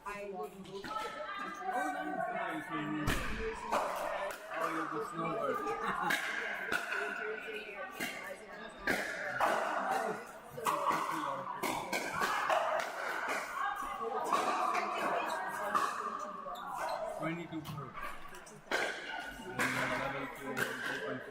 I moved to the country. Oh, nice. Oh, you're the snowbird. So, 22 crores. Level 2, open to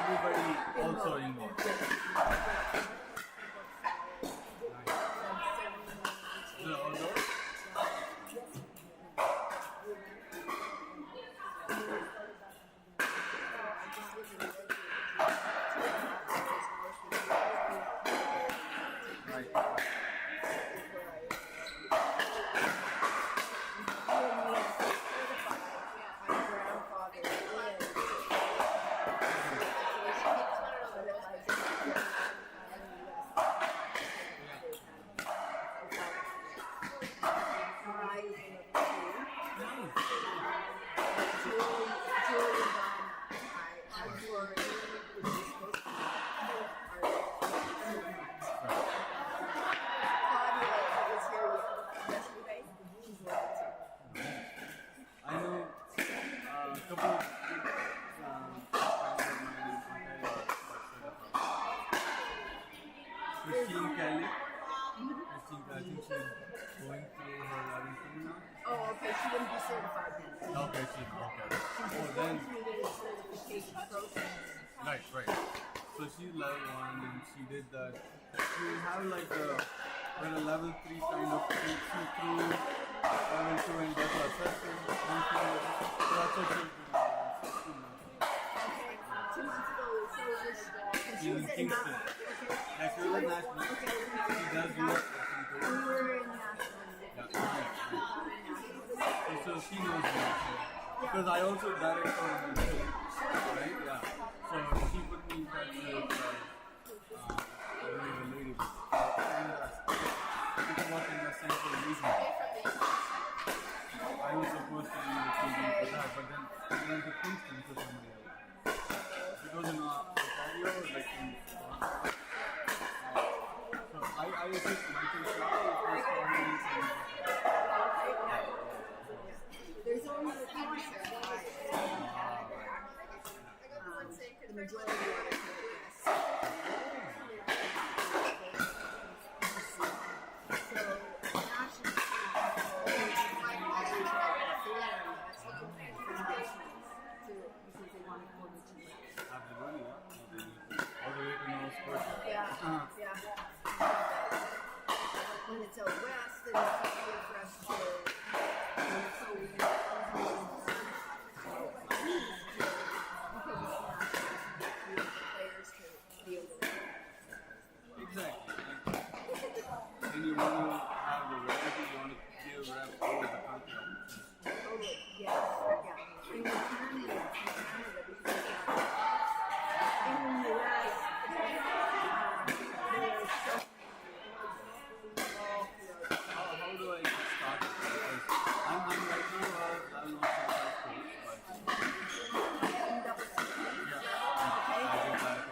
everybody also involved. The outdoor? I know a couple of Christine Kelly. Christine, I think she's going through her level 2 now. Oh, okay. She wouldn't be certified then. Okay, She's then. through the certification process. Right. So she's level 1 and she did that. You have like a level 3 kind of takes you through level 2 and does assessment. So that's what she's doing. 2 months ago, so she was In Kingston. Like she was in national. She does do it. We were in national. So she knows me. Because I also direct her on the show. Right? Yeah. So she put me in touch with a lady. It was in the central region. I was supposed to be the TV for that, but then I went to Kingston for somebody else. It was in Ontario, like in so I was just making sure there's only a few certified. The majority of it is. So, national because they want to go to you. absolutely, yeah. All the way to Nova Scotia. Yeah. When it's out west, then it's easier for us to. So we use players to be able to. Exactly. And you want to have the variety, you want to give reps over the country. Totally, yeah. In Canada, because in the US, there's so How do I get started? Because I'm right now I'm not sure end up with I did that in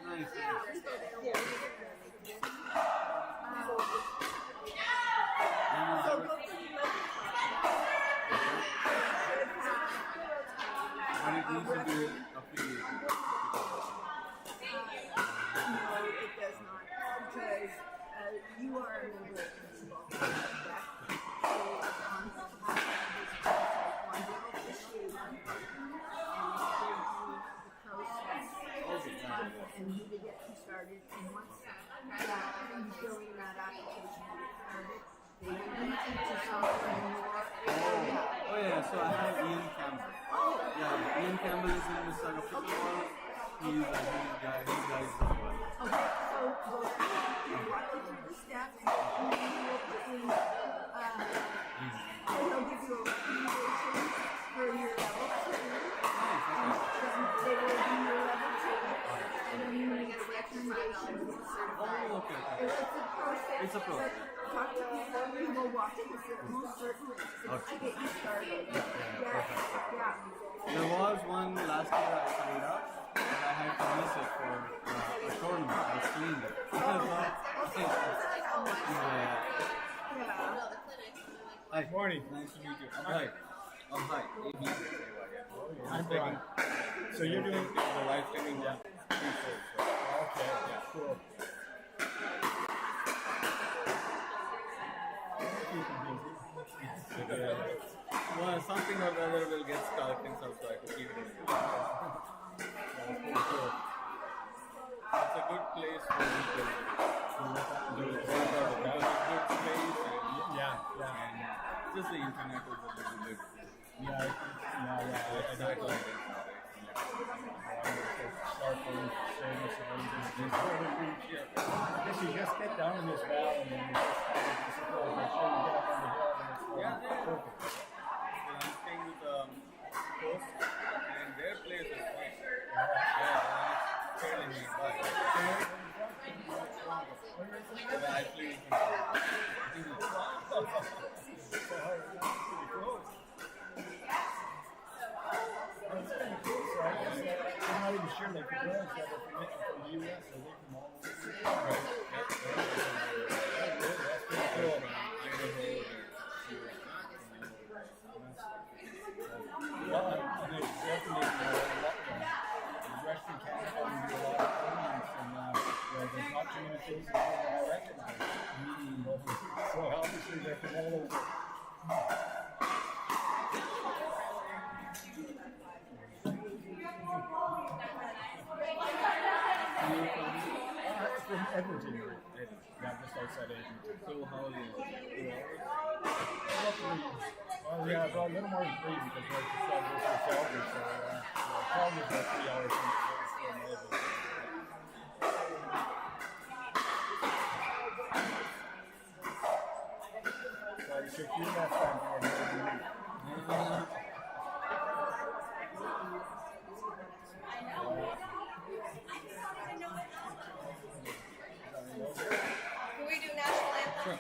Nice. But it needs to be affiliated. No, it does not, because you are a member of Pickleball, correct? And you to get you started, and once you fill in that application to get started, they will teach you something more. Oh yeah, so I have Ian Campbell. Yeah, Ian Campbell is in Mississauga Pickleball. He's a guy, he guys the one. Okay, so walk you through the steps, and you will put in they'll give you a recommendation for your level 2. They will do your level 2. And then you get a recommendation to get certified. Oh, okay. It's a process. It's a process. But talk to people who will walk in the most certainly to get you started. Yeah. There was one last year I signed up, and I had to miss it for a tournament. I was cleaned it. Hi. Morning. Nice to meet you. Hi. Hi. I'm Brian. So you're doing the live streaming one. Okay, yeah, cool. Well, something or the other will get stuck and so I have to keep it in. It's a good place for people to do it. Good space and just the internet is a little bit. I don't like it. I guess you just get down in this valley and then you just make sure you get up on the hill and it's perfect. So I'm staying with host and their place is fine. It's fairly nearby. I flew in I'm not even sure like the girls that are from the US or they from all over. That's pretty cool. Well, there's definitely Western Canada we do a lot of tournaments and where there's not too many faces that I recognize. So obviously they're from all over. From Edmonton, yeah, just outside Edmonton. So how are you? 2 hours? Well, yeah, about a little more than 3 because we're just got to go to Calgary, so Calgary's about 3 hours from Edmonton. So you should keep that time. Can we do national anthem?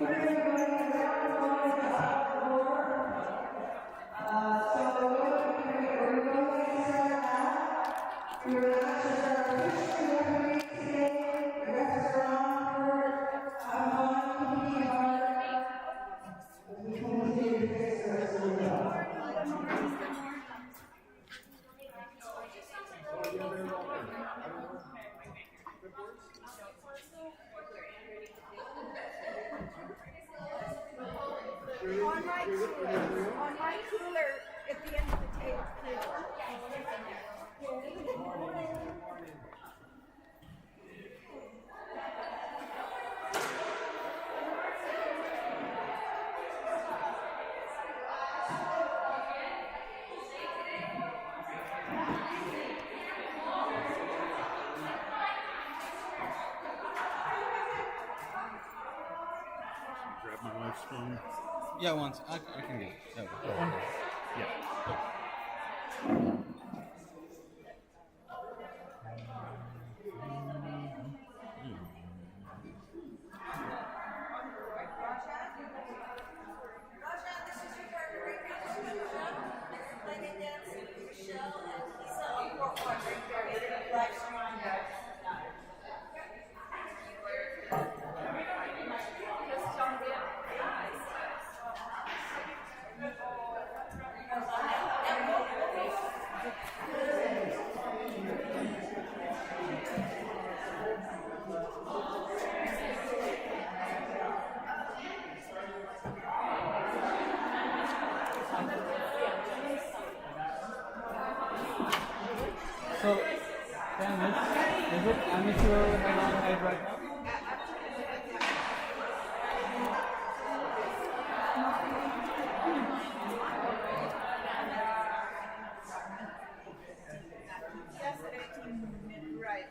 On my cooler at the end of the table. Grab my wife's phone. Yeah, once I can get it. Yeah. Raja, this is your partner right now. Playing dance, Michelle, and Lisa on court one right there. Black Swan. So, tennis, is it amateur head on head right now? Yes, at 18, right.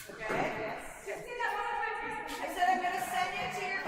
Okay? I said I'm going to send you to your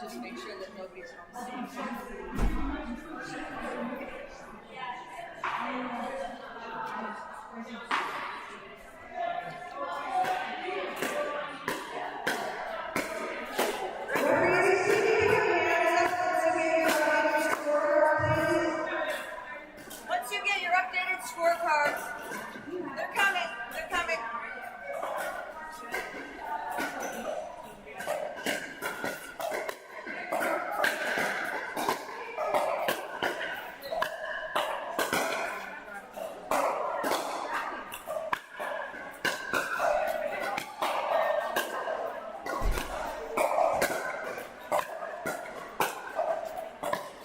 just make sure that nobody's home. Once you get your updated scorecards, they're coming. They're coming.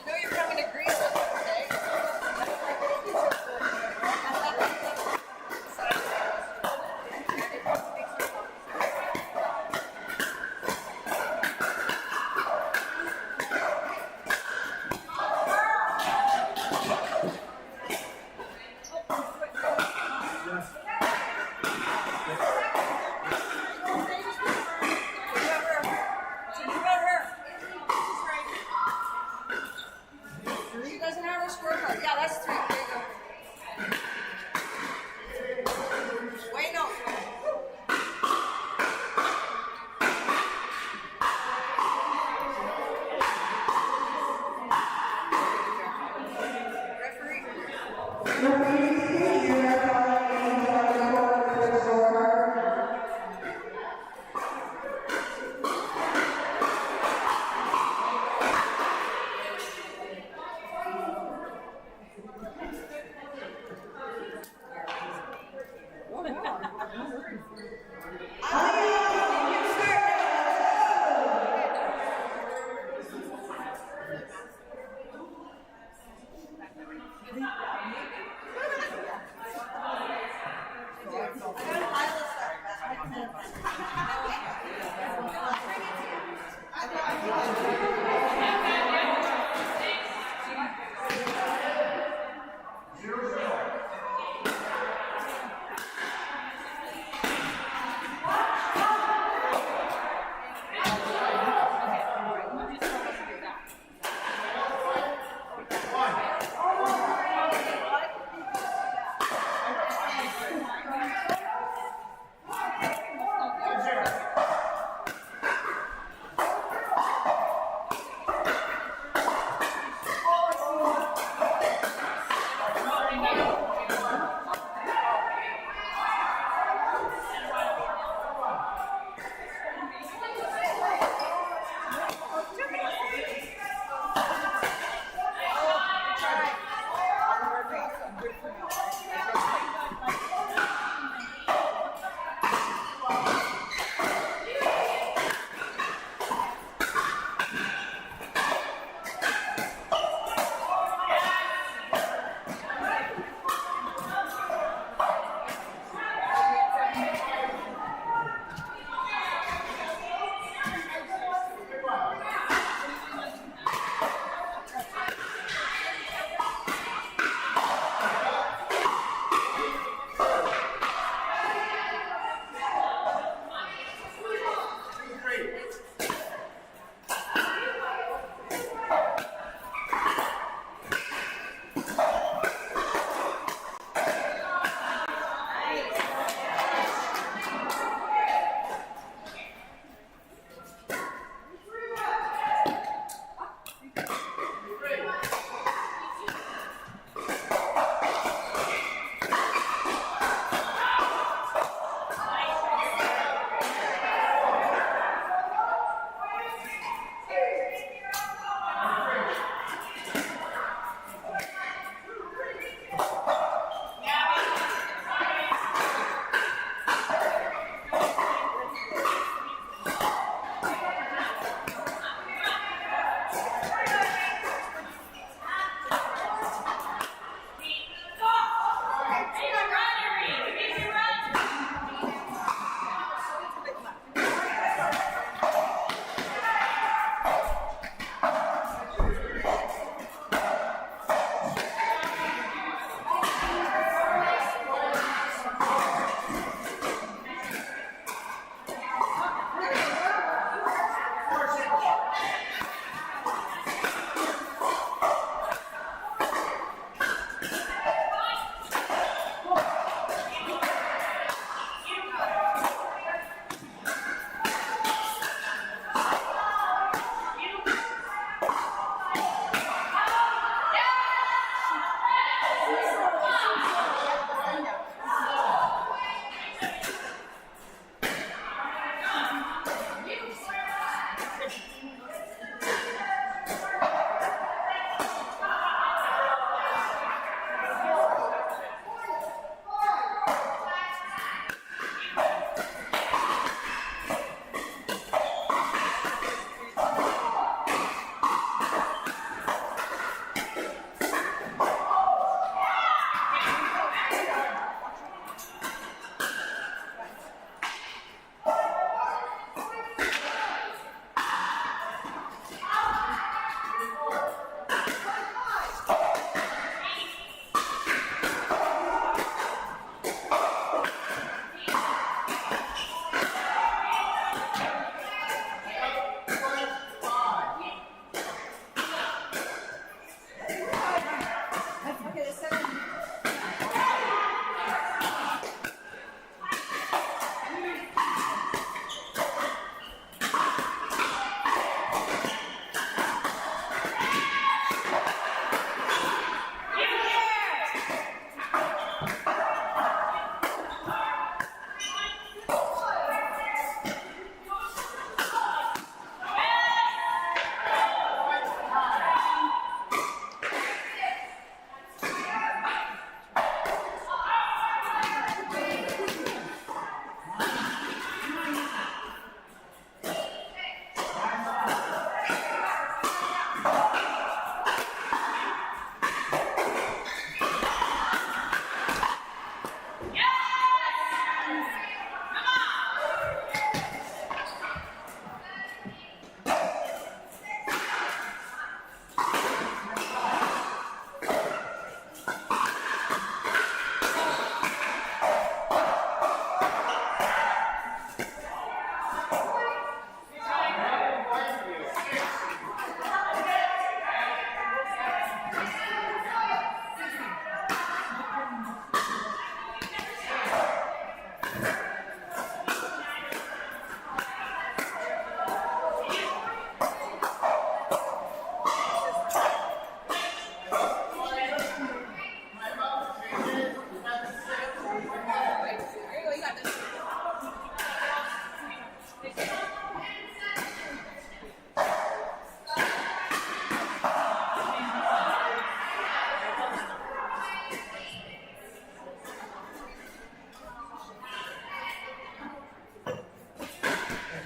You know you're coming to Greece with us today. She doesn't have her scorecard. Yeah, that's 3. There you go. Wait, no. Referee.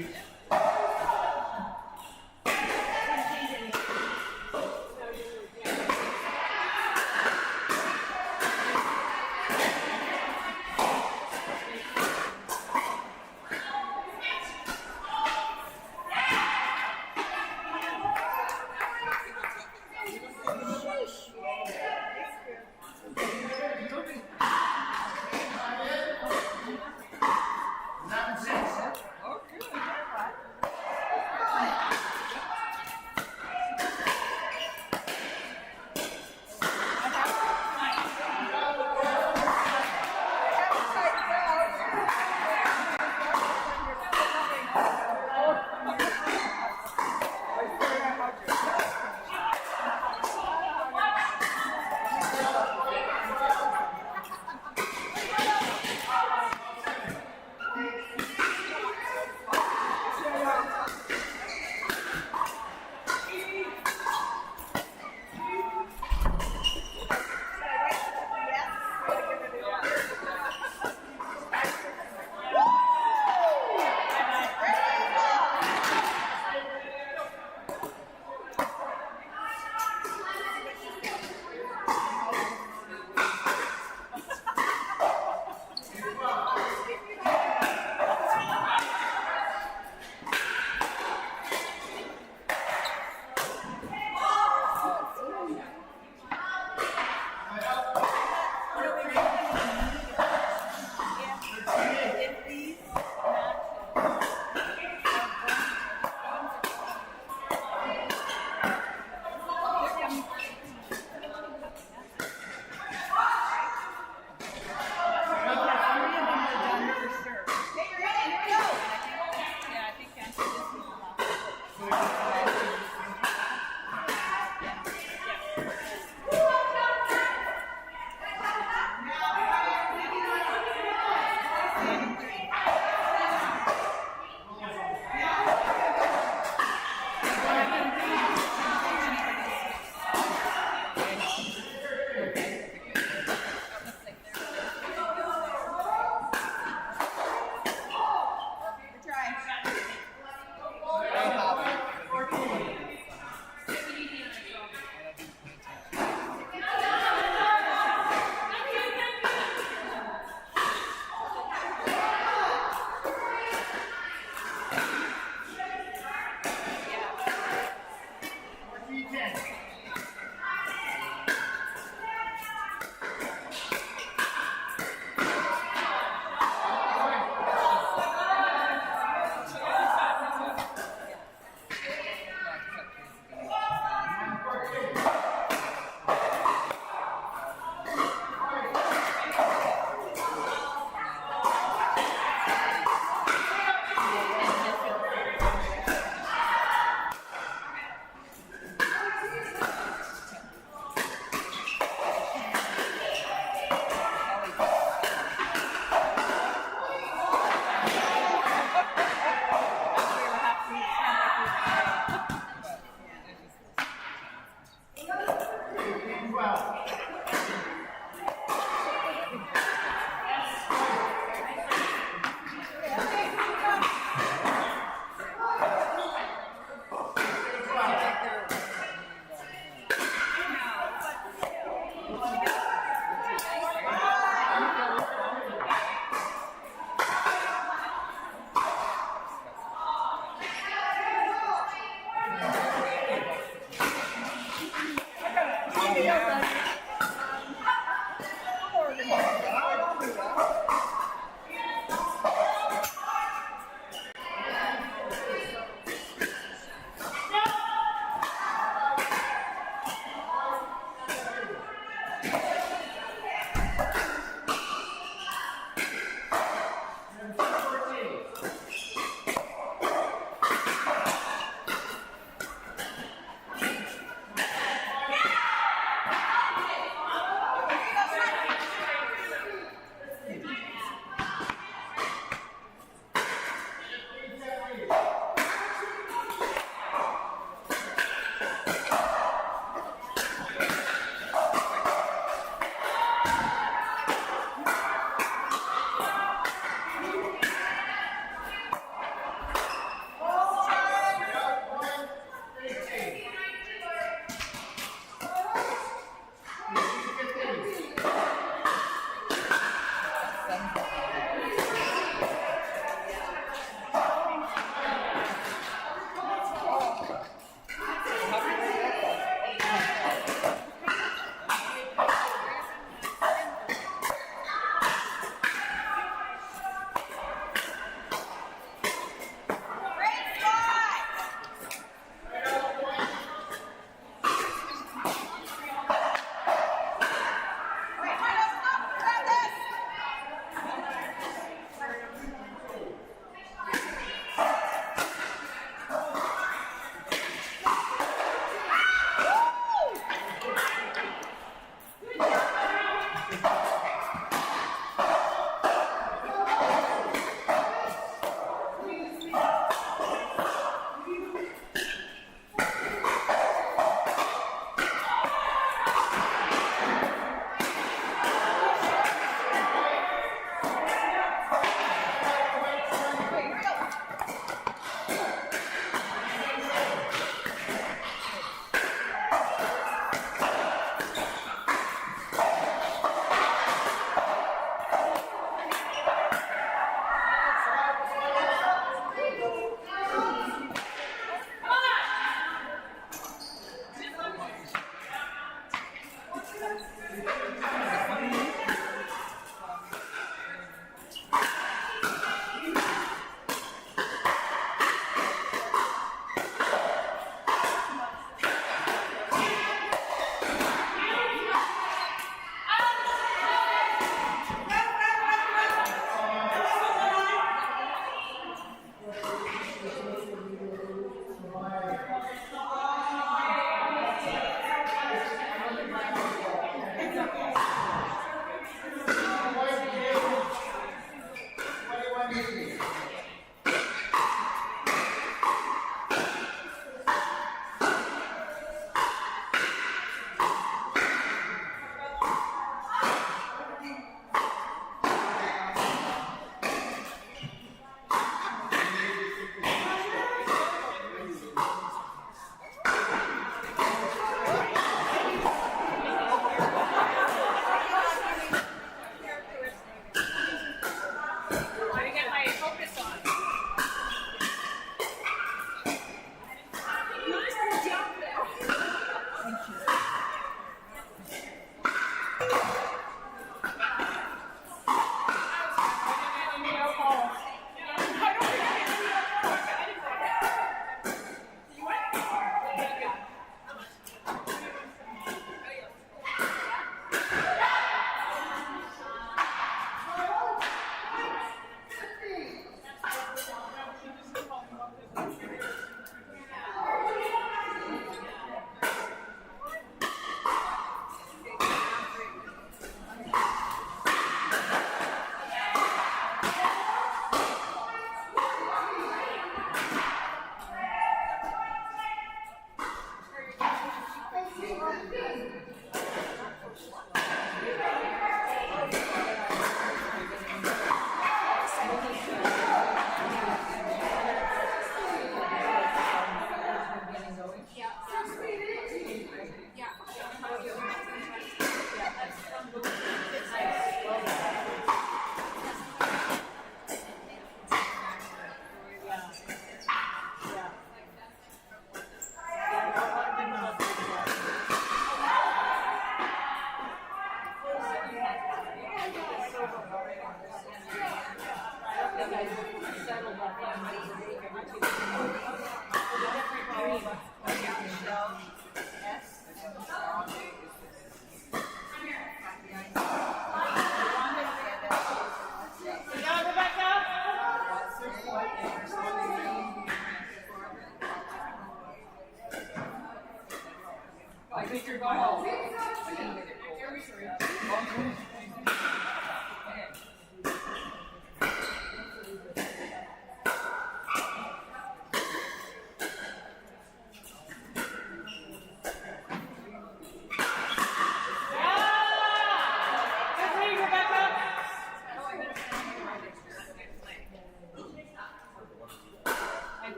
Thank you.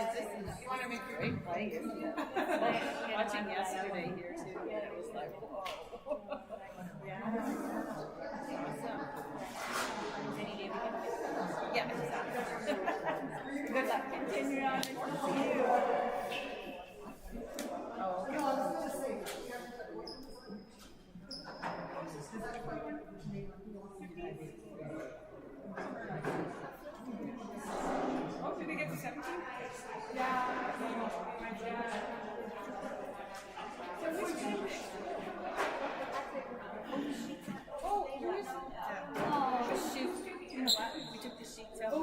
You want to make your big play, isn't it? Watching yesterday here too, it was like, whoa. Yeah, exactly. Good luck. Continue on. See you. Oh, okay. Oh, did they get to 17? Yeah. So which team? Oh, who is the shoot? You know what? We took the sheets out. Oh,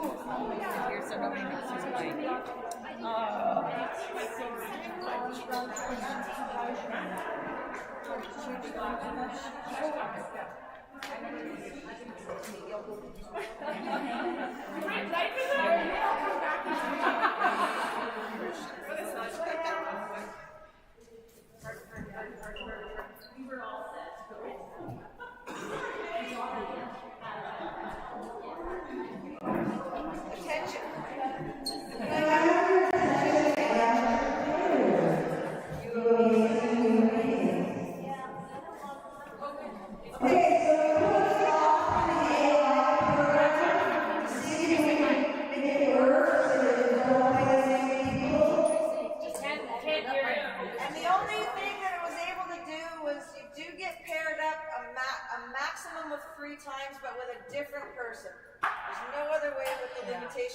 here, so nobody knows who's playing.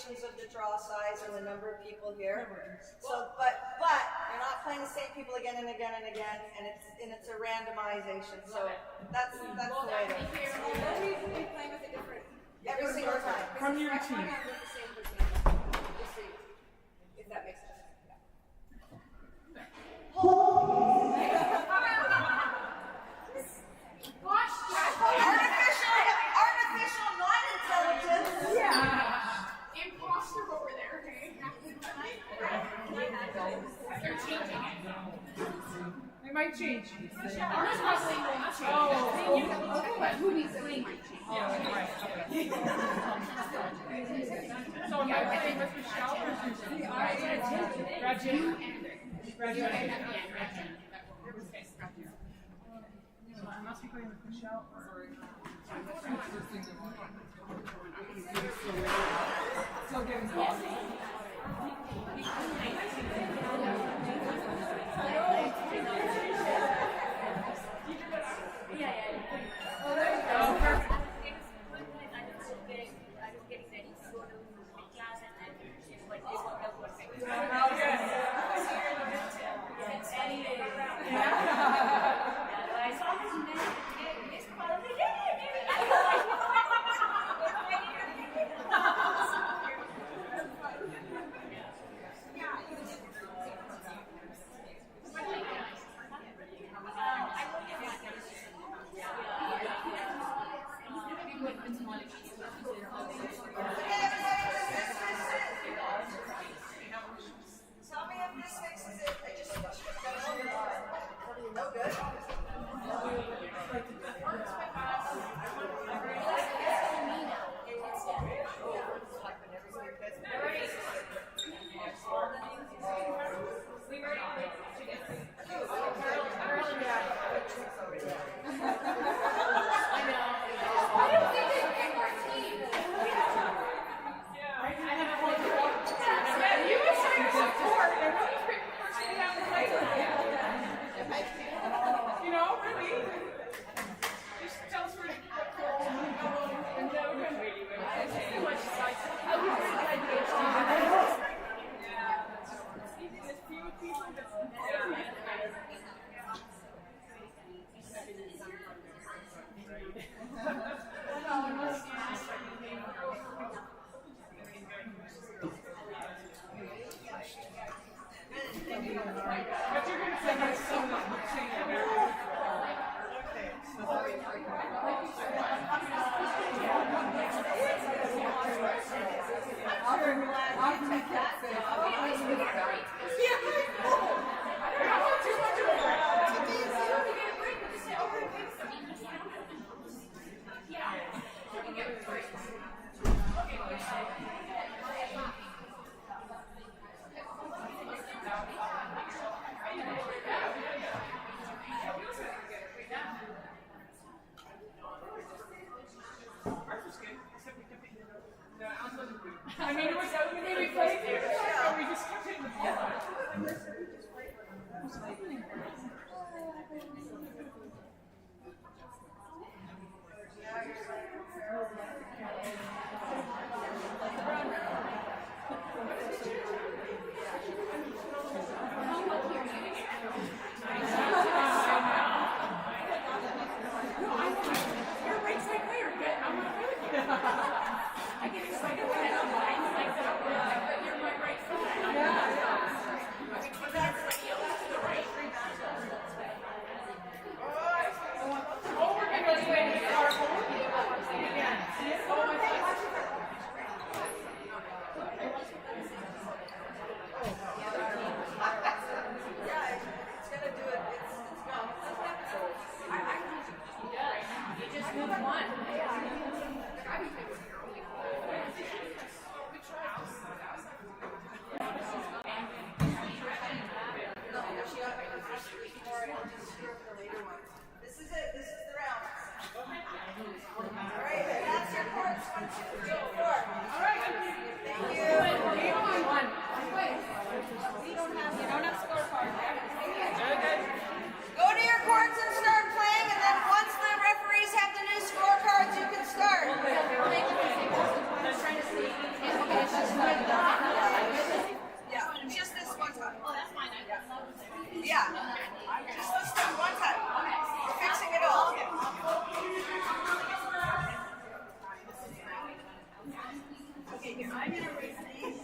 Of the draw size and the number of people here. So, but you're not playing the same people again and again and again, and it's a randomization. So that's the way it is. We're playing with a different Every single time. from your team. If that makes sense. Artificial, not intelligence. Yeah. Imposter over there, hey? They're changing it. They might change. Ours probably won't change. Oh, but who needs to change? Right. So am I playing with Michelle or Susan? Rajan. I must be playing with Michelle or... So good. This is it. This is the round. All right, that's your courts. 1, 2, 3, 4. All right. Thank you. You don't have scorecard. Go to your courts and start playing, and then once the referees have the new scorecards, you can start. Yeah, just this one time. Oh, that's fine. Yeah, just this one time. We're fixing it all. Okay, here. I'm gonna raise these.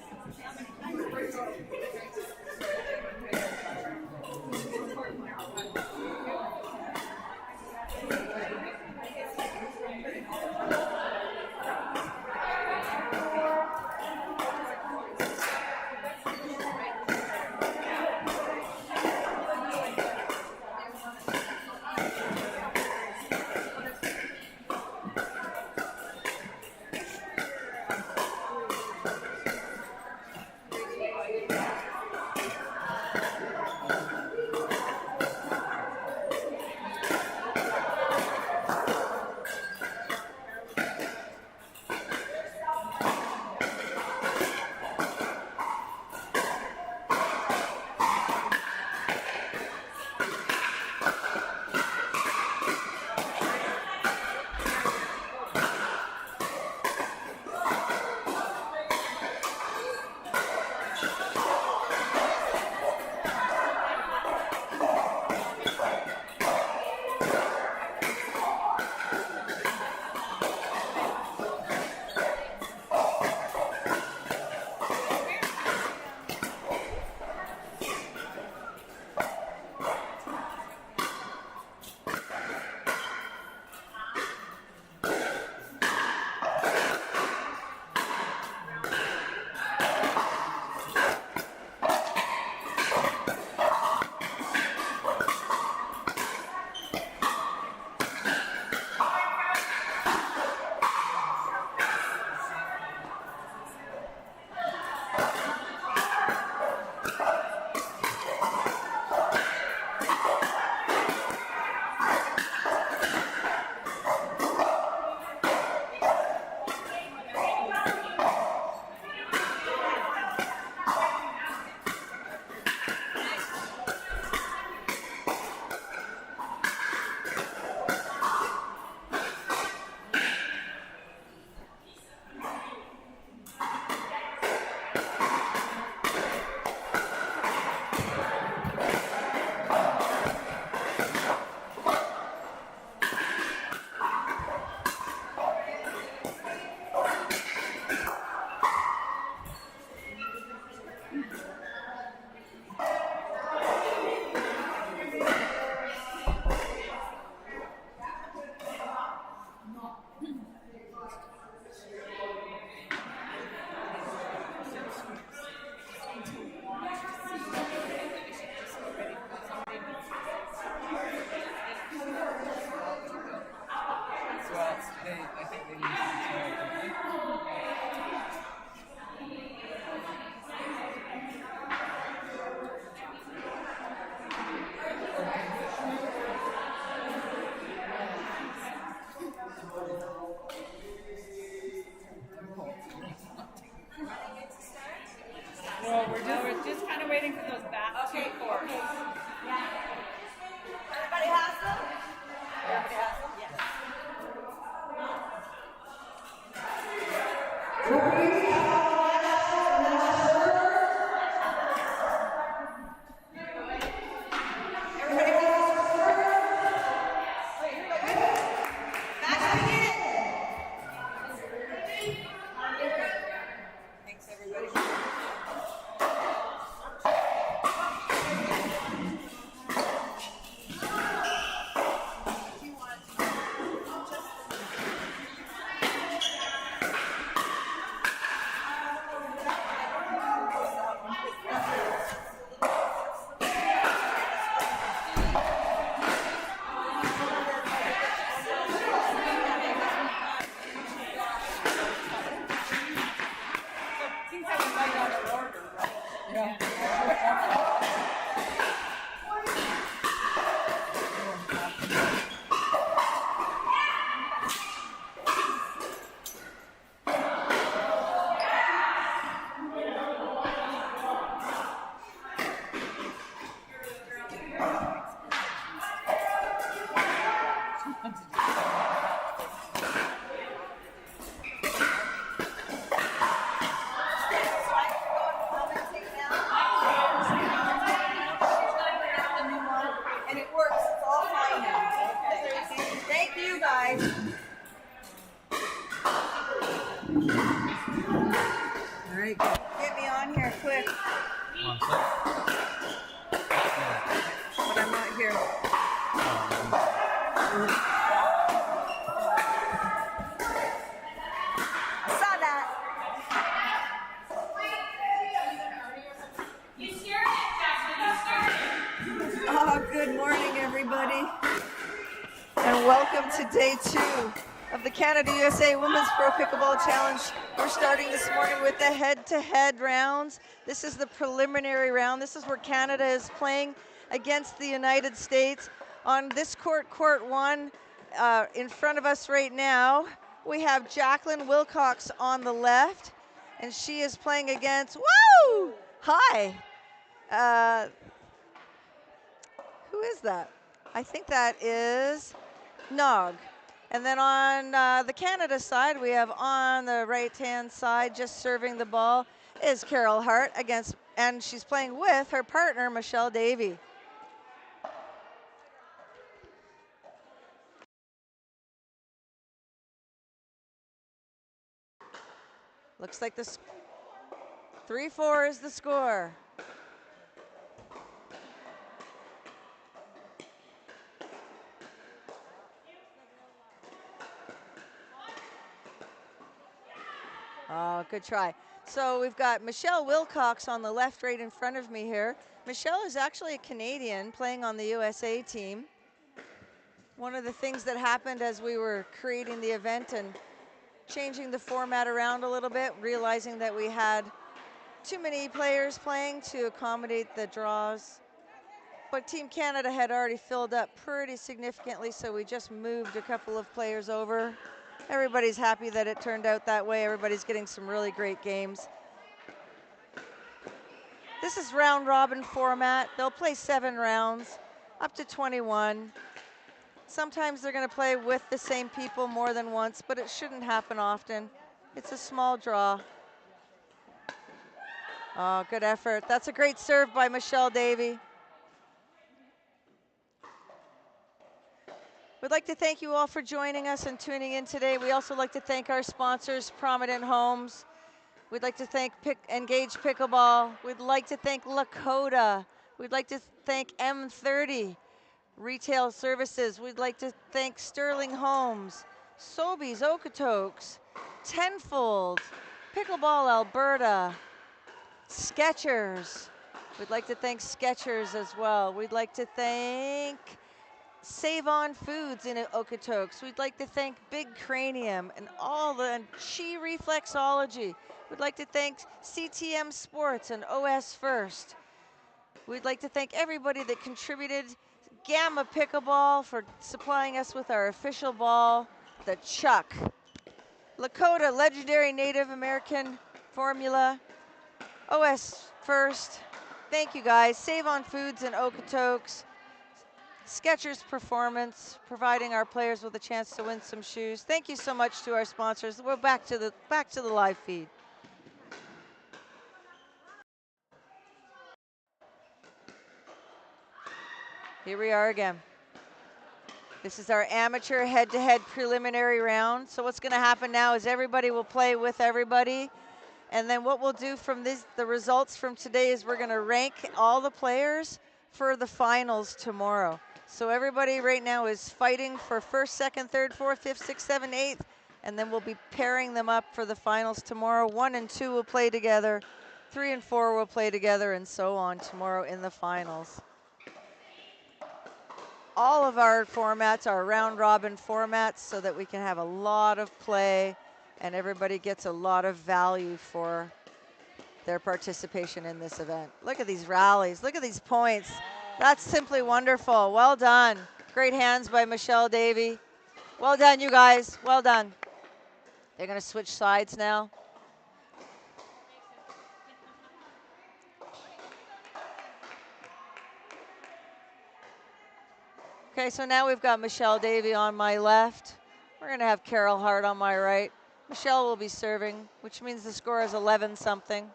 waiting for those bats to pour. Everybody has them? Everybody has them? Yes. Everybody has match begin. Thanks, everybody. Seems like we might out of order, right? And it works. It's all fine now. Thank you, guys. All right, get me on here quick. One sec. But I'm not here. I saw that. Oh, good morning, everybody. And welcome to day 2 of the Canada USA Women's Pro Pickleball Challenge. We're starting this morning with the head-to-head rounds. This is the preliminary round. This is where Canada is playing against the United States. On this court, court 1, in front of us right now, we have Jacqueline Wilcox on the left, and she is playing against, woo! Hi. Who is that? I think that is Nog. And then on the Canada side, we have on the right-hand side, just serving the ball, is Carol Hart against, and she's playing with her partner, Michelle Davey. Looks like this 3-4 is the score. Oh, good try. So we've got Michelle Wilcox on the left right in front of me here. Michelle is actually a Canadian playing on the USA team. One of the things that happened as we were creating the event and changing the format around a little bit, realizing that we had too many players playing to accommodate the draws. But Team Canada had already filled up pretty significantly, so we just moved a couple of players over. Everybody's happy that it turned out that way. Everybody's getting some really great games. This is round robin format. They'll play 7 rounds, up to 21. Sometimes they're gonna play with the same people more than once, but it shouldn't happen often. It's a small draw. Oh, good effort. That's a great serve by Michelle Davey. We'd like to thank you all for joining us and tuning in today. We also like to thank our sponsors, Prominent Homes. We'd like to thank Engage Pickleball. We'd like to thank Lakota. We'd like to thank M30 Retail Services. We'd like to thank Sterling Homes, Sobeys, Okotoks, Tenfold, Pickleball Alberta, Skechers. We'd like to thank Skechers as well. We'd like to thank Save On Foods in Okotoks. We'd like to thank Big Cranium and all the Chi Reflexology. We'd like to thank CTM Sports and OS First. We'd like to thank everybody that contributed. Gamma Pickleball for supplying us with our official ball, the Chuck. Lakota Legendary Native American Formula. OS First. Thank you, guys. Save on Foods and Okotoks. Skechers Performance, providing our players with a chance to win some shoes. Thank you so much to our sponsors. We're back to the live feed. Here we are again. This is our amateur head-to-head preliminary round. So what's going to happen now is everybody will play with everybody. And then what we'll do from the results from today is we're going to rank all the players for the finals tomorrow. So everybody right now is fighting for first, second, third, fourth, fifth, sixth, seventh, eighth, and then we'll be pairing them up for the finals tomorrow. 1 and 2 will play together, 3 and 4 will play together, and so on tomorrow in the finals. All of our formats are round robin formats so that we can have a lot of play and everybody gets a lot of value for their participation in this event. Look at these rallies, look at these points. That's simply wonderful. Well done. Great hands by Michelle Davey. Well done, you guys. Well done. They're going to switch sides now. Okay, so now we've got Michelle Davey on my left. We're going to have Carol Hart on my right. Michelle will be serving, which means the score is 11-something.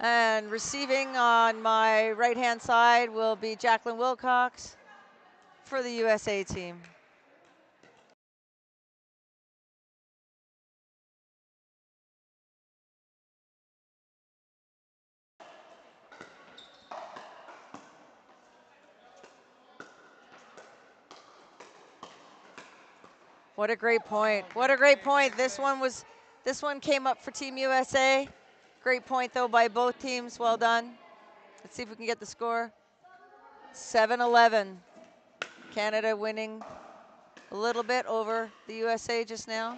And receiving on my right-hand side will be Jacqueline Wilcox for the USA team. What a great point. What a great point. This one came up for Team USA. Great point though by both teams. Well done. Let's see if we can get the score. 7-11. Canada winning a little bit over the USA just now.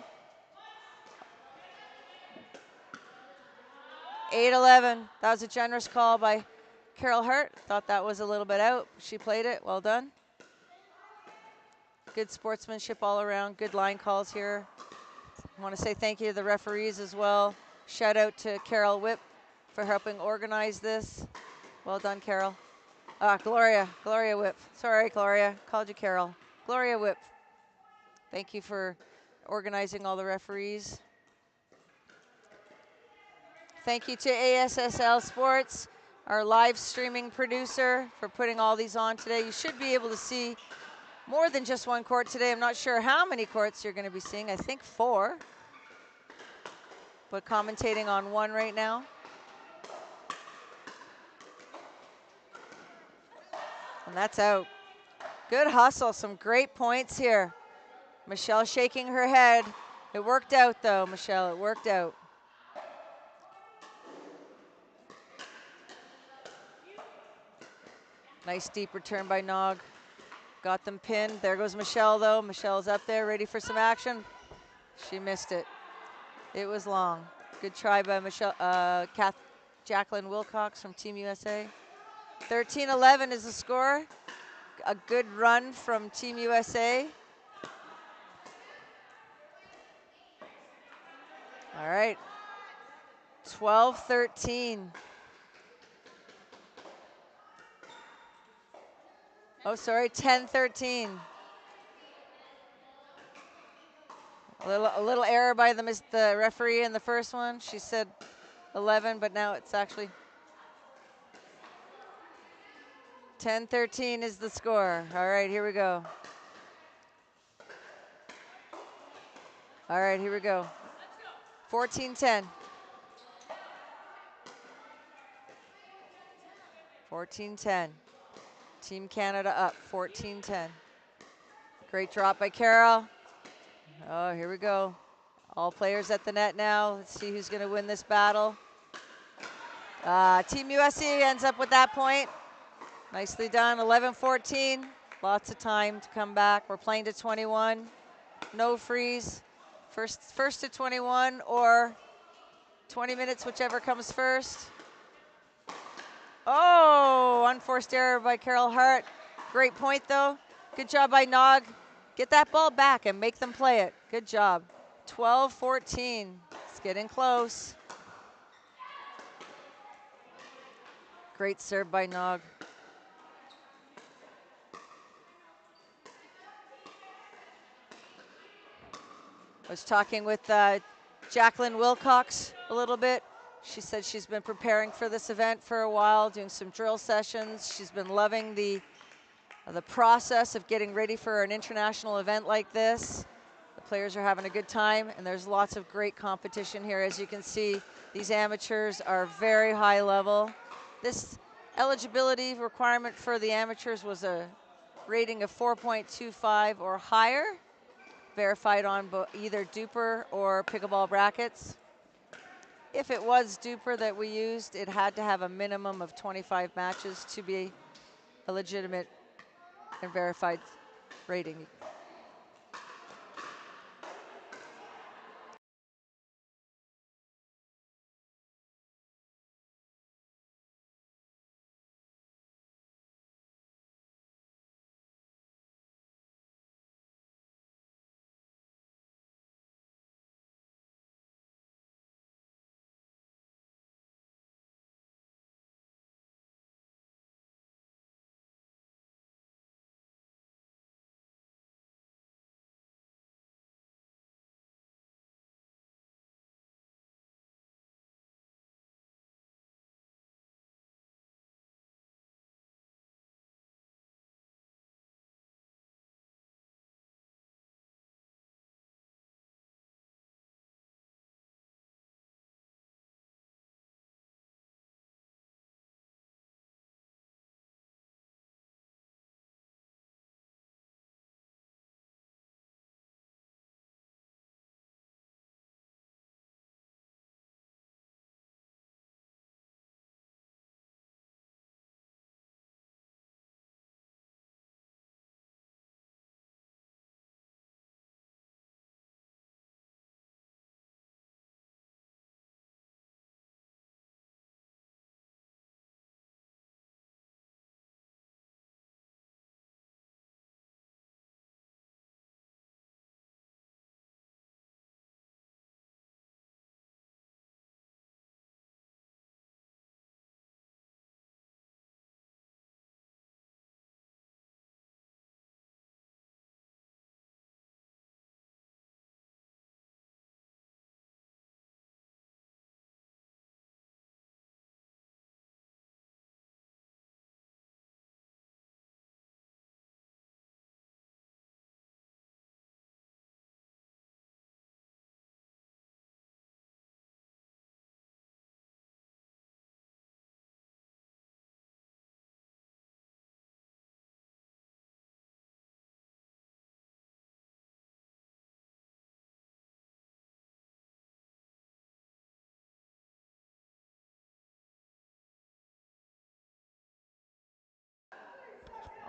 8-11. That was a generous call by Carol Hart. Thought that was a little bit out. She played it. Well done. Good sportsmanship all around. Good line calls here. I want to say thank you to the referees as well. Shout out to Carol Whip for helping organize this. Well done, Carol. Gloria Whip. Sorry, Gloria. Called you Carol. Gloria Whip. Thank you for organizing all the referees. Thank you to ASSL Sports, our live streaming producer, for putting all these on today. You should be able to see more than just one court today. I'm not sure how many courts you're going to be seeing. I think 4. But commentating on 1 right now. And that's out. Good hustle. Some great points here. Michelle shaking her head. It worked out, though, Michelle. It worked out. Nice deep return by Nog. Got them pinned. There goes Michelle, though. Michelle's up there, ready for some action. She missed it. It was long. Good try by Michelle, Jacqueline Wilcox from Team USA. 13-11 is the score. A good run from Team USA. All right. 12-13. Oh, sorry, 10-13. A little error by the referee in the first one. She said 11, but now it's actually 10-13 is the score. All right, here we go. All right, here we go. 14-10. 14-10. Team Canada up, 14-10. Great drop by Carol. Oh, here we go. All players at the net now. Let's see who's going to win this battle. Team USA ends up with that point. Nicely done, 11-14. Lots of time to come back. We're playing to 21. No freeze. First to 21 or 20 minutes, whichever comes first. Oh, unforced error by Carol Hart. Great point, though. Good job by Nog. Get that ball back and make them play it. Good job. 12-14. It's getting close. Great serve by Nog. I was talking with Jacqueline Wilcox a little bit. She said she's been preparing for this event for a while, doing some drill sessions. She's been loving the process of getting ready for an international event like this. The players are having a good time, and there's lots of great competition here. As you can see, these amateurs are very high level. This eligibility requirement for the amateurs was a rating of 4.25 or higher, verified on either Duper or Pickleball brackets. If it was Duper that we used, it had to have a minimum of 25 matches to be a legitimate and verified rating.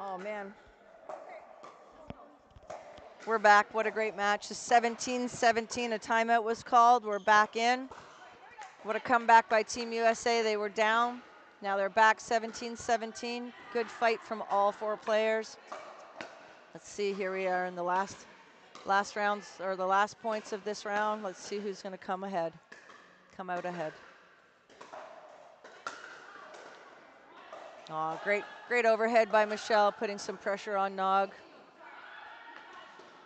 Oh man. We're back. What a great match. 17-17, a timeout was called. We're back in. What a comeback by Team USA. They were down. Now they're back 17-17. Good fight from all four players. Let's see, here we are in the last rounds, or the last points of this round. Let's see who's going to come out ahead. Oh, great overhead by Michelle, putting some pressure on Nog.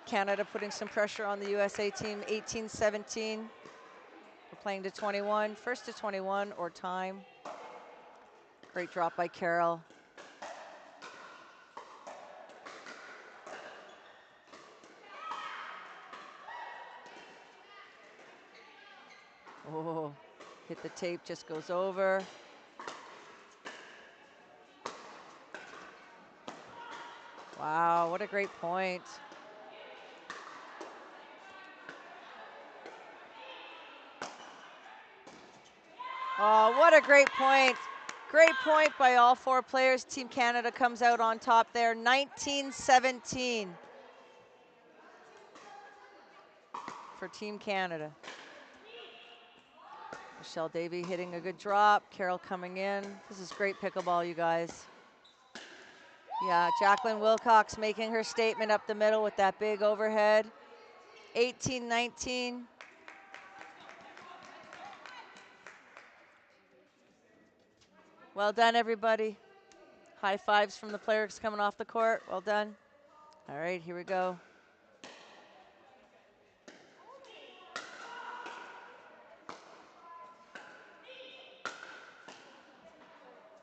Canada putting some pressure on the USA team, 18-17. We're playing to 21, first to 21 or time. Great drop by Carol. Oh, hit the tape, just goes over. Wow, what a great point. Oh, what a great point. Great point by all four players. Team Canada comes out on top there, 19-17 for Team Canada. Michelle Davy hitting a good drop. Carol coming in. This is great pickleball, you guys. Yeah, Jacqueline Wilcox making her statement up the middle with that big overhead. 18-19. Well done, everybody. High fives from the players coming off the court. Well done. All right, here we go.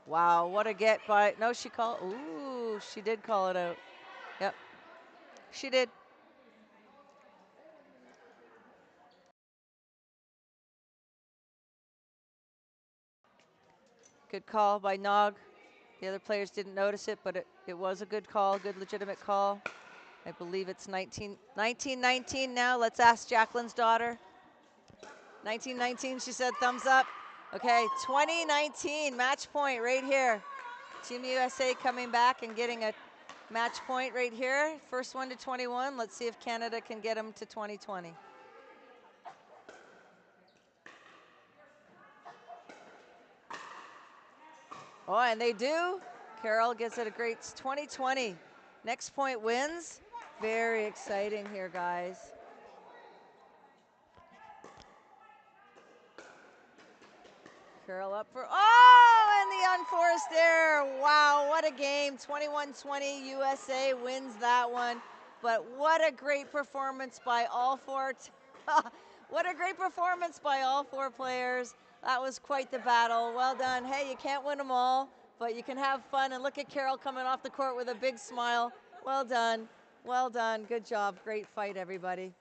Wow, what a get by, no, she called, ooh, she did call it out. Yep, she did. Good call by Nog. The other players didn't notice it, but it was a good call, good legitimate call. I believe it's 1919 now. Let's ask Jacqueline's daughter. 1919, she said thumbs up. Okay, 2019, match point right here. Team USA coming back and getting a match point right here. First one to 21. Let's see if Canada can get them to 2020. Oh, and they do. Carol gets it a great 2020. Next point wins. Very exciting here, guys. Carol up for, oh, and the unforced error. Wow, what a game. 21-20, USA wins that one. But what a great performance by all four. What a great performance by all four players. That was quite the battle. Well done. Hey, you can't win them all, but you can have fun. And look at Carol coming off the court with a big smile. Well done. Well done. Good job. Great fight, everybody.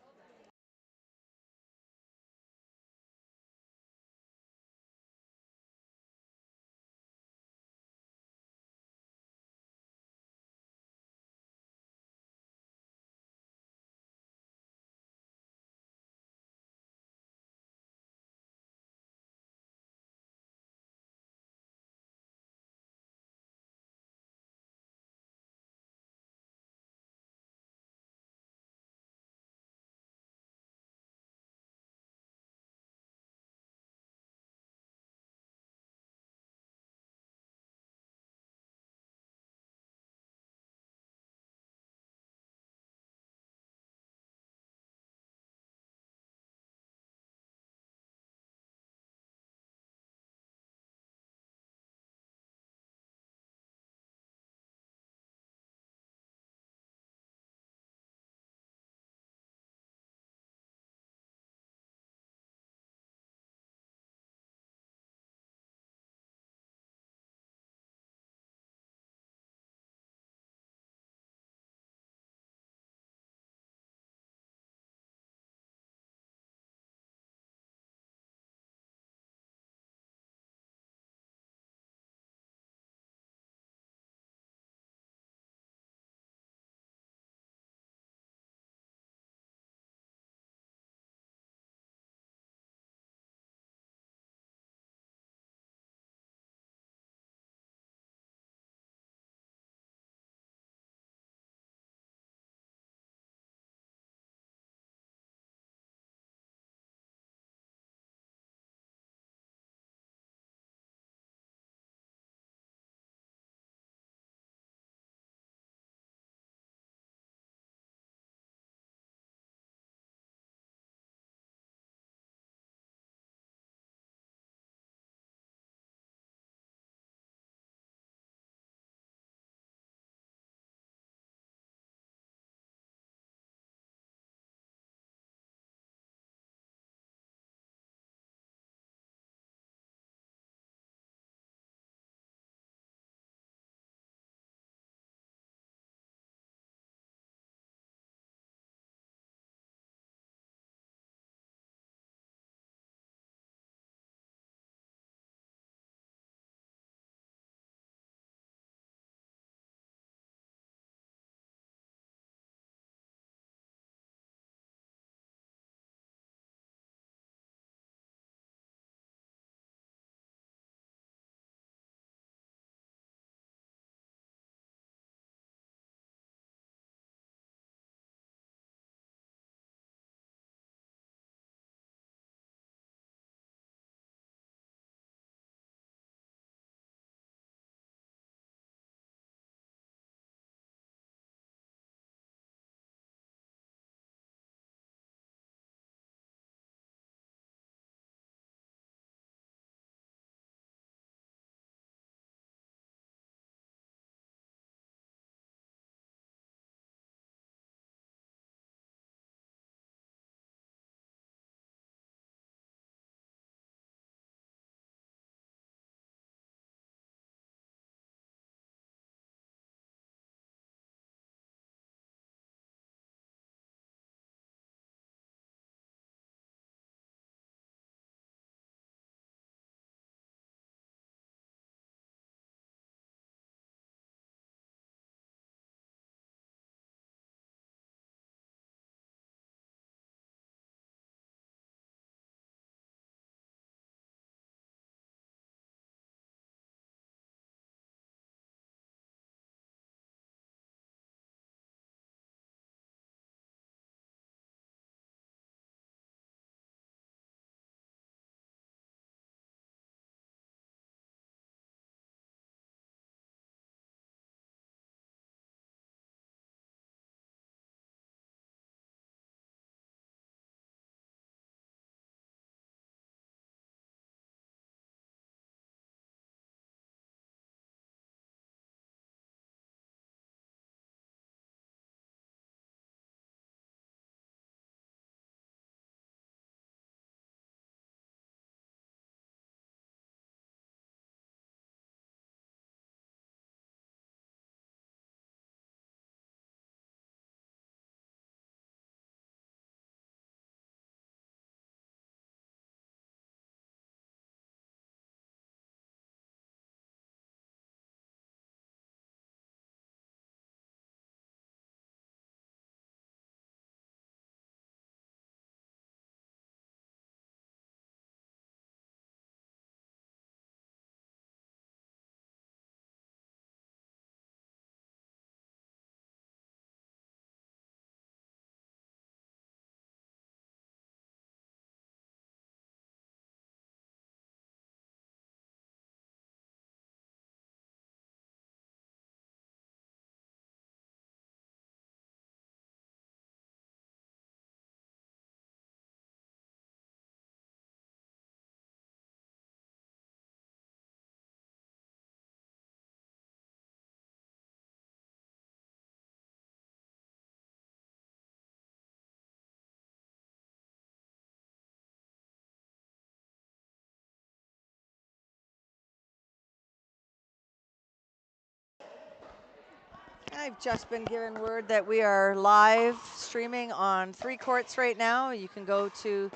I've just been given word that we are live streaming on 3 courts right now. You can go to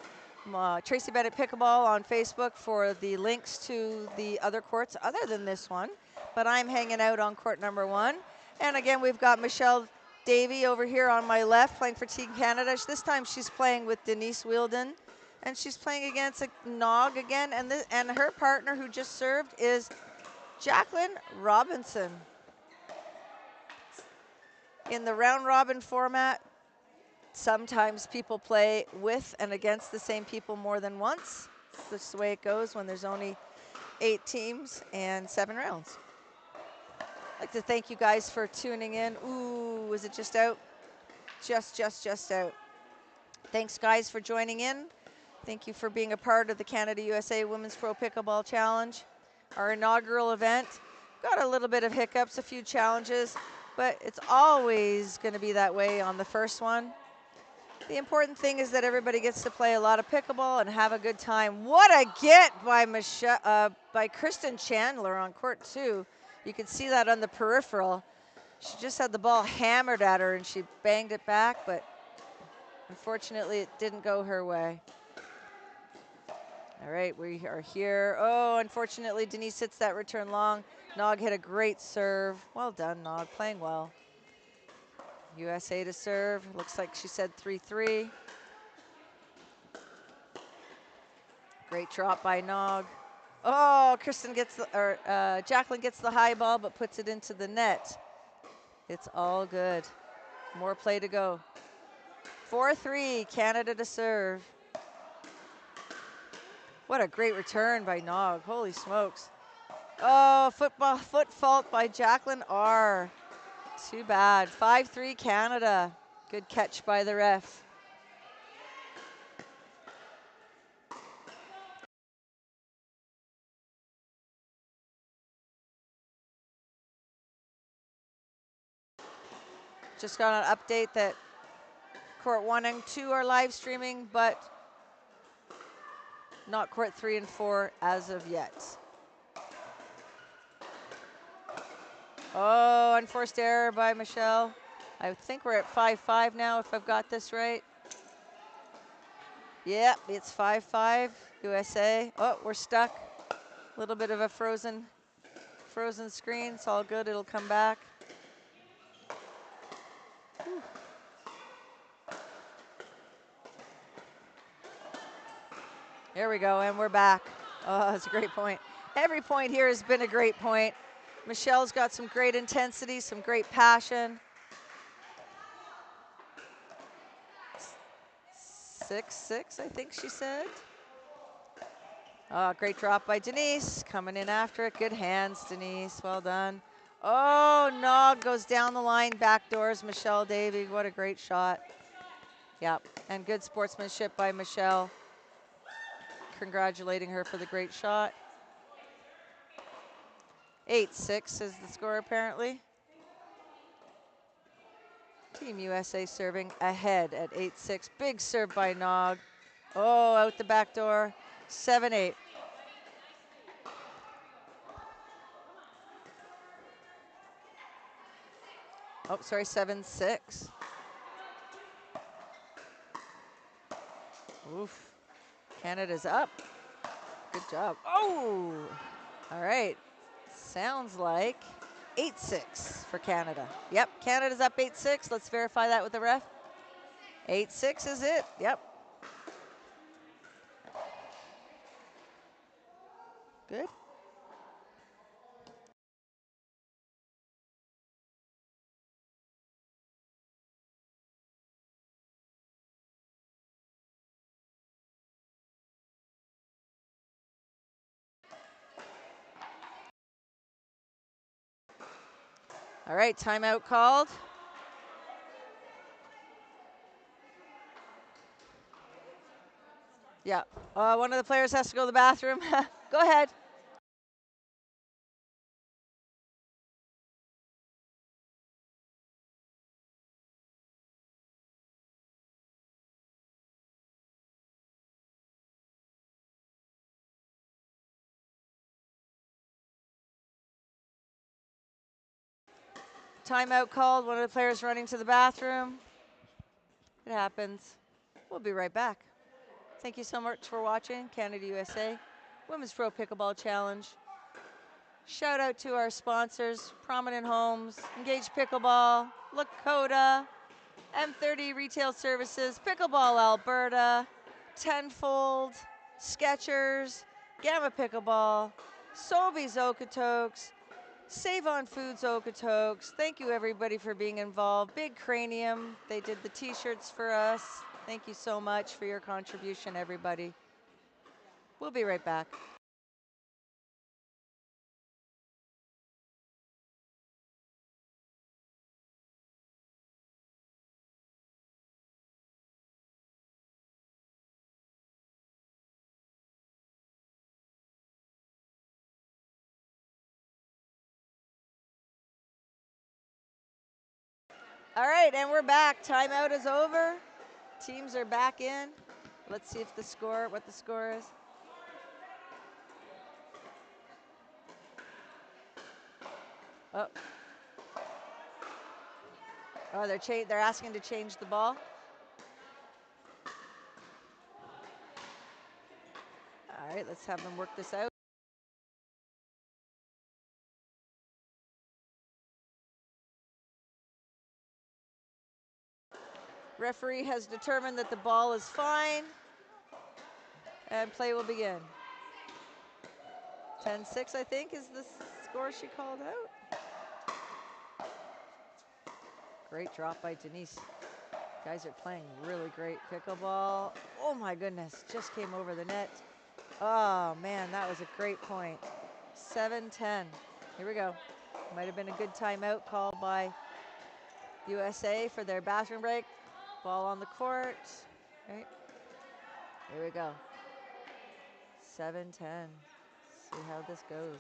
Tracy Bennet Pickleball on Facebook for the links to the other courts other than this one. But I'm hanging out on court number 1. And again, we've got Michelle Davey over here on my left playing for Team Canada. This time she's playing with Denise Wielden. And she's playing against a Nog again. And her partner who just served is Jacqueline Robinson. In the round robin format, sometimes people play with and against the same people more than once. That's the way it goes when there's only 8 teams and 7 rounds. I'd like to thank you guys for tuning in. Ooh, is it just out? Just out. Thanks guys for joining in. Thank you for being a part of the Canada USA Women's Pro Pickleball Challenge, our inaugural event. Got a little bit of hiccups, a few challenges, but it's always going to be that way on the first one. The important thing is that everybody gets to play a lot of pickleball and have a good time. What a get by Kristen Chandler on court 2. You can see that on the peripheral. She just had the ball hammered at her and she banged it back, but unfortunately it didn't go her way. All right, we are here. Oh, unfortunately Denise hits that return long. Nog hit a great serve. Well done, Nog, playing well. USA to serve. Looks like she said 3-3. Great drop by Nog. Oh, Jacqueline gets the high ball, but puts it into the net. It's all good. More play to go. 4-3, Canada to serve. What a great return by Nog. Holy smokes. Oh, foot fault by Jacqueline R. Too bad. 5-3 Canada. Good catch by the ref. Just got an update that court 1 and 2 are live streaming, but not court 3 and 4 as of yet. Oh, unforced error by Michelle. I think we're at 5-5 now, if I've got this right. Yep, it's 5-5, USA. Oh, we're stuck. A little bit of a frozen screen. It's all good, it'll come back. Whew. There we go, and we're back. Oh, that's a great point. Every point here has been a great point. Michelle's got some great intensity, some great passion. 6-6, I think she said. Oh, great drop by Denise. Coming in after it. Good hands, Denise. Well done. Oh, Nog goes down the line, backdoors Michelle Davey. What a great shot. Yep, and good sportsmanship by Michelle. Congratulating her for the great shot. 8-6 is the score apparently. Team USA serving ahead at 8-6. Big serve by Nog. Oh, out the back door. 7-8. Oh, sorry, 7-6. Oof. Canada's up. Good job. Oh! All right. Sounds like 8-6 for Canada. Yep, Canada's up 8-6. Let's verify that with the ref. 8-6 is it. Yep. Good. All right, timeout called. Yeah, one of the players has to go to the bathroom. Go ahead. Timeout called. One of the players running to the bathroom. It happens. We'll be right back. Thank you so much for watching Canada USA Women's Pro Pickleball Challenge. Shout out to our sponsors, Prominent Homes, Engage Pickleball, Lakota, M30 Retail Services, Pickleball Alberta, Tenfold, Skechers, Gamma Pickleball, Sobeys Okotoks, Save on Foods Okotoks. Thank you everybody for being involved. Big Cranium, they did the t-shirts for us. Thank you so much for your contribution, everybody. We'll be right back. All right, and we're back. Timeout is over. Teams are back in. Let's see if what the score is. Oh. Oh, they're asking to change the ball. All right, let's have them work this out. Referee has determined that the ball is fine, and play will begin. 10-6, I think, is the score she called out. Great drop by Denise. Guys are playing really great pickleball. Oh my goodness, just came over the net. Oh man, that was a great point. 7-10. Here we go. Might have been a good timeout called by USA for their bathroom break. Ball on the court. Right. Here we go. 7-10. See how this goes.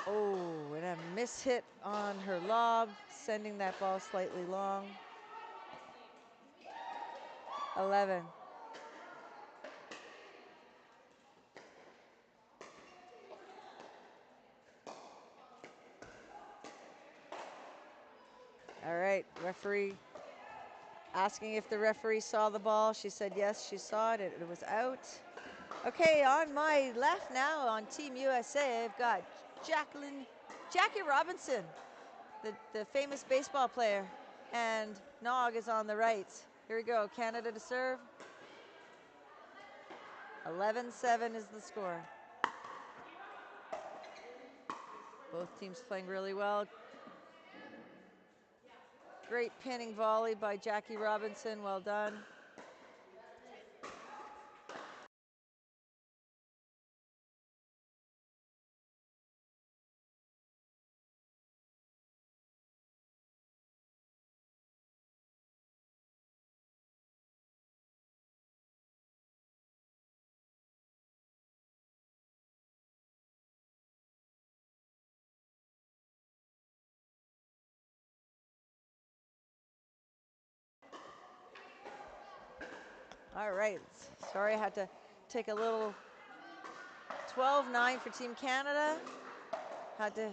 Oh, and a miss hit on her lob, sending that ball slightly long. 11. All right, referee asking if the referee saw the ball. She said yes, she saw it. It was out. Okay, on my left now on Team USA, I've got Jackie Robinson, the famous baseball player, and Nog is on the right. Here we go, Canada to serve. 11-7 is the score. Both teams playing really well. Great pinning volley by Jackie Robinson, well done. All right, sorry I had to take a little 12-9 for Team Canada. Had to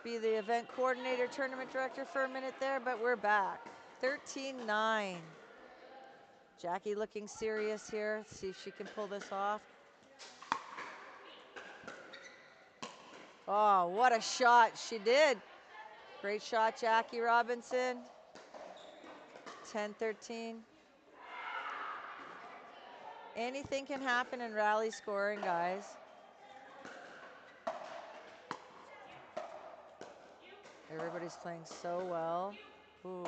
be the event coordinator, tournament director for a minute there, but we're back. 13-9. Jackie looking serious here. Let's see if she can pull this off. Oh, what a shot. She did. Great shot, Jackie Robinson. 10-13. Anything can happen in rally scoring, guys. Everybody's playing so well. Ooh.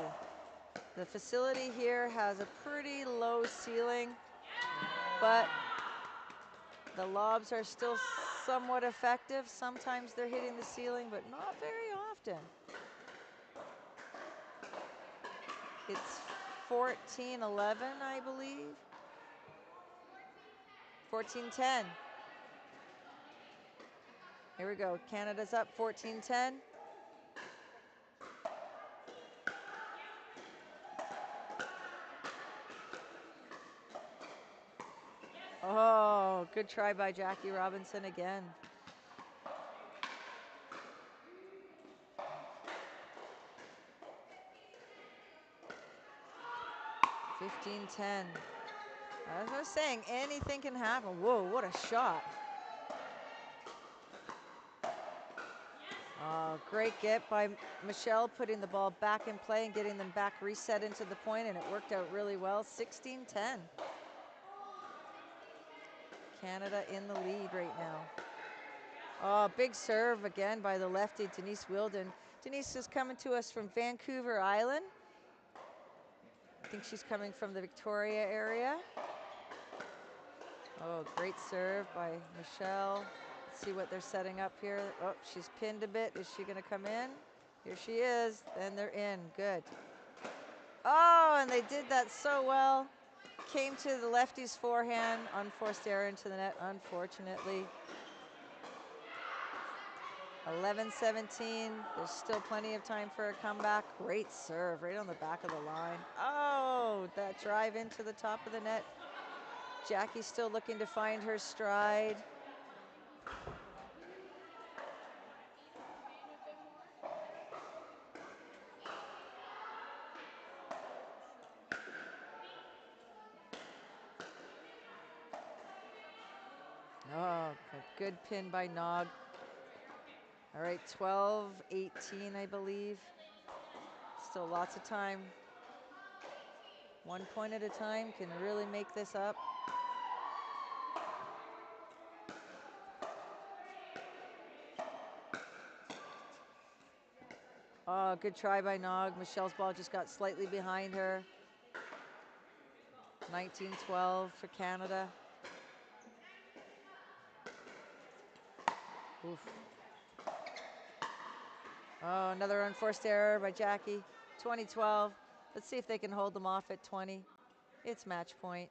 The facility here has a pretty low ceiling, but the lobs are still somewhat effective. Sometimes they're hitting the ceiling, but not very often. It's 14-11, I believe. 14-10. Here we go. Canada's up 14-10. Oh, good try by Jackie Robinson again. 16-10. As I was saying, anything can happen. Whoa, what a shot. Great get by Michelle, putting the ball back in play and getting them back reset into the point, and it worked out really well. 16-10. Canada in the lead right now. Oh, big serve again by the lefty, Denise Wilden. Denise is coming to us from Vancouver Island. I think she's coming from the Victoria area. Oh, great serve by Michelle. Let's see what they're setting up here. Oh, she's pinned a bit. Is she going to come in? Here she is. And they're in. Good. Oh, and they did that so well. Came to the lefty's forehand. Unforced error into the net, unfortunately. 11-17. There's still plenty of time for a comeback. Great serve right on the back of the line. Oh, that drive into the top of the net. Jackie's still looking to find her stride. Oh, a good pin by Nog. All right, 12-18, I believe. Still lots of time. 1 point at a time can really make this up. Oh, good try by Nog. Michelle's ball just got slightly behind her. 19-12 for Canada. Oof. Oh, another unforced error by Jackie. 20-12. Let's see if they can hold them off at 20. It's match point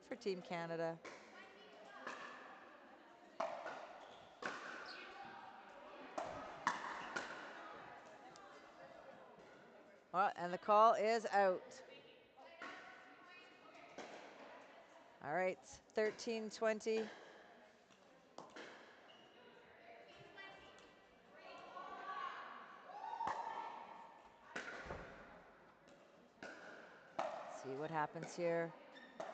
for Team Canada. Oh, and the call is out. All right, 13-20. See what happens here.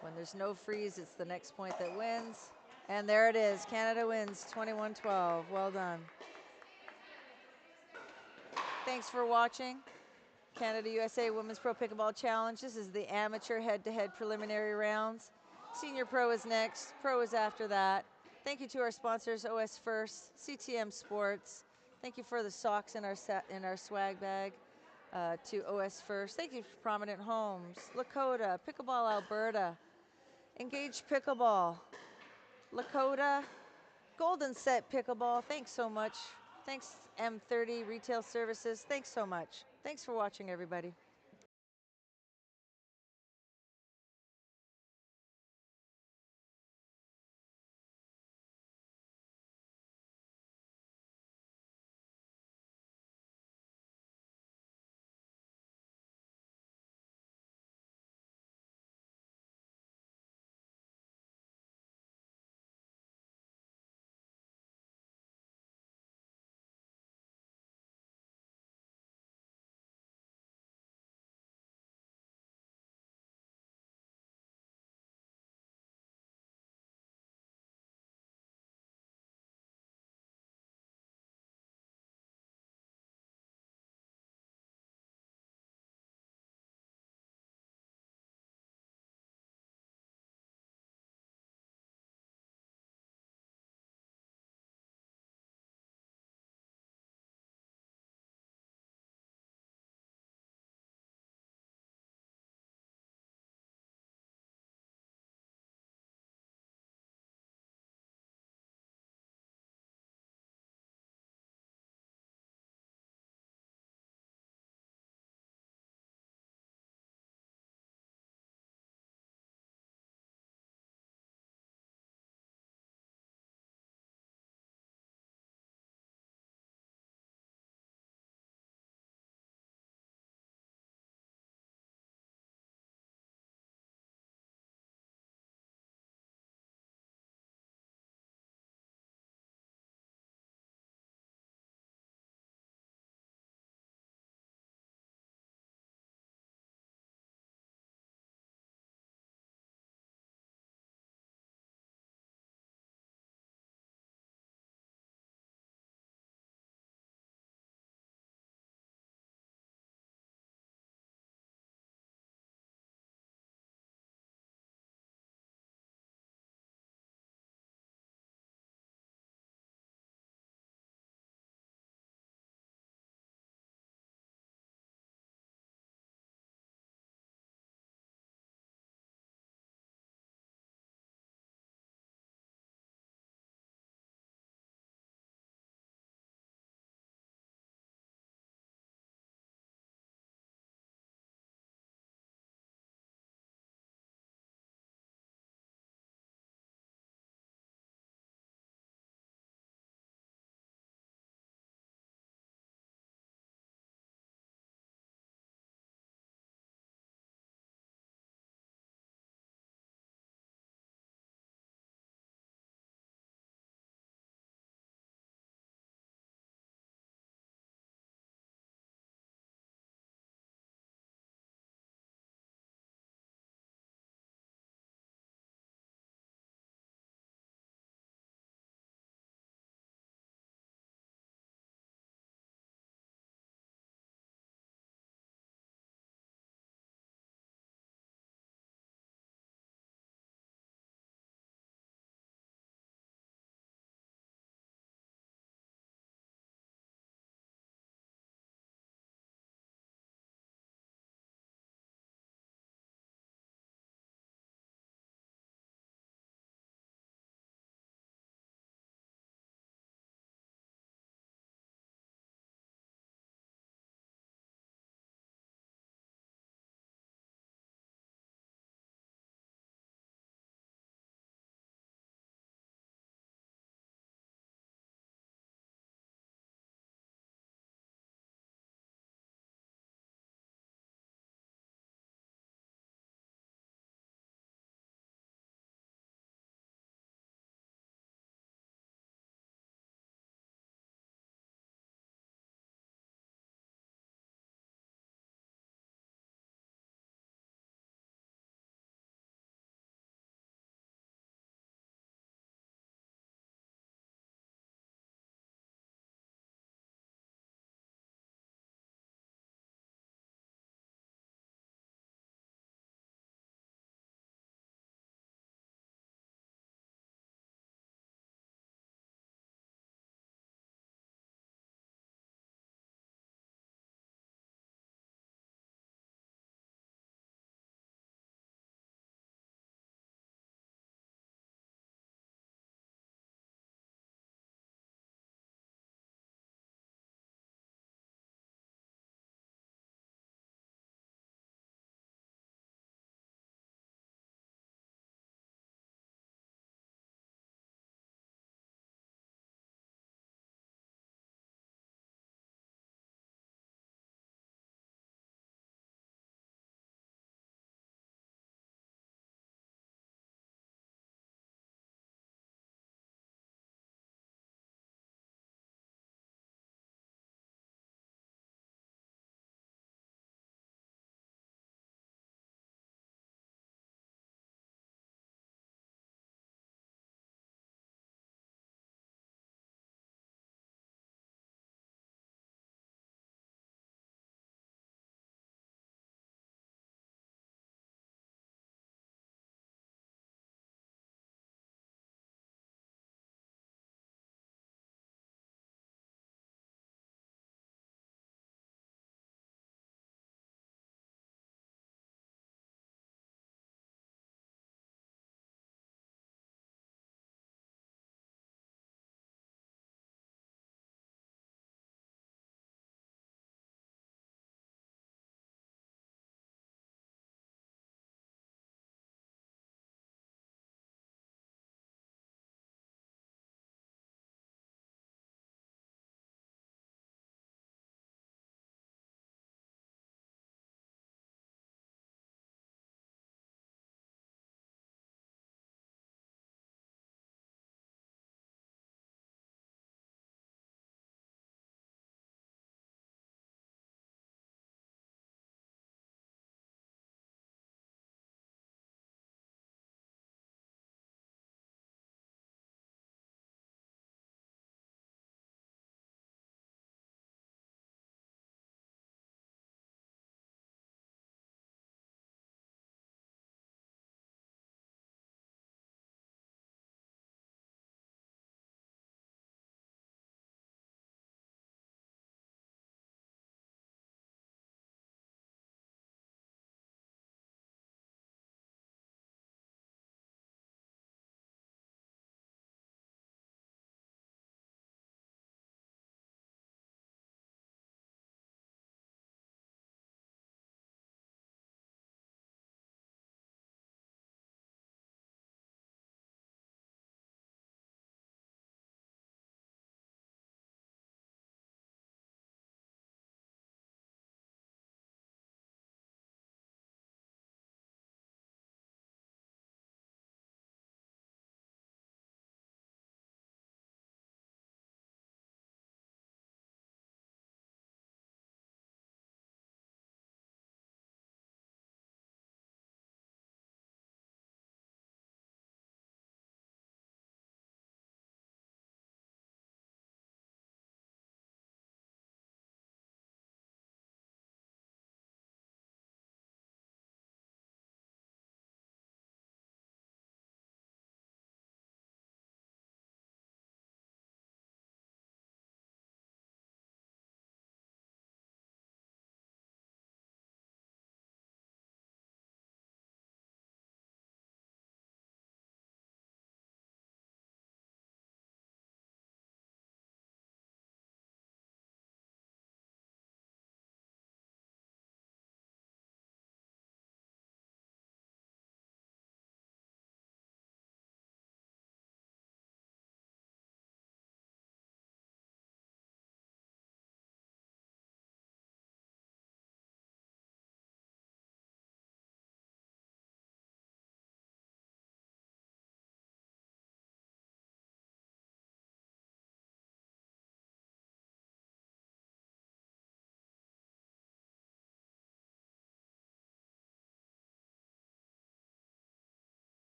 When there's no freeze, it's the next point that wins. And there it is. Canada wins 21-12. Well done. Thanks for watching. Canada-USA Women's Pro Pickleball Challenge. This is the amateur head-to-head preliminary rounds. Senior Pro is next. Pro is after that. Thank you to our sponsors, OS First, CTM Sports. Thank you for the socks in our swag bag. To OS First. Thank you for Prominent Homes, Lakota, Pickleball Alberta, Engage Pickleball, Lakota, Golden Set Pickleball. Thanks so much. Thanks M30 Retail Services. Thanks so much. Thanks for watching, everybody.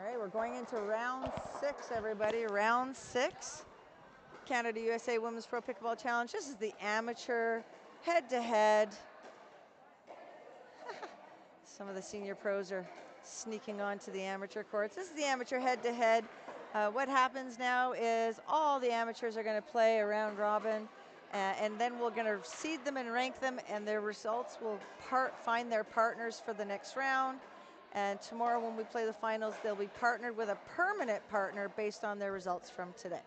right, we're going into round 6, everybody. Round 6. Canada USA Women's Pro Pickleball Challenge. This is the amateur head-to-head. Some of the senior pros are sneaking onto the amateur courts. This is the amateur head-to-head. What happens now is all the amateurs are going to play a round robin, and then we're going to seed them and rank them, and their results will find their partners for the next round. And tomorrow when we play the finals, they'll be partnered with a permanent partner based on their results from today.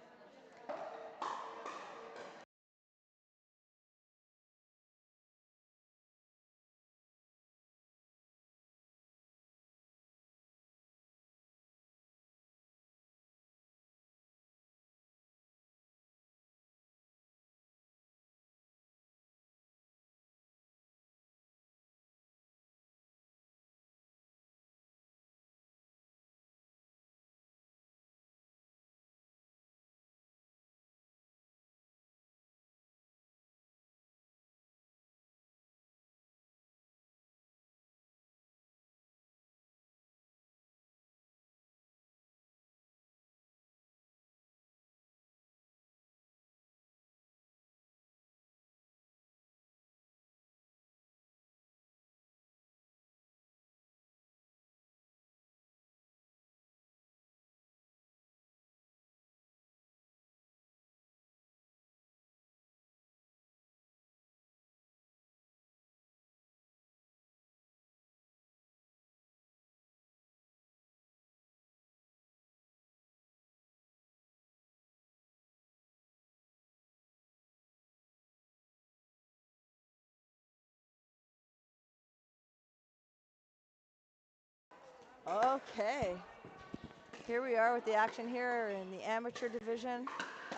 Okay, here we are with the action here in the amateur division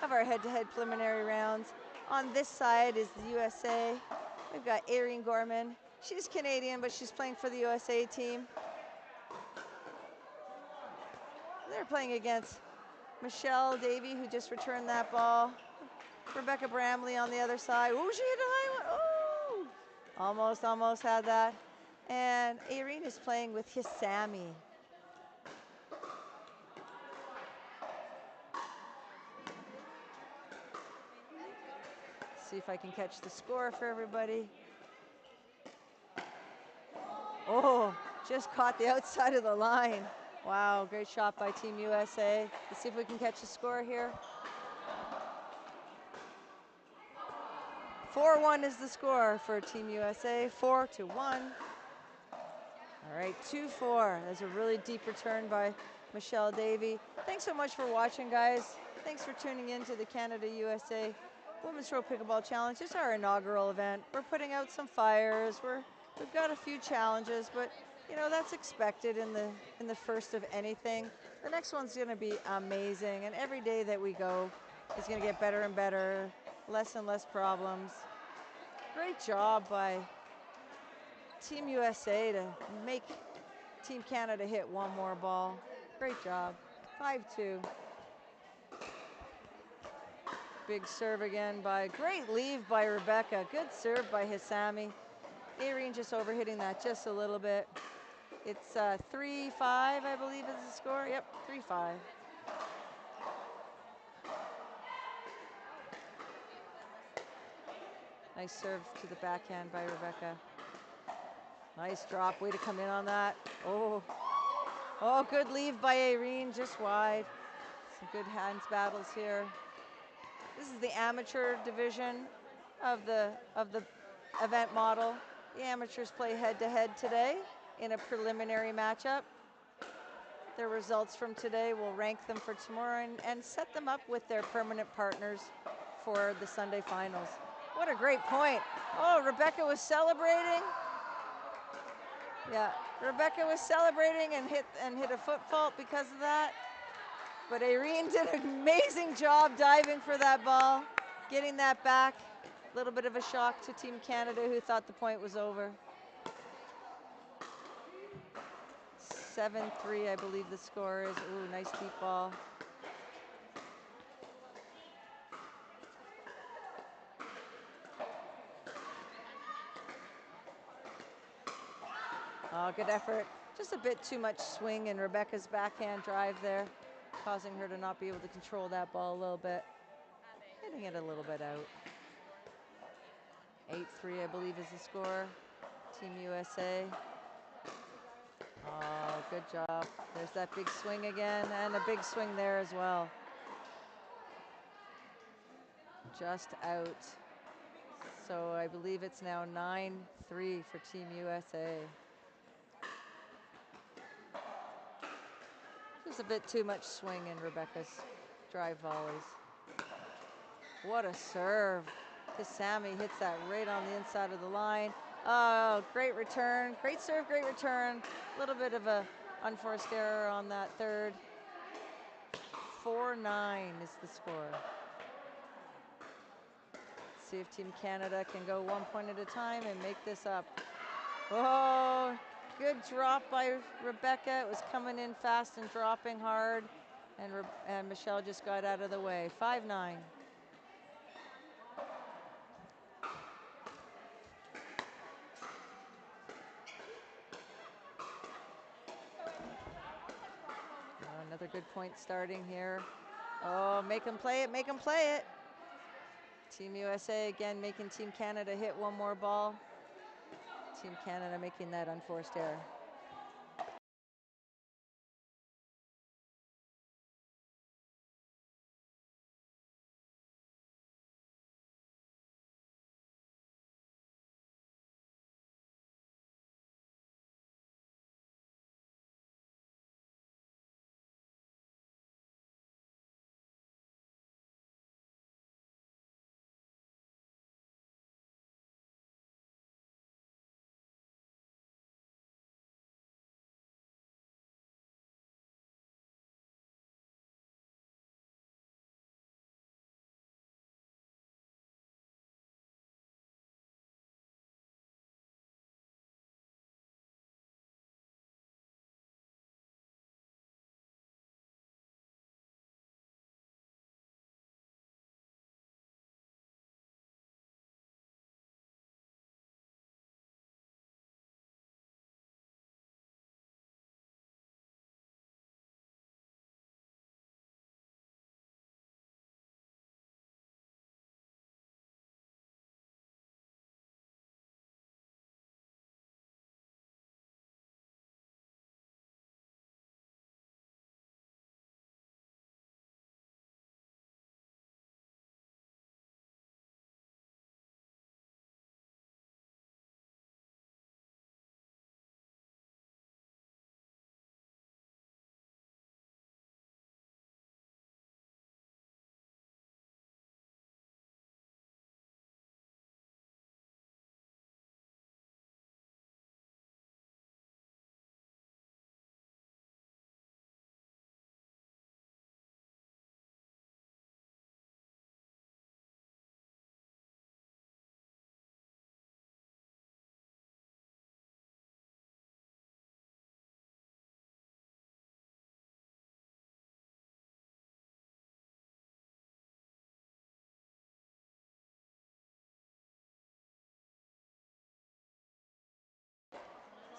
of our head-to-head preliminary rounds. On this side is the USA. We've got Irene Gorman. She's Canadian, but she's playing for the USA team. They're playing against Michelle Davey, who just returned that ball. Rebecca Bramley on the other side. Ooh, she hit a high one. Ooh! Almost had that. And Irene is playing with Hisami. See if I can catch the score for everybody. Oh, just caught the outside of the line. Wow, great shot by Team USA. Let's see if we can catch the score here. 4-1 is the score for Team USA, 4-1. All right, 2-4. That's a really deep return by Michelle Davey. Thanks so much for watching, guys. Thanks for tuning in to the Canada-USA Women's Pro Pickleball Challenge. It's our inaugural event. We're putting out some fires. We've got a few challenges, but you know that's expected in the first of anything. The next one's going to be amazing, and every day that we go is going to get better and better, less and less problems. Great job by Team USA to make Team Canada hit one more ball. Great job. 5-2. Big serve again great leave by Rebecca. Good serve by Hisami. Irene just overhitting that just a little bit. It's 3-5, I believe is the score. Yep, 3-5. Nice serve to the backhand by Rebecca. Nice drop, way to come in on that. Oh, good leave by Irene, just wide. Some good hands battles here. This is the amateur division of the event model. The amateurs play head-to-head today in a preliminary matchup. Their results from today will rank them for tomorrow and set them up with their permanent partners for the Sunday finals. What a great point. Oh, Rebecca was celebrating. Yeah, Rebecca was celebrating and hit a foot fault because of that. But Irene did an amazing job diving for that ball, getting that back. A little bit of a shock to Team Canada, who thought the point was over. 7-3, I believe the score is. Ooh, nice deep ball. Oh, good effort. Just a bit too much swing in Rebecca's backhand drive there, causing her to not be able to control that ball a little bit. Hitting it a little bit out. 8-3, I believe, is the score. Team USA. Oh, good job. There's that big swing again, and a big swing there as well. Just out. So I believe it's now 9-3 for Team USA. Just a bit too much swing in Rebecca's drive volleys. What a serve. Sammy hits that right on the inside of the line. Oh, great return. Great serve, great return. A little bit of a unforced error on that third. 4-9 is the score. See if Team Canada can go 1 point at a time and make this up. Oh, good drop by Rebecca. It was coming in fast and dropping hard. And Michelle just got out of the way. 5-9. Another good point starting here. Oh, make them play it, make them play it. Team USA again making Team Canada hit one more ball. Team Canada making that unforced error.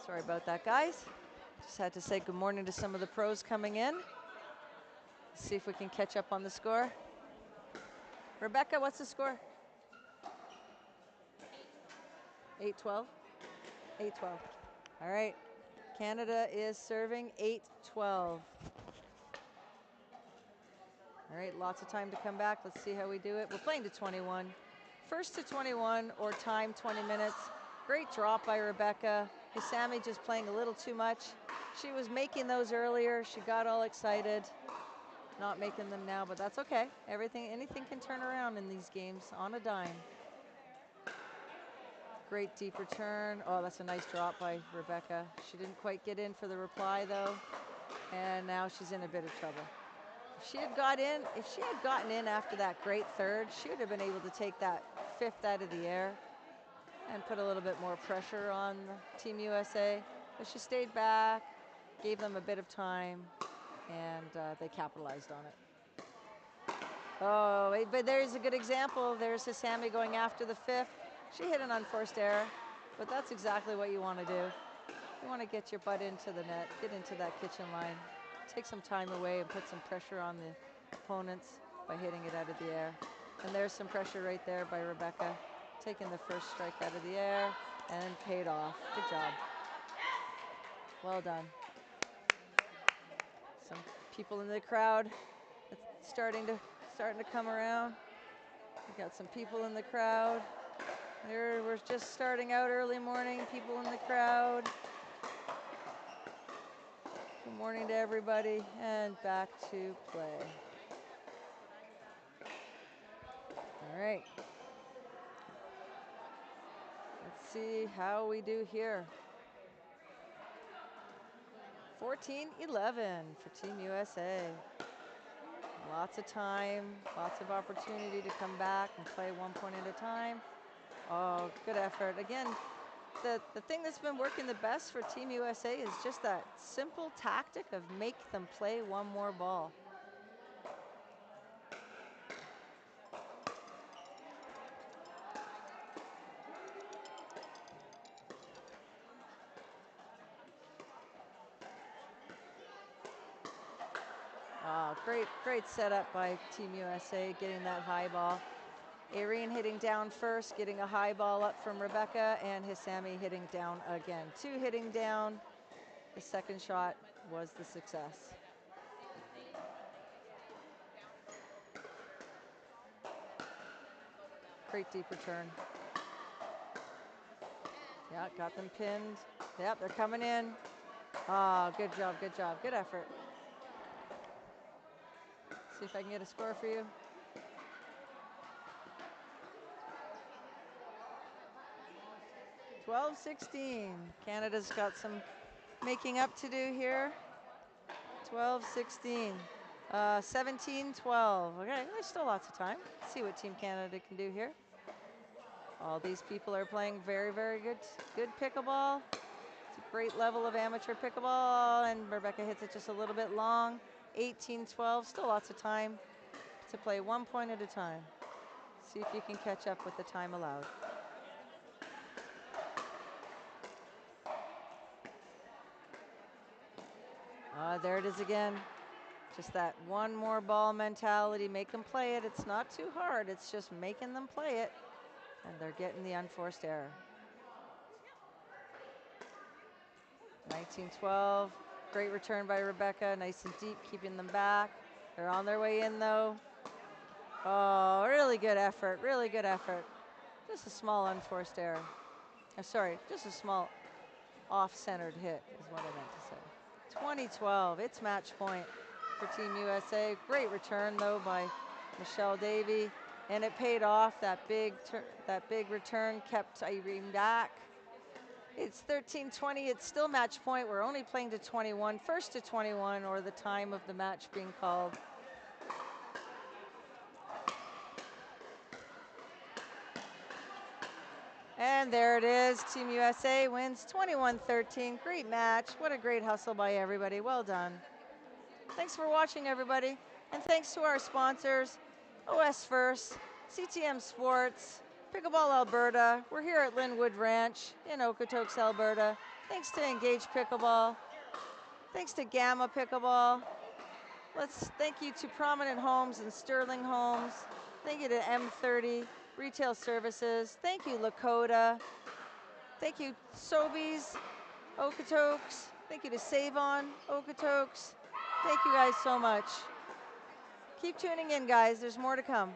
Sorry about that, guys. Just had to say good morning to some of the pros coming in. See if we can catch up on the score. Rebecca, what's the score? 8-12? 8-12. All right. Canada is serving 8-12. All right, lots of time to come back. Let's see how we do it. We're playing to 21. First to 21 or time 20 minutes. Great drop by Rebecca. Sammy just playing a little too much. She was making those earlier. She got all excited. Not making them now, but that's okay. Anything can turn around in these games on a dime. Great deep return. Oh, that's a nice drop by Rebecca. She didn't quite get in for the reply though. And now she's in a bit of trouble. If she had gotten in after that great third, she would have been able to take that fifth out of the air and put a little bit more pressure on Team USA. But she stayed back, gave them a bit of time, and they capitalized on it. Oh, but there's a good example. There's Sammy going after the fifth. She hit an unforced error, but that's exactly what you want to do. You want to get your butt into the net, get into that kitchen line, take some time away and put some pressure on the opponents by hitting it out of the air. And there's some pressure right there by Rebecca, taking the first strike out of the air and paid off. Good job. Well done. Some people in the crowd. It's starting to come around. We got some people in the crowd. There, we're just starting out early morning. People in the crowd. Good morning to everybody, and back to play. All right. Let's see how we do here. 14-11 for Team USA. Lots of time, lots of opportunity to come back and play 1 point at a time. Oh, good effort. Again, the thing that's been working the best for Team USA is just that simple tactic of make them play one more ball. Oh, great setup by Team USA, getting that high ball. Irene hitting down first, getting a high ball up from Rebecca, and Hisami hitting down again. 2 hitting down. The second shot was the success. Great deep return. Yeah, got them pinned. Yep, they're coming in. Oh, good job, good effort. See if I can get a score for you. (12-16). Canada's got some making up to do here. 12-16. 17-12. Okay, there's still lots of time. Let's see what Team Canada can do here. All these people are playing very good pickleball. It's a great level of amateur pickleball, and Rebecca hits it just a little bit long. 18-12. Still lots of time to play 1 point at a time. See if you can catch up with the time allowed. There it is again. Just that one more ball mentality. Make them play it. It's not too hard. It's just making them play it. And they're getting the unforced error. 19-12. Great return by Rebecca. Nice and deep, keeping them back. They're on their way in, though. Oh, really good effort. Really good effort. Just a small unforced error. I'm sorry, just a small off-centered hit is what I meant to say. 20-12, it's match point for Team USA. Great return, though, by Michelle Davy, and it paid off. That big return kept Irene back. It's 13-20. It's still match point. We're only playing to 21, first to 21, or the time of the match being called. And there it is. Team USA wins 21-13. Great match. What a great hustle by everybody. Well done. Thanks for watching, everybody. And thanks to our sponsors, OS First, CTM Sports, Pickleball Alberta. We're here at Lynnwood Ranch in Okotoks, Alberta. Thanks to Engage Pickleball. Thanks to Gamma Pickleball. Thank you to Prominent Homes and Sterling Homes. Thank you to M30 Retail Services. Thank you, Lakota. Thank you, Sobeys, Okotoks. Thank you to Save On, Okotoks. Thank you guys so much. Keep tuning in, guys. There's more to come.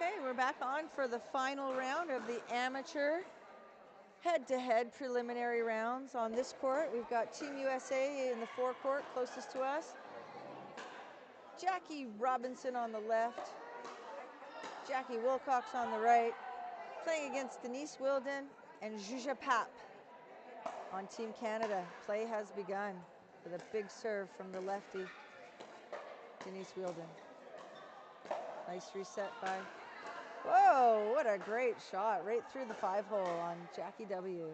Okay, we're back on for the final round of the amateur head-to-head preliminary rounds on this court. We've got Team USA in the forecourt closest to us. Jackie Robinson on the left, Jackie Wilcox on the right, playing against Denise Wilden and Zhuzha Pap on Team Canada. Play has begun with a big serve from the lefty, Denise Wilden. Nice reset by, whoa, what a great shot, right through the 5-hole on Jackie W.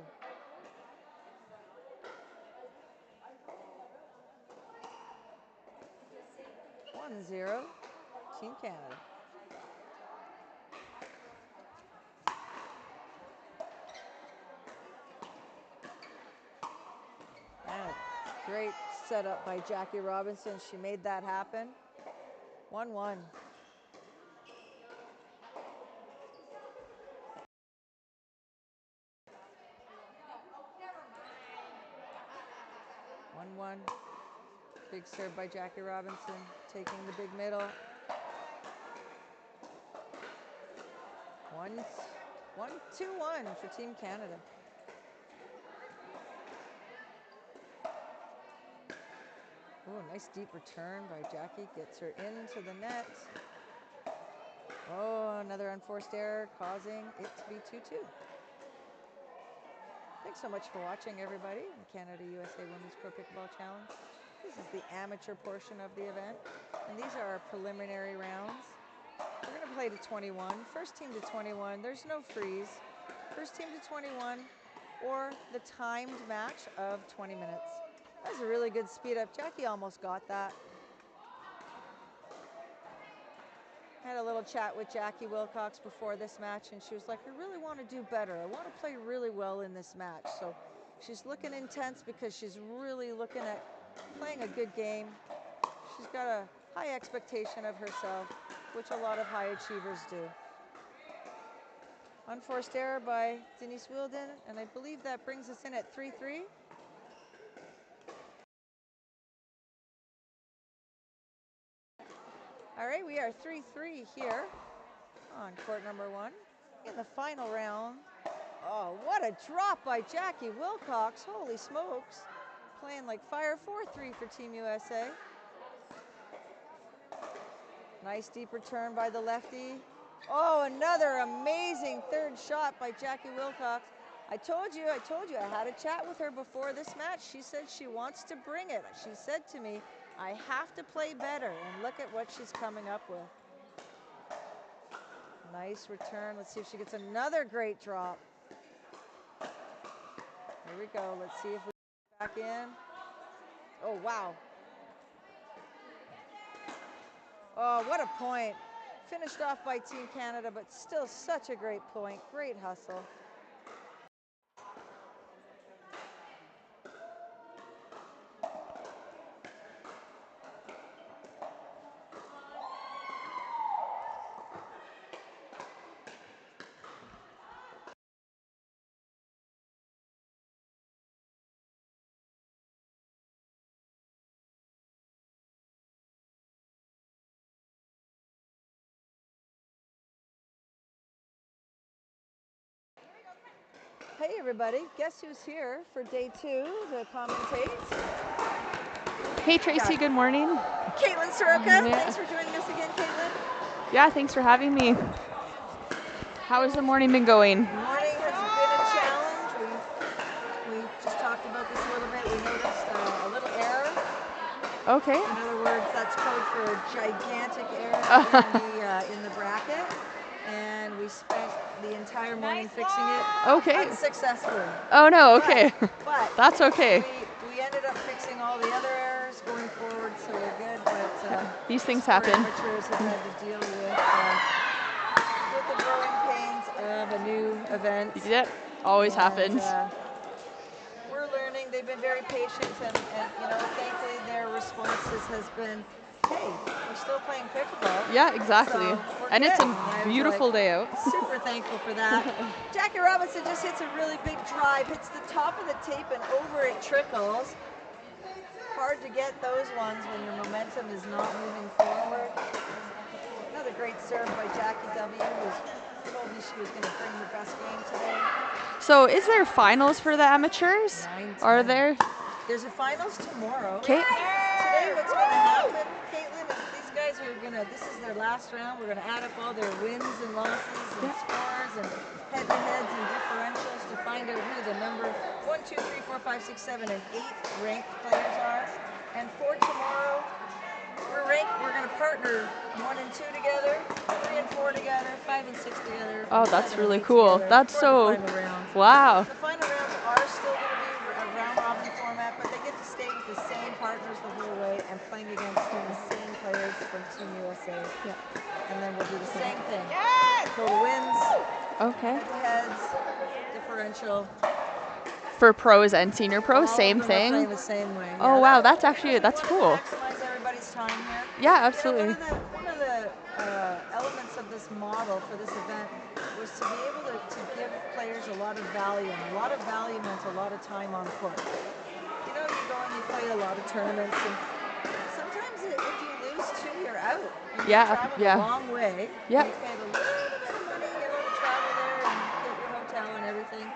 One 0, Team Canada. And a great setup by Jackie Robinson. She made that happen. 1-1. Big serve by Jackie Robinson, taking the big middle. 2-1 for Team Canada. Oh, nice deep return by Jackie. Gets her into the net. Oh, another unforced error, causing it to be 2-2. Thanks so much for watching, everybody. The Canada-USA Women's Pro Pickleball Challenge. This is the amateur portion of the event, and these are our preliminary rounds. We're going to play to 21. First team to 21. There's no freeze. First team to 21, or the timed match of 20 minutes. That was a really good speed up. Jackie almost got that. Had a little chat with Jackie Wilcox before this match, and she was like, I really want to do better. I want to play really well in this match. So she's looking intense because she's really looking at playing a good game. She's got a high expectation of herself, which a lot of high achievers do. Unforced error by Denise Wilden, and I believe that brings us in at 3-3. All right, we are 3-3 here on court number 1 in the final round. Oh, what a drop by Jackie Wilcox. Holy smokes. Playing like fire. 4-3 for Team USA. Nice deep return by the lefty. Oh, another amazing third shot by Jackie Wilcox. I told you I had a chat with her before this match. She said she wants to bring it. She said to me, I have to play better, and look at what she's coming up with. Nice return. Let's see if she gets another great drop. Here we go. Let's see if we get back in. Oh, wow. Oh, what a point. Finished off by Team Canada, but still such a great point. Great hustle. Hey everybody, guess who's here for day 2 to commentate? Hey Tracy, good morning. Caitlin Soroka, Yeah. Thanks for joining us again, Caitlin. Yeah, thanks for having me. How has the morning been going? The morning has been a challenge. We just talked about this a little bit. We noticed a little error. Okay. In other words, that's code for a gigantic error in the bracket. And we spent the entire morning fixing it unsuccessfully. Oh no, okay. But that's okay. We ended up fixing all the other errors going forward, so we're good. But these things happen. Amateurs have had to deal with the growing pains of a new event. Yep, always happens. We're learning. They've been very patient, and thankfully their responses has been, hey, we're still playing pickleball. Yeah, exactly. So and good. it's a beautiful day out. Super thankful for that. Jackie Robinson just hits a really big drive, hits the top of the tape, and over it trickles. Hard to get those ones when your momentum is not moving forward. Another great serve by Jackie W, who told me she was going to bring her best game today. So is there finals for the amateurs? 9, Are 10. there? There's a finals tomorrow. Okay. Today what's going to happen, Caitlin, is these guys are going to, this is their last round. We're going to add up all their wins and losses and scores and head-to-heads and differentials to find out who the number 1, 2, 3, 4, 5, 6, 7, and 8 ranked players are. And for tomorrow, we're going to partner 1 and 2 together, 3 and 4 together, 5 and 6 together. Oh, that's 7 and really 8 cool. together That's for so, the final round. wow. The final rounds are still going to be a round-robin format, but they get to stay with the same partners the whole way and playing against the same players from Team USA. Yeah. And then we'll do the same thing. Total wins, Okay. head-to-heads, differential. For pros and senior pros, All same of them are thing. playing the same way. Oh yeah. wow, that's actually that's We cool. wanted to maximize everybody's time here. Yeah, You absolutely. know, one of the elements of this model for this event was to be able to give players a lot of value, and a lot of value meant a lot of time on court. You know, you go and you play a lot of tournaments, and sometimes if you lose 2, you're out. And you traveled a long way. Yeah. You paid a little bit of money, to travel there and get your hotel and everything.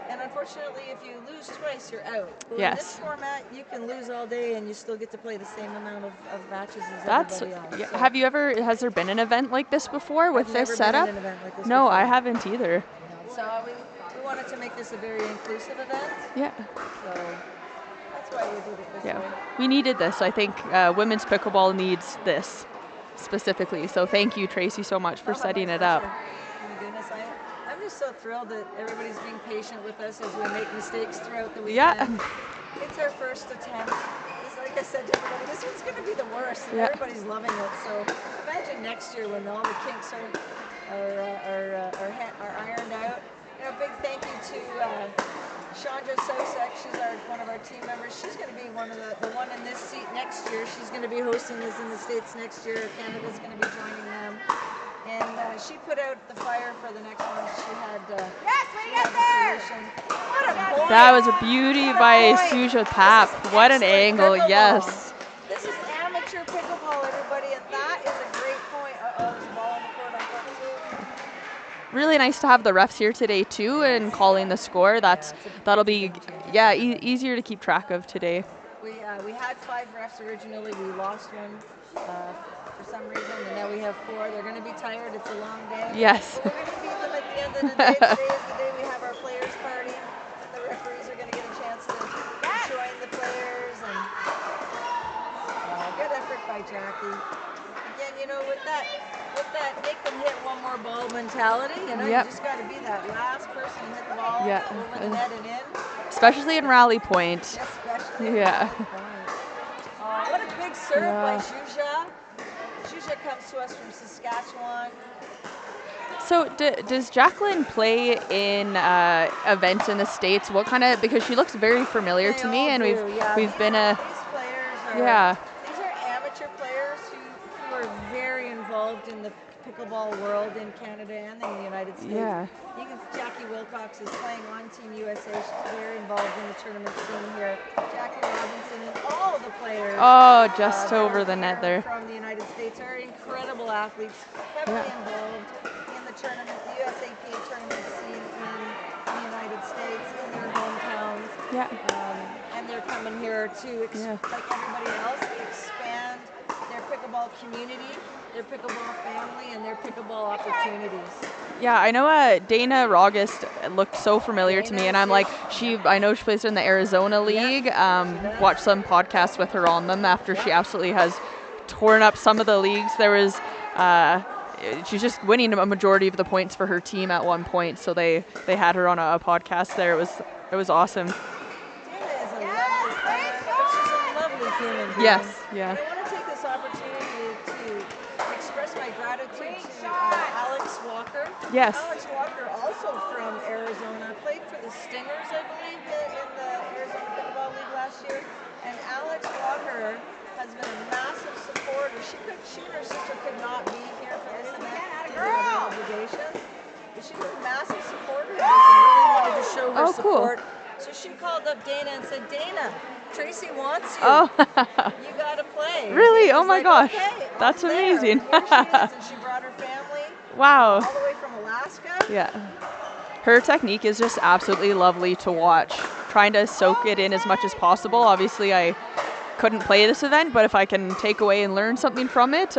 And unfortunately, if you lose twice, you're out. But in this format, you can lose all day and you still get to play the same amount of matches as everybody else. Yeah. So Have you ever? Has there been an event like this before with this setup? I've never been in an event like this No, before. I haven't either. So we wanted to make this a very inclusive event. Yeah. So that's why we did it this way. We needed this. I think women's pickleball needs this specifically. So thank you, Tracy, so much for setting it up. Oh my goodness, I'm just so thrilled that everybody's being patient with us as we make mistakes throughout the weekend. Yeah. It's our first attempt. Like I said to everybody, this one's going to be the worst. And everybody's loving it. So imagine next year when all the kinks are ironed out. Big thank you to Chandra Sosek. She's one of our team members. She's going to be the one in this seat next year. She's going to be hosting this in the States next year. Canada's going to be joining them. And she put out the fire for the next one. She had the solution. What a point! That was a beauty by Suja Pap. What an angle, yes. This is amateur pickleball, everybody, and that is a great point. There's a ball on the court, too. Really nice to have the refs here today too and calling the score. That'll be easier to keep track of today. We had 5 refs originally. We lost one for some reason, and now we have 4. They're going to be tired. It's a long day. Yes. But we're going to feed them at the end of the day. Today is the day we have our players' party, and the referees are going to get a chance to join the players. And good effort by Jackie. Again, with that make them hit one more ball mentality. You just got to be that last person to hit the ball over the net and in. Especially in rally point. Especially in rally point. What a big serve by Zhuzha. Zhuzha comes to us from Saskatchewan. So does Jacqueline play in events in the States? What kind of, because she looks very familiar to me, and we've been these players are these are amateur players who are very involved in the pickleball world in Canada and in the United States. Yeah. Jackie Wilcox is playing on Team USA. She's very involved in the tournament scene here. Jackie Robinson and all of the players. Oh, just over the net there. From the United States are incredible athletes, heavily involved in the tournament, the USAPA tournament scene in the United States, in their hometowns. Yeah. And they're coming here to, like everybody else, expand their pickleball community, their pickleball family, and their pickleball opportunities. Yeah, I know Dana Rogest looked so familiar to me, and I'm like, I know she plays in the Arizona League. Watched some podcasts with her on them after she absolutely has torn up some of the leagues. There was, she's just winning a majority of the points for her team at one point, so they had her on a podcast there. It was awesome. Dana is a lovely player, but she's a lovely human being. Yes, yeah. And I want to take this opportunity to express my gratitude to Alex Walker. Yes. Alex Walker, also from Arizona, played for the Stingers, I believe, in the Arizona Pickleball League last year. And Alex Walker has been a massive supporter. She and her sister could not be here for this event due to other obligations. But she was a massive supporter of this and really wanted to show her support So she called up Dana and said, Dana, Tracy wants you. Oh, You gotta play. And really? Dana Oh was my like, gosh. okay, That's I'm there. amazing. And here she is, and she brought her family Wow. all the way from Alaska. Yeah. Her technique is just absolutely lovely to watch. Trying to soak it in as much as possible. Obviously, I couldn't play this event, but if I can take away and learn something from it,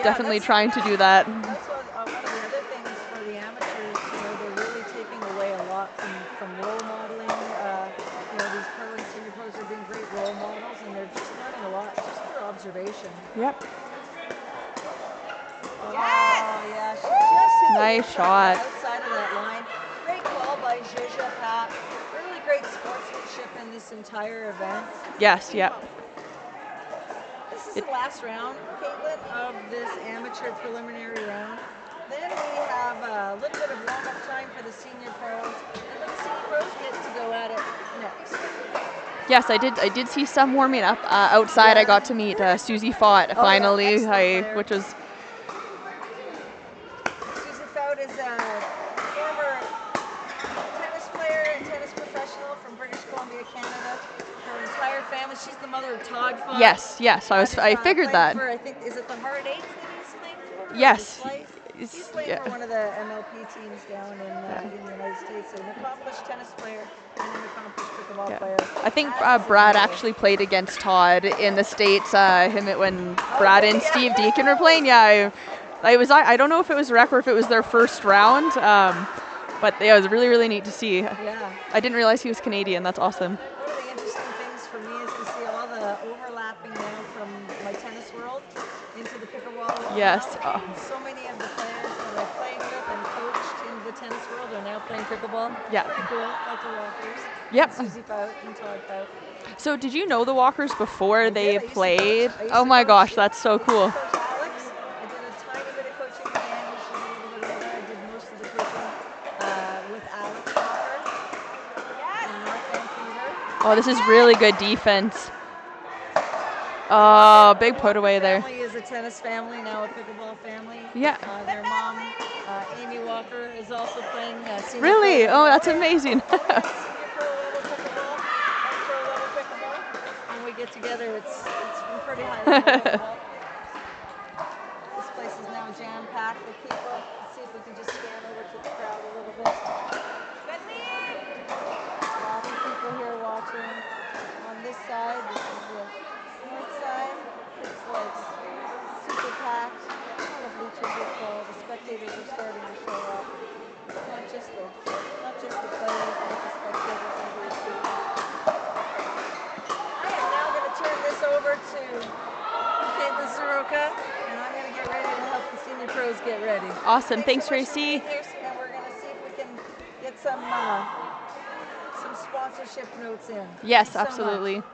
definitely trying to do that. That's one of the other things for the amateurs. They're really taking away a lot from role modeling. These pro and senior pros are being great role models, and they're just learning a lot just through observation. Yep. Oh, yeah, she just hit Nice the shot. outside of that line. Great call by Zhizha Pat. Really great sportsmanship in this entire event. Yes, yep. This is the last round, Caitlin, of this amateur preliminary round. Then we have a little bit of warm-up time for the senior pros, and then the senior pros get to go at it next. Yes, I did see some warming up outside. I got to meet Susie Fott finally, which was. Susie Fott is a former tennis player and tennis professional from British Columbia, Canada. Her entire family. She's the mother of Todd Fott. Yes, I figured that. For, I think, is it the Hard Eights that he's playing for? Yes. He's playing for one of the MLP teams down in the United States. So an accomplished tennis player and an accomplished pickleball player. I think Brad actually played against Todd in the States. When Brad and Steve Deacon were playing. Yeah, I don't know if it was rec or if it was their first round. But yeah, it was really, really neat to see. Yeah. I didn't realize he was Canadian. That's awesome. One of the interesting things for me is to see all the overlapping now from my tennis world into the pickleball world. Yes. So many of the players that I played with and coached in the tennis world are now playing pickleball. Yeah. Pretty cool, like the Walkers. Yep. And Susie Fott and Todd Fott. So did you know the Walkers before they played? I used Oh to my coach, gosh, that's so cool. I used to coach Alex. I did a tiny bit of coaching with Annie. She's a little bit older. I did most of the coaching with Alex Walker in North Vancouver. Oh, this is really good defense. Oh, big put away there. Family is a tennis family, now a pickleball family. Yeah. Their mom, Amy Walker, is also playing senior Really? pro. Oh, that's amazing. Senior pro level pickleball and pro level pickleball. When we get together, it's from pretty high level pickleball. This place is now jam-packed with people. Let's see if we can just scan over to the crowd a little bit. Lots of people here watching. On this side, this is the north side. It's like super packed. All the bleachers are full. The spectators are starting to show up. Not just the players, but the spectators are here too. I am now going to turn this over to Caitlin Soroka, and I'm going to get ready to help the senior pros get ready. Awesome. Thanks, so much for Tracy. being here, and we're going to see if we can get some sponsorship notes in. Yes, Thanks so absolutely. much.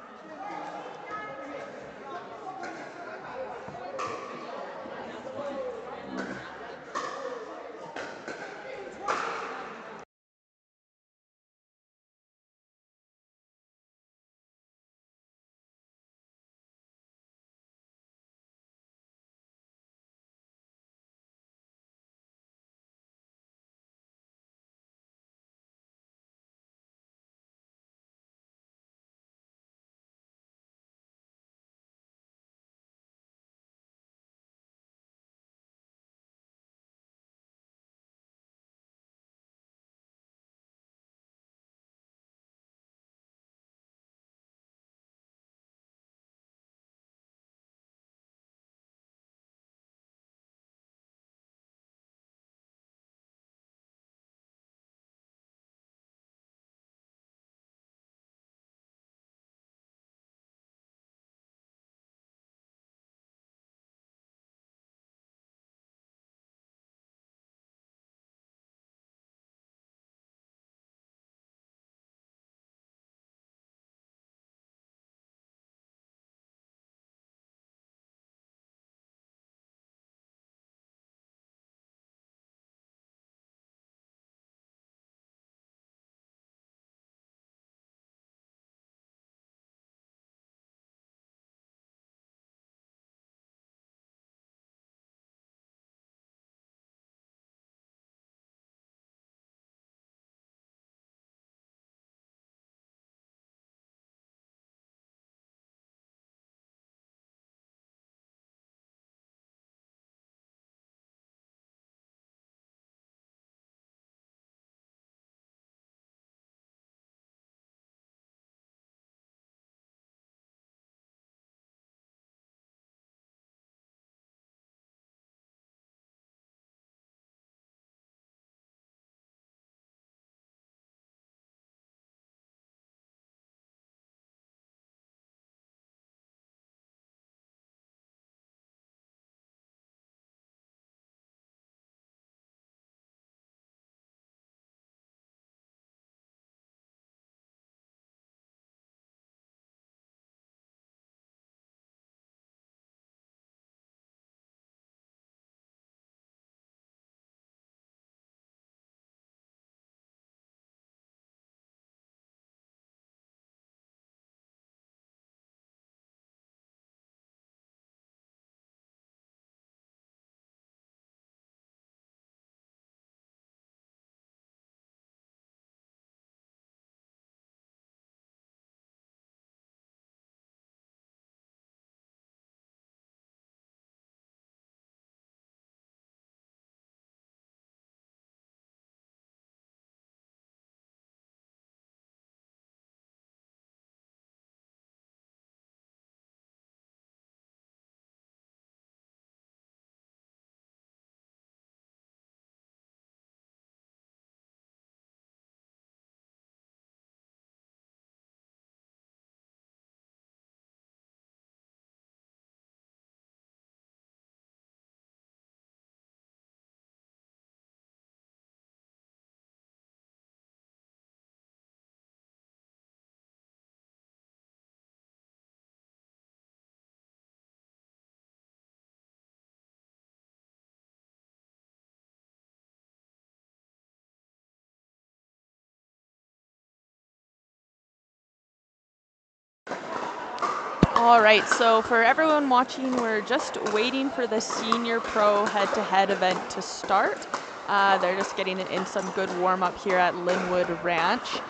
All right, so for everyone watching, we're just waiting for the Senior Pro head-to-head event to start. They're just getting in some good warm-up here at Lynnwood Ranch.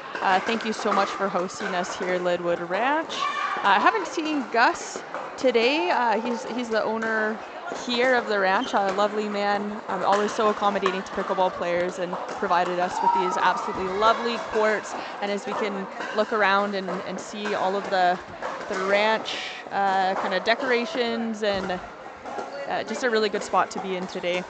Thank you so much for hosting us here at Lynnwood Ranch. I haven't seen Gus today. He's the owner here of the ranch, a lovely man, always so accommodating to pickleball players and provided us with these absolutely lovely courts. And as we can look around and see all of the ranch kind of decorations and just a really good spot to be in today.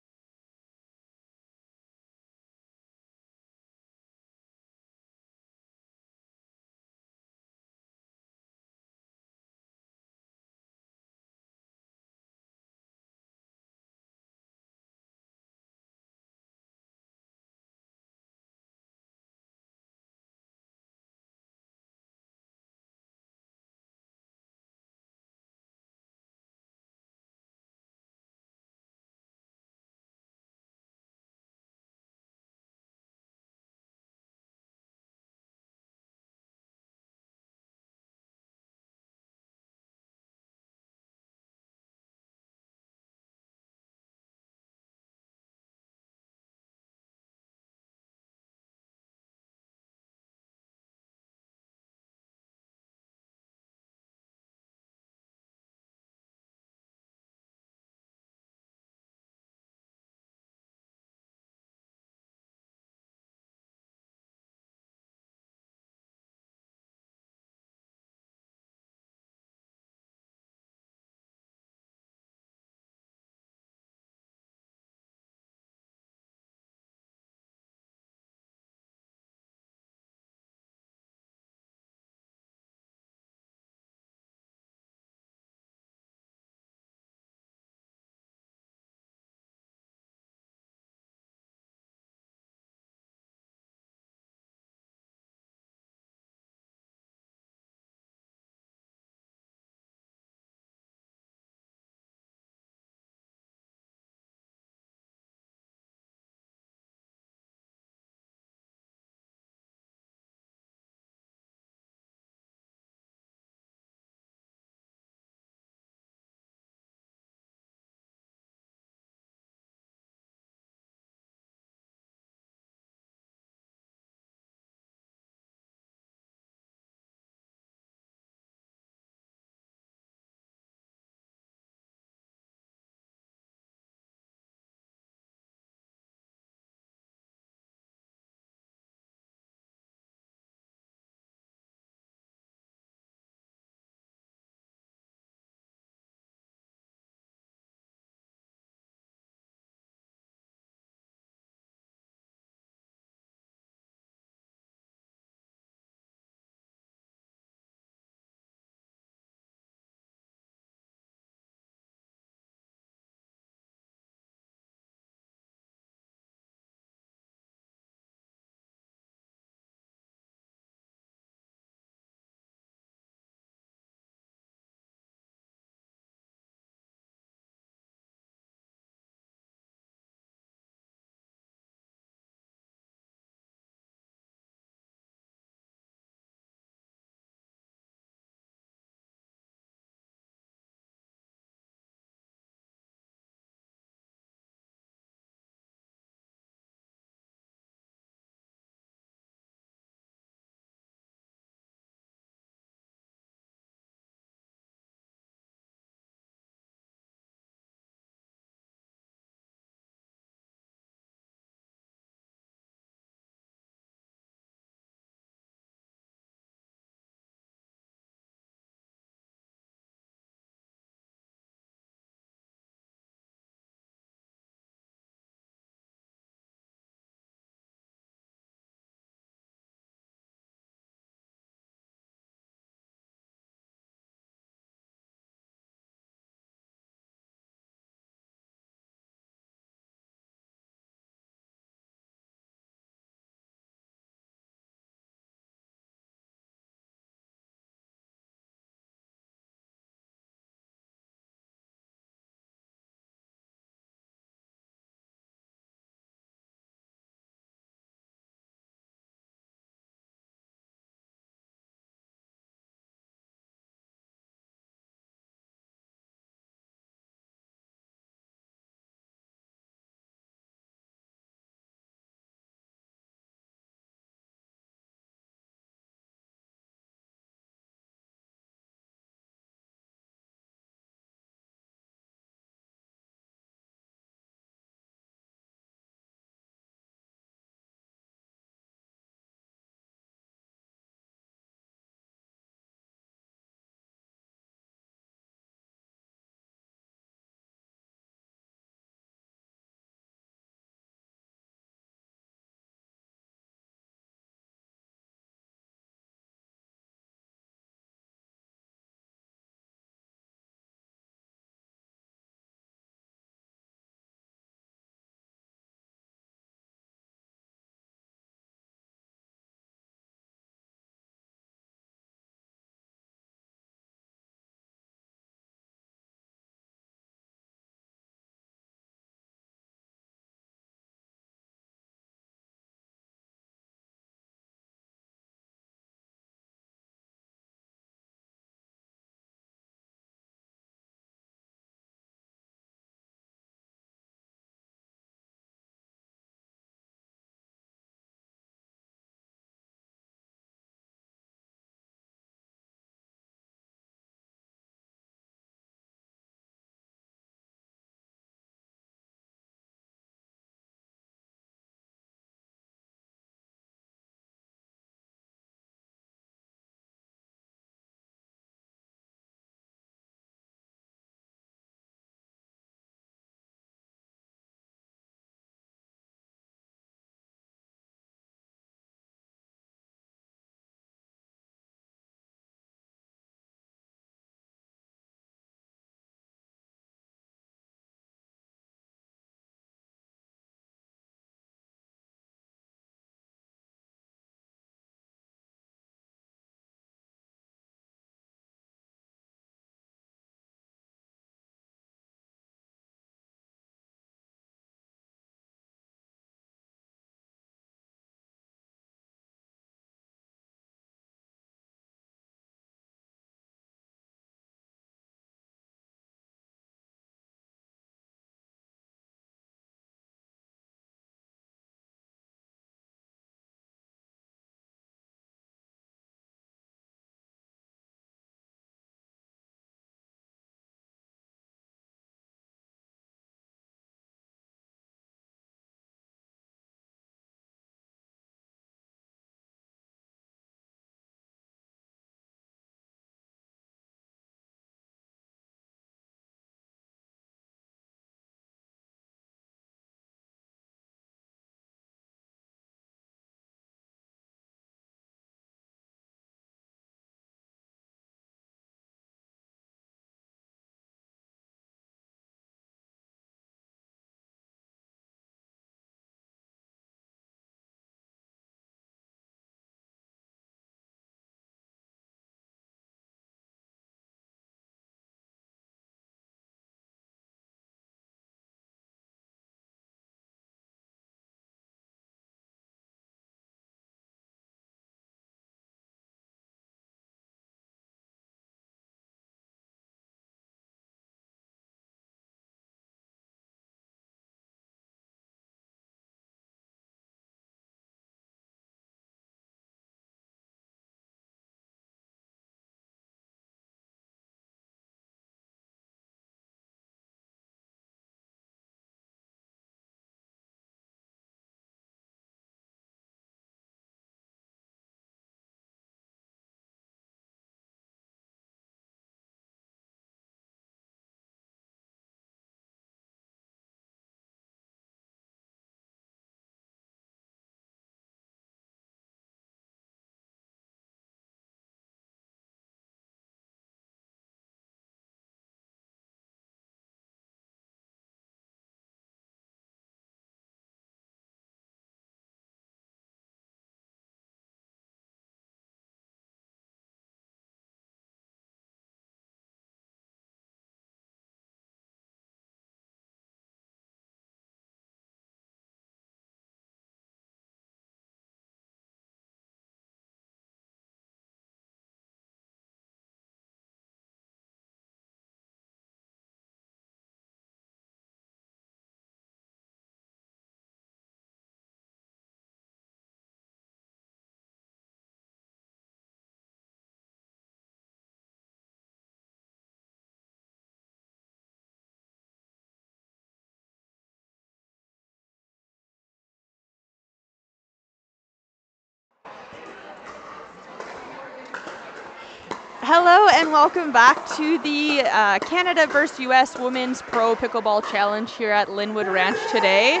Hello and welcome back to the Canada vs. US Women's Pro Pickleball Challenge here at Lynnwood Ranch today.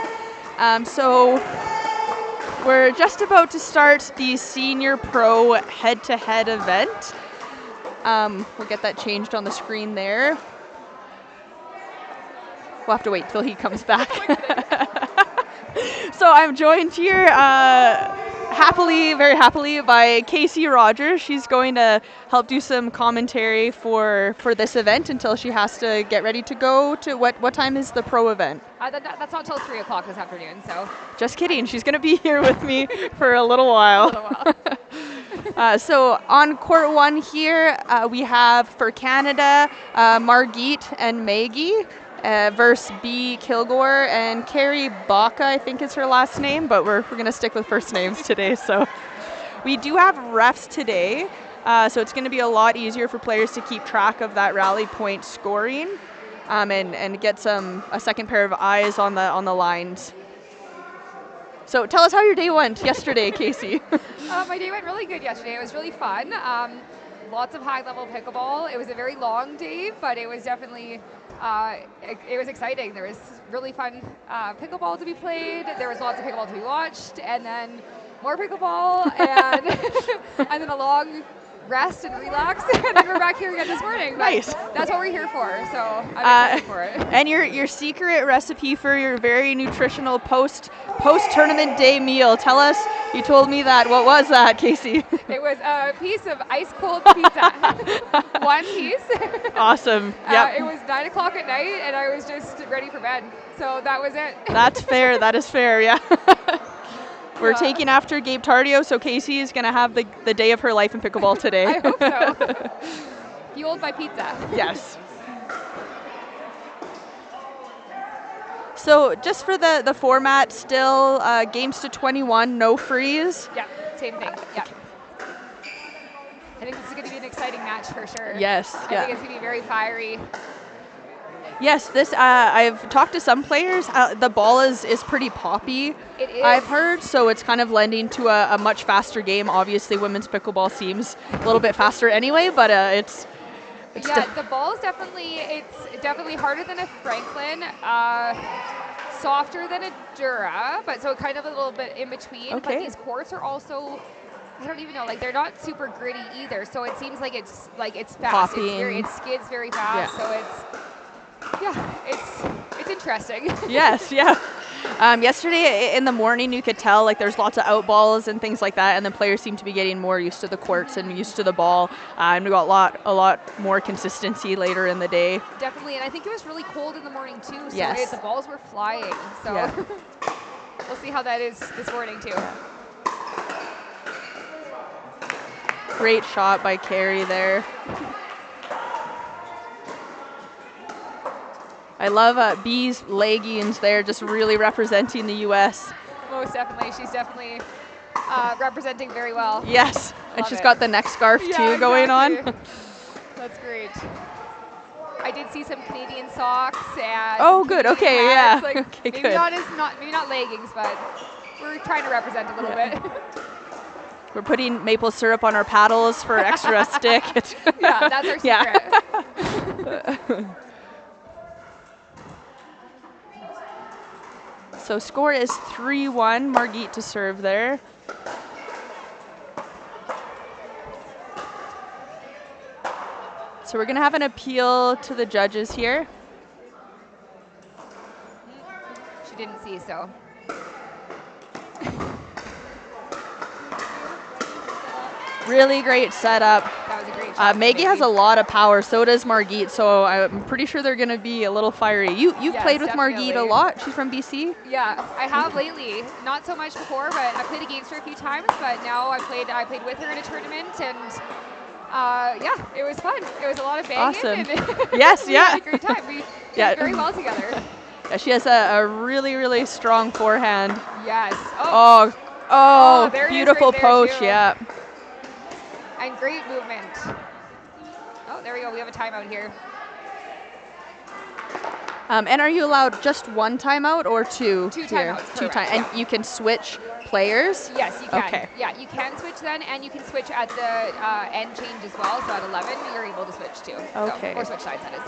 So we're just about to start the Senior Pro head-to-head event. We'll get that changed on the screen there. We'll have to wait till he comes back. So I'm joined here very happily by Casey Rogers. She's going to help do some commentary for this event until she has to get ready to go to what time is the pro event? That's not till 3 o'clock this afternoon, so. Just kidding. She's going to be here with me for a little while. So on court 1 here, we have for Canada, Margit and Maggie. Versus B. Kilgore and Carrie Baca, I think is her last name, but we're going to stick with first names today. So we do have refs today, so it's going to be a lot easier for players to keep track of that rally point scoring and get a second pair of eyes on the lines. So tell us how your day went yesterday, Casey. My day went really good yesterday. It was really fun. Lots of high-level pickleball. It was a very long day, but it was definitely it was exciting. There was really fun pickleball to be played. There was lots of pickleball to be watched, and then more pickleball, and and then a long rest and relax, and then we're back here again this morning. But nice. That's what we're here for, so I'm excited for it. And your secret recipe for your very nutritional post-tournament day meal. Tell us, you told me that. What was that, Casey? It was a piece of ice-cold pizza. One piece. Awesome. Yep. It was 9 o'clock at night, and I was just ready for bed. So that was it. That's fair. That is fair, yeah. We're taking after Gabe Tardio, so Casey is going to have the day of her life in pickleball today. I hope so. Fueled by pizza. Yes. So just for the format, still games to 21, no freeze. Yeah, same thing. Yeah. I think this is going to be an exciting match for sure. Yes. I think it's going to be very fiery. Yes, this I've talked to some players. The ball is pretty poppy. It is. I've heard, so it's kind of lending to a much faster game. Obviously, women's pickleball seems a little bit faster anyway, but it's the ball is definitely harder than a Franklin, softer than a Dura, but so kind of a little bit in between. Okay. But these courts are also, I don't even know, like they're not super gritty either. So it seems like it's fast. It skids very fast. Yeah. So it's interesting. Yes, yeah. Yesterday in the morning, you could tell like there's lots of out balls and things like that, and the players seem to be getting more used to the courts and used to the ball, and we got a lot more consistency later in the day. Definitely, and I think it was really cold in the morning too. So yes. The balls were flying. So yeah. We'll see how that is this morning too. Yeah. Great shot by Carrie there. I love B's leggings there, just really representing the U.S. Most definitely. She's definitely representing very well. Yes, and Love she's it. got the neck scarf too going on. That's great. I did see some Canadian socks and good. Canadian Okay, hats. yeah. Like, Okay, maybe good. Maybe not leggings, but we're trying to represent a little bit. We're putting maple syrup on our paddles for extra stick. Yeah, that's our secret. Yeah. So score is 3-1, Margit to serve there. So we're going to have an appeal to the judges here. She didn't see, so. Really great setup. That was a great shot. Maggie has a lot of power, so does Margit, so I'm pretty sure they're going to be a little fiery. You've Yes, played with definitely. Margit a lot. She's from BC? Yeah, I have lately. Not so much before, but I played against her a few times, but now I played with her in a tournament, and yeah, it was fun. It was a lot of banging. Awesome. And Yes, we yeah. had a great time. We did very well together. Yeah, she has a really, really strong forehand. Yes. Oh, there it is beautiful right there, post, too. yeah. And great movement. Oh, there we go. We have a timeout here. And are you allowed just one timeout or two? Two here? timeouts per Two match, time, yeah. and you can switch players. Yes, you can. Okay. Yeah, you can switch then, and you can switch at the end change as well. So at 11, you're able to switch too. Okay. So, or switch sides, that is.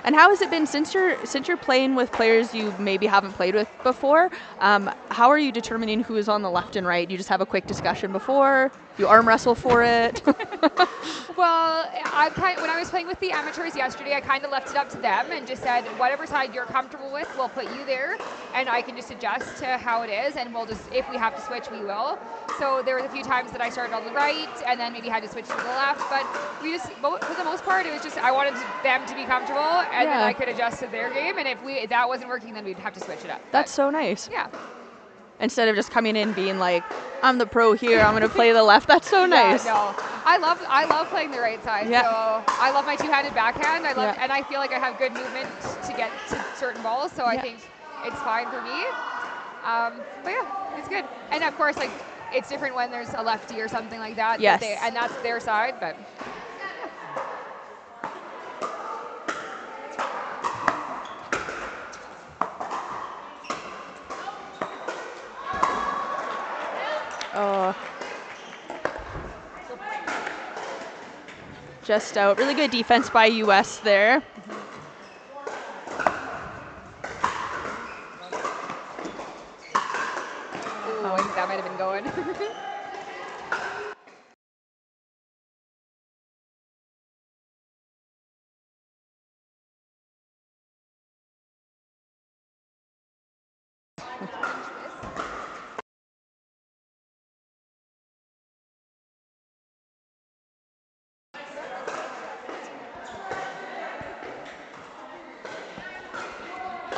And how has it been since you're playing with players you maybe haven't played with before? How are you determining who is on the left and right? You just have a quick discussion before? You arm wrestle for it? Well, when I was playing with the amateurs yesterday, I kind of left it up to them and just said, whatever side you're comfortable with, we'll put you there, and I can just adjust to how it is, and we'll just, if we have to switch, we will. So there was a few times that I started on the right, and then maybe had to switch to the left, but we just, for the most part, it was just, I wanted them to be comfortable, and then I could adjust to their game, and if that wasn't working, then we'd have to switch it up. That's so nice. Yeah. Instead of just coming in being like, I'm the pro here, I'm going to play the left. That's so nice. Yeah, no. I love playing the right side. Yeah. So I love my two-handed backhand. And I feel like I have good movement to get to certain balls. So I think it's fine for me. But yeah, it's good. And of course, like it's different when there's a lefty or something like that. Yes. And that's their side. But just out. Really good defense by US there. ooh, I think that might have been going.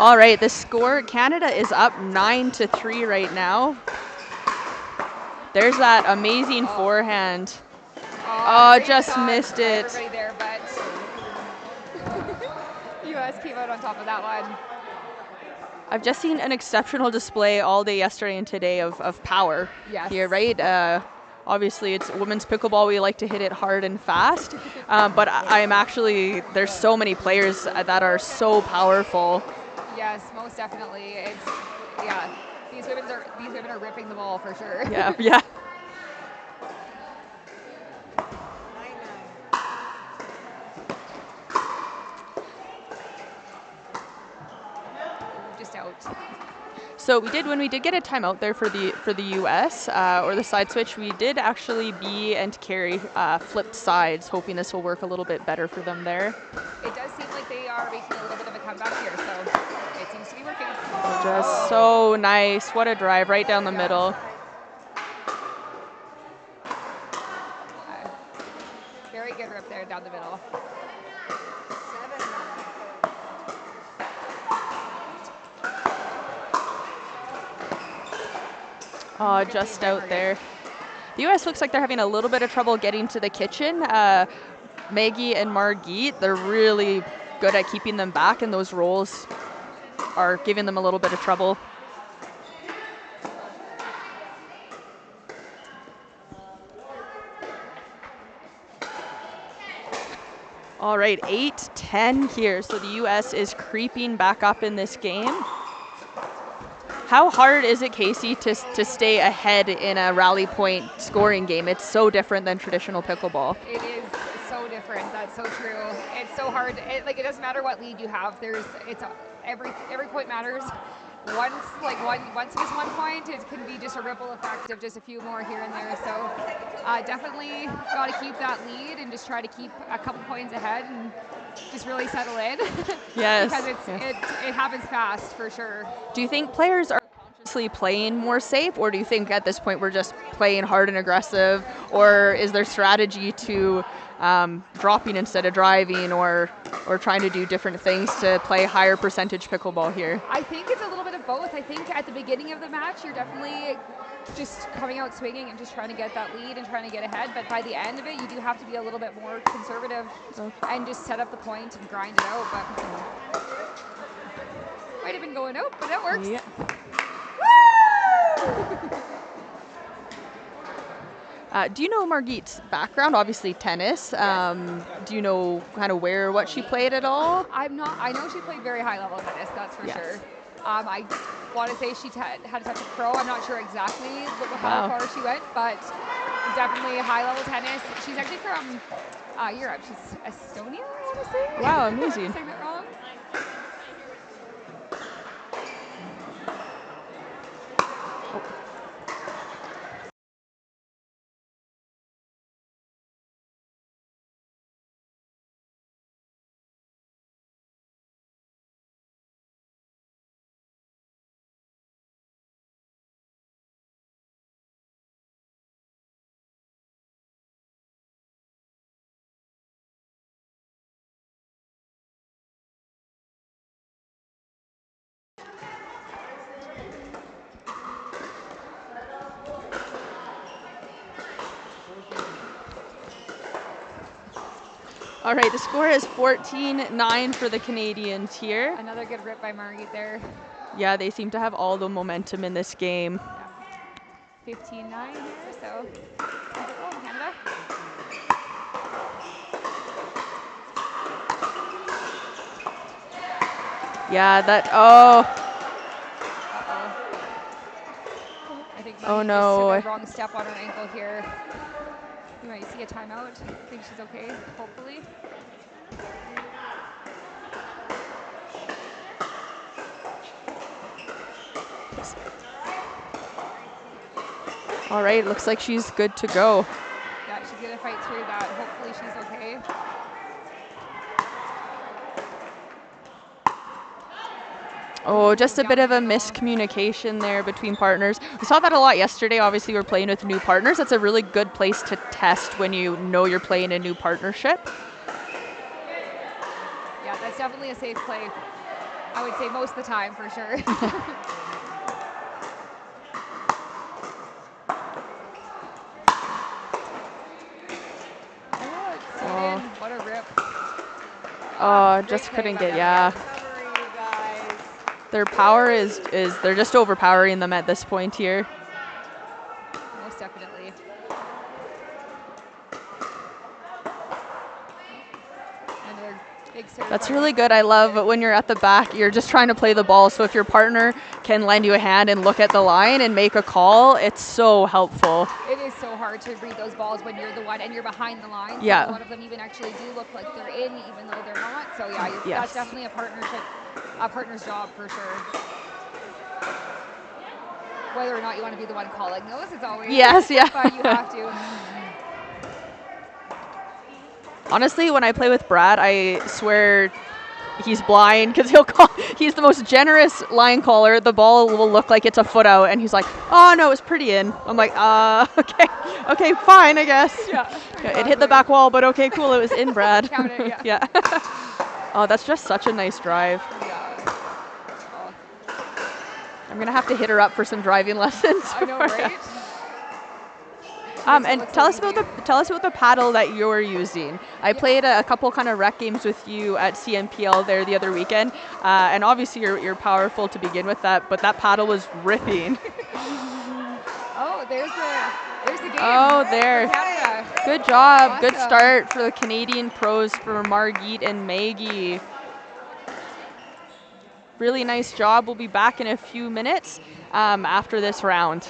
All right, the score, Canada is up 9-3 right now. There's that amazing forehand. Oh, just missed it. Everybody there, but US came out on top of that one. I've just seen an exceptional display all day yesterday and today of power here, right? Obviously, it's women's pickleball. We like to hit it hard and fast. But I'm actually, there's so many players that are so powerful. Yes, most definitely. These women are ripping the ball for sure. Yeah. Just out. So when we did get a timeout there for the US or the side switch, we did actually be and carry flipped sides, hoping this will work a little bit better for them there. It does seem like they are making a little bit of a comeback here, so it seems to be working. Just so nice. What a drive right down the middle. Very good rip there down the middle. Oh, just out there. The US looks like they're having a little bit of trouble getting to the kitchen. Maggie and Margit, they're really good at keeping them back, and those rolls are giving them a little bit of trouble. All right, 8-10 here. So the US is creeping back up in this game. How hard is it, Casey, to stay ahead in a rally point scoring game? It's so different than traditional pickleball. It is so different. That's so true. It's so hard. It doesn't matter what lead you have. Every point matters. Once you miss 1 point, it can be just a ripple effect of just a few more here and there. So definitely got to keep that lead and just try to keep a couple points ahead and just really settle in. Yes. Because it happens fast for sure. Do you think players are consciously playing more safe, or do you think at this point we're just playing hard and aggressive, or is there strategy to dropping instead of driving, or trying to do different things to play higher percentage pickleball here? I think it's a little bit of both. I think at the beginning of the match, you're definitely just coming out swinging and just trying to get that lead and trying to get ahead. But by the end of it, you do have to be a little bit more conservative and just set up the point and grind it out. But might have been going out, but it works. Yeah. Do you know Margit's background? Obviously tennis. Do you know kind of what she played at all? I'm not. I know she played very high level tennis. That's for Yes. sure. I want to say she had to touch a pro. I'm not sure exactly how Wow. far she went, but definitely high level tennis. She's actually from Europe. She's Estonia, I want to say. Wow, amazing. I'm saying that wrong. All right, the score is 14-9 for the Canadians here. Another good rip by Margit there. Yeah, they seem to have all the momentum in this game. Yeah. 15-9 here, so oh, Canada. Yeah, I think Oh, Margit no. just took a wrong step on her ankle here. You might see a timeout. I think she's okay, hopefully. All right, looks like she's good to go. Yeah, she's going to fight through that. Hopefully she's okay. Oh, just a bit down of a angle. miscommunication there between partners. We saw that a lot yesterday. Obviously, we're playing with new partners. That's a really good place to test when you know you're playing a new partnership. Yeah, that's definitely a safe play. I would say most of the time, for sure. Oh, it's sewed in. What a rip. Oh, Great just play couldn't by get, them. yeah. Recovery, you guys. Their power is they're just overpowering them at this point here. Most definitely. Another big serve. That's by really Margit. good. I love it when you're at the back, you're just trying to play the ball. So if your partner can lend you a hand and look at the line and make a call, it's so helpful. It is so hard to read those balls when you're the one and you're behind the line. Yeah. So a lot of them even actually do look like they're in, even though they're not. So yeah, Yes. that's definitely a partner's job for sure. Whether or not you want to be the one calling those, it's always Yes, yeah. but you have to. Honestly, when I play with Brad, I swear he's blind because he's the most generous line caller. The ball will look like it's a foot out and he's like, oh no, it's pretty in. I'm like, okay, fine, I guess. Yeah, It hit the back wall, but okay, cool, it was in, Brad. Count it, yeah. Yeah. Oh, that's just such a nice drive. Yeah. Oh, I'm going to have to hit her up for some driving lessons. I know, right? And tell us about the paddle that you're using. I played a couple kind of rec games with you at CNPL there the other weekend, and obviously you're powerful to begin with that, but that paddle was ripping. Oh, there's the game. Oh, there. For Canada. Good job. Awesome. Good start for the Canadian pros for Margit and Maggie. Really nice job. We'll be back in a few minutes after this round.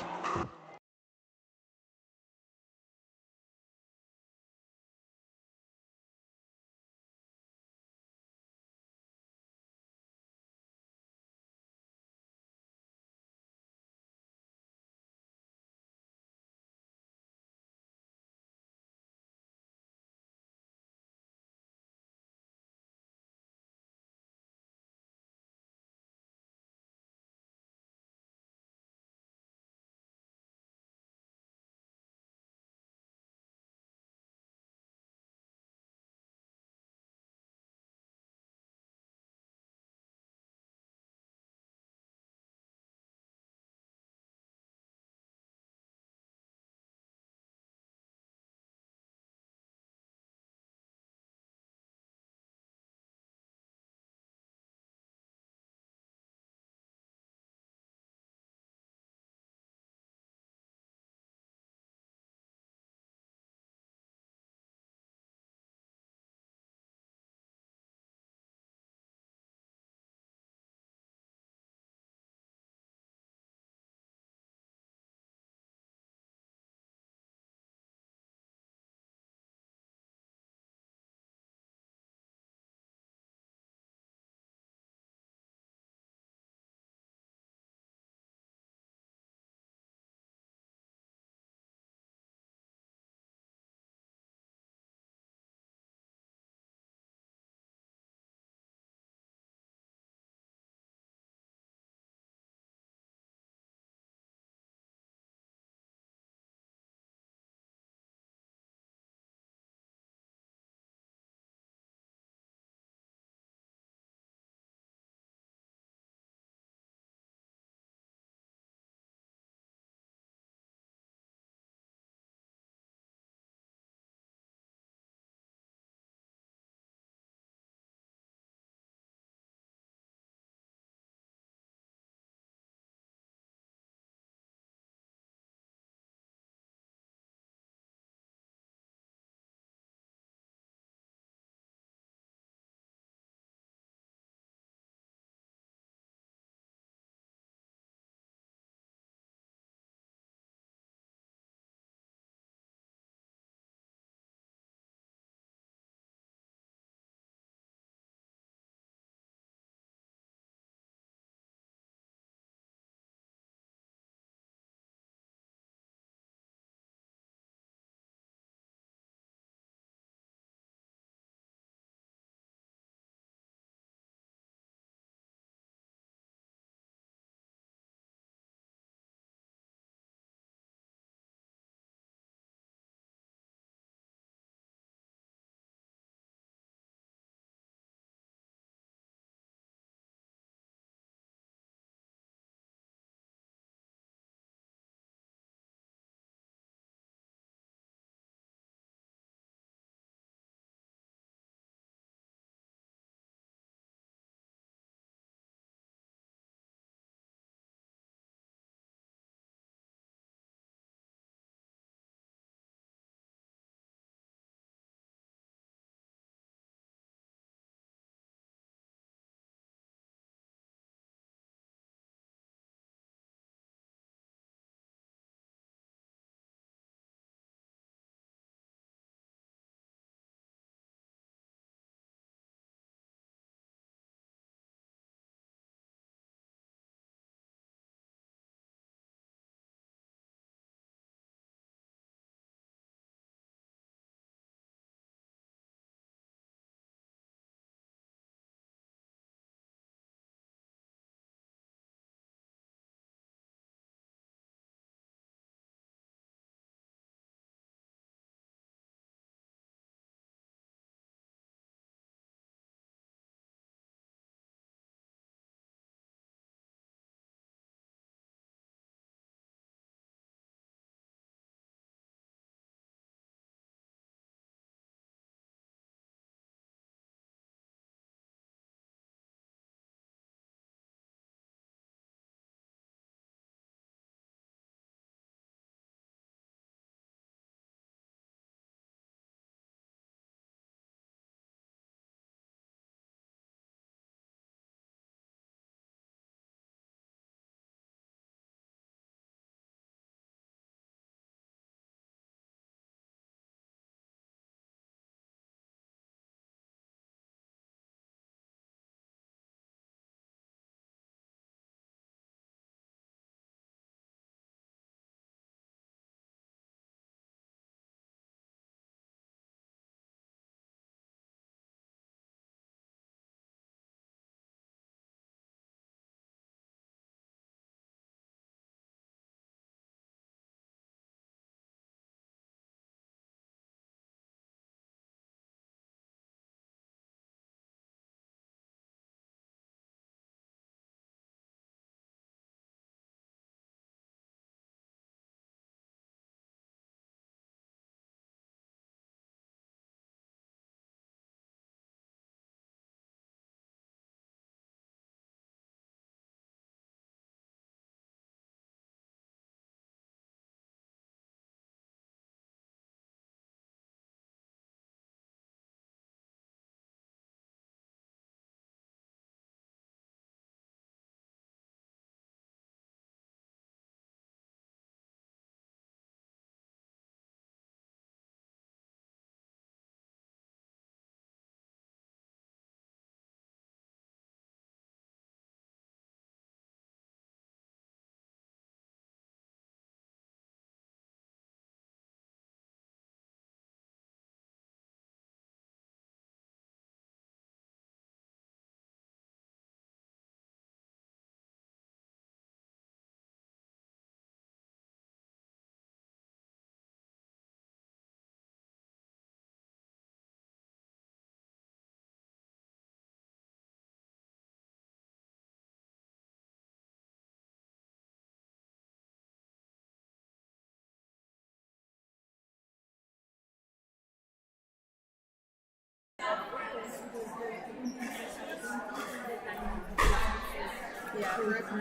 I'll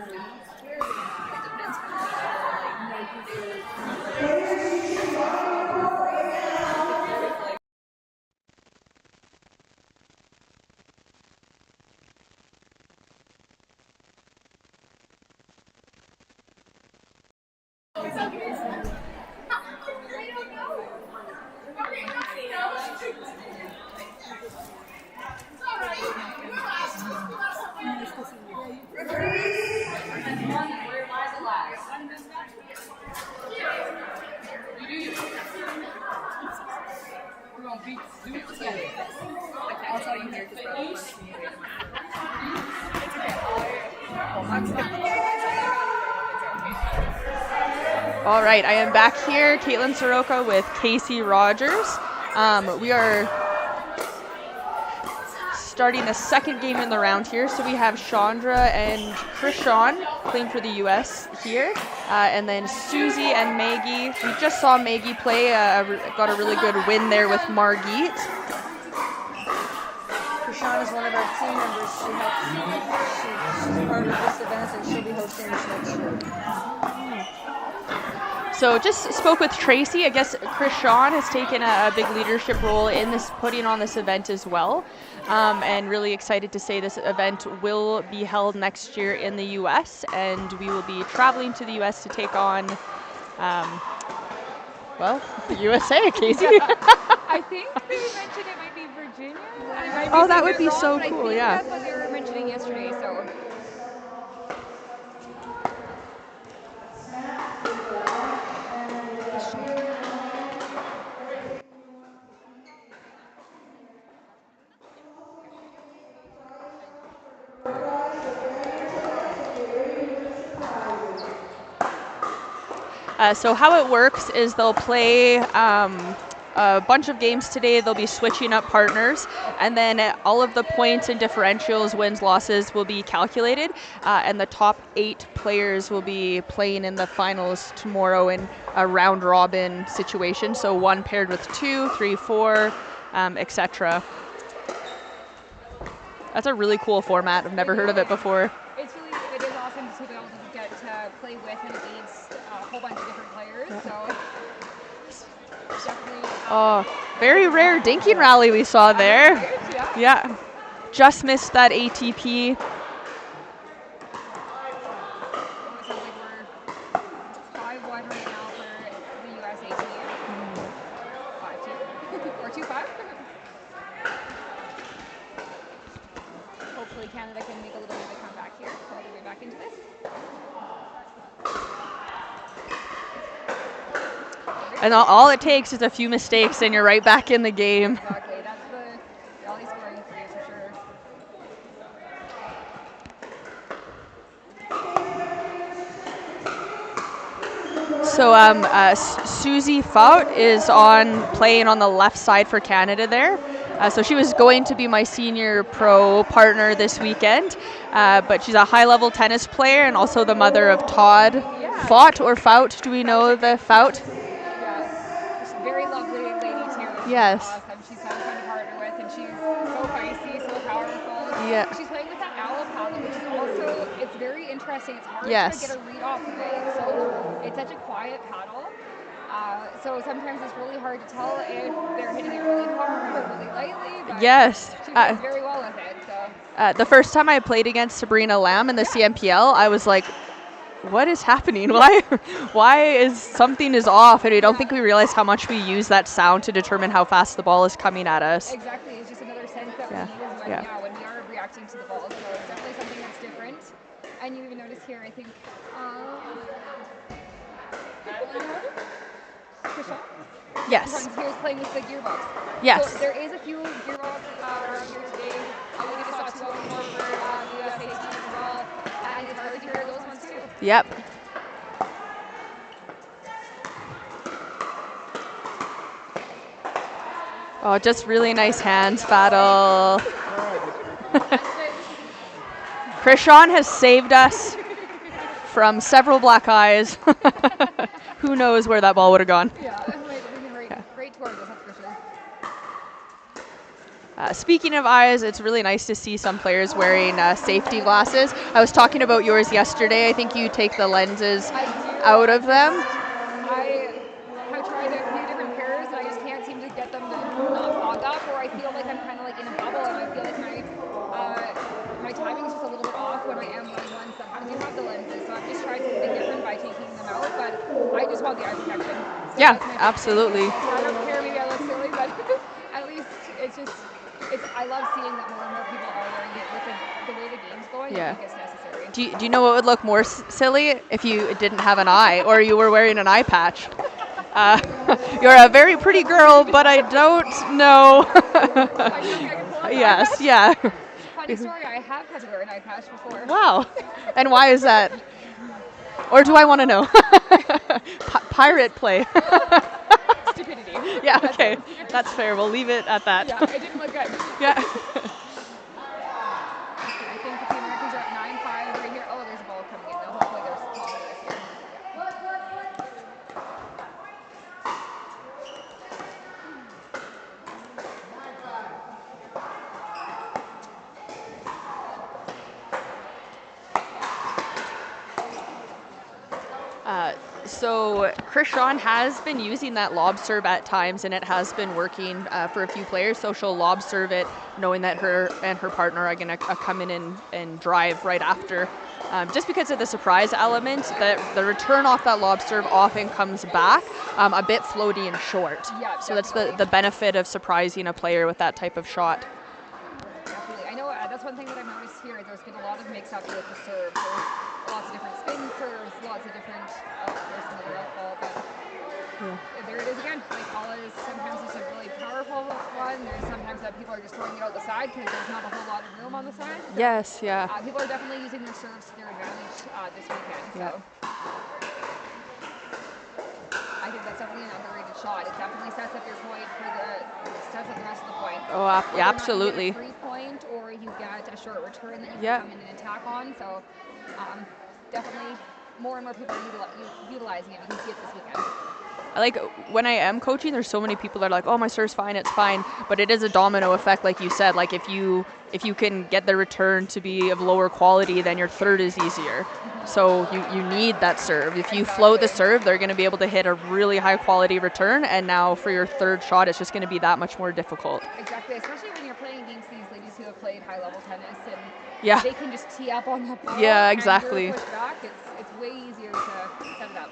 tell you here just All right, I am back here, Caitlin Soroka with Casey Rogers. We are starting a second game in the round here. So we have Chandra and Krishan playing for the U.S. here. And then Susie and Maggie. We just saw Maggie play, got a really good win there with Margit. Krishan is one of our team members. She's part of this event and she'll be hosting this next year. So just spoke with Tracy. I guess Krishan has taken a big leadership role in this, putting on this event as well. And really excited to say this event will be held next year in the U.S. and we will be traveling to the U.S. to take on, well, the USA, Casey. I think they mentioned it might be Virginia. I might be Oh, that saying would it be wrong, so but cool, I think yeah. that's what they were mentioning yesterday. So. So how it works is they'll play a bunch of games today. They'll be switching up partners, and then all of the points and differentials, wins, losses will be calculated, and the top 8 players will be playing in the finals tomorrow in a round robin situation. So 1 paired with 2, 3, 4, etc. That's a really cool format. I've never heard of it before. It is awesome to be able to get to play with and against a whole bunch of different players. So definitely. Oh, very rare dinking rally we saw there. Yeah, just missed that ATP. It sounds like we're 5-1 right now for the USA team. 5-2 or 2-5. Hopefully Canada can make a little bit of a comeback here. All the way back into this. And all it takes is a few mistakes and you're right back in the game. Exactly. That's the rally scoring for you for sure. So Susie Faut is playing on the left side for Canada there. So she was going to be my senior pro partner this weekend, but she's a high-level tennis player and also the mother of Todd Faut or Faut. Do we know the Faut? Yeah, she's a very lovely lady too. She's Yes. awesome. She's so fun to partner with, and she's so feisty, so powerful. Yeah. She's playing with that owl paddle, which is also, it's very interesting. It's hard Yes. to get a read off of it. So it's such a quiet paddle. So sometimes it's really hard to tell if they're hitting it really hard or really lightly. But Yes. she plays very well with it. So. The first time I played against Sabrina Lamb in the CMPL, I was like, what is happening? Why is something is off? And I don't think we realize how much we use that sound to determine how fast the ball is coming at us. Exactly. It's just another sense that we use when we are reacting to the ball. So it's definitely something that's different. And you even notice here, I think, Krishan? Yes. He was playing with the gearbox. Yes. So there is a few gearbox around here today. We just saw 2 of them for the USA team as well. And it's hard to hear those ones too. Yep. Oh, just really nice hands battle. Krishan has saved us from several black eyes. Who knows where that ball would have gone. Yeah, we've been right towards us, that's for sure. Speaking of eyes, it's really nice to see some players wearing safety glasses. I was talking about yours yesterday. I think you take the lenses I do. out of them. I have tried a few different pairs, and I just can't seem to get them to not fog up, or I feel like I'm kind of like in a bubble, and I feel like my timing is just a little bit off when I am wearing ones that do have the lenses. So I've just tried something different by taking them out, but I just want the eye protection. So Yeah, that's my big absolutely. thing. So I don't care, maybe I look silly, but at least I love seeing that more and more people are wearing it with the way the game's going. Yeah. I think it's necessary. Do you know what would look more silly if you didn't have an eye or you were wearing an eye patch? You're a very pretty girl, but I don't know. I think I can pull off the eye Yes, patch. yeah. Funny story, I have had to wear an eye patch before. Wow. And why is that? Or do I want to know? Pirate play. Stupidity. Yeah, okay. That's fair. We'll leave it at that. Yeah, it didn't look good. Yeah. I think the Americans are at 9-5 right here. Oh, there's a ball coming in though. Hopefully there's confidence here. So Krishan has been using that lob serve at times, and it has been working for a few players. So she'll lob serve it, knowing that her and her partner are going to come in and drive right after. Just because of the surprise element, that the return off that lob serve often comes back a bit floaty and short. Yeah, so that's definitely. the benefit of surprising a player with that type of shot. Definitely. I know that's one thing that I've noticed here. There's been a lot of mix-up with the serve. There's lots of different spin serves, lots of different, there's another out ball, but there it is again. Like Paula is sometimes just a really powerful one. There's sometimes that people are just throwing it out the side because there's not a whole lot of room on the side. So, Yes, yeah. people are definitely using their serves to their advantage this weekend. So. I think that's definitely an underrated shot. It definitely sets up your point sets up the rest of the point. Oh, yeah, absolutely. You get a 3-point or you get a short return that you can come in and attack on. So definitely more and more people are utilizing it. You can see it this weekend. I like when I am coaching, there's so many people that are like, oh, my serve's fine, it's fine. But it is a domino effect, like you said. Like if you can get the return to be of lower quality, then your third is easier. So you need that serve. If you float the serve, they're going to be able to hit a really high quality return. And now for your third shot, it's just going to be that much more difficult. Exactly, especially when you're playing against these ladies who have played high level tennis and they can just tee up on that ball. Yeah, exactly. And you're pushed back. It's way easier to set it up.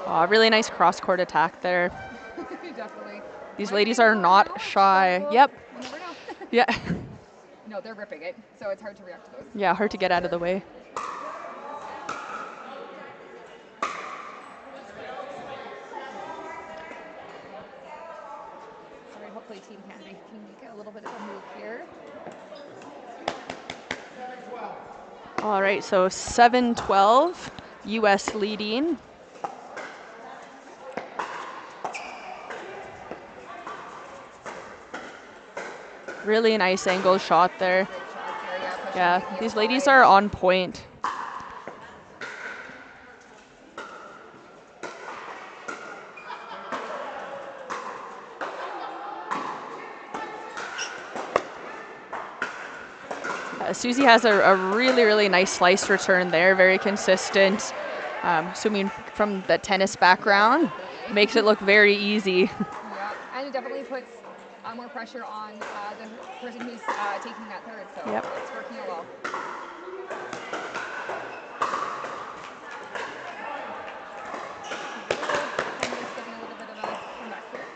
Oh, really nice cross-court attack there. Definitely. These ladies are not shy. Yep. You never know. Yeah. No, they're ripping it, so it's hard to react to those. Yeah, hard to get out of the way. Sorry, hopefully Team Canada can make a little bit of a move here. All right, so 7-12, U.S. leading. Really nice angle shot there. Yeah, these ladies are on point. Susie has a really, really nice slice return there, very consistent. Assuming from the tennis background, makes it look very easy. Yeah, and it definitely puts more pressure on the person who's taking that third, so it's working out well. Getting a little bit of a comeback here.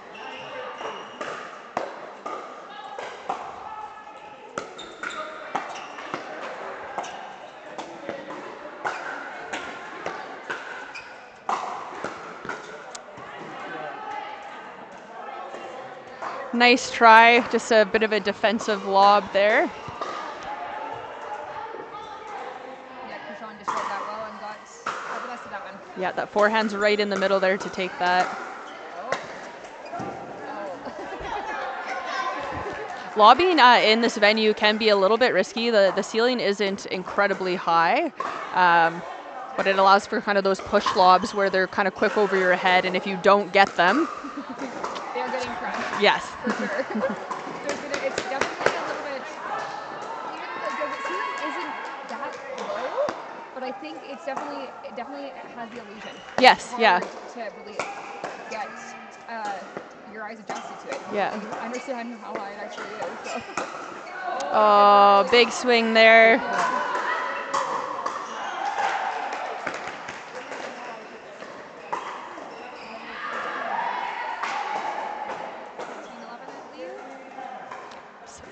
Nice try, just a bit of a defensive lob there. Yeah, Krishan just read that well and got the best of that one. Yeah, that forehand's right in the middle there to take that. Lobbing in this venue can be a little bit risky. The ceiling isn't incredibly high. but it allows for kind of those push lobs where they're kind of quick over your head, and if you don't get them, They're getting crushed. yes. For sure. It's definitely a little bit, even the ceiling isn't that low, but I think it definitely has the illusion. Yes, It's hard yeah. to really get your eyes adjusted to it. Yeah. Really understand how high it actually is. So. Oh, big swing there. I believe.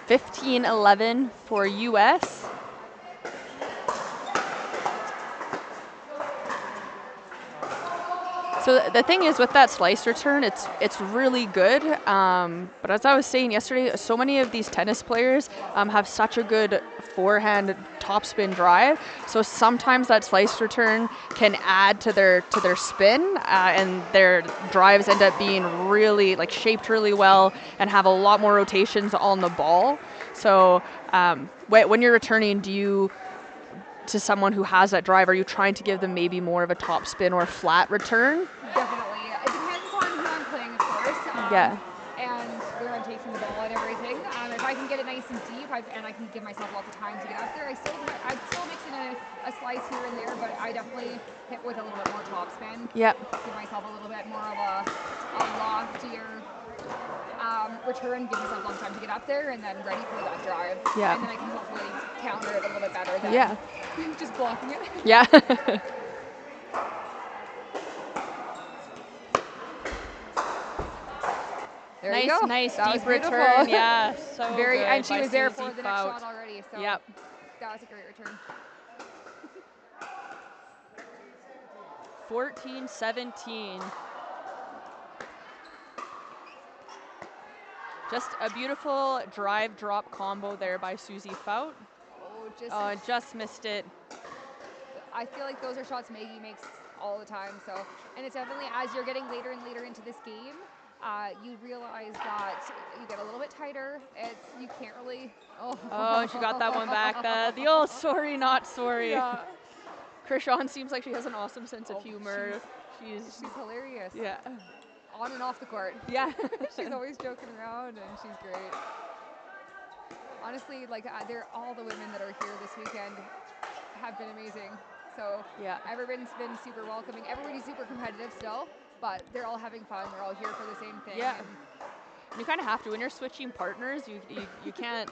15-11 for US. So the thing is with that slice return, it's really good. But as I was saying yesterday, so many of these tennis players have such a good forehand topspin drive. So sometimes that slice return can add to their spin, and their drives end up being really shaped really well and have a lot more rotations on the ball. So when you're returning, to someone who has that drive, are you trying to give them maybe more of a top spin or flat return? Definitely. It depends on who I'm playing, of course. Yeah. And where I'm taking the ball and everything. If I can get it nice and deep, and I can give myself lots of time to get up there, I'd still mix in a slice here and there, but I definitely hit with a little bit more top spin. Yep. Give myself a little bit more of a loftier return, give myself a long time to get up there, and then ready for that drive. Yeah. And then I can hopefully counter it a little bit better than just blocking it. Yeah. There you go. Nice That deep was beautiful. return. Yeah, so Very, good. and she by was there Susie for the next Fout. shot already. So Yep. that was a great return. 14-17. Just a beautiful drive drop combo there by Susie Fout. Just missed it. I feel like those are shots Maggie makes all the time. So, and it's definitely as you're getting later and later into this game, you realize that you get a little bit tighter. You can't really. Oh, she got that one back. The old sorry, not sorry. Yeah. Krishan seems like she has an awesome sense of humor. She's hilarious. Yeah. On and off the court. Yeah. She's always joking around, and she's great. Honestly, they're all the women that are here this weekend have been amazing. So yeah, everyone's been super welcoming. Everybody's super competitive still, but they're all having fun. They're all here for the same thing. Yeah. And you kind of have to when you're switching partners. You can't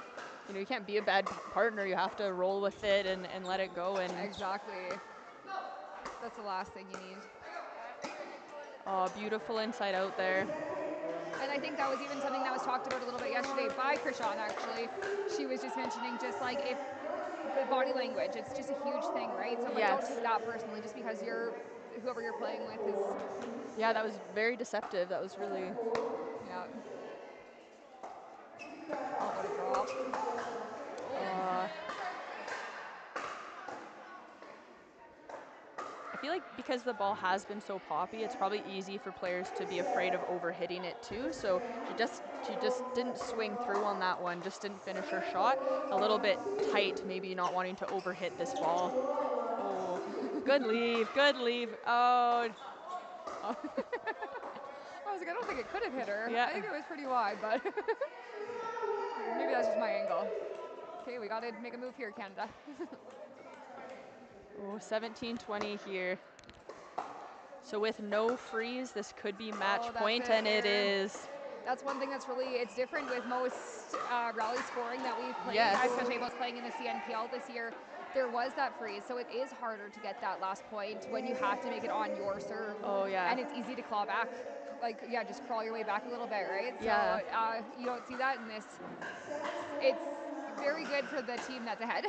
you can't be a bad partner. You have to roll with it and let it go. And exactly. That's the last thing you need. Oh, beautiful inside out there. And I think that was even something that was talked about a little bit yesterday by Krishan, actually. She was just mentioning if the body language, it's just a huge thing, right? So don't take that personally just because whoever you're playing with is... Yeah, that was very deceptive. That was really... Yeah. Oh, what a drop. I feel like because the ball has been so poppy, it's probably easy for players to be afraid of overhitting it too. So she just didn't swing through on that one, just didn't finish her shot. A little bit tight, maybe not wanting to overhit this ball. Oh, good leave. Oh. I was like, I don't think it could have hit her. Yeah. I think it was pretty wide, but maybe that's just my angle. Okay, we got to make a move here, Canada. 17-20 here. So with no freeze, this could be match point, and it is. That's one thing that's it's different with most rally scoring that we've played, especially most playing in the CNPL this year. There was that freeze, so it is harder to get that last point when you have to make it on your serve. Oh, yeah. And it's easy to claw back. Just crawl your way back a little bit, right? Yeah. So you don't see that in this. It's very good for the team that's ahead.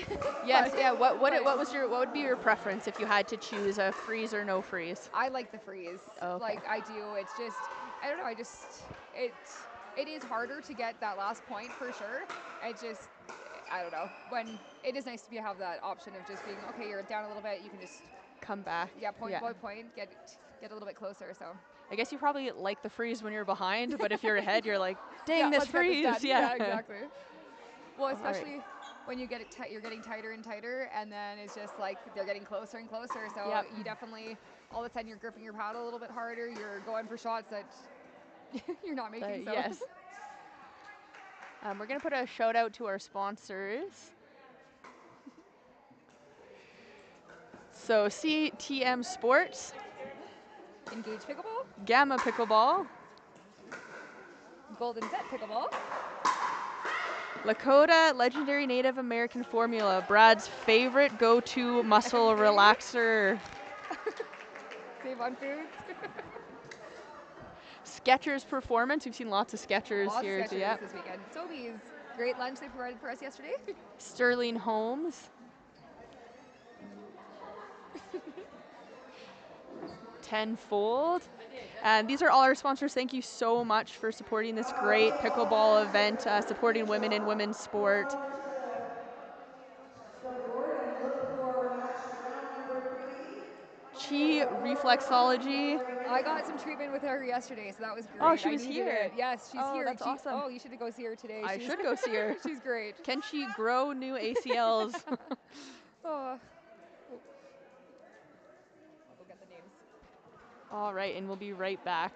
Yes, yeah. What would be your preference if you had to choose a freeze or no freeze? I like the freeze. Oh, okay. I do. It's just I don't know. It is harder to get that last point for sure. I don't know. When it is nice to have that option of just being okay. You're down a little bit. You can just come back. Yeah, point by point. Get a little bit closer. So I guess you probably like the freeze when you're behind, but if you're ahead, you're like, dang, this freeze. Yeah, exactly. Well, especially when you get it you're getting tighter and tighter, and then it's just like they're getting closer and closer. So Yep. you definitely, all of a sudden, you're gripping your paddle a little bit harder. You're going for shots that you're not making. So. Yes. We're going to put a shout out to our sponsors. So CTM Sports, Engage Pickleball, Gamma Pickleball, Golden Set Pickleball, Lakota Legendary Native American Formula, Brad's favorite go-to muscle relaxer, Save on Foods. Skechers Performance. We've seen lots of Skechers Lots here. of Skechers Yep. this weekend. Sobeys, great lunch they provided for us yesterday. Sterling Homes. Tenfold. And these are all our sponsors. Thank you so much for supporting this great pickleball event, supporting women in women's sport. The board and look for match round number 3. Chi Reflexology. I got some treatment with her yesterday, so that was great. Oh, she I was needed here. it. Yes, she's Oh, here. that's awesome. Oh, you should go see her today. I should go see her. She's great. Can she grow new ACLs? Oh. I'll go get the names. All right, and we'll be right back.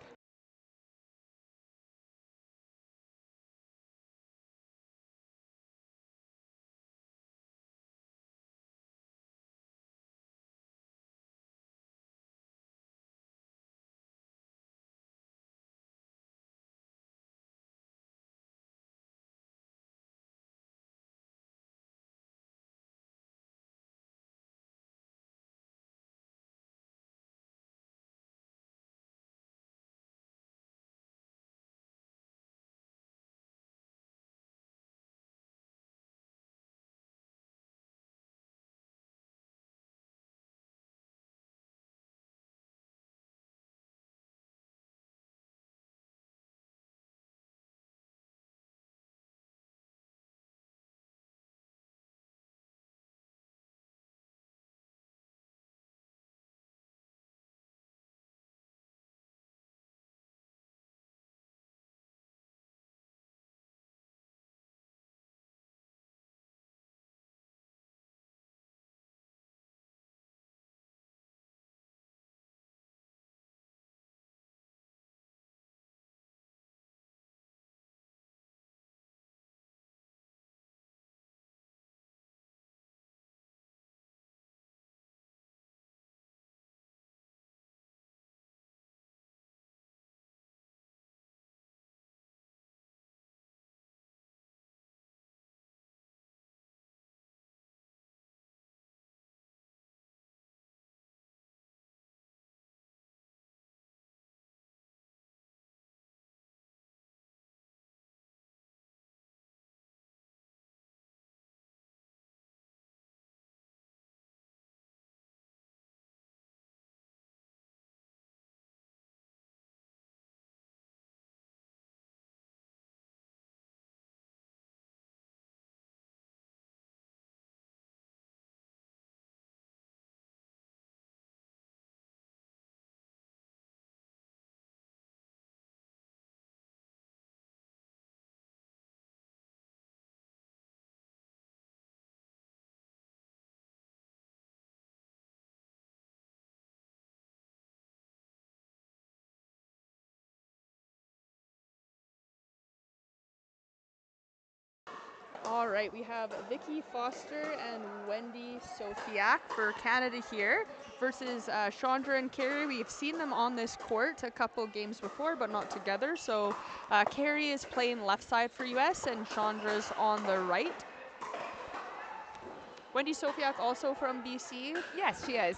All right, we have Vicky Foster and Wendy Sofiak for Canada here versus Chandra and Carrie. We've seen them on this court a couple games before, but not together. So Carrie is playing left side for US and Chandra's on the right. Wendy Sofiak also from BC. Yes, she is.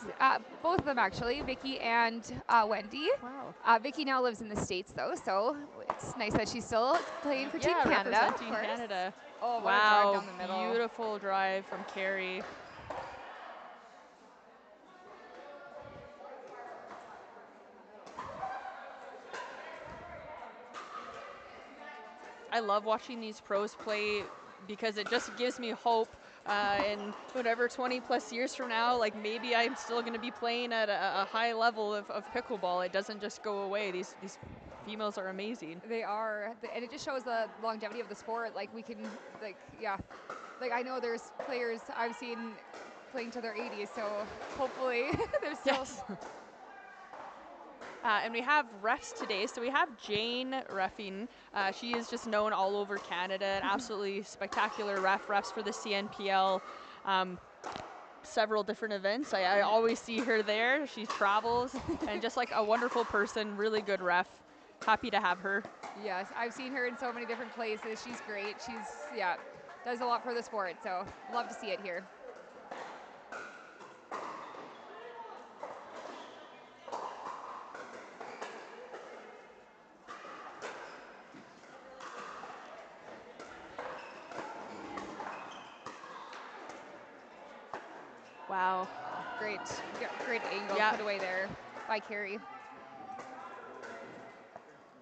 Both of them actually, Vicky and Wendy. Wow. Vicky now lives in the States though, so it's nice that she's still playing for Team Canada. Representing of course. Canada. Oh, what Wow, a drive down the middle. beautiful drive from Carrie. I love watching these pros play because it just gives me hope in whatever 20 plus years from now, like maybe I'm still going to be playing at a high level of pickleball. It doesn't just go away. These females are amazing. They are, and it just shows the longevity of the sport. Like we can, like yeah, like I know there's players I've seen playing to their 80s, so hopefully they're still. Yes. And we have refs today. So we have Jane reffing. She is just known all over Canada. An absolutely spectacular refs for the CNPL. Several different events. I always see her there. She travels and just like a wonderful person, really good ref. Happy to have her. Yes, I've seen her in so many different places. She's great. She's does a lot for the sport. So love to see it here. Wow. Great angle put away there by Carrie.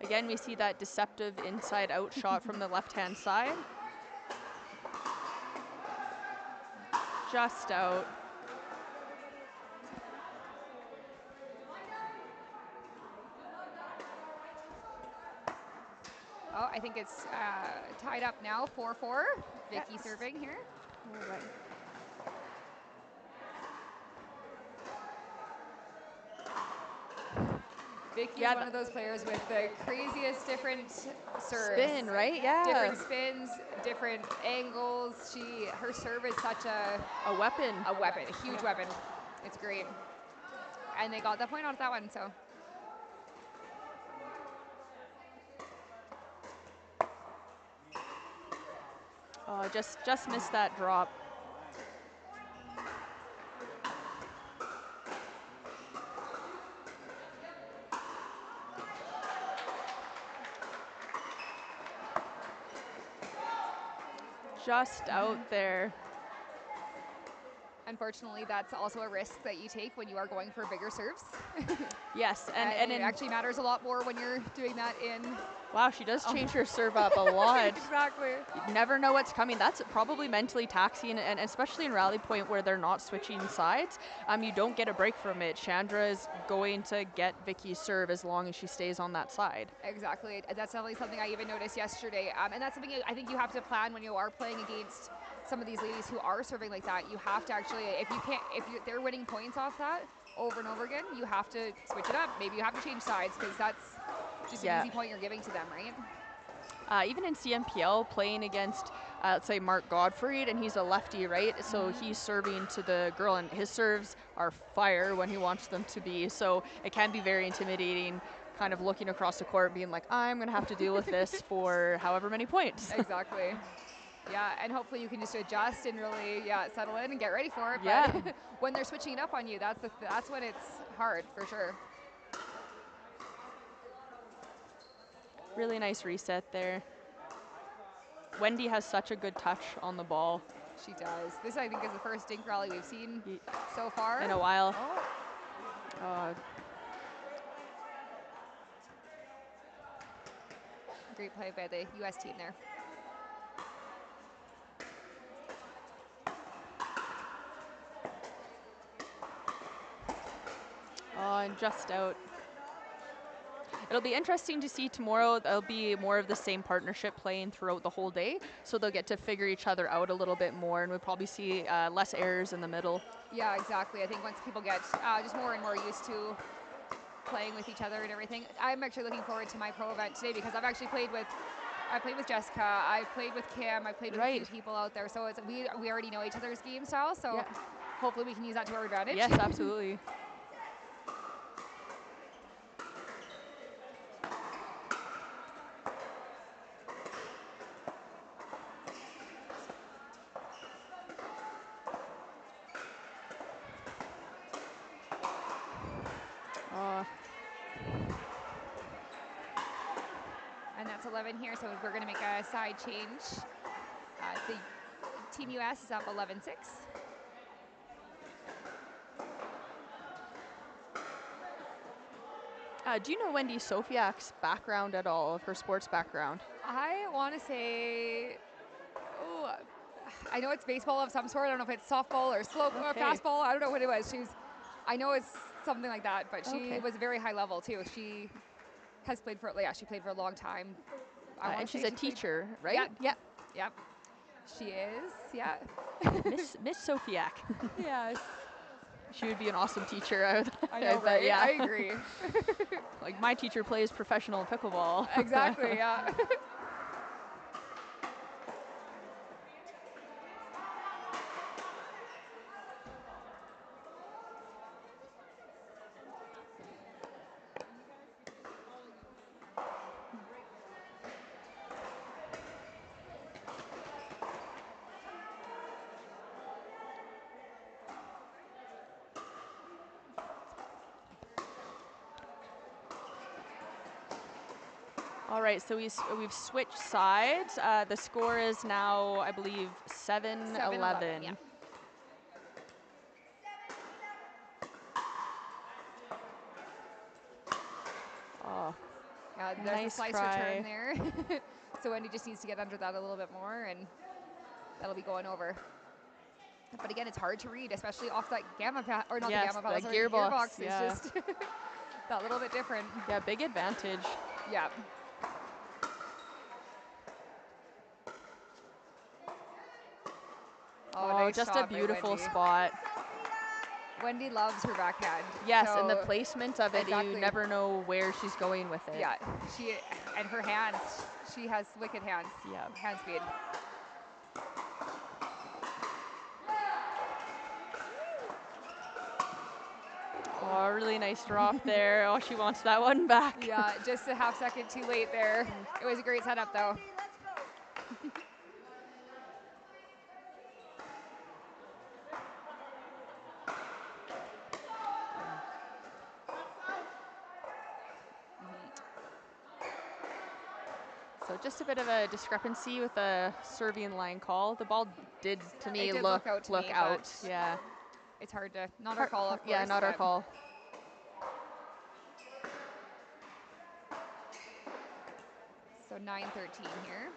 Again, we see that deceptive inside out shot from the left-hand side. Just out. Oh, I think it's tied up now, 4-4. Vicky serving here. All right. Vicky is one of those players with the craziest different serves. Spin, right? Yeah. Different spins, different angles. Her serve is such a weapon. A weapon, a huge weapon. It's great. And they got the point off that one, so. Oh, just missed that drop. Just out there. Unfortunately, that's also a risk that you take when you are going for bigger serves. Yes, and it actually matters a lot more when you're doing that in. Wow, she does change her serve up a lot. Exactly. You never know what's coming. That's probably mentally taxing, and especially in rally point where they're not switching sides, you don't get a break from it. Chandra is going to get Vicky's serve as long as she stays on that side. Exactly. That's definitely something I even noticed yesterday. And that's something I think you have to plan when you are playing against some of these ladies who are serving like that. You have to actually, if they're winning points off that over and over again, you have to switch it up. Maybe you have to change sides because that's just an easy point you're giving to them, right? Even in CMPL, playing against, let's say, Mark Godfrey, and he's a lefty, right? So he's serving to the girl, and his serves are fire when he wants them to be. So it can be very intimidating, kind of looking across the court, being like, I'm going to have to deal with this for however many points. Exactly. Yeah, and hopefully you can just adjust and really, settle in and get ready for it. Yeah. But when they're switching it up on you, that's when it's hard, for sure. Really nice reset there. Wendy has such a good touch on the ball. She does. This, I think, is the first dink rally we've seen so far. In a while. Oh. Great play by the U.S. team there. Oh, and just out. It'll be interesting to see tomorrow. There'll be more of the same partnership playing throughout the whole day, so they'll get to figure each other out a little bit more, and we'll probably see less errors in the middle. Yeah, exactly. I think once people get just more and more used to playing with each other and everything, I'm actually looking forward to my pro event today because I've actually played with Jessica, I played with Kim, I played with a few people out there, so we already know each other's game style, so hopefully we can use that to our advantage. Yes, absolutely. And that's 11 here, so we're going to make a side change. The Team US is up 11-6. Do you know Wendy Sofiak's background at all, of her sports background? I want to say, I know it's baseball of some sort. I don't know if it's softball or fastball. I don't know what it was. I know it's something like that, but she was very high level too. She has played for, she played for a long time. I wanna And she's say a she played- teacher, right? Yeah. Yeah. Yep. She is, yeah. Miss Sofiak. Yes. She would be an awesome teacher. I know, bet, right? yeah. I agree. Like my teacher plays professional pickleball. Exactly, yeah. All right, so we've switched sides. The score is now, I believe, 7-11. Yeah. Oh, Yeah, there's nice a slice try. return there. So Wendy just needs to get under that a little bit more, and that'll be going over. But again, it's hard to read, especially off that gamma pad, or not Yes, the gamma pad, the sorry, gearbox, the gearbox yeah. is just that little bit different. Yeah, big advantage. Yeah. Oh, nice just a shot by beautiful Wendy. spot. Wendy loves her backhand. Yes, so and the placement of it, exactly. you never know where she's going with it. Yeah, and her hands, she has wicked hands. Yeah. Hand speed. Oh, really nice drop there. Oh, she wants that one back. Yeah, just a half second too late there. It was a great setup though. So just a bit of a discrepancy with the Serbian line call. The ball did, to me, It did look out to me, out. but Yeah. It's hard to, not our call, of course. Yeah, not our but- call. So 9-13 here.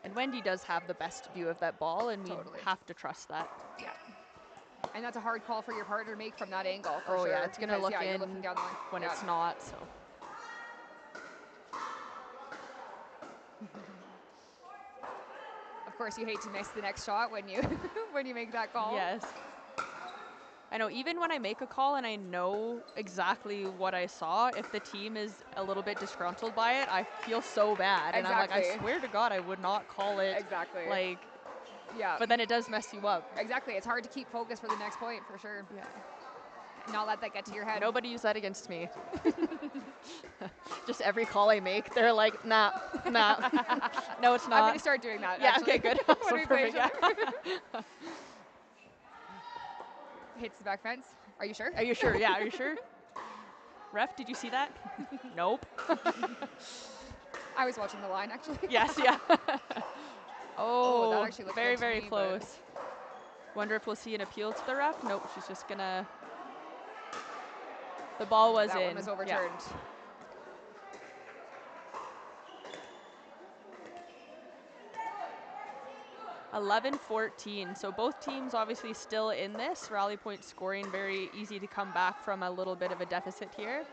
And Wendy does have the best view of that ball, and we Totally. have to trust that. Yeah. And that's a hard call for your partner to make from that angle, for Oh sure. yeah, it's gonna because, look yeah, you're in looking down the line. when Yeah. it's not. So. Of course, you hate to miss the next shot when you when you make that call. Yes. I know, even when I make a call and I know exactly what I saw, if the team is a little bit disgruntled by it, I feel so bad. And I'm like, I Exactly. swear to God, I would not call it. Exactly. Like, Yeah. but then it does mess you up. Exactly. It's hard to keep focus for the next point, for sure. Yeah. Not let that get to your head. Nobody use that against me. Just every call I make, they're like, nah. No, it's not. I'm going to start doing that, Yeah, actually. okay, good. When So we play perfect, each other. Hits the back fence. Are you sure? Are you sure? Yeah, are you sure? Ref, did you see that? Nope. I was watching the line, actually. Yes, yeah. Oh, that actually looked very, good to very me, but- close. Wonder if we'll see an appeal to the ref? Nope, she's just gonna. The ball was That in. one was overturned. Yeah. 11-14. So both teams obviously still in this. Rally point scoring, very easy to come back from a little bit of a deficit here.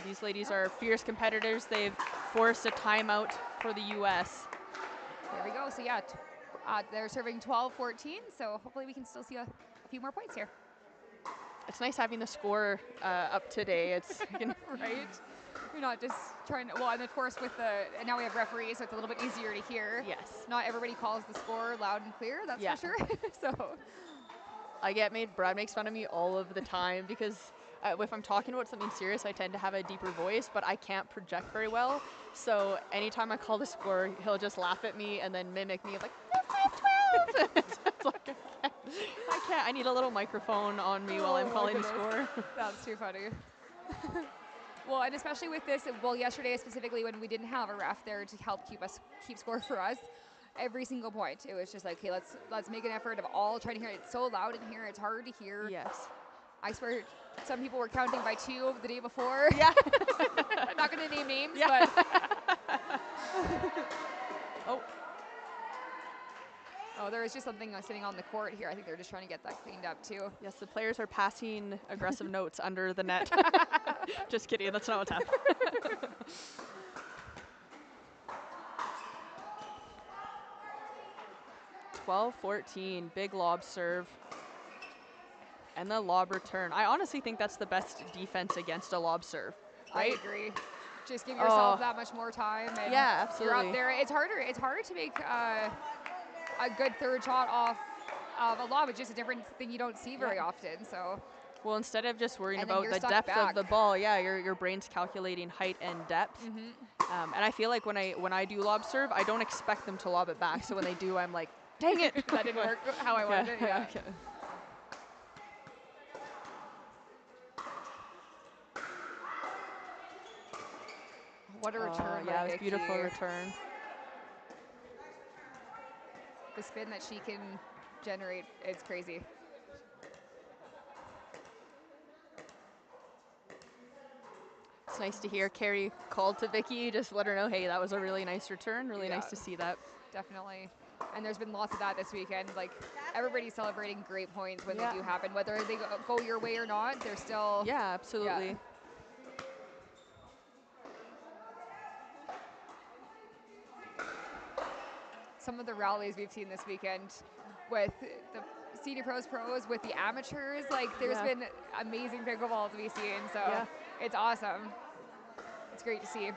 These ladies are fierce competitors. They've forced a timeout for the U.S. There we go. So, yeah, they're serving 12-14, so hopefully we can still see a few more points here. It's nice having the score up today. It's right? You're not just trying to, well, and of course and now we have referees, so it's a little bit easier to hear. Yes. Not everybody calls the score loud and clear, that's Yeah. for sure. So Brad makes fun of me all of the time because if I'm talking about something serious, I tend to have a deeper voice, but I can't project very well. So anytime I call the score, he'll just laugh at me and then mimic me like, 5-12. It's like, I can't. I need a little microphone on me while I'm my calling the goodness. score. That's too funny. Well, and especially with this, well, yesterday specifically when we didn't have a ref there to help keep score for us, every single point, it was just like, okay, let's make an effort of all trying to hear it. It's so loud in here, it's hard to hear. Yes. I swear, some people were counting by 2 the day before. Yeah. I'm not going to name names, Yeah. but Oh. Oh, there was just something sitting on the court here. I think they're just trying to get that cleaned up too. Yes, the players are passing aggressive notes under the net. Just kidding, that's not what's happening. 12-14, big lob serve. And the lob return. I honestly think that's the best defense against a lob serve, right? I agree. Just give yourself that much more time. And yeah, absolutely. You're up there. It's harder. It's harder to make a good third shot off of a lob. It's just a different thing you don't see very often. So. Well, instead of just worrying And then about you're the stuck depth back. of the ball, yeah, your brain's calculating height and depth. And I feel like when I do lob serve, I don't expect them to lob it back. So when they do, I'm like, dang it, that didn't work how I wanted it. Yeah. Okay. What a return! Yeah, by it was beautiful Vicky. return. The spin that she can generate, it's crazy. It's nice to hear Carrie called to Vicky, just let her know, hey, that was a really nice return. Really nice to see that. Definitely. And there's been lots of that this weekend. Like, everybody's celebrating great points when they do happen. Whether they go your way or not, they're still... Yeah, absolutely. Yeah. Some of the rallies we've seen this weekend with the senior pros, with the amateurs, like, there's been amazing pickleball to be seen. So it's awesome. It's great to see.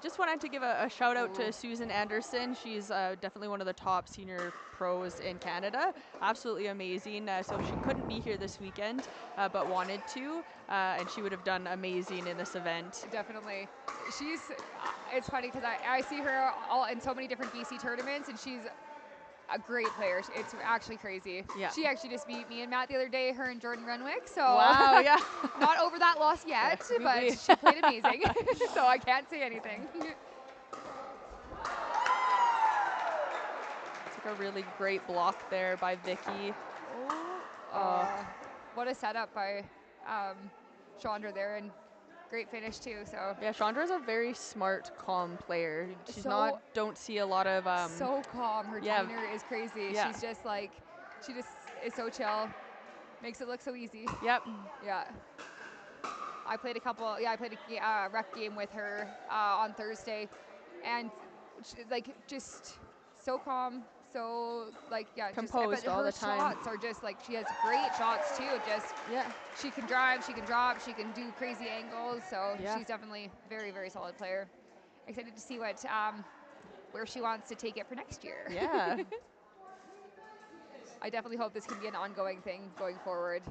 Just wanted to give a shout out to Susan Anderson. She's definitely one of the top senior pros in Canada. Absolutely amazing. So she couldn't be here this weekend, but wanted to, and she would have done amazing in this event. Definitely. It's funny because I see her all in so many different BC tournaments, and she's a great player. It's actually crazy. Yeah. She actually just beat me and Matt the other day, her and Jordan Renwick. So wow, yeah. Not over that loss yet, but she played amazing. So I can't say anything. It's like a really great block there by Vicky. What a setup by Chandra there, and great finish too. So yeah, Chandra's a very smart, calm player. She's don't see a lot of so calm. Her demeanor is crazy. Yeah. She's just like, she just is so chill. Makes it look so easy. Yep. Yeah. I played a rec game with her on Thursday, and she, like, just so calm, so like composed but all her the time. shots are just like, she has great shots too. Just she can drive, she can drop, she can do crazy angles. So she's definitely a very, very solid player. Excited to see what where she wants to take it for next year. Yeah. I definitely hope this can be an ongoing thing going forward.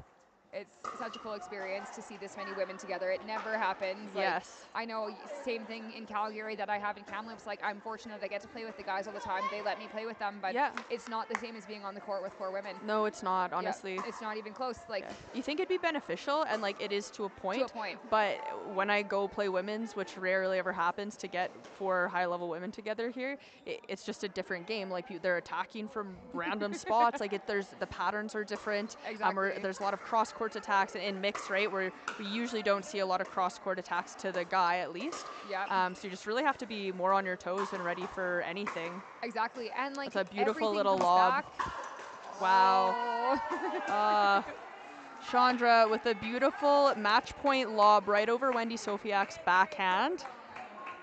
It's such a cool experience to see this many women together. It never happens. Yes. Like, I know, same thing in Calgary that I have in Kamloops. Like, I'm fortunate I get to play with the guys all the time. They let me play with them, but it's not the same as being on the court with 4 women. No, it's not, honestly. Yeah, it's not even close. Like, you think it'd be beneficial, and like it is to a point. To a point. But when I go play women's, which rarely ever happens to get 4 high-level women together here, it's just a different game. Like, they're attacking from random spots. Like, the patterns are different. Exactly. There's a lot of cross-court attacks in mixed, right? Where we usually don't see a lot of cross-court attacks to the guy, at least. Yeah. So you just really have to be more on your toes and ready for anything. Exactly. And like, it's a beautiful everything little comes lob. Back. Wow. Chandra with a beautiful match point lob right over Wendy Sofiak's backhand.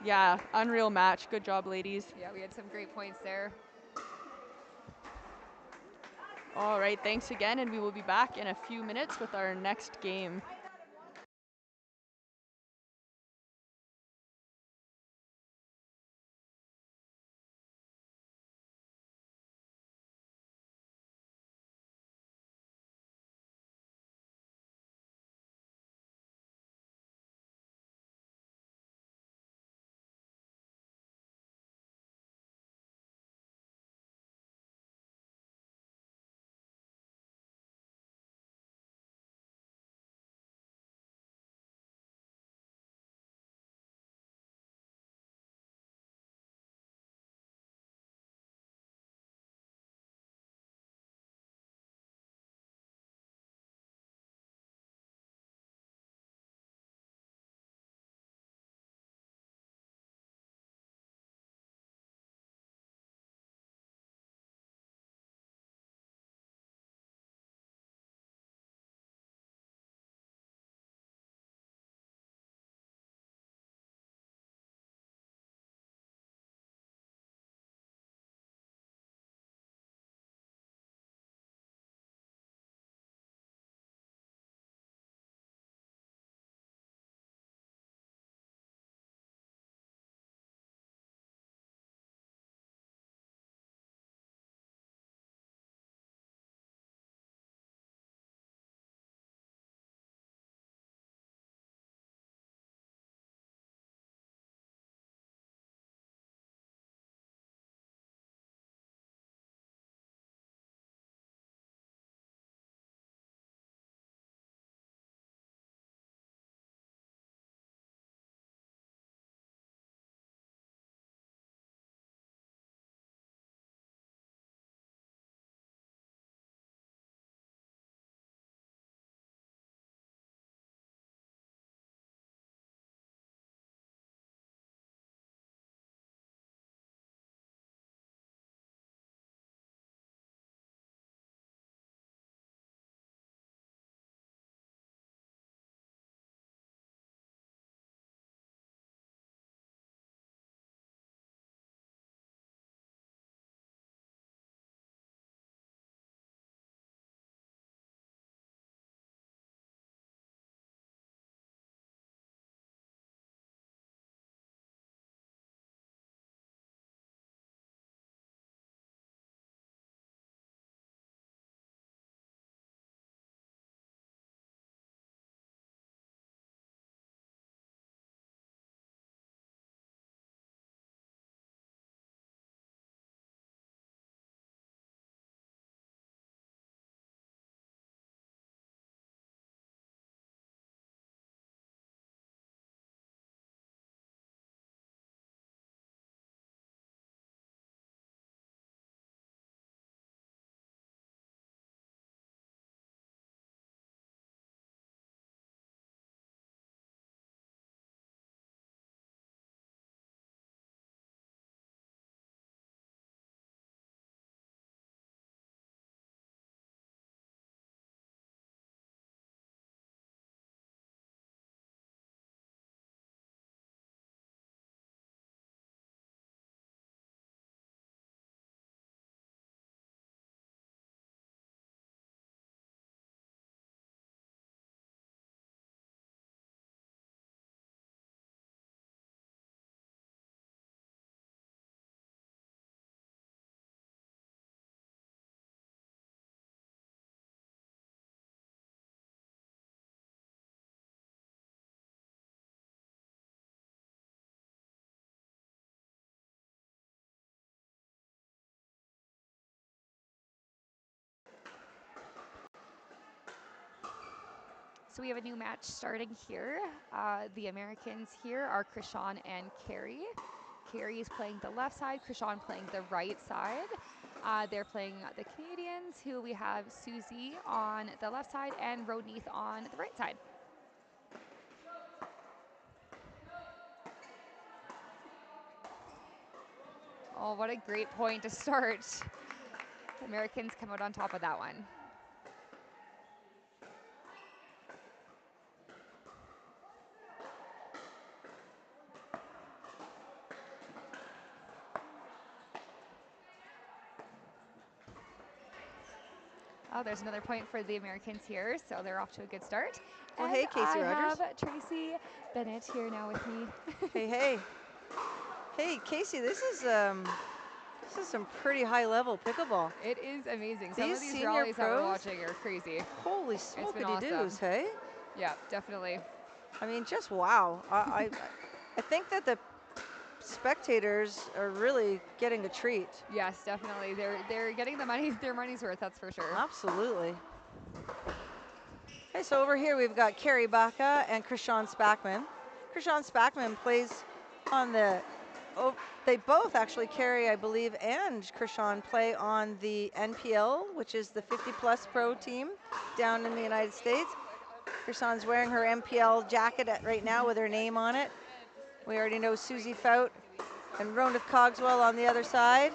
Yeah, unreal match. Good job, ladies. Yeah, we had some great points there. All right, thanks again, and we will be back in a few minutes with our next game. So we have a new match starting here. The Americans here are Krishan and Carrie. Carrie is playing the left side, Krishan playing the right side. They're playing the Canadians, who we have Susie on the left side and Roneath on the right side. Oh, what a great point to start. The Americans come out on top of that one. Oh, there's another point for the Americans here, so they're off to a good start. Well, and hey, Casey I Rogers. have Tracy Bennet here now with me. Hey, hey. Hey, Casey, this is some pretty high-level pickleball. It is amazing. Some These of these senior rallies that we're pros? watching are crazy. Holy It's been smoke-a-dee-doos, awesome. hey? Yeah, definitely. I mean, just wow. I think that the spectators are really getting a treat. Yes, definitely. They're getting their money's worth, that's for sure. Absolutely. Okay, so over here we've got Carrie Baca and Krishan Spackman. Krishan Spackman plays on the, they both actually, Carrie, I believe, and Krishan play on the NPL, which is the 50-plus pro team down in the United States. Krishan's wearing her NPL jacket right now with her name on it. We already know Susie Fout and Roneath Cogswell on the other side.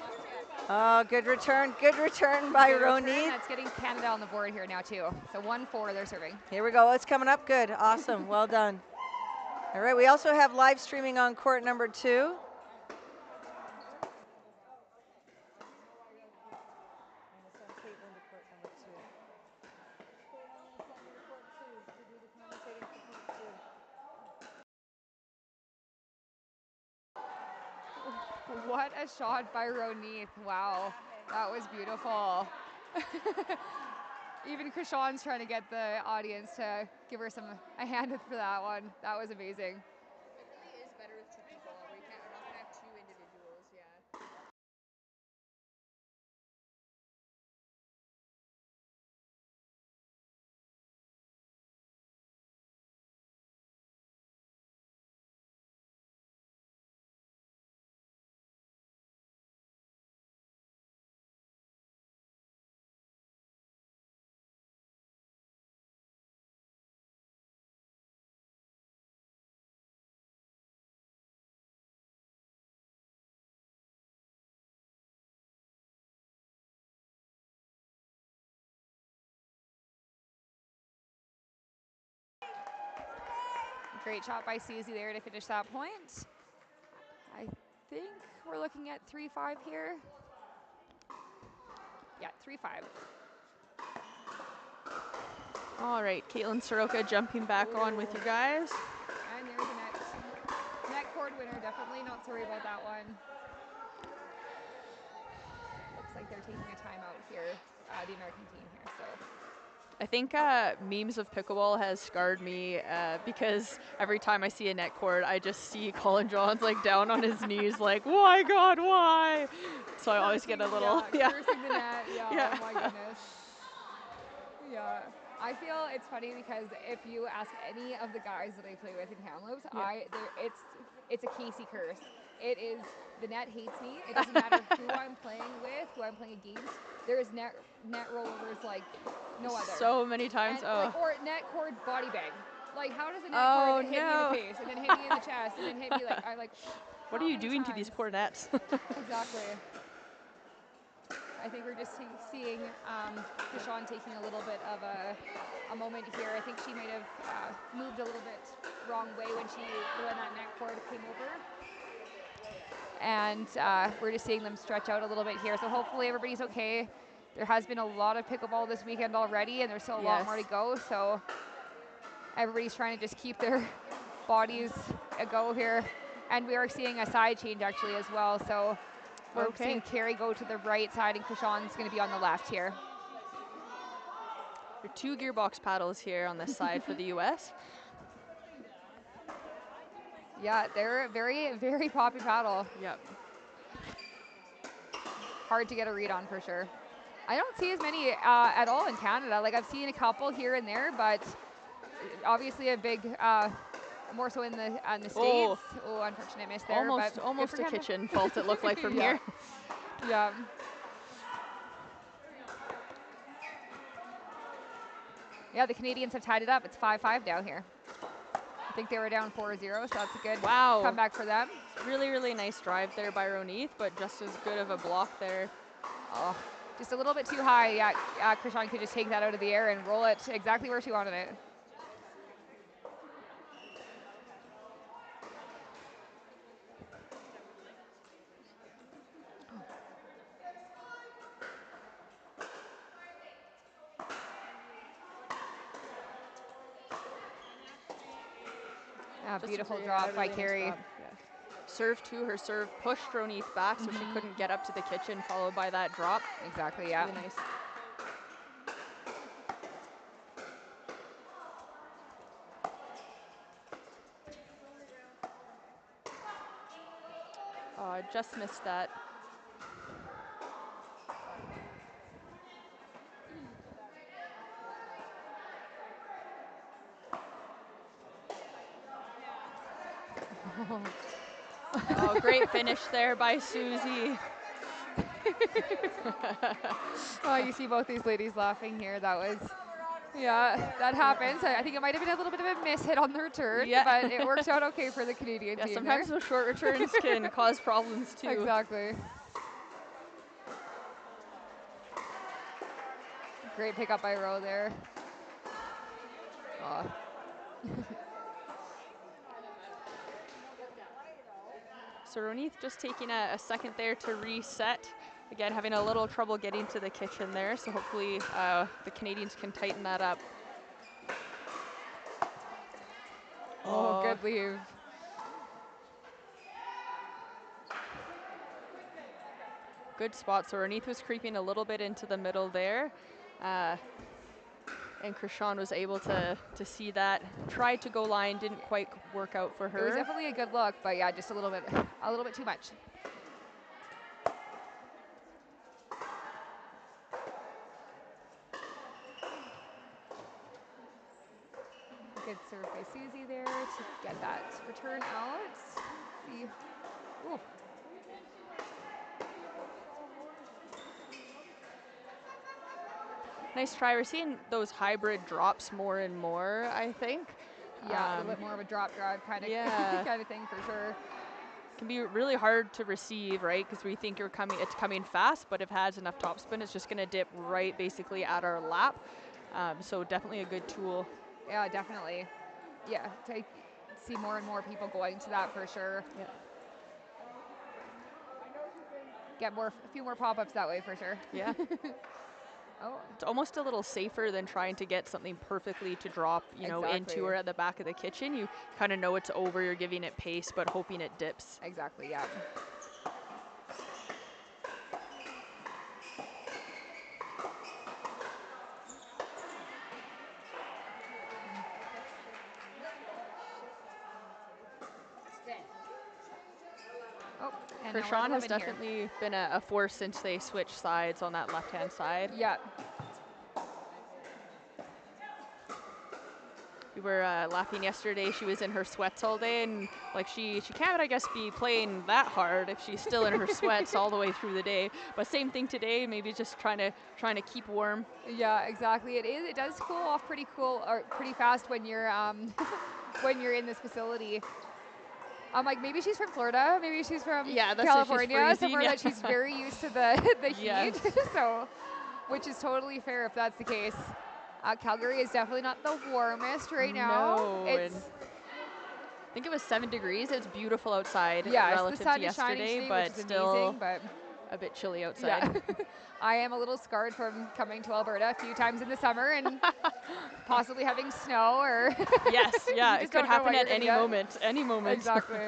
Oh, good return by Good return. Roneath. That's getting Canada on the board here now too. So 1-4 they're serving. Here we go. It's coming up good. Awesome. Well done. All right. We also have live streaming on court number 2. What a shot by Roneath. Wow, that was beautiful. Even Krishan's trying to get the audience to give her a hand for that one. That was amazing. It really is better with 2 people. We're not going to have 2 individuals, yeah. Great shot by Susie there to finish that point. I think we're looking at 3-5 here. Yeah, 3-5. All right, Caitlin Soroka jumping back on with you guys. And there's a net cord winner. Definitely not sorry about that one. Looks like they're taking a timeout here, the American team here. So I think memes of pickleball has scarred me because every time I see a net cord, I just see Colin Johns like down on his knees, like, "Why God, why?" So I always get a little, cursing the net. Yeah. Oh my goodness. Yeah. I feel it's funny because if you ask any of the guys that I play with in Kamloops, it's a Casey curse. It is, the net hates me. It doesn't matter who I'm playing with, who I'm playing against. There is net rollovers like no other. So many times. And, or net cord body bang. Like, how does a net cord hit me in the face and then hit me in the chest and then hit me like What are you doing to these poor nets? Exactly. I think we're just seeing Krishan taking a little bit of a moment here. I think she might have moved a little bit wrong way when that net cord came over. And we're just seeing them stretch out a little bit here. So hopefully everybody's okay. There has been a lot of pickleball this weekend already, and there's still a lot more to go. So everybody's trying to just keep their bodies a go here. And we are seeing a side change actually as well. So we're seeing Carrie go to the right side and Krishan's going to be on the left here. There are 2 gearbox paddles here on this side for the U.S. Yeah, they're a very, very poppy paddle. Yep. Hard to get a read on for sure. I don't see as many at all in Canada. Like I've seen a couple here and there, but obviously a big, more so in the States. Oh. Oh, unfortunate miss there. But good Almost for a Canada. kitchen fault it looked like from Yeah. here. Yeah. Yeah, the Canadians have tied it up. It's 5-5 down here. I think they were down 4-0, so that's a good comeback for them. Really, really nice drive there by Ronith, but just as good of a block there. Oh, just a little bit too high. Yeah, Krishan could just take that out of the air and roll it exactly where she wanted it. Beautiful drop by Carrie. Nice serve to her serve pushed Ronith back so she couldn't get up to the kitchen, followed by that drop. Exactly, yeah. Really nice. I just missed that. Oh, great finish there by Susie. Oh, you see both these ladies laughing here. That was, yeah, that happens. I think it might have been a little bit of a miss hit on the return, but it worked out okay for the Canadian team. Sometimes those short returns can cause problems too. Exactly. Great pickup by Rowe there. Oh. So Ronith just taking a second there to reset. Again, having a little trouble getting to the kitchen there, so hopefully the Canadians can tighten that up. Oh, good leave. Good spot. So Ronith was creeping a little bit into the middle there. And Krishan was able to see that. Tried to go line, didn't quite work out for her. It was definitely a good look, but yeah, just a little bit too much. Good serve by Susie there to get that return out. See. Ooh. Nice try. We're seeing those hybrid drops more and more, I think. Yeah, a little bit more of a drop drive kind of kind of thing for sure. Can be really hard to receive, right? Because we think it's coming fast, but if it has enough topspin, it's just going to dip right basically at our lap. So definitely a good tool. Yeah, definitely. Yeah, see more and more people going to that for sure. Yeah. Get a few more pop-ups that way for sure. Yeah. Oh. It's almost a little safer than trying to get something perfectly to drop, into or at the back of the kitchen. You kind of know it's over, you're giving it pace, but hoping it dips. Exactly, yeah. Oh, and Krishan has definitely been a force since they switched sides on that left-hand side. Yeah. We were laughing yesterday. She was in her sweats all day, and like she can't, I guess, be playing that hard if she's still in her sweats all the way through the day. But same thing today, maybe just trying to keep warm. Yeah, exactly. It is. It does cool off pretty fast when you're when you're in this facility. I'm like, maybe she's from Florida, maybe she's from California, somewhere that she's very used to the heat. So, which is totally fair if that's the case. Calgary is definitely not the warmest right now. No, I think it was 7 degrees. It's beautiful outside relative the sun to is shining yesterday, today, but which is still amazing, but a bit chilly outside. Yeah. I am a little scarred from coming to Alberta a few times in the summer and possibly having snow or yes, yeah, it could happen at any moment. Any moment. Exactly.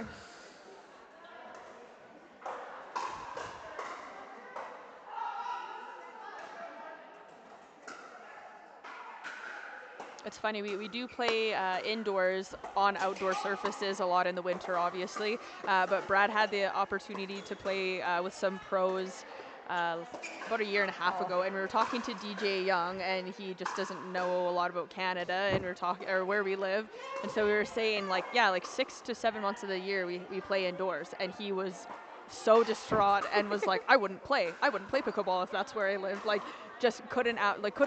It's funny, we do play indoors on outdoor surfaces a lot in the winter, obviously, but Brad had the opportunity to play with some pros about a year and a half ago, and we were talking to DJ Young, and he just doesn't know a lot about Canada, and we were talking, or where we live, and so we were saying, like, yeah, like 6 to 7 months of the year we play indoors, and he was so distraught and was like, I wouldn't play pickleball if that's where I lived. Like, just couldn't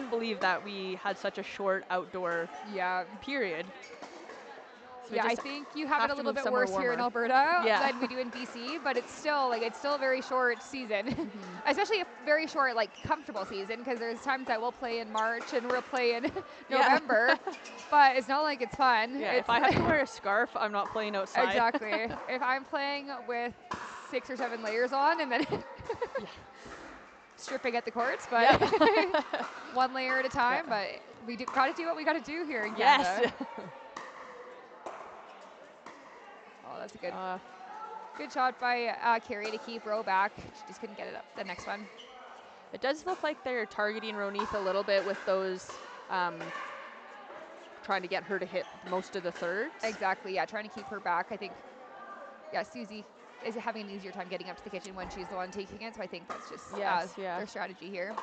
believe that we had such a short outdoor period. So we Yeah, I just think you have it have a to little move bit somewhere worse here in warmer. Alberta Yeah. than we do in BC, but it's still a very short season, especially a very short, like, comfortable season, because there's times that we'll play in March and we'll play in November, but it's not like it's fun. Yeah, It's if I have to wear a scarf, I'm not playing outside. exactly. If I'm playing with 6 or 7 layers on and then stripping at the courts, but one layer at a time, but we got to do what we got to do here in Canada. Yes. Oh, that's a good shot by Carrie to keep row back. She just couldn't get it up the next one. It does look like they're targeting Ronith a little bit with those, trying to get her to hit most of the thirds. Exactly, yeah, trying to keep her back. I think, Susie is having an easier time getting up to the kitchen when she's the one taking it, so I think that's just their strategy here.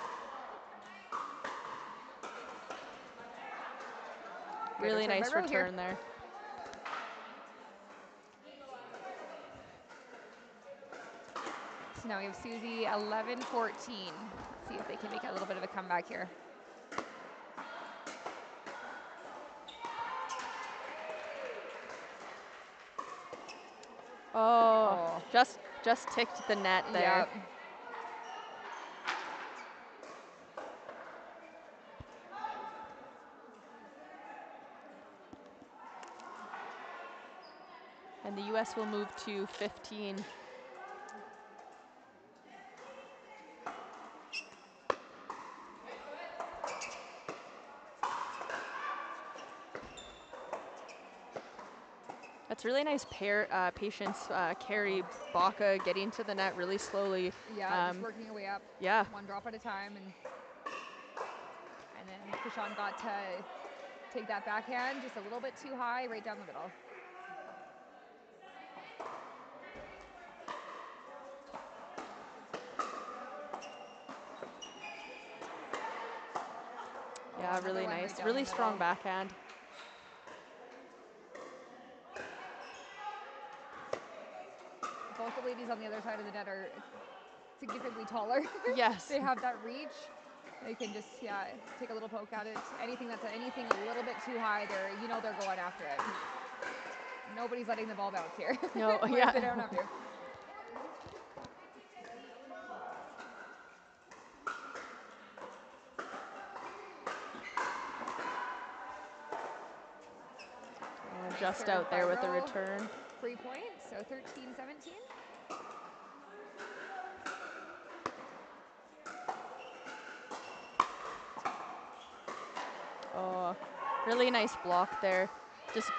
Really nice return there. So now we have Susie 11-14. Let's see if they can make a little bit of a comeback here. Oh, just ticked the net there. Yep. And the U.S. will move to 15. That's really nice patience. Carrie Baca getting to the net really slowly. Yeah, just working her way up. Yeah. One drop at a time, and then Krishan got to take that backhand just a little bit too high, right down the middle. Yeah, really nice. Really strong backhand. Both the ladies on the other side of the net are significantly taller. Yes. They have that reach. They can just, take a little poke at it. Anything a little bit too high, they're going after it. Nobody's letting the ball bounce here. No, They don't have to. Just out there with the return. 3 points, so 13-17. Oh, really nice block there. Just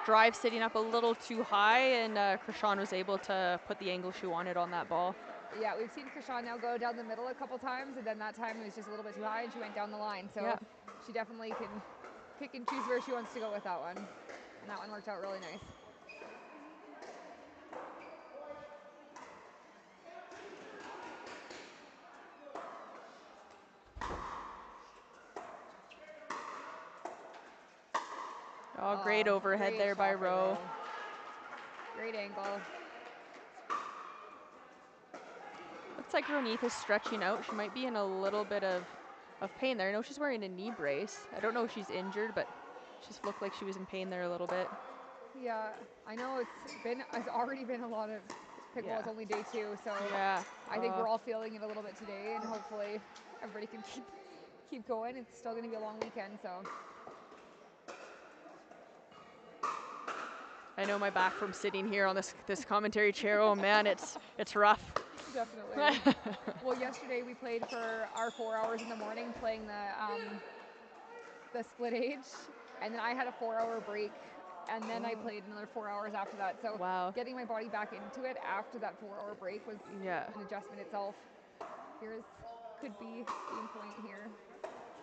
drive sitting up a little too high, and Krishan was able to put the angle she wanted on that ball. Yeah, we've seen Krishan now go down the middle a couple times, and then that time it was just a little bit too high, and she went down the line. So she definitely can pick and choose where she wants to go with that one. And that one worked out really nice. Oh, great overhead there by Rowe. Great angle. Looks like Ronith is stretching out. She might be in a little bit of pain there. I know she's wearing a knee brace. I don't know if she's injured, but she just looked like she was in pain there a little bit. Yeah, I know it's already been a lot of pickleball. It's only day 2, so I think we're all feeling it a little bit today, and hopefully everybody can keep going. It's still going to be a long weekend, so. I know my back from sitting here on this commentary chair. Oh man, it's rough. Definitely. Well, yesterday we played for our 4 hours in the morning playing the split age, and then I had a 4-hour break, and then I played another 4 hours after that. So getting my body back into it after that 4-hour break was an adjustment itself. Could be game point here,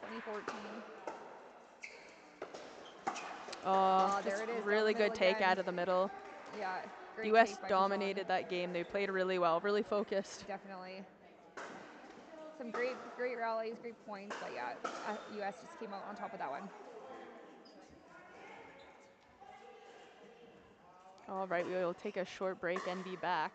2014. Oh, there it is. Really good take out of the middle. Yeah, great US take by dominated that game. They played really well, really focused. Definitely. some great rallies, great points, but yeah, US just came out on top of that one. All right, we will take a short break and be back.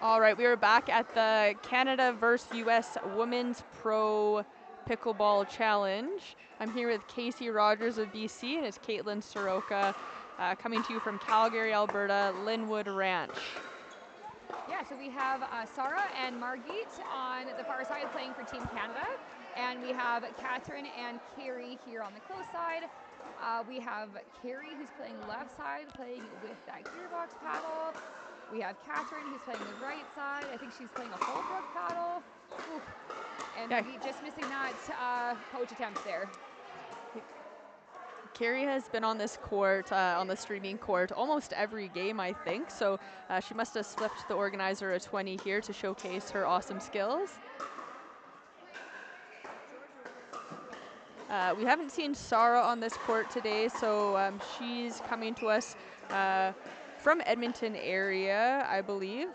All right, we are back at the Canada versus US Women's Pro Pickleball Challenge. I'm here with Casey Rogers of BC, and it's Caitlin Soroka coming to you from Calgary, Alberta, Lynnwood Ranch. Yeah, so we have Sarah and Margit on the far side playing for Team Canada, and we have Catherine and Carrie here on the close side. We have Carrie, who's playing left side, playing with that gearbox paddle. We have Catherine, who's playing the right side. I think she's playing a Holbrook paddle. Ooh. And Margit just missing that poach attempt there. Carrie has been on this court, on the streaming court, almost every game, I think. So she must have slipped the organizer a 20 here to showcase her awesome skills. We haven't seen Sarah on this court today, so she's coming to us from Edmonton area, I believe.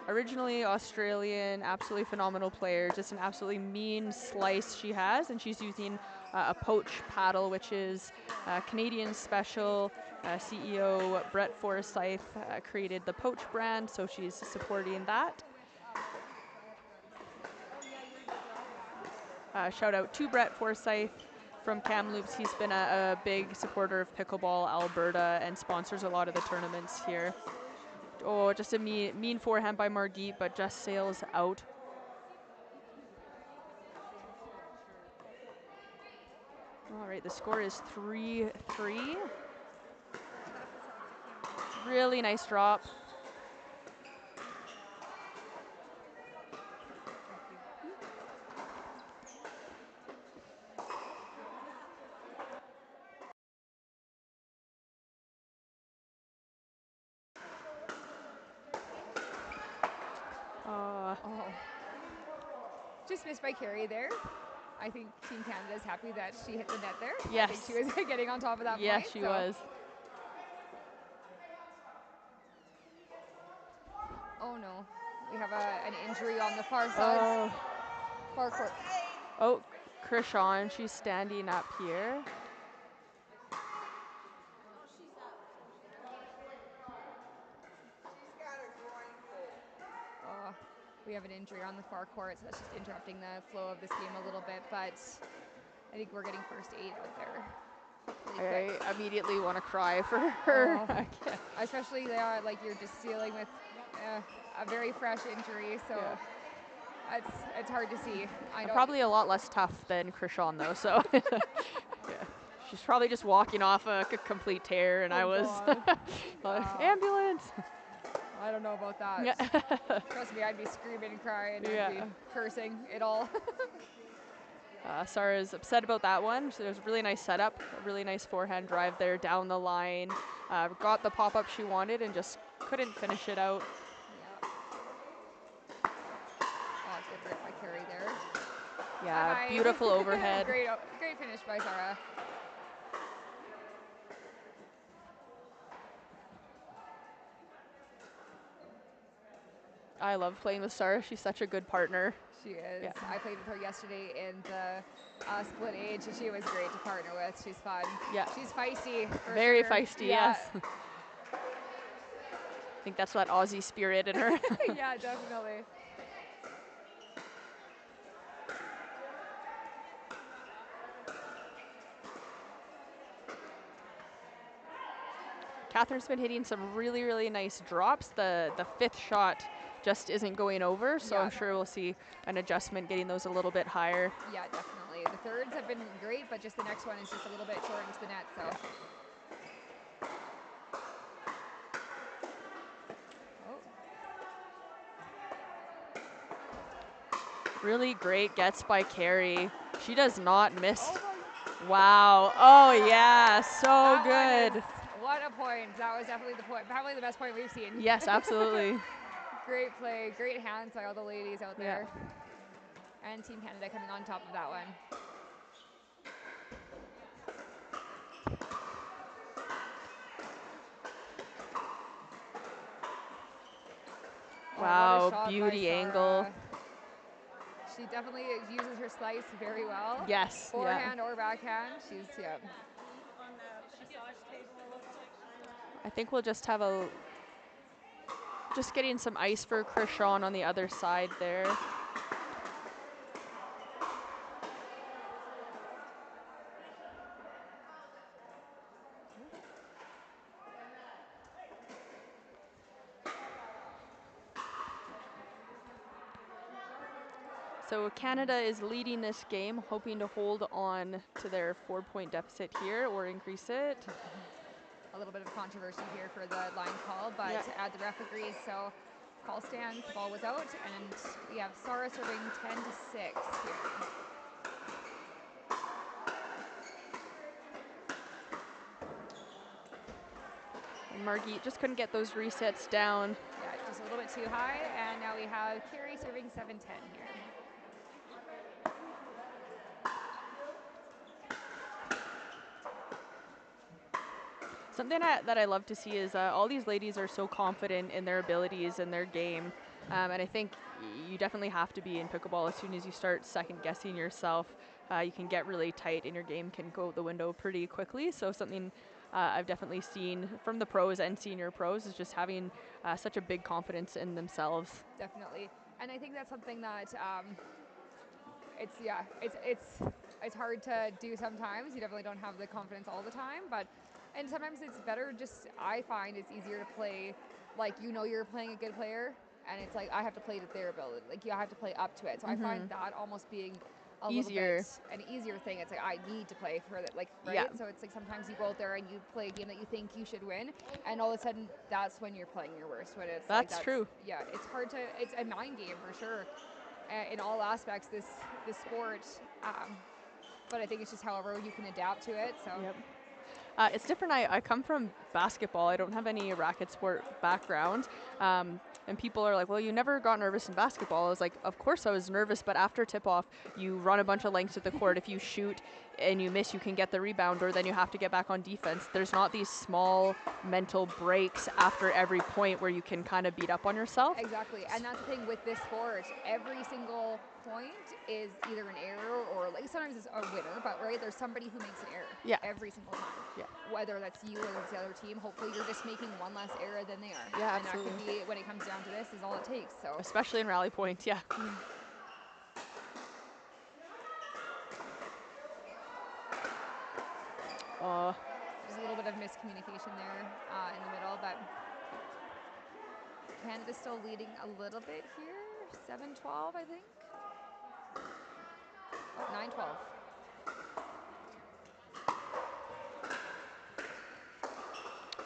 Originally Australian, absolutely phenomenal player, just an absolutely mean slice she has, and she's using a poach paddle, which is Canadian special. CEO Brett Forsyth created the poach brand, so she's supporting that. Shout out to Brett Forsyth from Kamloops. He's been a big supporter of Pickleball Alberta and sponsors a lot of the tournaments here. Oh, just a mean forehand by Margit, but just sails out. All right, the score is 3-3. Really nice drop. Just missed by Carrie there. I think Team Canada is happy that she hit the net there. Yes. I think she was getting on top of that point. Yes, she was. Oh no, we have an injury on the far side. Far court. Oh, Krishan, she's standing up here. We have an injury on the far court, so that's just interrupting the flow of this game a little bit, but I think we're getting first aid out there. I immediately want to cry for her. Especially like you're just dealing with a very fresh injury, so it's hard to see. Probably a lot less tough than Krishan though, so she's probably just walking off a complete tear, and I was ambulance. I don't know about that. Trust me, I'd be screaming and crying and be cursing it all. Sarah's upset about that one. So there's a really nice setup, a really nice forehand drive there down the line. Got the pop-up she wanted and just couldn't finish it out. Oh, it's a good grip by Carrie there. Yeah, Bye-bye. beautiful overhead. Great finish by Sarah. I love playing with Sarah. She's such a good partner. She is. Yeah. I played with her yesterday in the split age, and she was great to partner with. She's fun. Yeah. She's feisty. Very sure. feisty, yes. I think that's that Aussie spirit in her. Yeah, definitely. Catherine's been hitting some really, really nice drops. The fifth shot just isn't going over, so I'm sure we'll see an adjustment getting those a little bit higher. Yeah, definitely. The thirds have been great, but just the next one is just a little bit short into the net, so. Really great gets by Carrie. She does not miss. Wow. Oh, yeah. So good. What a point. That was definitely the point. Probably the best point we've seen. Yes, absolutely. Great play. Great hands by all the ladies out there. And Team Canada coming on top of that one. Wow, beauty angle. She definitely uses her slice very well. Yes. Forehand or backhand. She's, I think we'll just have just getting some ice for Krishan on the other side there. So Canada is leading this game, hoping to hold on to their 4-point deficit here or increase it. A little bit of controversy here for the line call, but the ref agrees, so call stands, the ball was out, and we have Sara serving 10-6 here. And Margit just couldn't get those resets down. Yeah, just a little bit too high, and now we have Carrie serving 7-10 here. Something that I love to see is all these ladies are so confident in their abilities and their game. And I think you definitely have to be in pickleball. As soon as you start second guessing yourself, you can get really tight and your game can go out the window pretty quickly. So something I've definitely seen from the pros and senior pros is just having such a big confidence in themselves. Definitely. And I think that's something that it's hard to do sometimes. You definitely don't have the confidence all the time, and sometimes it's better just, I find it's easier to play like you're playing a good player, and it's like I have to play to their ability. Like you have to play up to it. So I find that almost being a easier. little bit an easier thing. It's like I need to play for that, like, right? Yeah. So it's like sometimes you go out there and you play a game that you think you should win, and all of a sudden that's when you're playing your worst. When it's That's true. Yeah, it's hard to. It's a mind game for sure, in all aspects. This sport, but I think it's just however you can adapt to it. So. Yep. It's different. I come from basketball. I don't have any racket sport background. And people are like, well, you never got nervous in basketball. I was like, of course I was nervous, but after tip-off, you run a bunch of lengths at the court. If you shoot and you miss, you can get the rebound, or then you have to get back on defense. There's not these small mental breaks after every point where you can kind of beat up on yourself. Exactly, and that's the thing with this sport. Every single point is either an error or, like, sometimes it's a winner, but right, there's somebody who makes an error. Yeah. Every single time. Yeah. Whether that's you or it's the other team, hopefully you're just making one less error than they are. Yeah, and absolutely. that could be, when it comes down to this, is all it takes. So. Especially in rally points, yeah. There's a little bit of miscommunication there in the middle, but Canada's still leading a little bit here. 7-12, I think. Oh,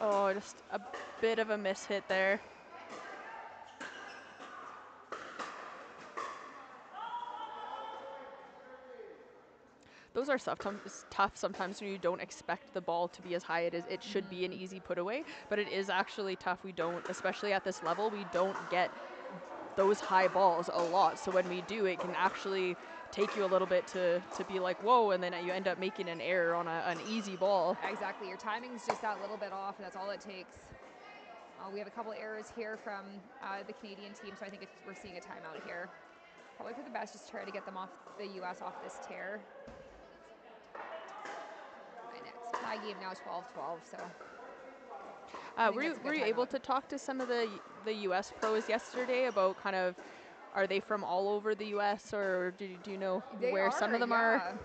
9-12. Oh, just a bit of a miss hit there. Those are tough sometimes when you don't expect the ball to be as high as it should be an easy put away, but it is actually tough. We don't, especially at this level, we don't get those high balls a lot. So when we do, it can actually take you a little bit to be like, whoa, and then you end up making an error on an easy ball. Exactly. Your timing's just that little bit off, and that's all it takes. We have a couple errors here from the Canadian team, so I think we're seeing a timeout here. Probably for the best, just try to get them off, the U.S. off this tear. And it's tie game now, 12-12, so. Were you able to talk to some of the U.S. pros yesterday about kind of, are they from all over the U.S. or do you know where some of them are?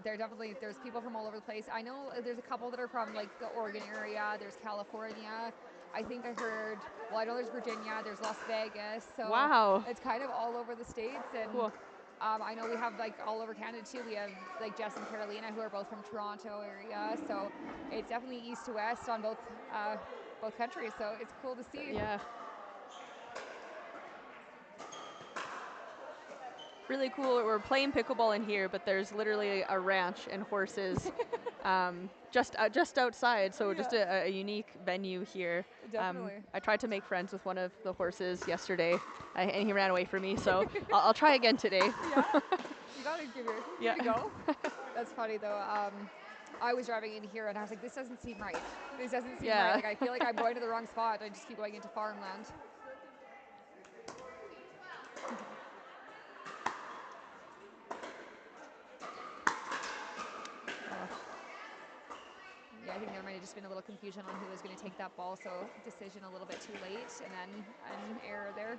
They're definitely, there's people from all over the place. I know there's a couple that are from like the Oregon area, there's California. I think I heard, I know there's Virginia, there's Las Vegas. So wow. It's kind of all over the states. And cool. I know we have like all over Canada too. We have like Jess and Carolina who are both from Toronto area. So it's definitely east to west on both countries. So it's cool to see. Yeah. Really cool. We're playing pickleball in here, but there's literally a ranch and horses just outside. So just a unique venue here. Definitely. I tried to make friends with one of the horses yesterday, and he ran away from me. So I'll try again today. Yeah, you gotta give it a go. That's funny though. I was driving in here and I was like, this doesn't seem right. This doesn't seem right. Like I feel like I'm going to the wrong spot. I just keep going into farmland. Yeah, I think they're ready just been a little confusion on who was going to take that ball, so decision a little bit too late, and then an error there.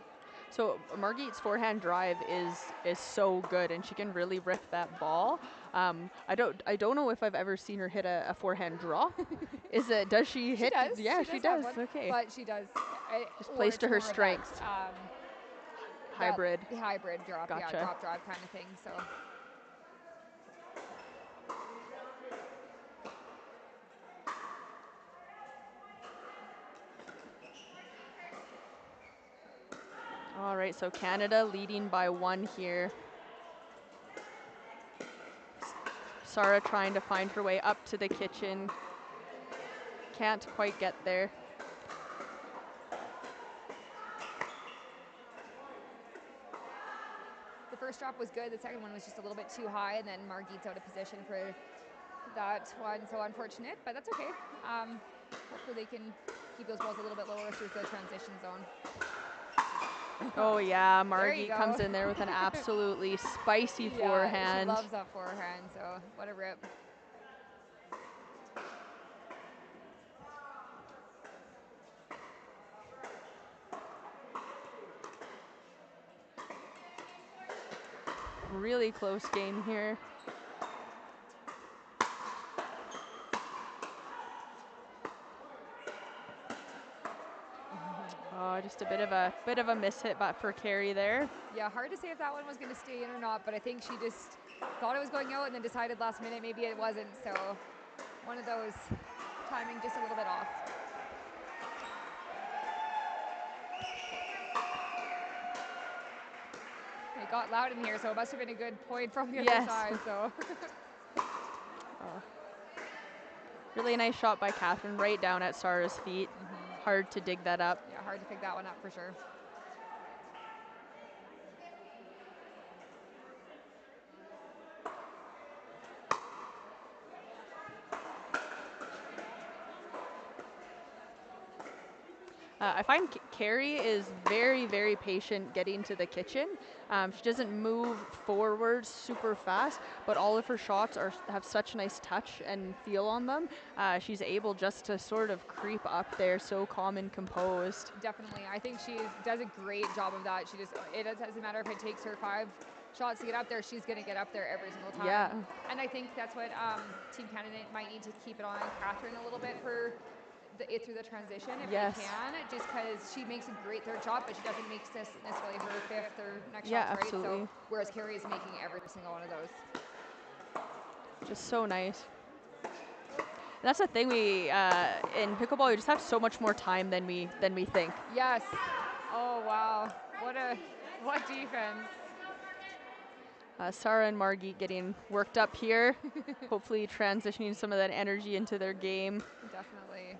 So Margit's forehand drive is so good, and she can really rip that ball. I don't know if I've ever seen her hit a forehand draw. Does she hit? Does. Yeah, she she does. does. Have one, Okay. but she does. Just or plays it's to her more of that, strengths. Hybrid. The hybrid drop, Gotcha. yeah, drop drive kind of thing. So. All right, so Canada leading by 1 here. Sarah trying to find her way up to the kitchen. Can't quite get there. The first drop was good. The second one was just a little bit too high, and then Margit's out of position for that one. So unfortunate, but that's okay. Hopefully they can keep those balls a little bit lower through the transition zone. Oh yeah, There you Margit go. comes in there with an absolutely spicy Yeah, forehand. she loves that forehand, so what a rip. Really close game here. Oh, just a bit of a miss hit but for Carrie there. Yeah, hard to say if that one was going to stay in or not, but I think she just thought it was going out and then decided last minute maybe it wasn't. So one of those, timing just a little bit off. It got loud in here, so it must have been a good point from the other side. So. Really nice shot by Catherine, right down at Sarah's feet. Hard to dig that up. Yeah, hard to pick that one up for sure. I find Carrie is very, very patient getting to the kitchen. She doesn't move forward super fast, but all of her shots have such nice touch and feel on them. She's able just to sort of creep up there, so calm and composed. Definitely. I think she does a great job of that. It doesn't matter if it takes her 5 shots to get up there, she's going to get up there every single time. Yeah. And I think that's what Team Canada might need to keep it on Catherine a little bit for through the transition if they can, just because she makes a great third shot, but she doesn't make this necessarily her 5th or next shots, right? Absolutely. So, whereas Carrie is making every single one of those. Just so nice. And that's the thing, we in pickleball we just have so much more time than we think. Yes. Oh wow. What defense. Sarah and Margit getting worked up here, hopefully transitioning some of that energy into their game. Definitely.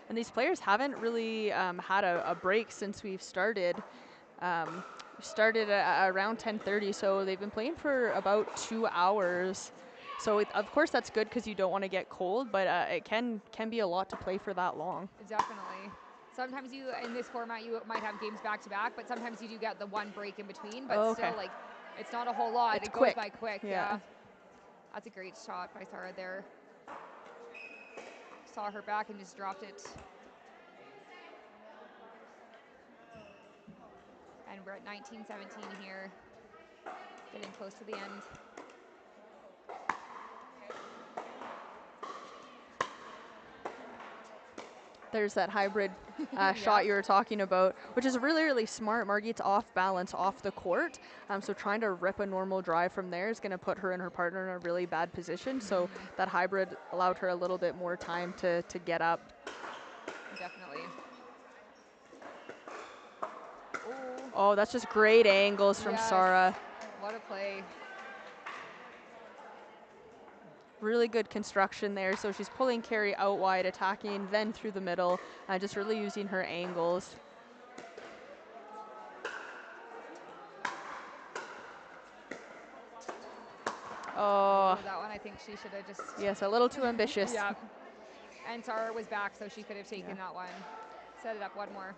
And these players haven't really had a break since we've started. We started around 10:30, so they've been playing for about 2 hours. So of course that's good because you don't want to get cold, but it can be a lot to play for that long. Definitely. Sometimes in this format, you might have games back to back, but sometimes you do get the one break in between, but still, like, it's not a whole lot. It's it quick. goes by quick, yeah. That's a great shot by Sarah there. Saw her back and just dropped it. And we're at 19-17 here, getting close to the end. There's that hybrid shot you were talking about, which is really, really smart. Margit's off balance off the court, so trying to rip a normal drive from there is going to put her and her partner in a really bad position. So that hybrid allowed her a little bit more time to get up. Definitely. Oh, that's just great angles from Sarah. What a play. Really good construction there. So she's pulling Carrie out wide, attacking, then through the middle, just really using her angles. Oh, that one I think she should have just... Yes, a little too ambitious. Yeah. And Sarah was back, so she could have taken that one. Set it up one more.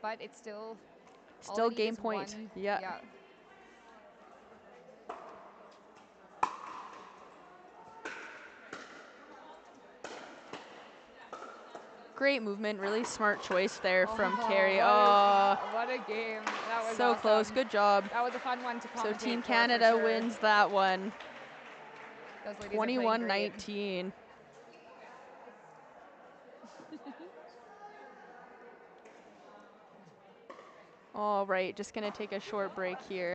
but it's still all Still they need game is point. one. Yeah. Yeah. Great movement, really smart choice there from Oh, Carrie. what Oh, what a game. That was so awesome. close. Good job. That was a fun one to So commentate Team for Canada sure. wins that one. Those ladies are playing great. 21-19. All right, just going to take a short break here.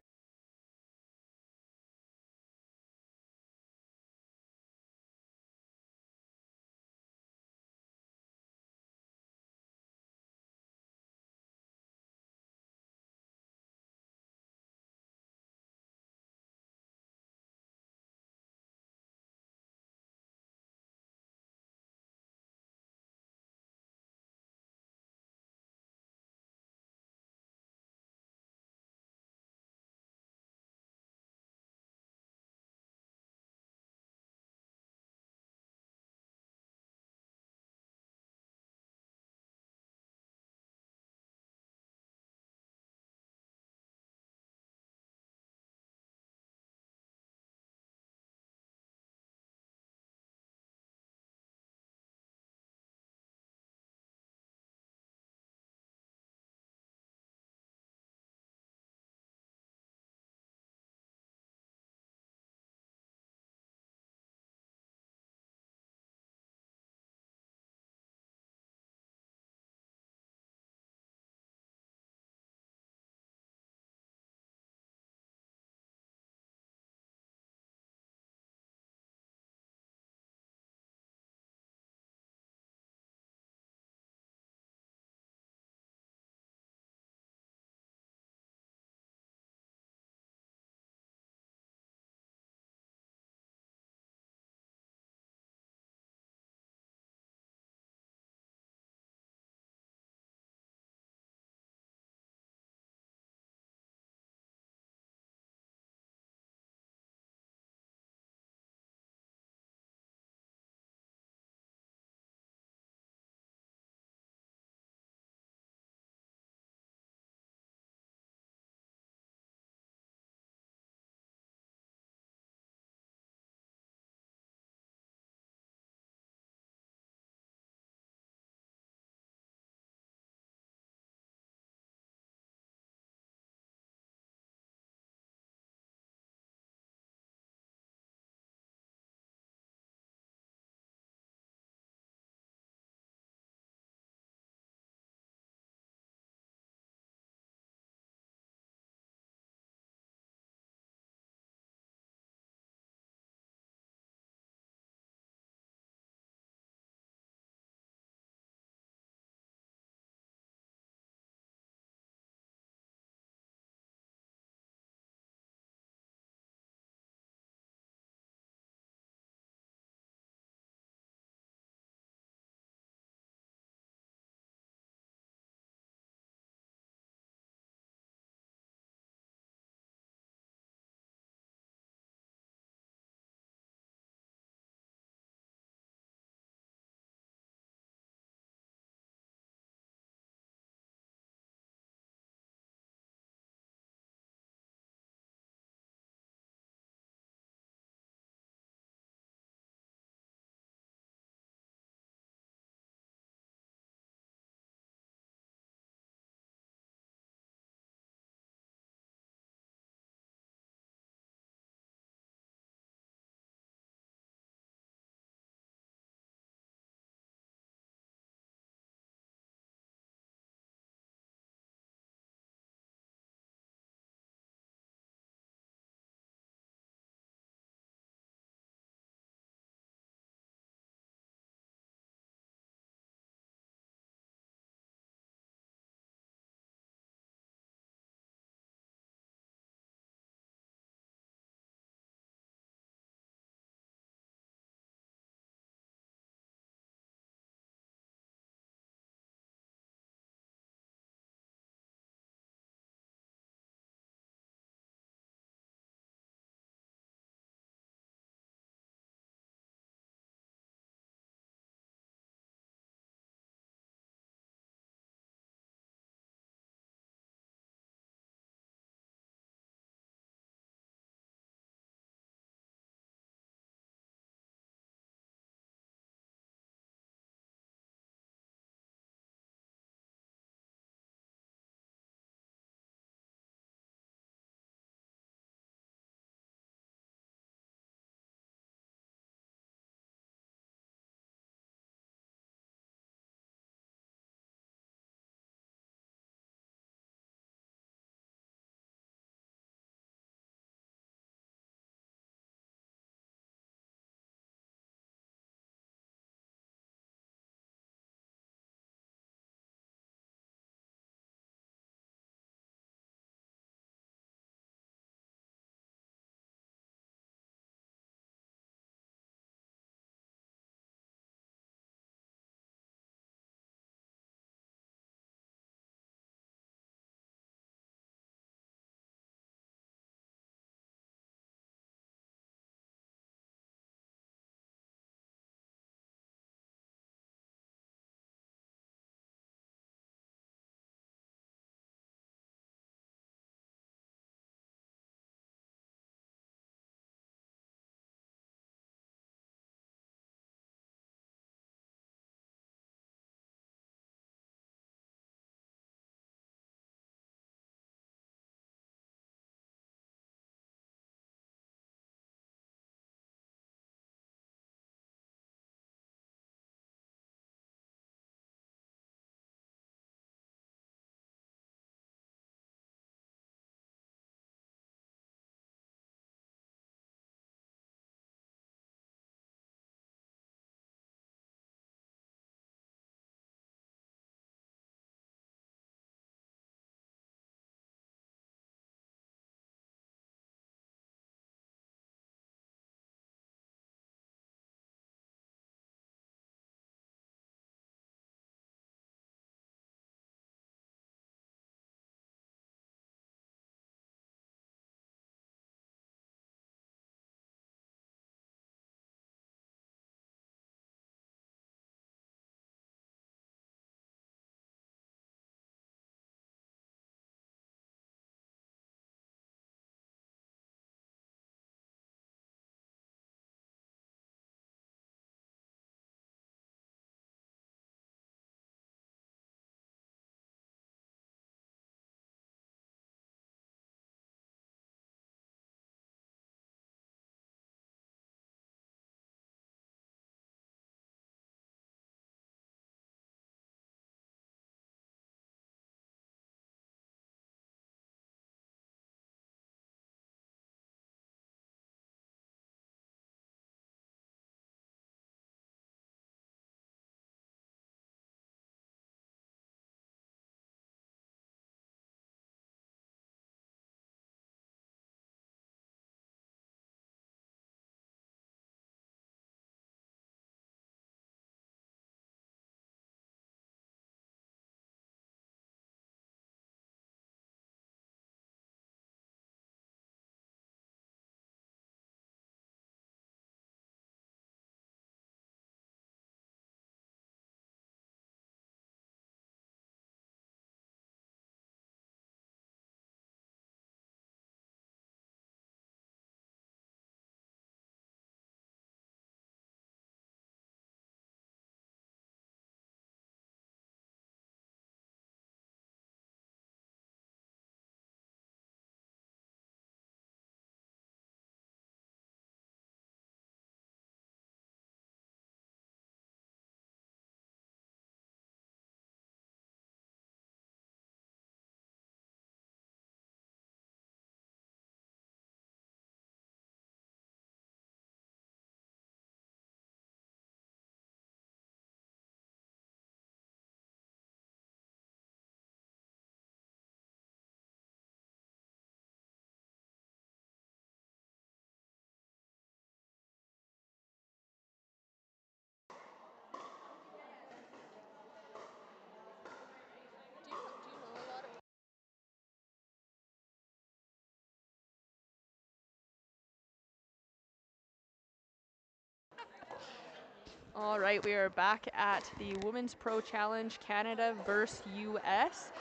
All right, we are back at the Women's Pro Challenge Canada versus US.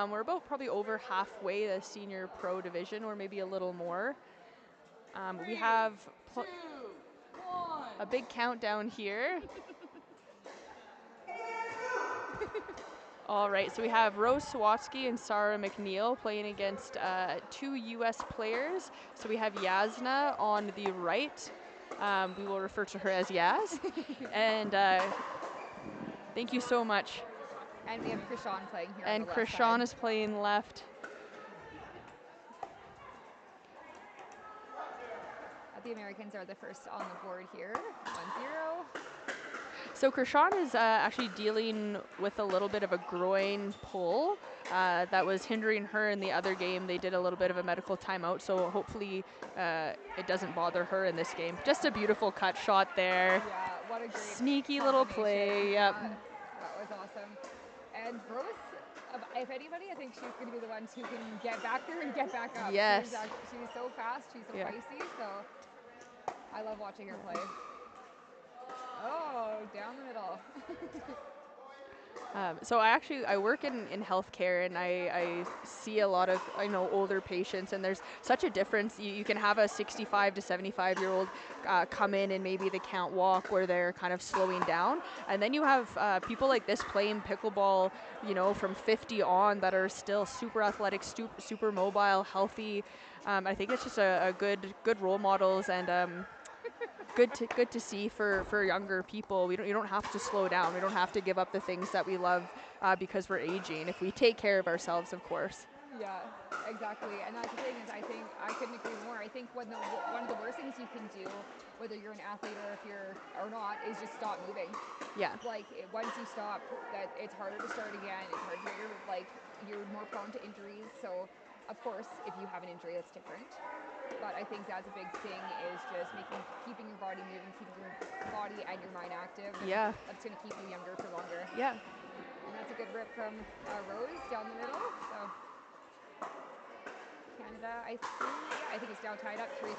We're about probably over halfway the senior pro division, or maybe a little more. We have a big countdown here. All right, so we have Rose Sawatsky and Sarah McNeil playing against 2 US players. So we have Yasna on the right. We will refer to her as Yaz. And thank you so much. And we have Krishan playing here And on the left Krishan side. is playing left. The Americans are the first on the board here, 1-0. So Krishan is actually dealing with a little bit of a groin pull that was hindering her in the other game. They did a little bit of a medical timeout, so hopefully it doesn't bother her in this game. Just a beautiful cut shot there. Yeah, what a great Sneaky little play. Yep. That was awesome. And Rose, if anybody, I think she's going to be the one who can get back there and get back up. Yes. She's so fast, she's so feisty, so I love watching her play. Oh, down the middle. So I work in healthcare, and I see a lot of older patients, and there's such a difference. You can have a 65 to 75-year-old come in and maybe they can't walk, where they're kind of slowing down, and then you have people like this playing pickleball, from 50 on, that are still super athletic, super mobile, healthy. I think it's just a good role models, and good to see for younger people. You don't have to slow down. We don't have to give up the things that we love because we're aging, if we take care of ourselves, of course. Yeah, exactly. And that's the thing is, I think I couldn't agree more. I think one of the worst things you can do, whether you're an athlete or if you're or not, is just stop moving. Yeah. Like once you stop, that it's harder to start again. It's harder to you're more prone to injuries. So of course, if you have an injury, that's different. But I think that's a big thing, is just keeping your body moving, keeping your body and your mind active. Yeah. That's going to keep you younger for longer. Yeah. And that's a good rip from Rose down the middle. So Canada, I think it's now tied up 3-3.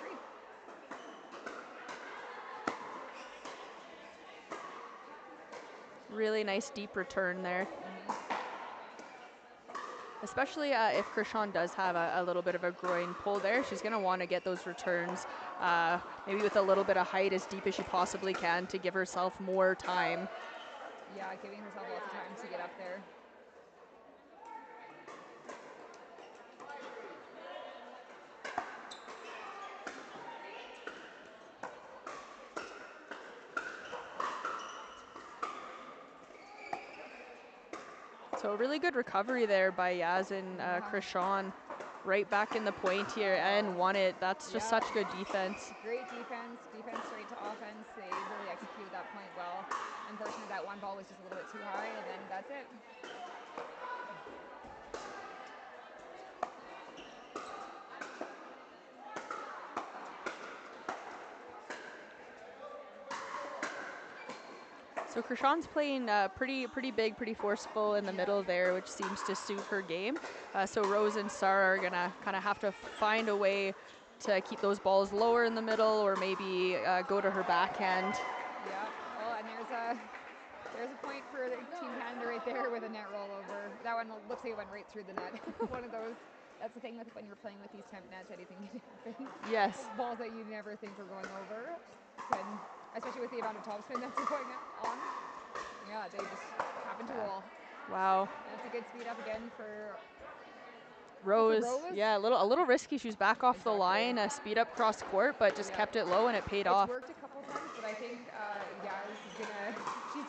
Really nice deep return there. Especially if Krishan does have a little bit of a groin pull there, she's going to want to get those returns maybe with a little bit of height, as deep as she possibly can, to give herself more time. Yeah, giving herself lots of time to get up there. So a really good recovery there by Yaz and Krishan. Right back in the point here and won it. That's just such good defense. Great defense straight to offense. They really executed that point well. Unfortunately, that one ball was just a little bit too high, and then that's it. So Krishan's playing pretty big, pretty forceful in the middle there, which seems to suit her game. So Rose and Sarah are gonna kind of have to find a way to keep those balls lower in the middle, or maybe go to her backhand. Yeah. Well, and there's a point for Team Canada right there with a net rollover. That one looks like it went right through the net. One of those. That's the thing with when you're playing with these temp nets, anything can happen. Yes. Balls that you never think are going over, especially with the amount of topspin that's going on. Yeah, they just happen to roll. Wow. That's a good speed up again for Rose. Yeah, a little risky. She was back off the line, speed up cross court, but just kept it low, and it paid off. It's worked a couple times, but I think she's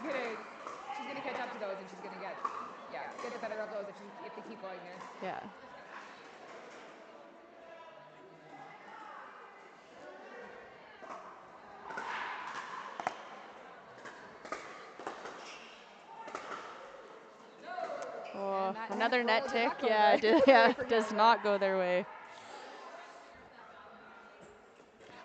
gonna catch up to those, and she's gonna get the better of those if they keep going there. Yeah. Oh, another net tick. Yeah, does not go their way.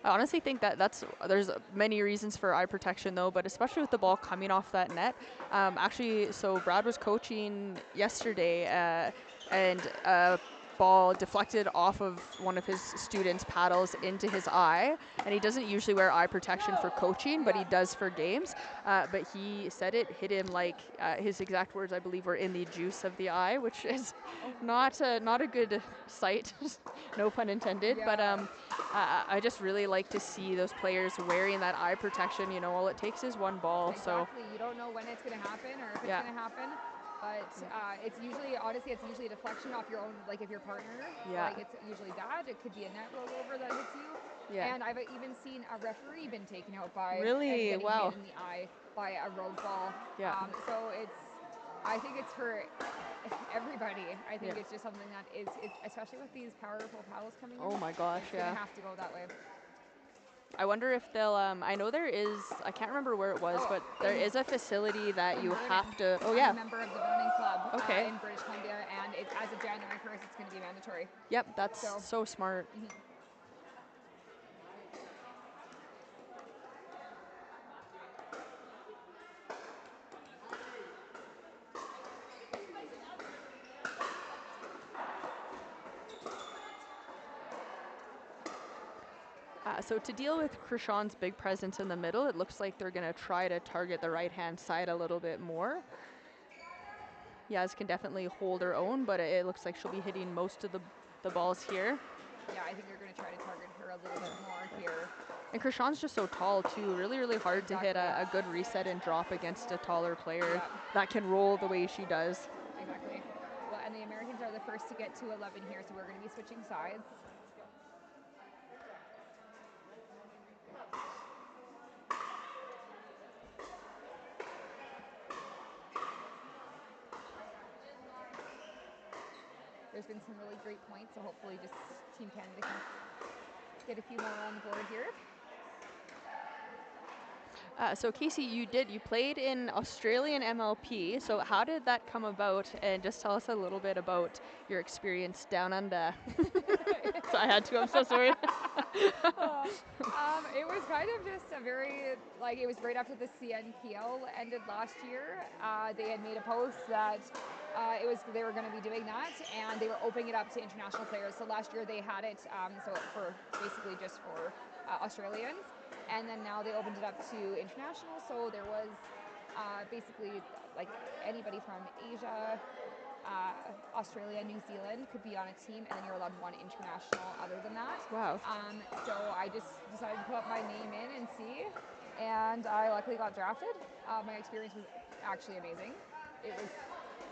I honestly think there's many reasons for eye protection though, but especially with the ball coming off that net. Actually, so Brad was coaching yesterday, and ball deflected off of one of his students' paddles into his eye, and he doesn't usually wear eye protection for coaching, but he does for games. But he said it hit him like his exact words, I believe, were in the juice of the eye, which is not a good sight, no pun intended. Yeah. But I just really like to see those players wearing that eye protection. You know, all it takes is one ball. Exactly. You don't know when it's going to happen or if it's going to happen. But it's usually, honestly, it's usually a deflection off your own, like if your partner, like it's usually that. It could be a net rollover that hits you. Yeah. And I've even seen a referee been taken out by Really? getting Wow. hit in the eye by a rogue ball. Yeah. So I think it's for everybody. I think it's just something that is, especially with these powerful paddles coming in. Oh my gosh, it's gonna have to go that way. I wonder if they'll, I know there is, I can't remember where it was, but there is a facility that you have to, I'm a member of the Vernon Club in British Columbia, and as of January 1st, it's going to be mandatory. Yep, that's so smart. So to deal with Krishan's big presence in the middle, it looks like they're going to try to target the right-hand side a little bit more. Yaz can definitely hold her own, but it looks like she'll be hitting most of the balls here. Yeah, I think they're going to try to target her a little bit more here. And Krishan's just so tall, too. Really, really hard to hit a good reset and drop against a taller player that can roll the way she does. Exactly. Well, and the Americans are the first to get to 11 here, so we're going to be switching sides. There's been some really great points, so hopefully just Team Canada can get a few more on the board here. So Casey, you played in Australian MLP. So how did that come about? And just tell us a little bit about your experience down under. So I had to. I'm so sorry. It was kind of just a very, like, it was right after the CNPL ended last year. They had made a post that they were going to be doing that, and they were opening it up to international players. So last year they had it so for basically just for Australians. And then now they opened it up to international, so there was basically like anybody from Asia, Australia, New Zealand could be on a team, and then you're allowed one international other than that. Wow. So I just decided to put my name in and see, and I luckily got drafted. My experience was actually amazing.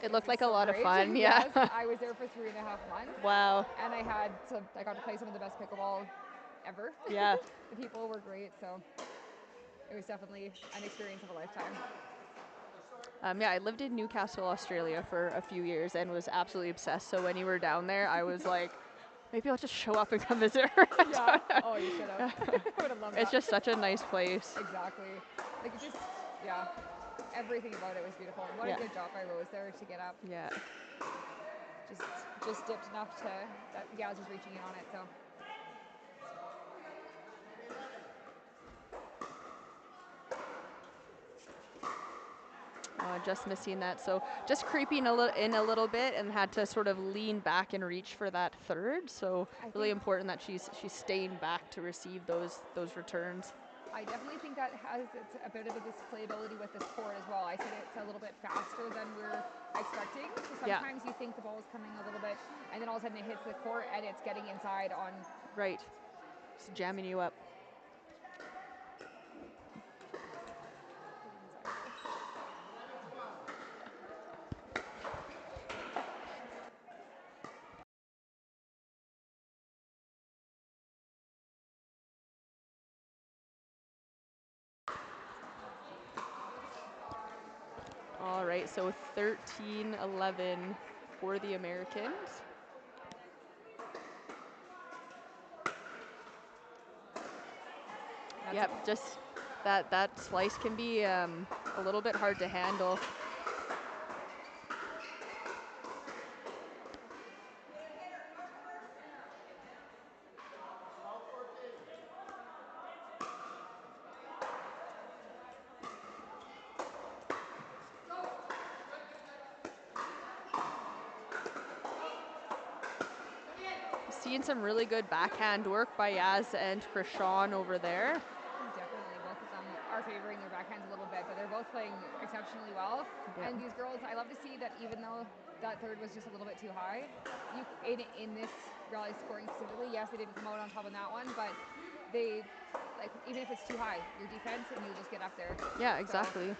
It looked like so a lot great. of fun, yeah. Yes, I was there for 3.5 months. Wow. And I got to play some of the best pickleball ever. Yeah. The people were great, so it was definitely an experience of a lifetime. Yeah, I lived in Newcastle, Australia for a few years and was absolutely obsessed. So when you were down there, I was like, maybe I'll just show up and come visit her. Yeah. Oh, you should have. I would have loved that. It's just such a nice place. Exactly. Like, it just, everything about it was beautiful. What a good drop by Rose there to get up. Yeah. Just dipped enough that Gaz was reaching in on it, so. Just missing that. So just creeping in a little bit and had to sort of lean back and reach for that third. So really important that she's staying back to receive those returns. I definitely think that has a bit of a displayability with this court as well. I said it's a little bit faster than we're expecting. So sometimes you think the ball is coming a little bit, and then all of a sudden it hits the court and it's getting inside on. Right. It's jamming you up. All right, so 13-11 for the Americans. Yep, just that slice can be a little bit hard to handle. seeing some really good backhand work by Yaz and Krishan over there. Definitely, both of them are favoring their backhands a little bit, but they're both playing exceptionally well. Yeah. And these girls, I love to see that even though that third was just a little bit too high, in this rally scoring specifically, yes, they didn't come out on top of that one, but they, like, even if it's too high, your defense and you just get up there. Yeah, exactly.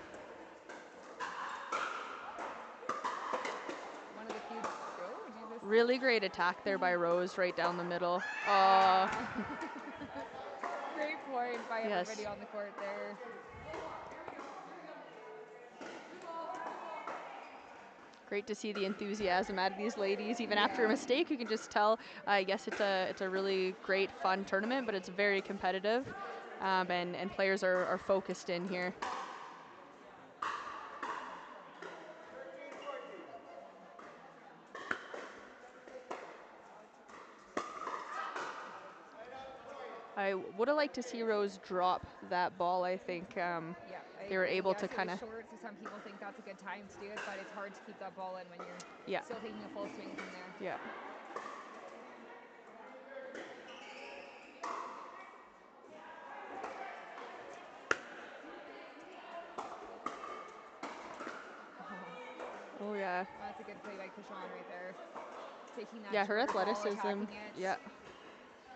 One of the few. Oh, Jesus. Really great attack there by Rose right down the middle. Great point by Yes. everybody on the court there. Great to see the enthusiasm out of these ladies. Even after a mistake, you can just tell. I guess it's a really great, fun tournament, but it's very competitive, and players are focused in here. I would have liked to see Rose drop that ball. I think they were able to kind of. Short, so some people think that's a good time to do it, but it's hard to keep that ball in when you're still taking a full swing from there. Yeah. Oh yeah. Oh, that's a good play by Krishan right there. Taking that her shorter ball, athleticism. attacking it, Yeah.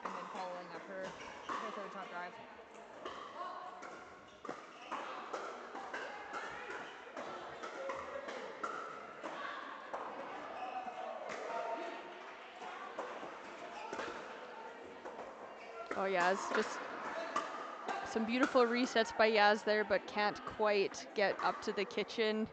and then following up her third top drive. Oh yeah, it's just some beautiful resets by Yaz there, but can't quite get up to the kitchen.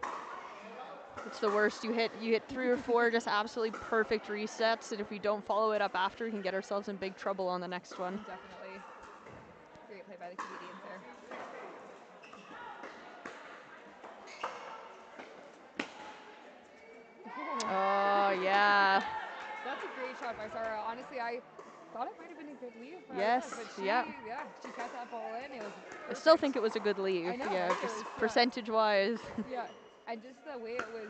It's the worst. You hit 3 or 4 just absolutely perfect resets, and if we don't follow it up after, we can get ourselves in big trouble on the next one. Definitely. Great play by the Canadians there. Oh yeah. That's a great shot by Sarah. Honestly, I thought it might have been a good leave. Yes. But she cut that ball in. It was perfect. I still think it was a good leave. I know, Yeah, right? just percentage-wise. Yeah, and just the way it was,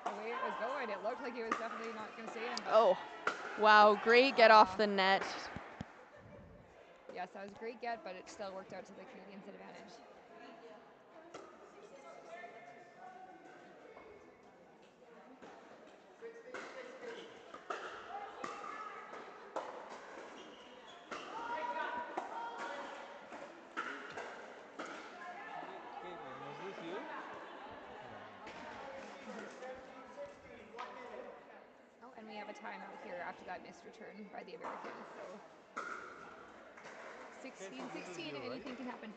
the way it was going, it looked like it was definitely not going to stay in. Oh, wow, great get off the net. Yes, that was a great get, but it still worked out to the Canadians' advantage. Oh, and we have a timeout here after that missed return by the Americans. So 16-16, anything can happen.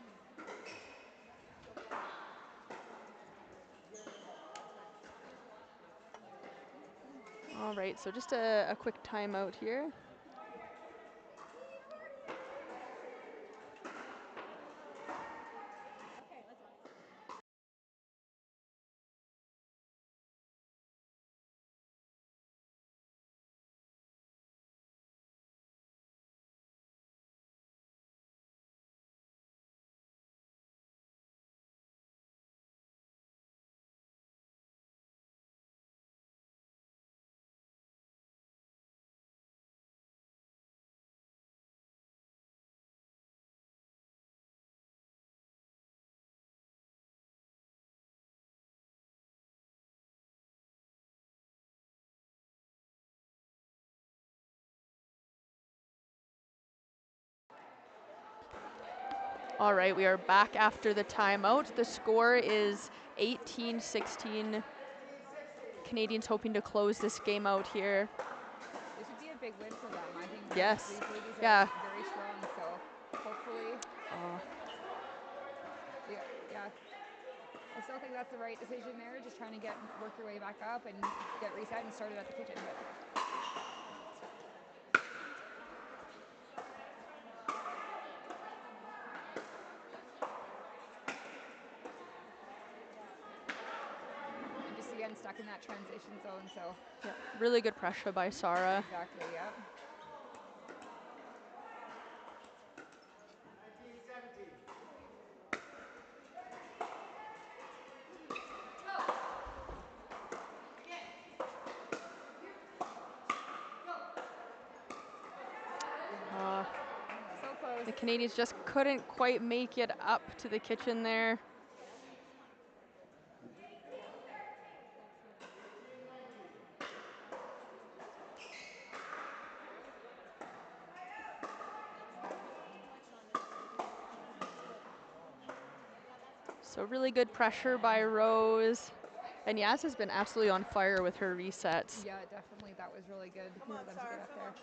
All right, so just a quick timeout here. All right, we are back after the timeout. The score is 18-16. Canadians hoping to close this game out here. This would be a big win for them. I think yes. These ladies are very strong, so hopefully. Yeah. I still think that's the right decision there, just trying to work your way back up and get reset and started at the kitchen. And just again stuck in that transition zone, so. Yeah, really good pressure by Sarah. Exactly, yeah. The Canadians just couldn't quite make it up to the kitchen there. So really good pressure by Rose. And Yaz has been absolutely on fire with her resets. Yeah, definitely. That was really good for them to get up there.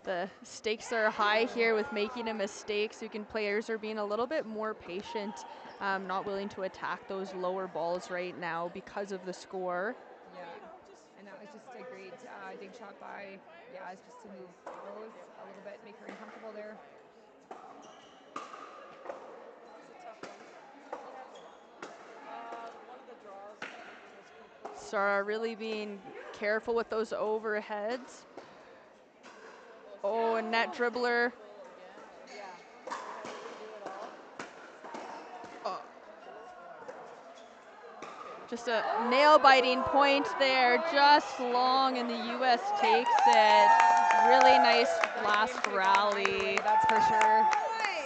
The stakes are high here with making a mistake, so players are being a little bit more patient, not willing to attack those lower balls right now because of the score. Yeah, and that was just a great dig shot by Yaz just to move Rose a little bit, make her uncomfortable there. Sarah really being careful with those overheads. Oh, a net dribbler. Oh. Just a nail-biting point there, just long, and the U.S. takes it. Really nice last rally. That's for sure.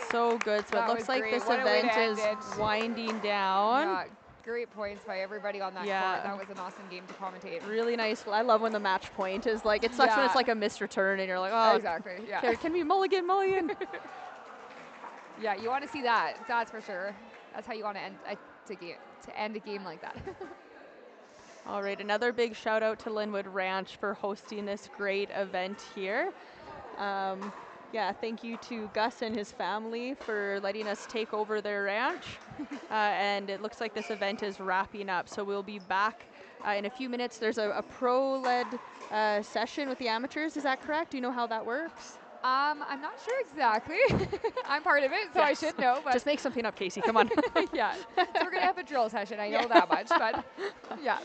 So good. So That it looks like great. this What a way event to end is it. winding down. Yeah, great points by everybody on that court. That was an awesome game to commentate. Really nice. I love when the match point is like, it sucks when it's like a missed return and you're like, oh. Exactly, yeah. There can be mulligan. Yeah, you want to see that. That's for sure. That's how you want to end a game like that. All right, another big shout out to Lynnwood Ranch for hosting this great event here. Yeah, thank you to Gus and his family for letting us take over their ranch. And it looks like this event is wrapping up, so we'll be back in a few minutes. There's a pro-led session with the amateurs, is that correct? Do you know how that works? I'm not sure exactly. I'm part of it, so I should know. But just make something up, Casey, come on. Yeah, so we're going to have a drill session, I know that much, but yeah.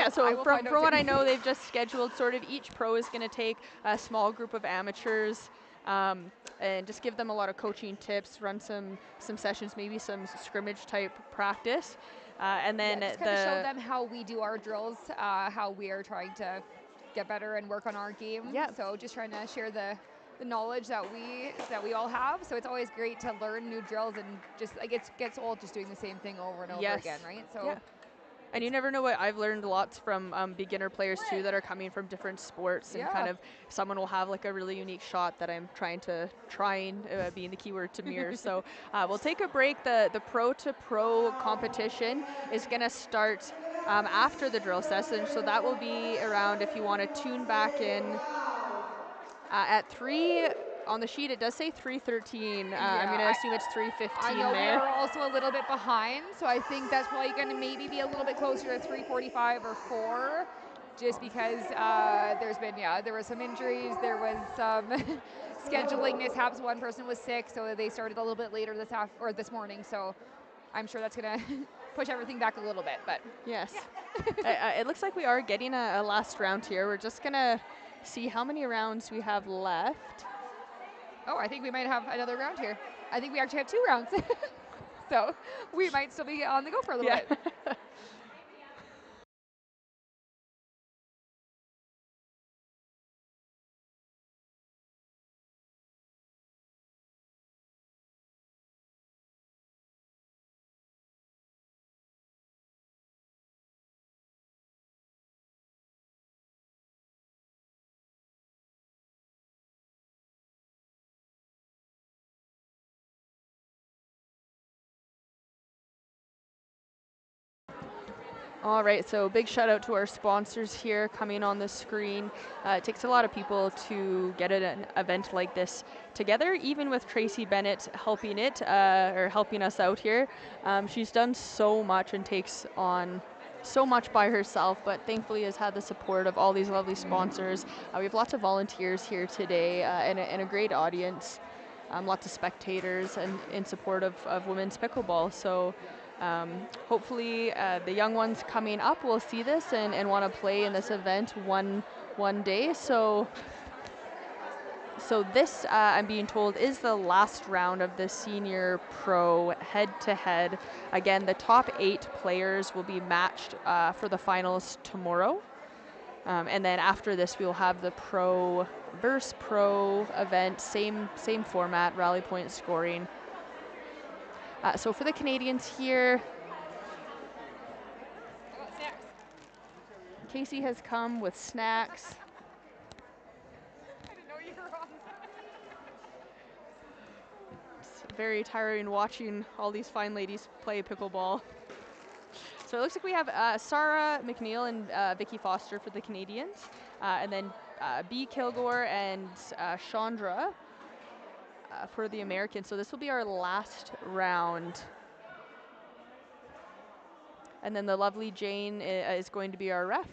So from what I know, they've just scheduled sort of each pro is going to take a small group of amateurs and just give them a lot of coaching tips, run some sessions, maybe some scrimmage type practice. And then just kind of show them how we do our drills, how we are trying to get better and work on our game. Yeah. So just trying to share the knowledge that we all have. So it's always great to learn new drills and just like it gets old just doing the same thing over and over again, right? So. Yeah. And you never know what I've learned lots from beginner players too that are coming from different sports and kind of someone will have like a really unique shot that I'm trying being the keyword to mirror. So we'll take a break. The pro to pro competition is going to start after the drill session. So that will be around, if you want to tune back in at 3. On the sheet, it does say 3:13. I'm going to assume it's 3:15 I know there. we are also a little bit behind, so I think that's probably going to maybe be a little bit closer to 3:45 or 4, just because there were some injuries, there was some scheduling mishaps. One person was sick, so they started a little bit later this morning. So I'm sure that's going to push everything back a little bit. But yes, it looks like we are getting a last round here. We're just going to see how many rounds we have left. Oh, I think we might have another round here. I think we actually have 2 rounds. So we might still be on the go for a little bit. All right, so big shout out to our sponsors here coming on the screen. It takes a lot of people to get an event like this together, even with Tracy Bennet helping helping us out here. She's done so much and takes on so much by herself, but thankfully has had the support of all these lovely sponsors. We have lots of volunteers here today and a great audience, lots of spectators and in support of women's pickleball. So hopefully the young ones coming up will see this and want to play in this event one day. So So this, I'm being told, is the last round of the senior pro head-to-head. Again, the top 8 players will be matched for the finals tomorrow. And then after this, we will have the pro versus pro event, same format, rally point scoring. So for the Canadians here, Casey has come with snacks. I didn't know you were on. It's very tiring watching all these fine ladies play pickleball. So it looks like we have Sarah McNeil and Vicky Foster for the Canadians, and then B. Kilgore and Chandra for the Americans. So this will be our last round. And then the lovely Jane is going to be our ref.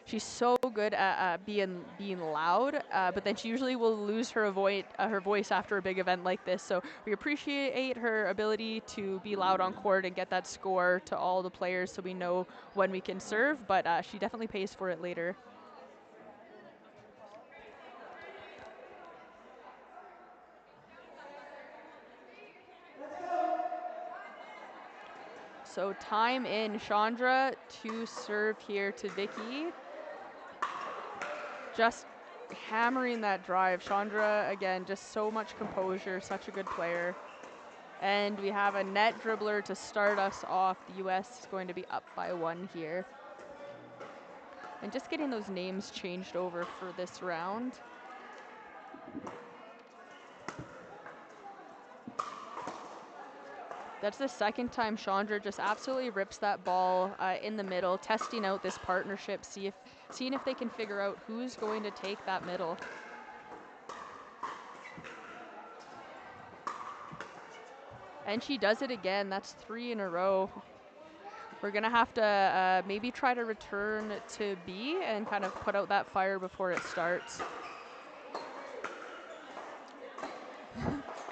She's so good at being loud, but then she usually will lose her voice after a big event like this. So we appreciate her ability to be loud on court and get that score to all the players so we know when we can serve, but she definitely pays for it later. So time in, Chandra to serve here to Vicky. Just hammering that drive. Chandra, again, just so much composure, such a good player. And we have a net dribbler to start us off. The U.S. is going to be up by 1 here. And just getting those names changed over for this round. That's the second time Chandra just absolutely rips that ball in the middle, testing out this partnership, seeing if they can figure out who's going to take that middle. And she does it again. That's 3 in a row. We're going to have to maybe try to return to B and kind of put out that fire before it starts.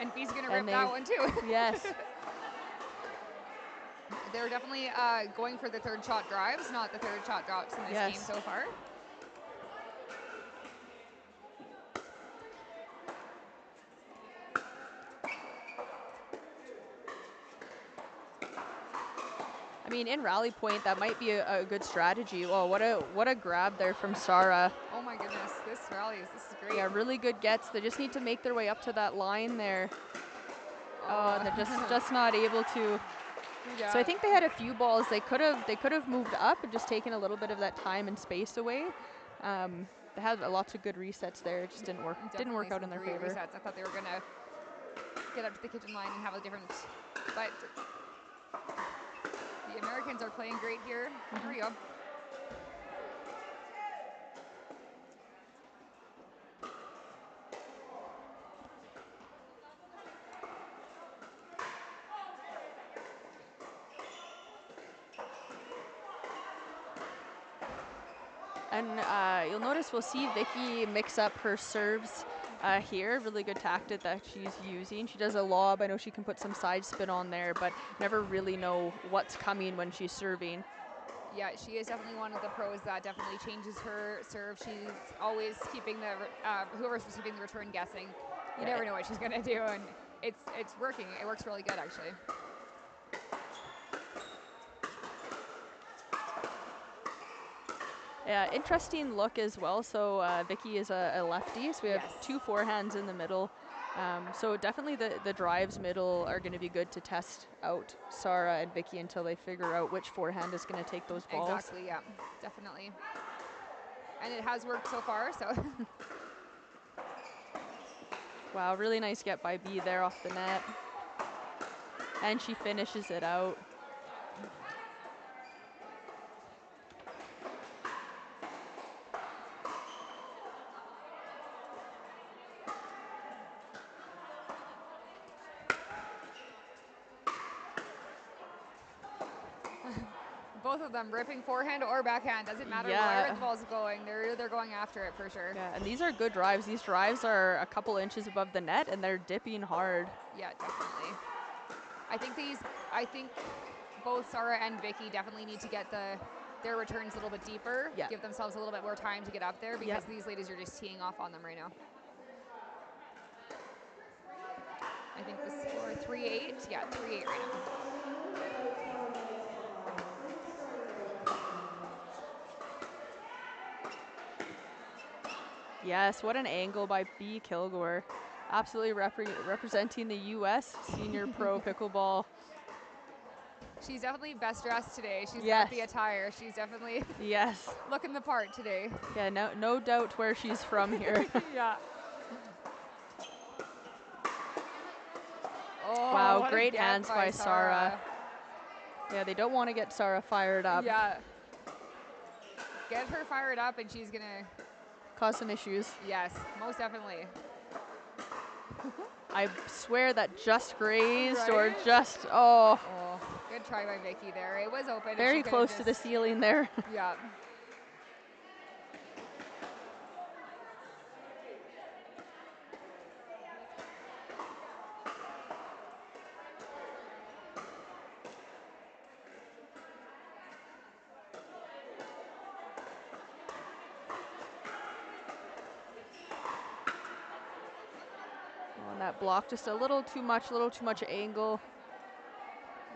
And B's going to rip that one too. Yes. They're definitely going for the third shot drives, not the third shot drops in this game so far. I mean, in rally point, that might be a good strategy. Well, what a grab there from Sarah. Oh my goodness, this is great. Yeah, really good gets. They just need to make their way up to that line there. Oh, and they're just not able to. Yeah. So I think they had a few balls. They could have moved up and just taken a little bit of that time and space away. They had lots of good resets there. It just didn't work. Didn't work out in their favor. Resets. I thought they were gonna get up to the kitchen line and have a different. But the Americans are playing great here. Here we go. And you'll notice we'll see Vicky mix up her serves here. Really good tactic that she's using. She does a lob. I know she can put some side spin on there, but never really know what's coming when she's serving. Yeah, she is definitely one of the pros that definitely changes her serve. She's always keeping the whoever's receiving the return guessing. You never know what she's gonna do, and it's working. It works really good actually. Yeah, interesting look as well. So Vicky is a lefty, so we have 2 forehands in the middle. So definitely the drives middle are going to be good to test out Sarah and Vicky until they figure out which forehand is going to take those balls. Exactly, yeah, definitely. And it has worked so far, so. Wow, really nice get by B there off the net. And she finishes it out. Both of them ripping forehand or backhand, doesn't matter where the ball's going, they're going after it for sure. Yeah, and these are good drives. These drives are a couple inches above the net and they're dipping hard. Yeah, definitely. I think both Sarah and Vicky definitely need to get their returns a little bit deeper, give themselves a little bit more time to get up there because these ladies are just teeing off on them right now. 3-8. Yeah, 3-8 right now. Semifinals, lights, power, minutes combined. Please start your right position. Yes, what an angle by B. Kilgore. Absolutely representing the U.S. Senior Pro Pickleball. She's definitely best dressed today. She's Yes. got the attire. She's definitely Yes. looking the part today. Yeah, no doubt where she's from here. Yeah. Oh, Wow, what a great get hands by Sarah. Sarah. Yeah, they don't want to get Sarah fired up. Yeah. Get her fired up and she's going to... Cause some issues. Yes, most definitely. I swear that just grazed or Right? just, Oh, good try by Vicky there. It was open. very She could've close to the just- ceiling there. Yeah. On that block, just a little too much angle.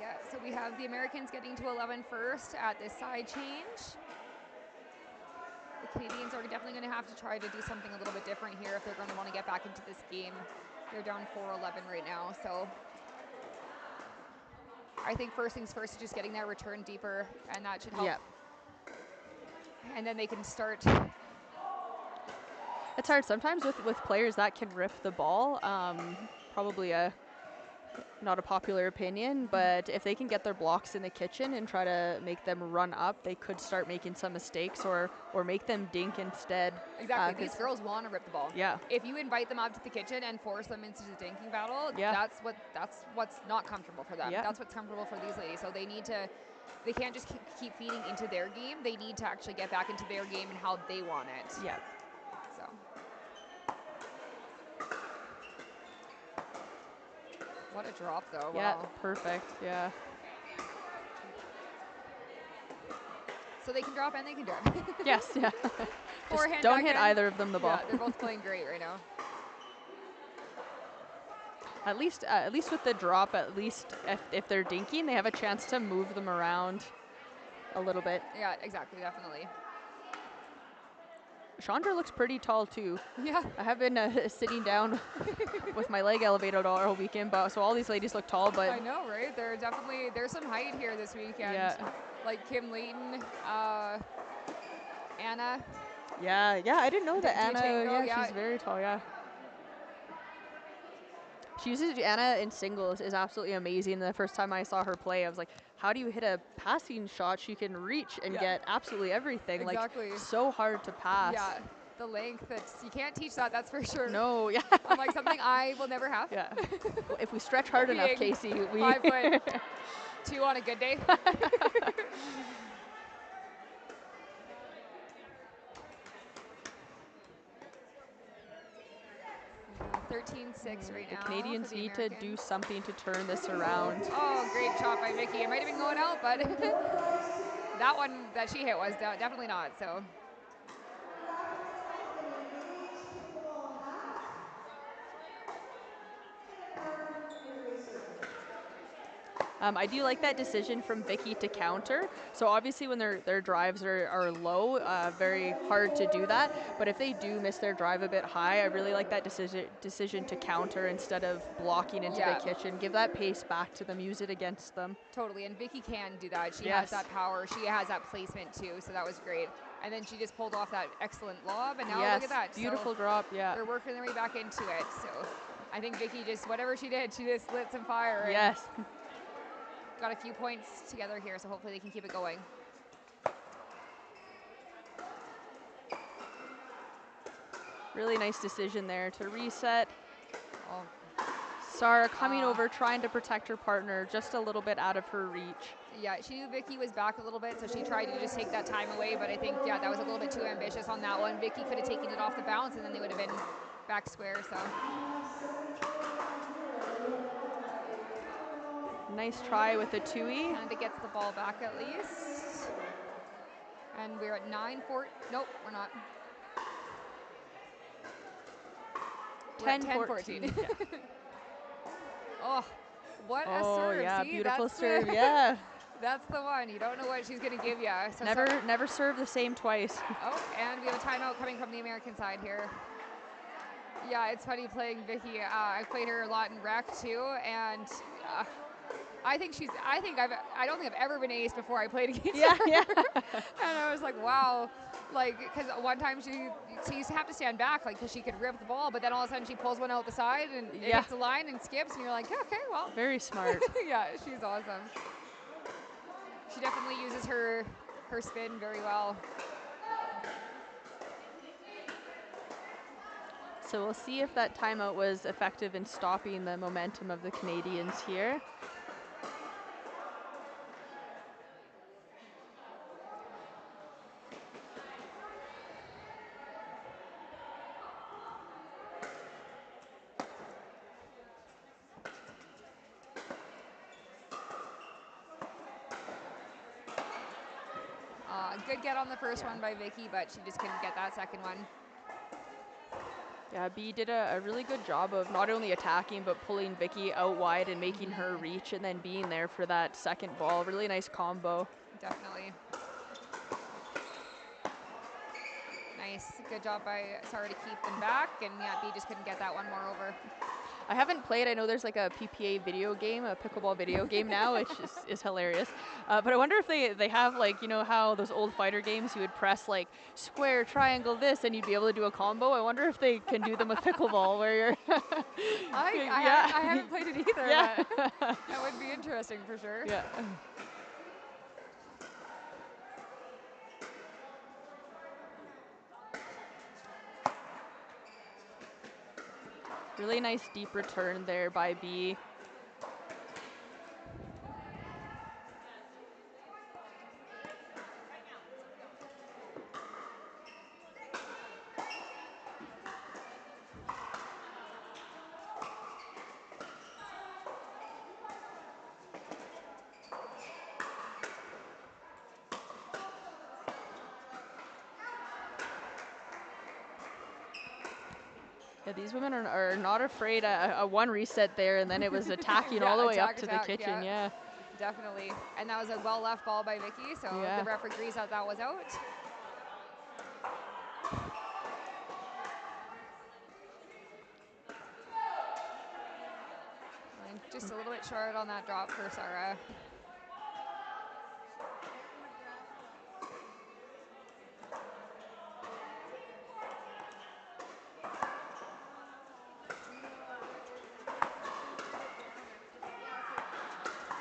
Yeah, so we have the Americans getting to 11 first at this side change. The Canadians are definitely going to have to try to do something a little bit different here if they're going to want to get back into this game. They're down 4-11 right now, so I think first things first is just getting that return deeper, and that should help. Yeah. And then they can start. It's hard sometimes with players that can rip the ball. Probably not a popular opinion, but if they can get their blocks in the kitchen and try to make them run up, they could start making some mistakes or make them dink instead. Exactly. These girls want to rip the ball. Yeah. If you invite them up to the kitchen and force them into the dinking battle, Yeah. that's what's not comfortable for them. Yeah. That's what's comfortable for these ladies. So they can't just keep feeding into their game. They need to actually get back into their game and how they want it. Yeah. So. What a drop, though. Yeah, Wow. perfect. Yeah. So they can drop and they can drop. Yes, yeah. Just Forehand, don't hit backhand. either of them the ball. Yeah, they're both playing great right now. At least with the drop, at least if they're dinking, they have a chance to move them around a little bit. Yeah, exactly, definitely. Chandra looks pretty tall too. Yeah. I have been sitting down with my leg elevated all weekend, but so all these ladies look tall, but I know, right? There's some height here this weekend. Yeah. Like Kim Leighton, Anna. Yeah, I didn't know that Anna. Diatango, Yeah, she's very tall. Yeah. She uses Anna in singles is absolutely amazing. The first time I saw her play, I was like, how do you hit a passing shot? She can reach and get absolutely everything. Exactly. Like so hard to pass. Yeah, the length. You can't teach that. That's for sure. No, yeah. I'm like something I will never have. Yeah. If we stretch hard enough, Being Casey, we 5'2" on a good day. 13-6 right the now. Canadians for the need to Americans. do something to turn this around. Oh, great shot by Vicky. It might have been going out, but that one that she hit was definitely not. So. Wrapping it up in a ladies pickleball half and a card for your racer. I do like that decision from Vicky to counter. So obviously when their drives are low, very hard to do that. But if they do miss their drive a bit high, I really like that decision to counter instead of blocking into the kitchen. Give that pace back to them, use it against them. Totally, and Vicky can do that. She Yes. has that power. She has that placement too, so that was great. And then she just pulled off that excellent lob, and now Yes, look at that. beautiful So drop, yeah. they're working their way back into it. So I think Vicky just, whatever she did, she just lit some fire. And Yes. got a few points together here, so hopefully they can keep it going. Really nice decision there to reset. Oh. Sarah coming over, trying to protect her partner, just a little bit out of her reach. Yeah, she knew Vicky was back a little bit, so she tried to just take that time away, but I think, that was a little bit too ambitious on that one. Vicky could have taken it off the bounce, and then they would have been back square, so. Nice try with the two-y. Canada gets the ball back at least. And we're at 9-4. Nope, we're not. 10-14. Yeah. Oh, What a Oh serve. yeah, See, beautiful that's serve. Yeah. that's the one. You don't know what she's going to give you. So Never serve the same twice. Oh, and we have a timeout coming from the American side here. Yeah, it's funny playing Vicky. I've played her a lot in rec too, and I don't think I've ever been ace before I played against Yeah, her. yeah. And I was like, wow, like, because one time she used to have to stand back, like, because she could rip the ball, but then all of a sudden she pulls one out the side and it Yeah. hits the line and skips, and you're like, yeah, okay, well. Very smart. Yeah, she's awesome. She definitely uses her spin very well. So we'll see if that timeout was effective in stopping the momentum of the Canadians here. Good get on the first one by Vicky, but she just couldn't get that second one. Yeah, B did a really good job of not only attacking, but pulling Vicky out wide and making her reach and then being there for that second ball. Really nice combo. Definitely. Nice. Good job by Sarah to keep them back, and yeah, B just couldn't get that one more over. I haven't played. I know there's like a PPA video game, a pickleball video game now, which is hilarious. But I wonder if they have, like, you know how those old fighter games you would press like square, triangle, this, and you'd be able to do a combo. I wonder if they can do them with pickleball where you're. I haven't played it either, Yeah. but that would be interesting for sure. Yeah. Really nice deep return there by B. Yeah, these women are not afraid. A one reset there, and then it was attacking all the way up to the kitchen. Yeah. Definitely. And that was a well left ball by Vicky, so Yeah. the ref agrees that was out. And just a little bit short on that drop for Sarah.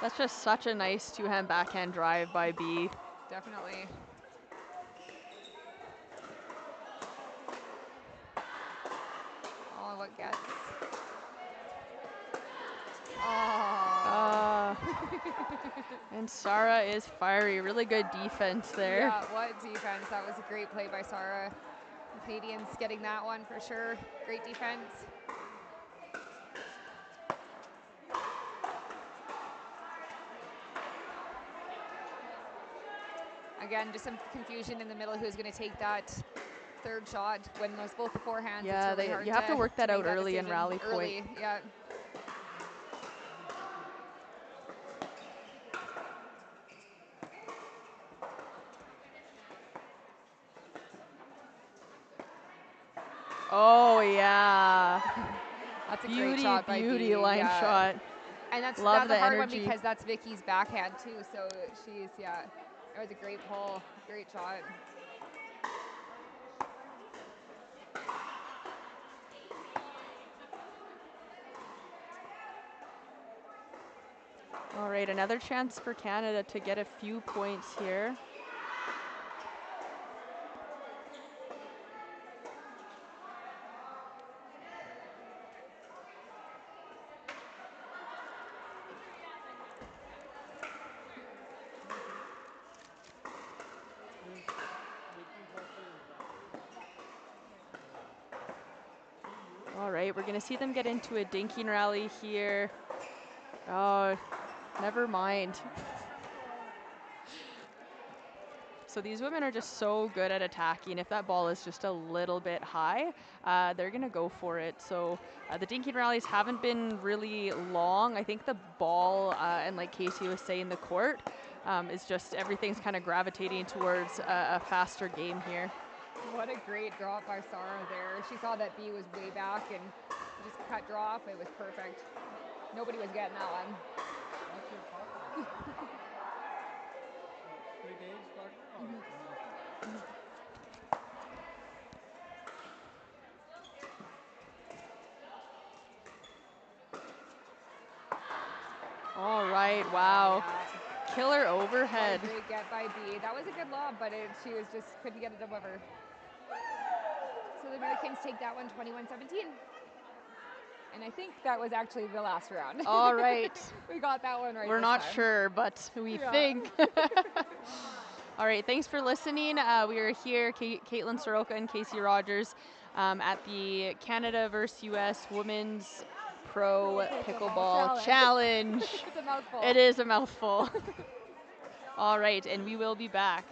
That's just such a nice two-hand backhand drive by B. Definitely. Oh, what gets. Oh. And Sarah is fiery. Really good defense there. Yeah, what defense. That was a great play by Sarah. The Canadians getting that one for sure. Great defense. Again, just some confusion in the middle who's going to take that third shot when there's both the forehands. Yeah, it's really hard you have to work that make out early in rally point. early, yeah. Oh yeah. That's a beauty, great shot by beauty B, line yeah. shot. And that's Love a the hard energy. one because that's Vicky's backhand too. So she's, yeah, it was a great pull, great shot. All right, another chance for Canada to get a few points here. All right, we're gonna see them get into a dinking rally here. Oh, never mind. So these women are just so good at attacking. If that ball is just a little bit high, they're going to go for it. So the dinking rallies haven't been really long. I think the ball, and like Casey was saying, the court is just everything's kind of gravitating towards a faster game here. What a great drop by Sarah there. She saw that B was way back and just cut drop. It was perfect. Nobody was getting that one. All right, wow. Yeah. Killer overhead. What a great get by B. That was a good lob, but she was just couldn't get it above her. So the Americans take that one 21-17. And I think that was actually the last round. All right. We got that one right. We're this not time. sure, but we think. All right, thanks for listening. We are here, Caitlin Soroka and Casey Rogers, at the Canada vs. US Women's Pro Pickleball Challenge. It's a mouthful. It is a mouthful. All right, and we will be back.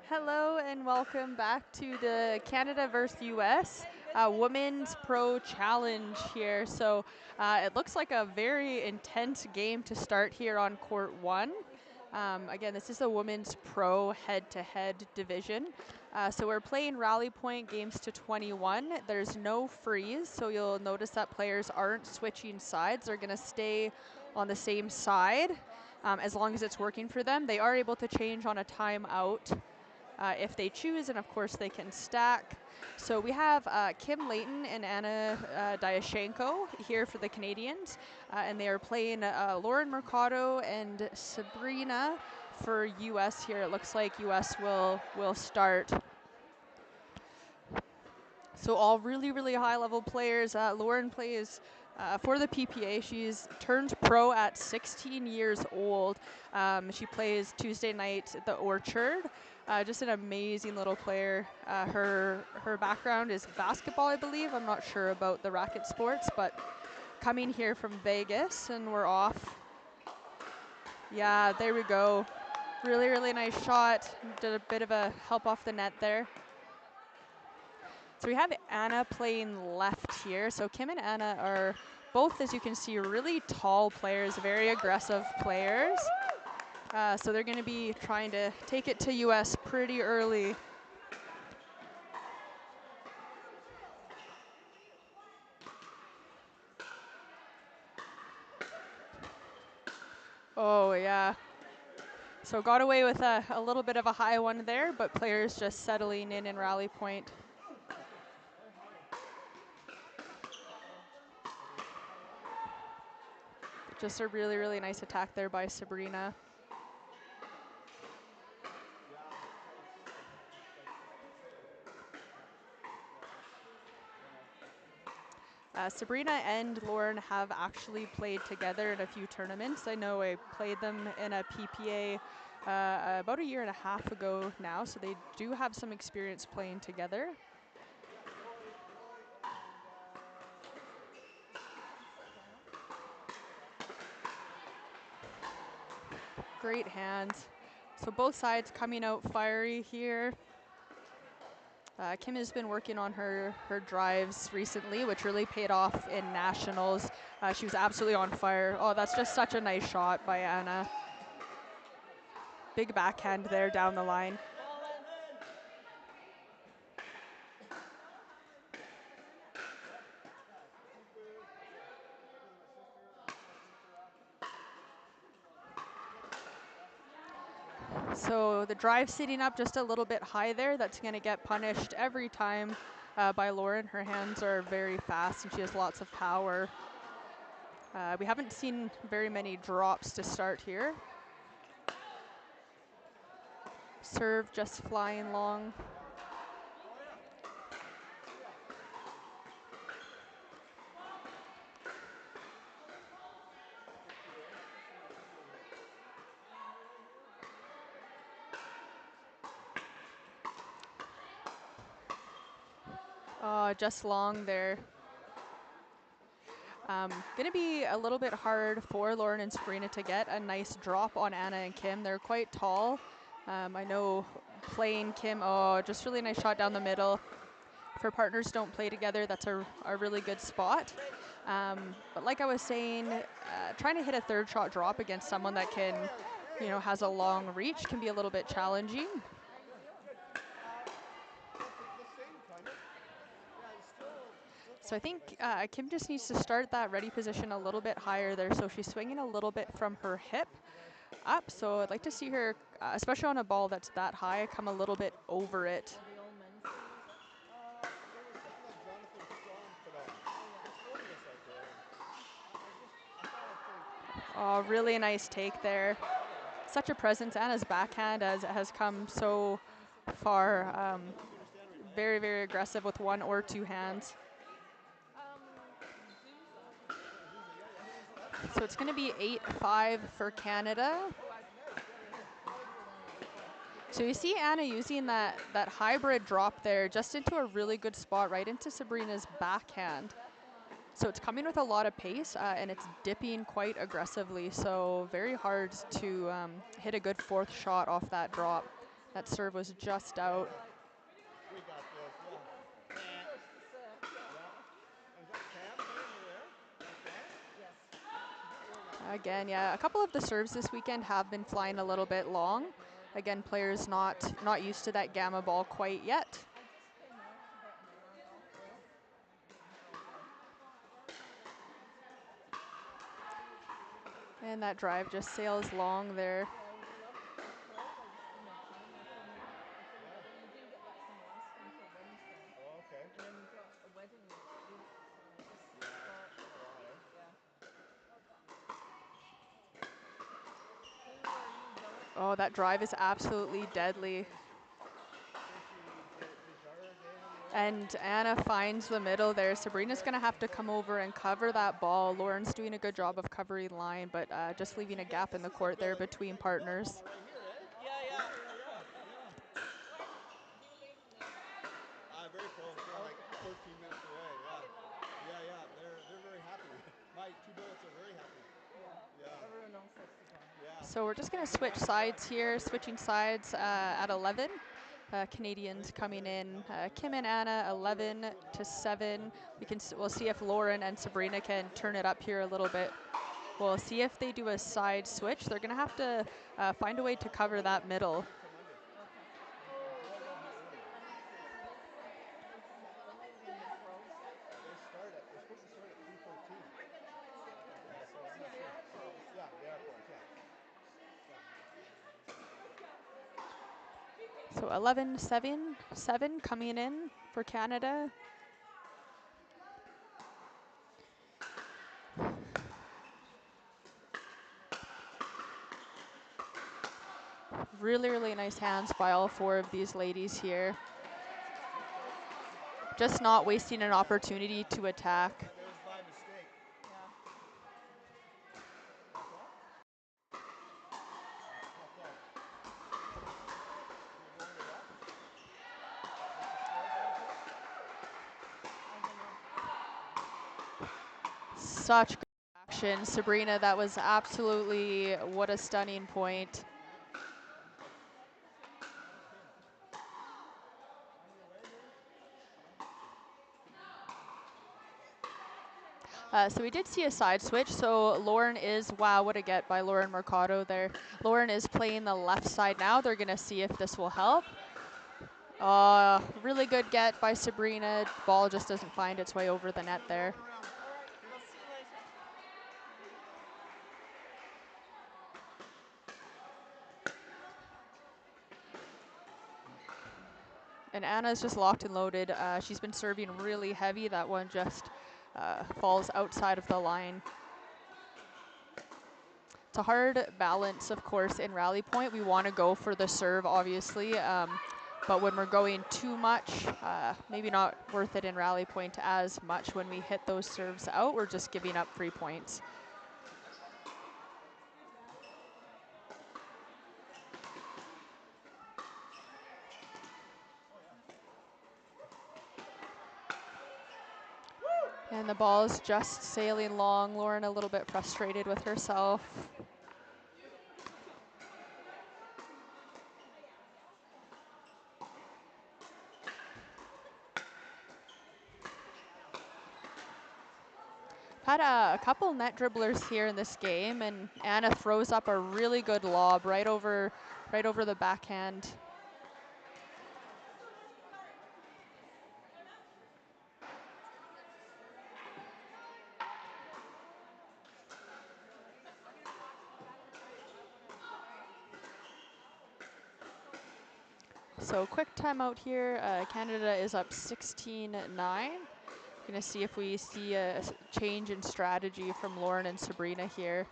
Hello and welcome back to the Canada versus US Women's Pro Challenge here. So it looks like a very intense game to start here on court 1. Again, this is a women's pro head-to-head division. So we're playing rally point games to 21. There's no freeze, so you'll notice that players aren't switching sides. They're going to stay on the same side as long as it's working for them. They are able to change on a timeout if they choose, and of course they can stack. So we have Kim Layton and Anna Dyashenko here for the Canadians, and they are playing Lauren Mercado and Sabrina for US here. It looks like US will start. So all really, really high-level players. Lauren plays for the PPA. She's turned pro at 16 years old. She plays Tuesday night at the Orchard. Just an amazing little player. Her background is basketball, I believe. I'm not sure about the racket sports, but coming here from Vegas, and we're off. Yeah, there we go. Really, really nice shot. Did a bit of a help off the net there. So we have Anna playing left here. So Kim and Anna are both, as you can see, really tall players, very aggressive players. So they're going to be trying to take it to US pretty early. Oh, yeah. So got away with a little bit of a high one there, but players just settling in rally point. Just a really, really nice attack there by Sabrina. Sabrina and Lauren have actually played together in a few tournaments. I know I played them in a PPA about a year and a half ago now, so they do have some experience playing together. Great hands. So both sides coming out fiery here. Kim has been working on her drives recently, which really paid off in nationals. She was absolutely on fire. Oh, that's just such a nice shot by Anna. Big backhand there down the line. So the drive sitting up just a little bit high there. That's going to get punished every time by Lauren. Her hands are very fast and she has lots of power. We haven't seen very many drops to start here. Serve just flying long. Just long there. Gonna be a little bit hard for Lauren and Sabrina to get a nice drop on Anna and Kim. They're quite tall. I know playing Kim, just really nice shot down the middle. If her partners don't play together, that's a really good spot. But like I was saying, trying to hit a third shot drop against someone that can, has a long reach can be a little bit challenging. So I think Kim just needs to start that ready position a little bit higher there. So she's swinging a little bit from her hip up. So I'd like to see her, especially on a ball that's that high, come a little bit over it. Oh, really nice take there. Such a presence. Anna's backhand has come so far. Very, very aggressive with one or two hands. So it's going to be 8-5 for Canada. So you see Anna using that hybrid drop there just into a really good spot, right into Sabrina's backhand. So it's coming with a lot of pace and it's dipping quite aggressively. So very hard to hit a good fourth shot off that drop. That serve was just out. We got this, yeah. And is that Cam playing over there? Again, yeah, a couple of the serves this weekend have been flying a little bit long. Again, players not used to that gamma ball quite yet. And that drive just sails long there. Oh, okay. Oh, that drive is absolutely deadly. And Anna finds the middle there. Sabrina's going to have to come over and cover that ball. Lauren's doing a good job of covering line, but just leaving a gap in the court there between partners. Very close, yeah, like 13 minutes away, yeah. They're very happy. My two bullets are very happy. Yeah. So we're just going to switch sides here, switching sides at 11. Canadians coming in. Kim and Anna, 11 to 7. We'll see if Lauren and Sabrina can turn it up here a little bit. We'll see if they do a side switch. They're going to have to find a way to cover that middle. So 11-7 coming in for Canada. Really, really nice hands by all four of these ladies here. Just not wasting an opportunity to attack. Such good action. Sabrina, that was absolutely, what a stunning point. So we did see a side switch. So Lauren is, wow, what a get by Lauren Mercado there. Lauren is playing the left side now. They're going to see if this will help. Really good get by Sabrina. Ball just doesn't find its way over the net there. And Anna's just locked and loaded. She's been serving really heavy. That one just falls outside of the line. It's a hard balance, of course, in rally point. We want to go for the serve, obviously. But when we're going too much, maybe not worth it in rally point as much. When we hit those serves out, we're just giving up free points. And the ball is just sailing long. Lauren a little bit frustrated with herself. Had a couple net dribblers here in this game, and Anna throws up a really good lob right over the backhand. So quick timeout here. Canada is up 16-9. Gonna see if we see a change in strategy from Lauren and Sabrina here.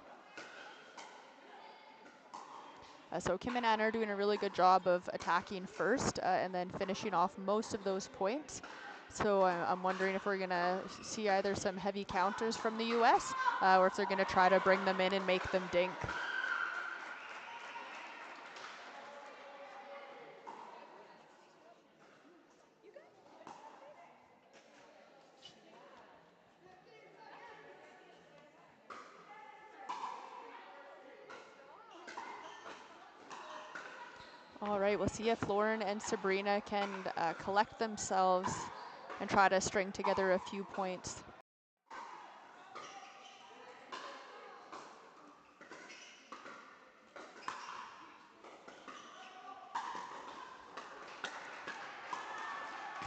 So Kim and Anna are doing a really good job of attacking first and then finishing off most of those points. So I'm wondering if we're gonna see either some heavy counters from the US or if they're gonna try to bring them in and make them dink. All right, we'll see if Lauren and Sabrina can collect themselves and try to string together a few points.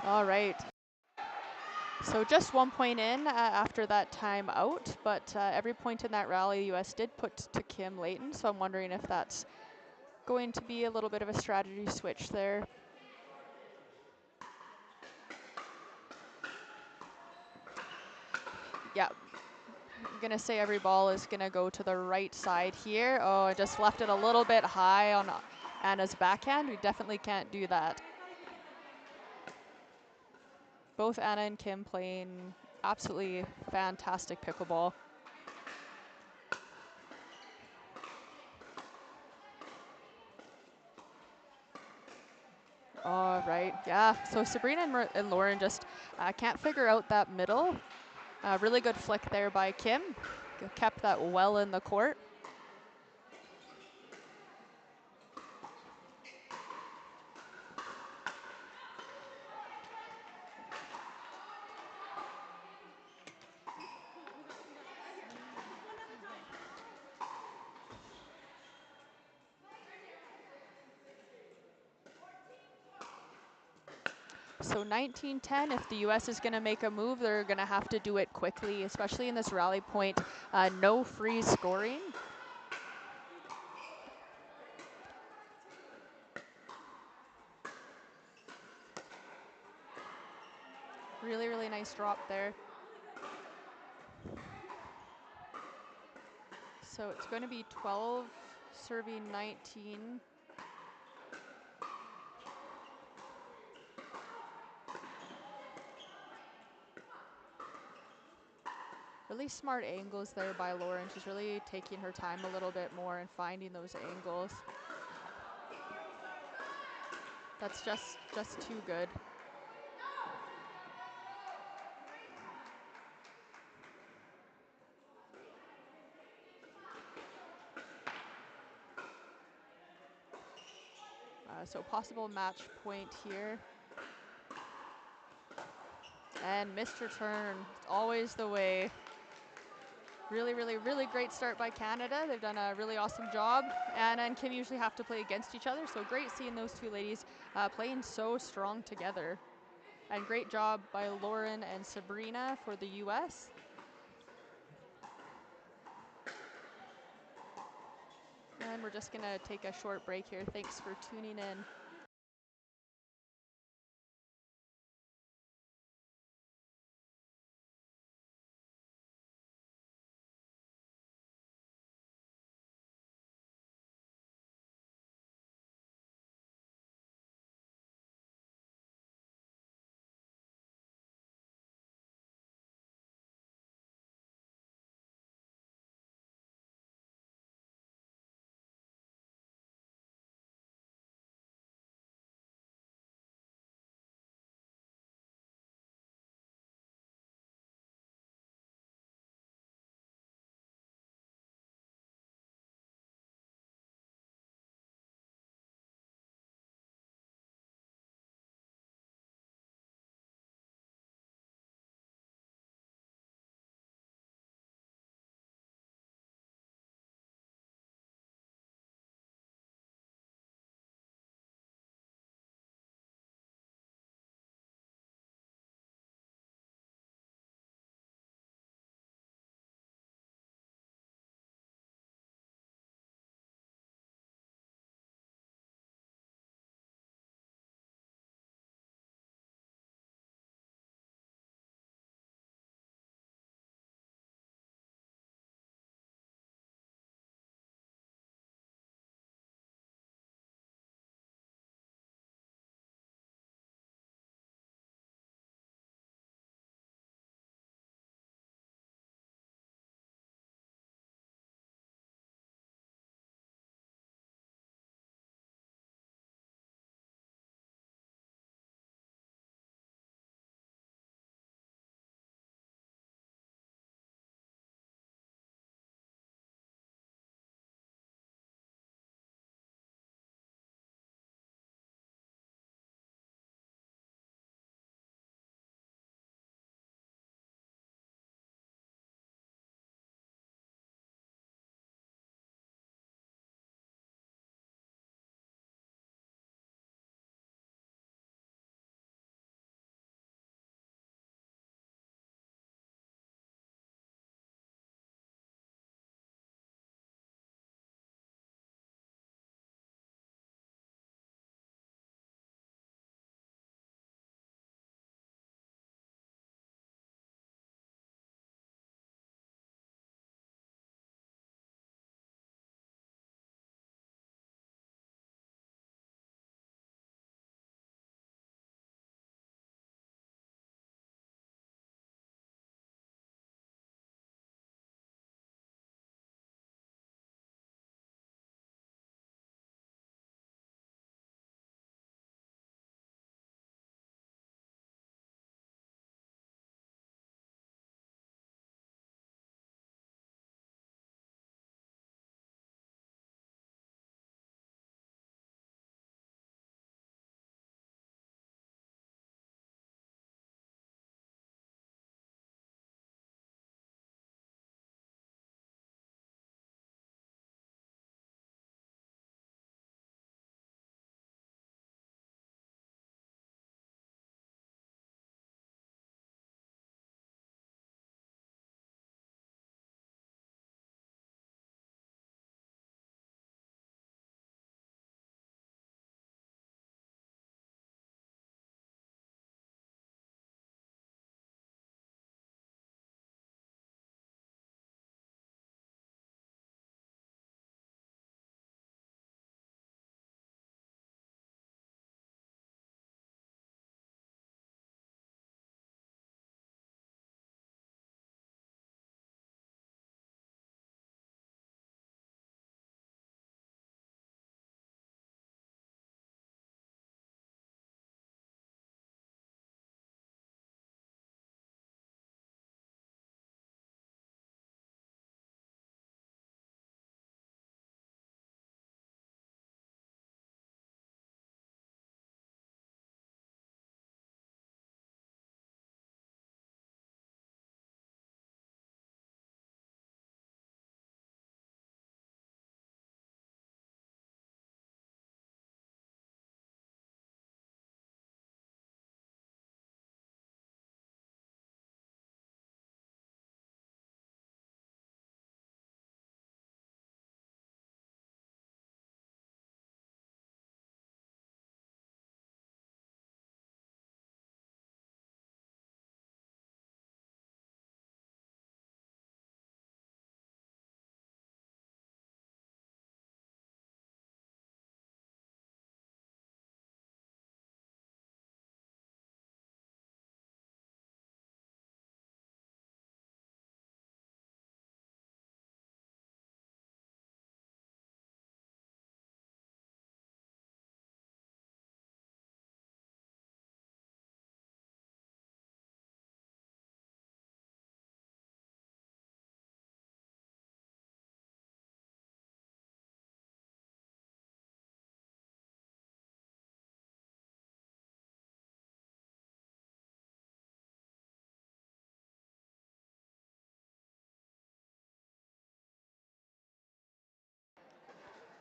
All right. So just 1 point in after that time out, but every point in that rally, US did put to Kim Layton, so I'm wondering if that's going to be a little bit of a strategy switch there. Yeah, I'm gonna say every ball is gonna go to the right side here. Oh, I just left it a little bit high on Anna's backhand. We definitely can't do that. Both Anna and Kim playing absolutely fantastic pickleball. All right, yeah. So Sabrina and Lauren just can't figure out that middle. Really good flick there by Kim. Kept that well in the court. So 19-10, if the US is going to make a move, they're going to have to do it quickly, especially in this rally point. No free scoring. Really, really nice drop there. So it's going to be 12 serving 19. Really smart angles there by Lauren. She's really taking her time a little bit more and finding those angles. That's just too good. So possible match point here. And missed her turn. It's always the way. Really, really, really great start by Canada. They've done a really awesome job. Anna and Kim usually have to play against each other, so great seeing those two ladies playing so strong together. And great job by Lauren and Sabrina for the US. And we're just gonna take a short break here. Thanks for tuning in.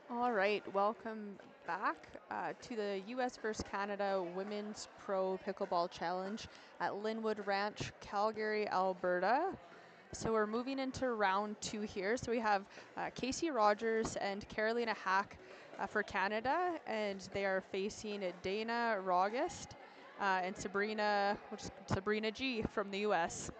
All right, welcome back to the U.S. vs. Canada Women's Pro Pickleball Challenge at Lynnwood Ranch, Calgary, Alberta. So we're moving into round 2 here. So we have Casey Rogers and Carolina Hack for Canada, and they are facing Dana Rogest and Sabrina G from the U.S.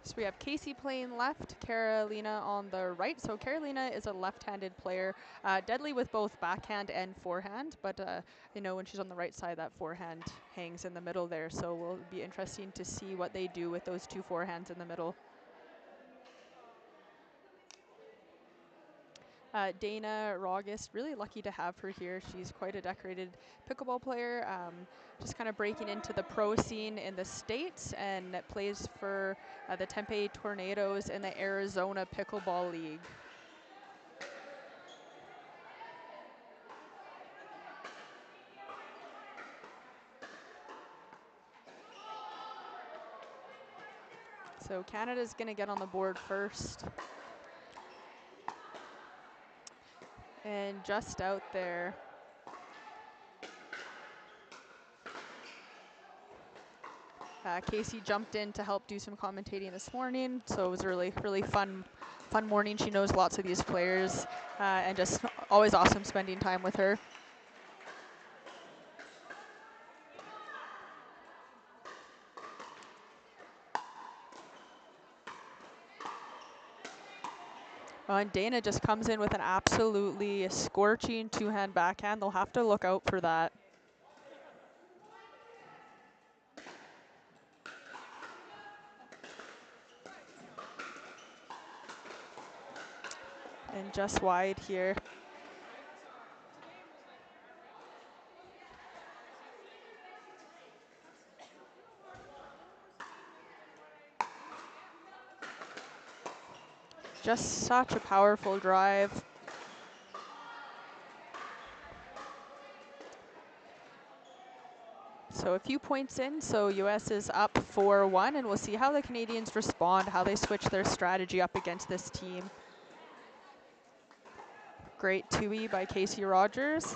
So we have Casey playing left, Carolina on the right. So Carolina is a left-handed player, deadly with both backhand and forehand, but when she's on the right side, that forehand hangs in the middle there. So will be interesting to see what they do with those two forehands in the middle. Dana Rogest, really lucky to have her here. She's quite a decorated pickleball player, just kind of breaking into the pro scene in the States, and plays for the Tempe Tornadoes in the Arizona Pickleball League. So Canada's going to get on the board first. And just out there. Casey jumped in to help do some commentating this morning, so it was a really, really fun morning. She knows lots of these players, and just always awesome spending time with her. And Dana just comes in with an absolutely scorching two-hand backhand. They'll have to look out for that. And just wide here. Just such a powerful drive. So a few points in, so US is up 4-1, and we'll see how the Canadians respond, how they switch their strategy up against this team. Great 2E by Casey Rogers.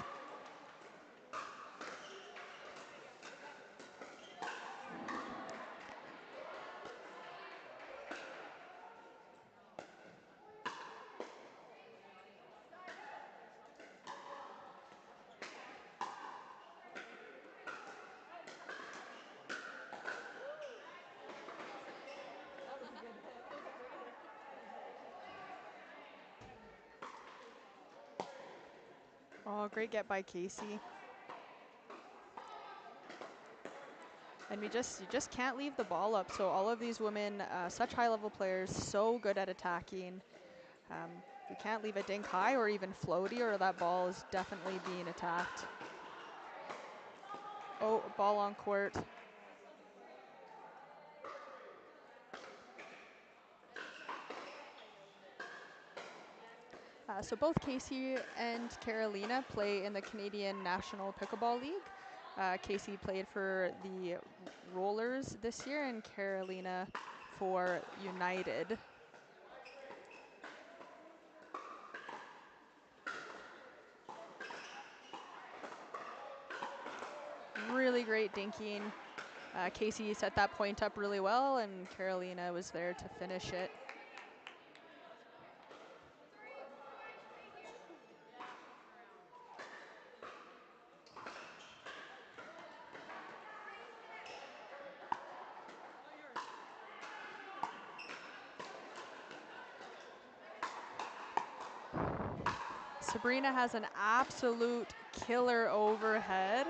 Oh, great get by Casey. And you just can't leave the ball up. So all of these women, such high-level players, so good at attacking. You can't leave a dink high or even floaty, or that ball is definitely being attacked. Oh, ball on court. So both Casey and Carolina play in the Canadian National Pickleball League. Casey played for the Rollers this year, and Carolina for United. Really great dinking. Casey set that point up really well, and Carolina was there to finish it. Sabrina has an absolute killer overhead,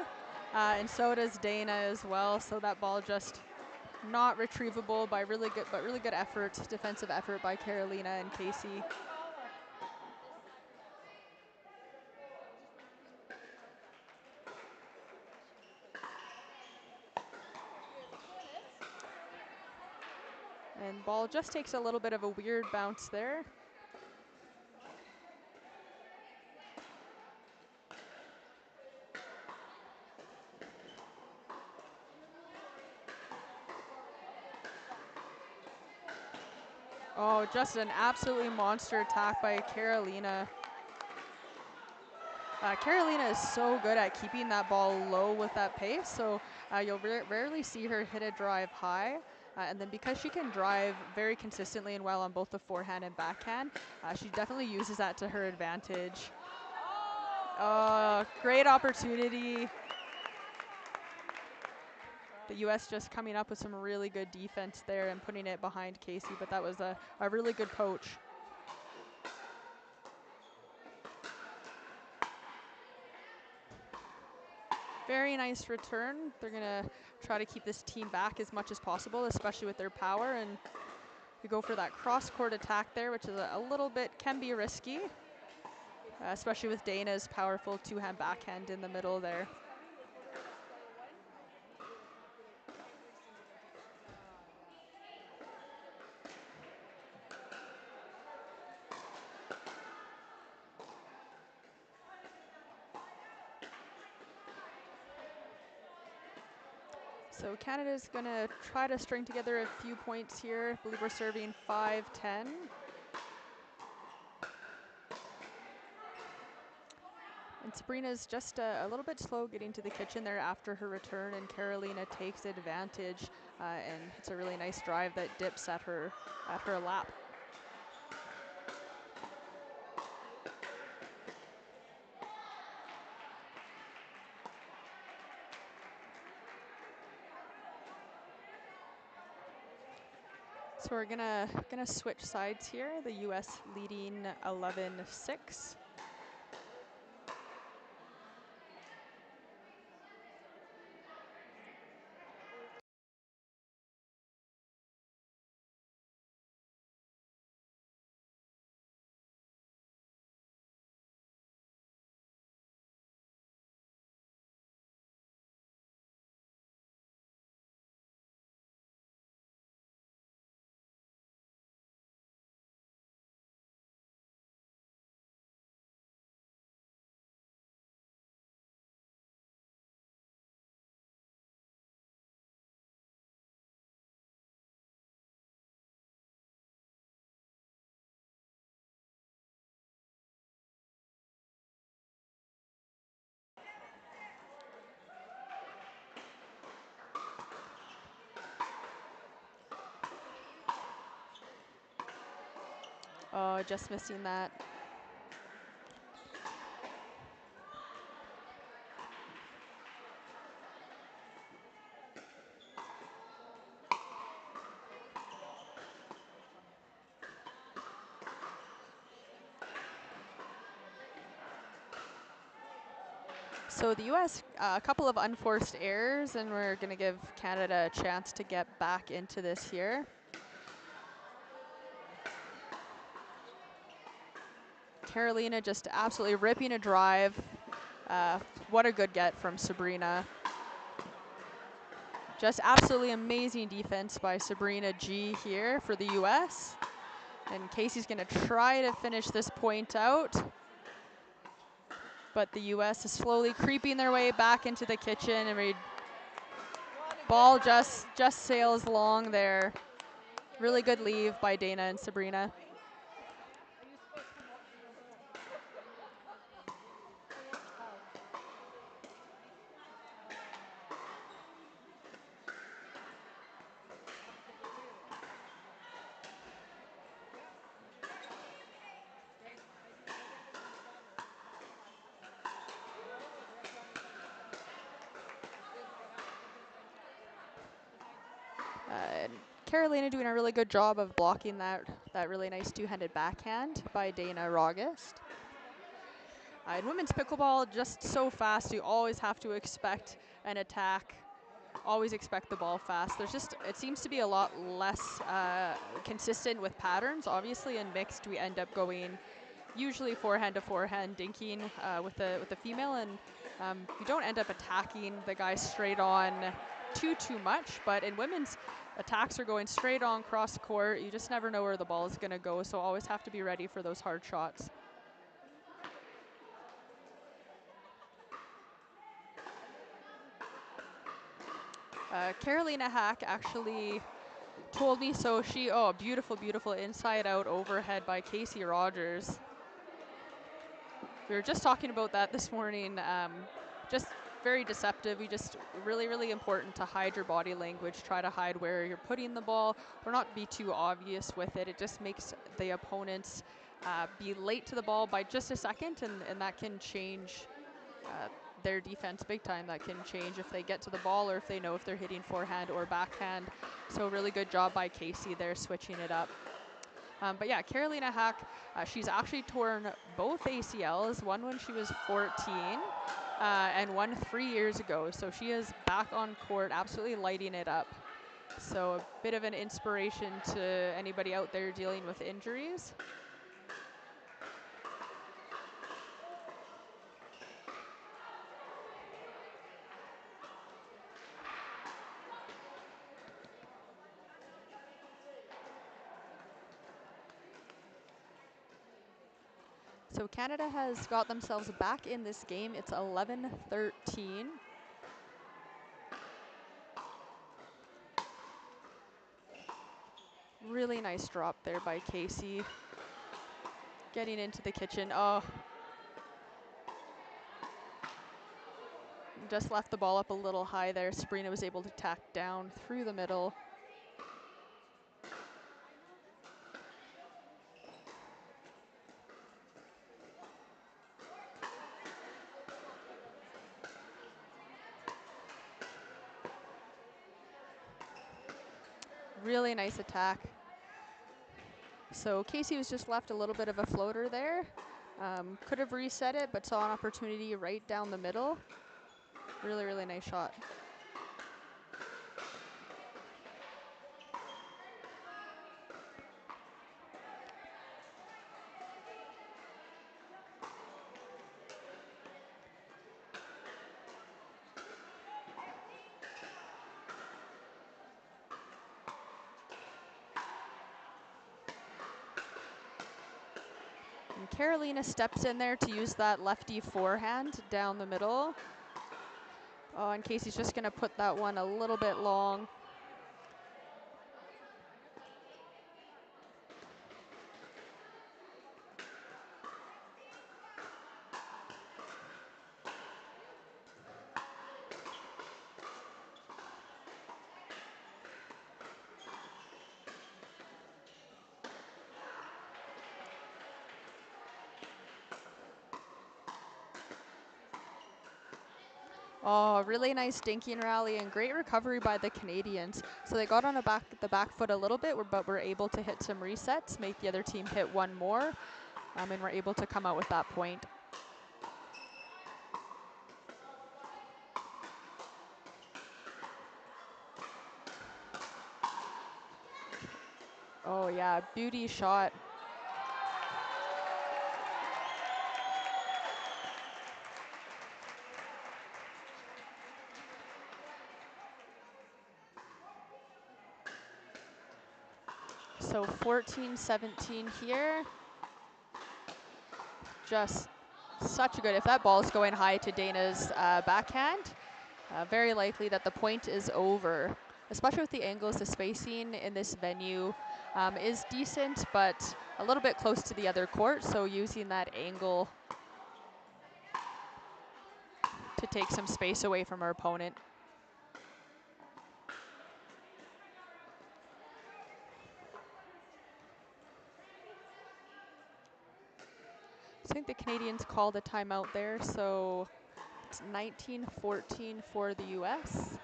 and so does Dana as well. So that ball just not retrievable by really good effort, defensive effort by Carolina and Casey. And ball just takes a little bit of a weird bounce there. Oh, just an absolutely monster attack by Carolina. Carolina is so good at keeping that ball low with that pace, so you'll rarely see her hit a drive high. And then because she can drive very consistently and well on both the forehand and backhand, she definitely uses that to her advantage. Great opportunity. The U.S. just coming up with some really good defense there and putting it behind Casey, but that was a really good poach. Very nice return. They're going to try to keep this team back as much as possible, especially with their power. And we go for that cross-court attack there, which is a little bit, can be risky, especially with Dana's powerful two-hand backhand in the middle there. So Canada's going to try to string together a few points here. I believe we're serving 5-10. And Sabrina's just a little bit slow getting to the kitchen there after her return, and Carolina takes advantage and hits a really nice drive that dips at her lap. So we're gonna switch sides here. The U.S. leading 11-6. Oh, just missing that. So the U.S. A couple of unforced errors, and we're going to give Canada a chance to get back into this here. Carolina just absolutely ripping a drive. What a good get from Sabrina. Just absolutely amazing defense by Sabrina G here for the U.S. And Casey's going to try to finish this point out. But the U.S. is slowly creeping their way back into the kitchen, and ball just sails long there. Really good leave by Dana and Sabrina. Carolina doing a really good job of blocking that really nice two-handed backhand by Dana Rogest. In women's pickleball, just so fast, you always have to expect an attack. Always expect the ball fast. It seems to be a lot less consistent with patterns. Obviously, in mixed, we end up going usually forehand to forehand dinking with the female, and you don't end up attacking the guy straight on too much. But in women's, attacks are going straight on cross court. You just never know where the ball is going to go, so always have to be ready for those hard shots. Carolina Hack actually told me so. Beautiful, beautiful inside out overhead by Casey Rogers. We were just talking about that this morning. Just very deceptive. We just really, really important to hide your body language. Try to hide where you're putting the ball, or not be too obvious with it. It just makes the opponents be late to the ball by just a second, and that can change their defense big time. That can change if they get to the ball or if they know if they're hitting forehand or backhand. So really good job by Casey there, switching it up. But yeah, Carolina Hack, she's actually torn both ACLs, one when she was 14 and one 3 years ago. So she is back on court, absolutely lighting it up. So a bit of an inspiration to anybody out there dealing with injuries. So Canada has got themselves back in this game. It's 11-13. Really nice drop there by Casey. Getting into the kitchen. Oh. Just left the ball up a little high there. Sabrina was able to tack down through the middle. Really nice attack. So Casey was just left a little bit of a floater there. Could have reset it, but saw an opportunity right down the middle. Really, really nice shot. And Carolina steps in there to use that lefty forehand down the middle. Oh, and Casey's just gonna put that one a little bit long. Oh, really nice dinking rally and great recovery by the Canadians. So they got on the back foot a little bit, but were able to hit some resets, make the other team hit one more, and were able to come out with that point. Oh yeah, beauty shot. So 14-17 here. Just such a good, if that ball is going high to Dana's backhand, very likely that the point is over, especially with the angles. The spacing in this venue is decent, but a little bit close to the other court, so using that angle to take some space away from our opponent. I think the Canadians called a timeout there, so it's 19-14 for the US.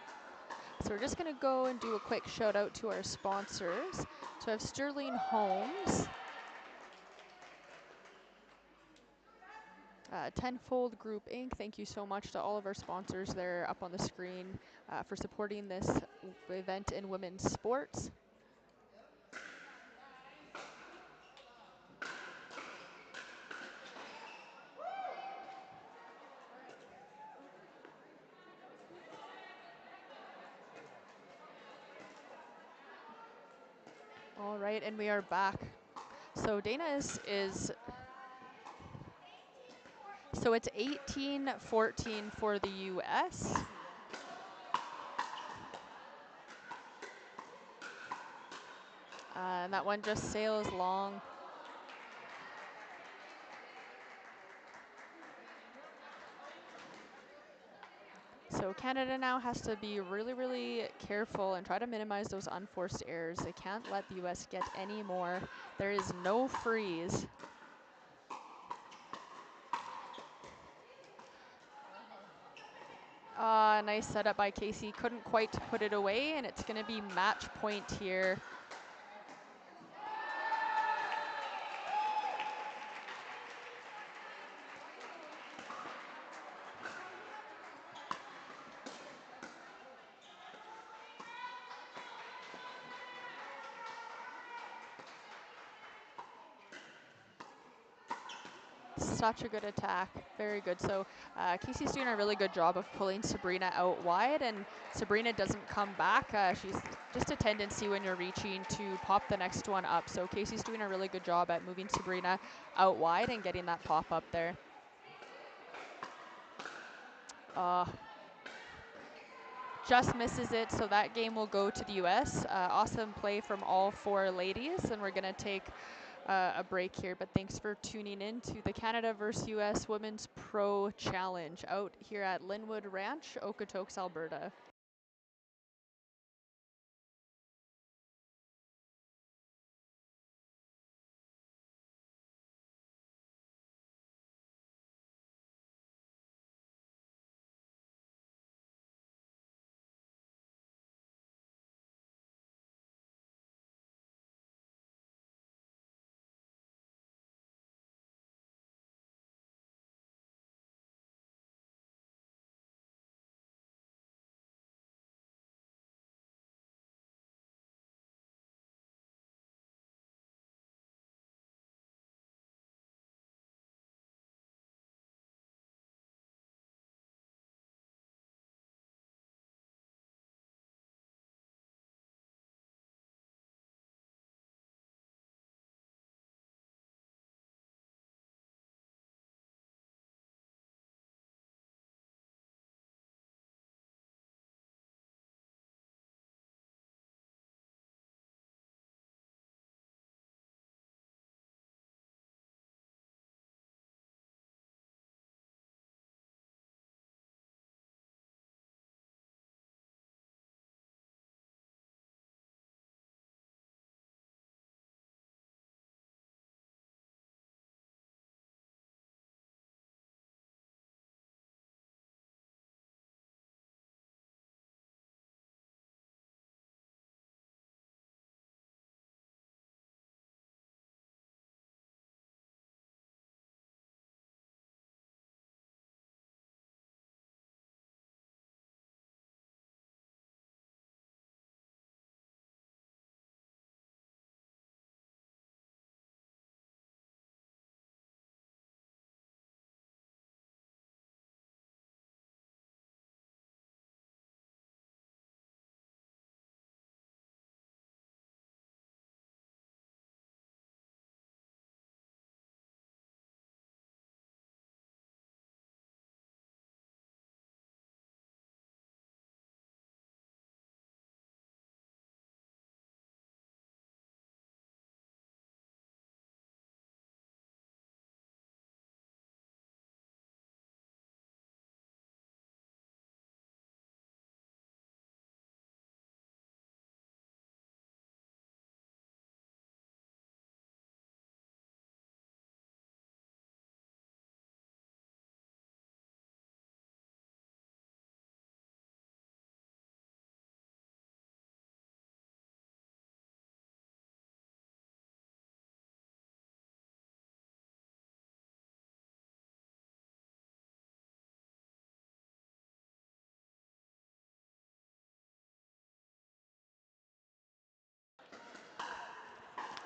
So we're just gonna go and do a quick shout out to our sponsors. So I have Sterling Homes, Tenfold Group Inc. Thank you so much to all of our sponsors there up on the screen for supporting this event in women's sports. All right, and we are back. So Dana is so it's 18-14 for the US. And that one just sails long. So Canada now has to be really, really careful and try to minimize those unforced errors. They can't let the US get any more. There is no freeze. Nice setup by Casey. Couldn't quite put it away, and it's going to be match point here. Such a good attack, very good. So Casey's doing a really good job of pulling Sabrina out wide, and Sabrina doesn't come back. She's just a tendency when you're reaching to pop the next one up. So Casey's doing a really good job at moving Sabrina out wide and getting that pop up there. Just misses it, so that game will go to the US. Awesome play from all 4 ladies, and we're gonna take a break here, but thanks for tuning in to the Canada vs. US Women's Pro Challenge out here at Lynnwood Ranch, Okotoks, Alberta.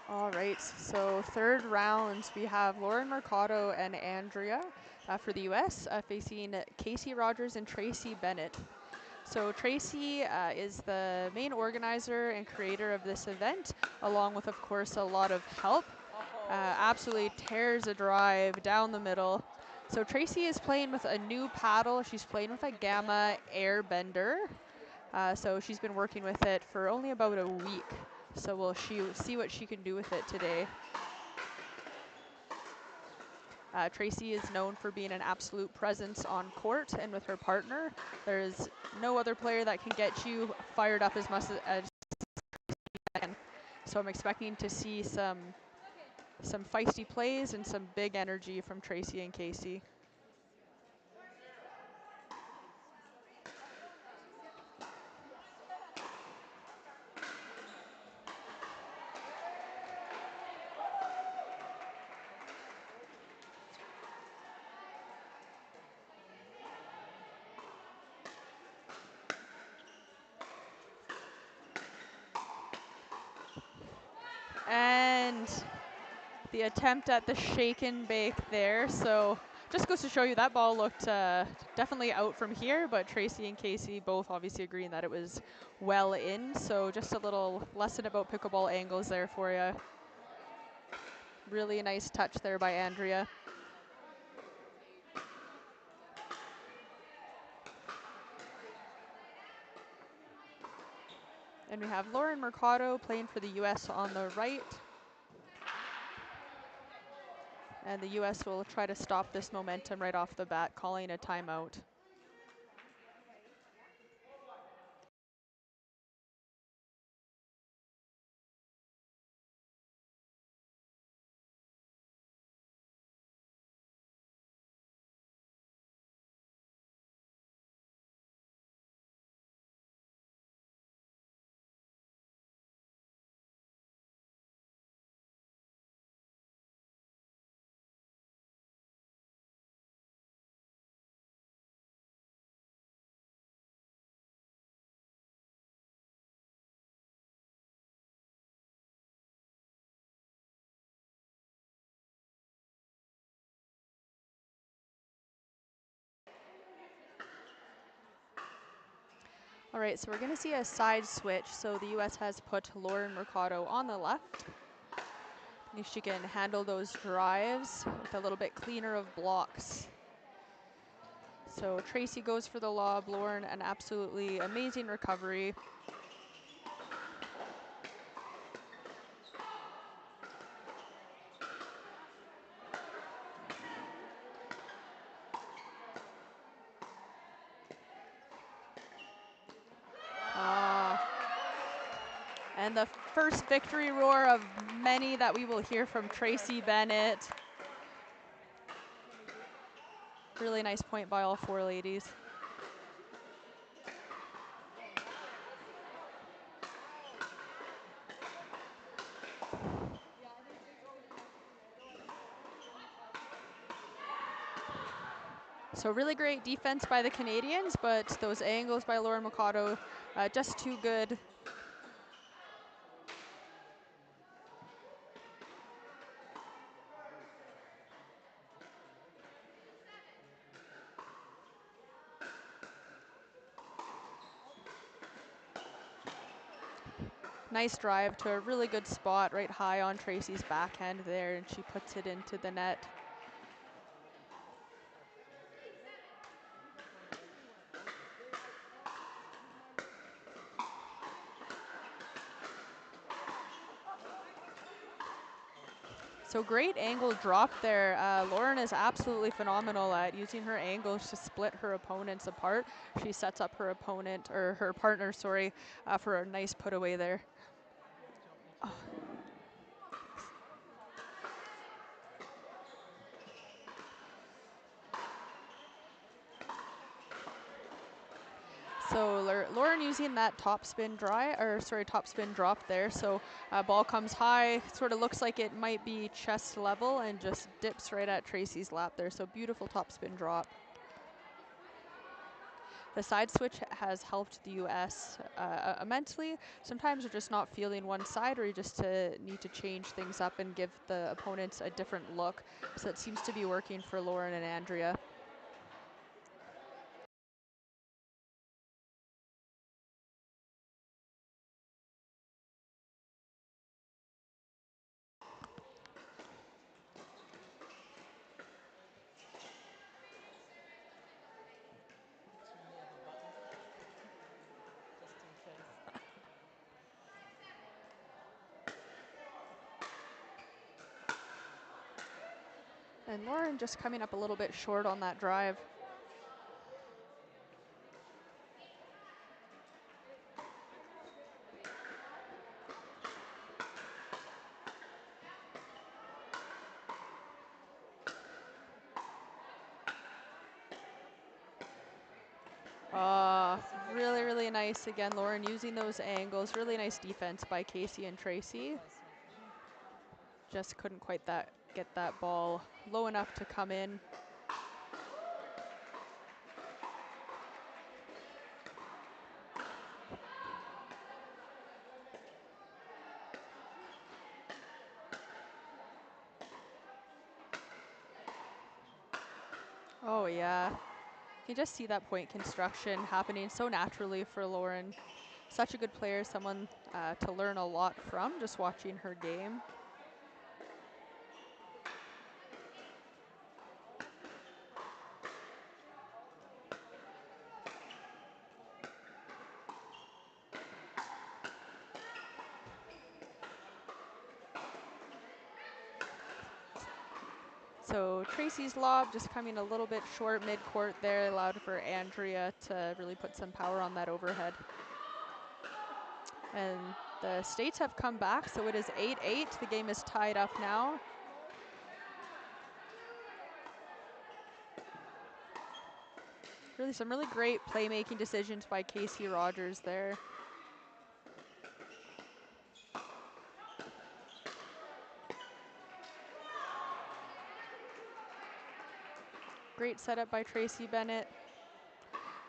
All right, so third round, we have Lauren Mercado and Andrea for the US facing Casey Rogers and Tracy Bennet. So Tracy is the main organizer and creator of this event, along with, of course, a lot of help. Absolutely tears a drive down the middle. So Tracy is playing with a new paddle. She's playing with a Gamma Airbender. So she's been working with it for only about a week. So we'll see what she can do with it today. Tracy is known for being an absolute presence on court and with her partner. There's no other player that can get you fired up as much as she can. So I'm expecting to see some feisty plays and some big energy from Tracy and Casey. And the attempt at the shake and bake there. So just goes to show you that ball looked definitely out from here, but Tracy and Casey both obviously agreeing that it was well in. So just a little lesson about pickleball angles there for you. Really nice touch there by Andrea. And we have Lauren Mercado playing for the U.S. on the right. And the U.S. will try to stop this momentum right off the bat, calling a timeout. All right, so we're gonna see a side switch. So the U.S. has put Lauren Mercado on the left. If she can handle those drives with a little bit cleaner of blocks. So Tracy goes for the lob, Lauren an absolutely amazing recovery. And the first victory roar of many that we will hear from Tracy Bennet. Really nice point by all four ladies. So really great defense by the Canadians, but those angles by Lauren Mercado just too good. Nice drive to a really good spot right high on Tracy's backhand there, and she puts it into the net. So great angle drop there. Lauren is absolutely phenomenal at using her angles to split her opponents apart. She sets up her opponent, or her partner, sorry, for a nice put away there. Oh. So Lauren using that top spin drop there. So ball comes high, sort of looks like it might be chest level and just dips right at Tracy's lap there. So beautiful top spin drop. The side switch has helped the U.S. Immensely. Sometimes you're just not feeling one side, or you just need to change things up and give the opponents a different look. So it seems to be working for Lauren and Andrea. And Lauren just coming up a little bit short on that drive. Really, really nice. Again, Lauren using those angles. Really nice defense by Casey and Tracy. Just couldn't quite get that ball low enough to come in. Oh yeah, you can just see that point construction happening so naturally for Lauren. Such a good player, someone to learn a lot from just watching her game. So Tracy's lob just coming a little bit short mid-court there, allowed for Andrea to really put some power on that overhead. And the States have come back, so it is 8-8. The game is tied up now. Really some really great playmaking decisions by Casey Rogers there. Great setup by Tracy Bennet.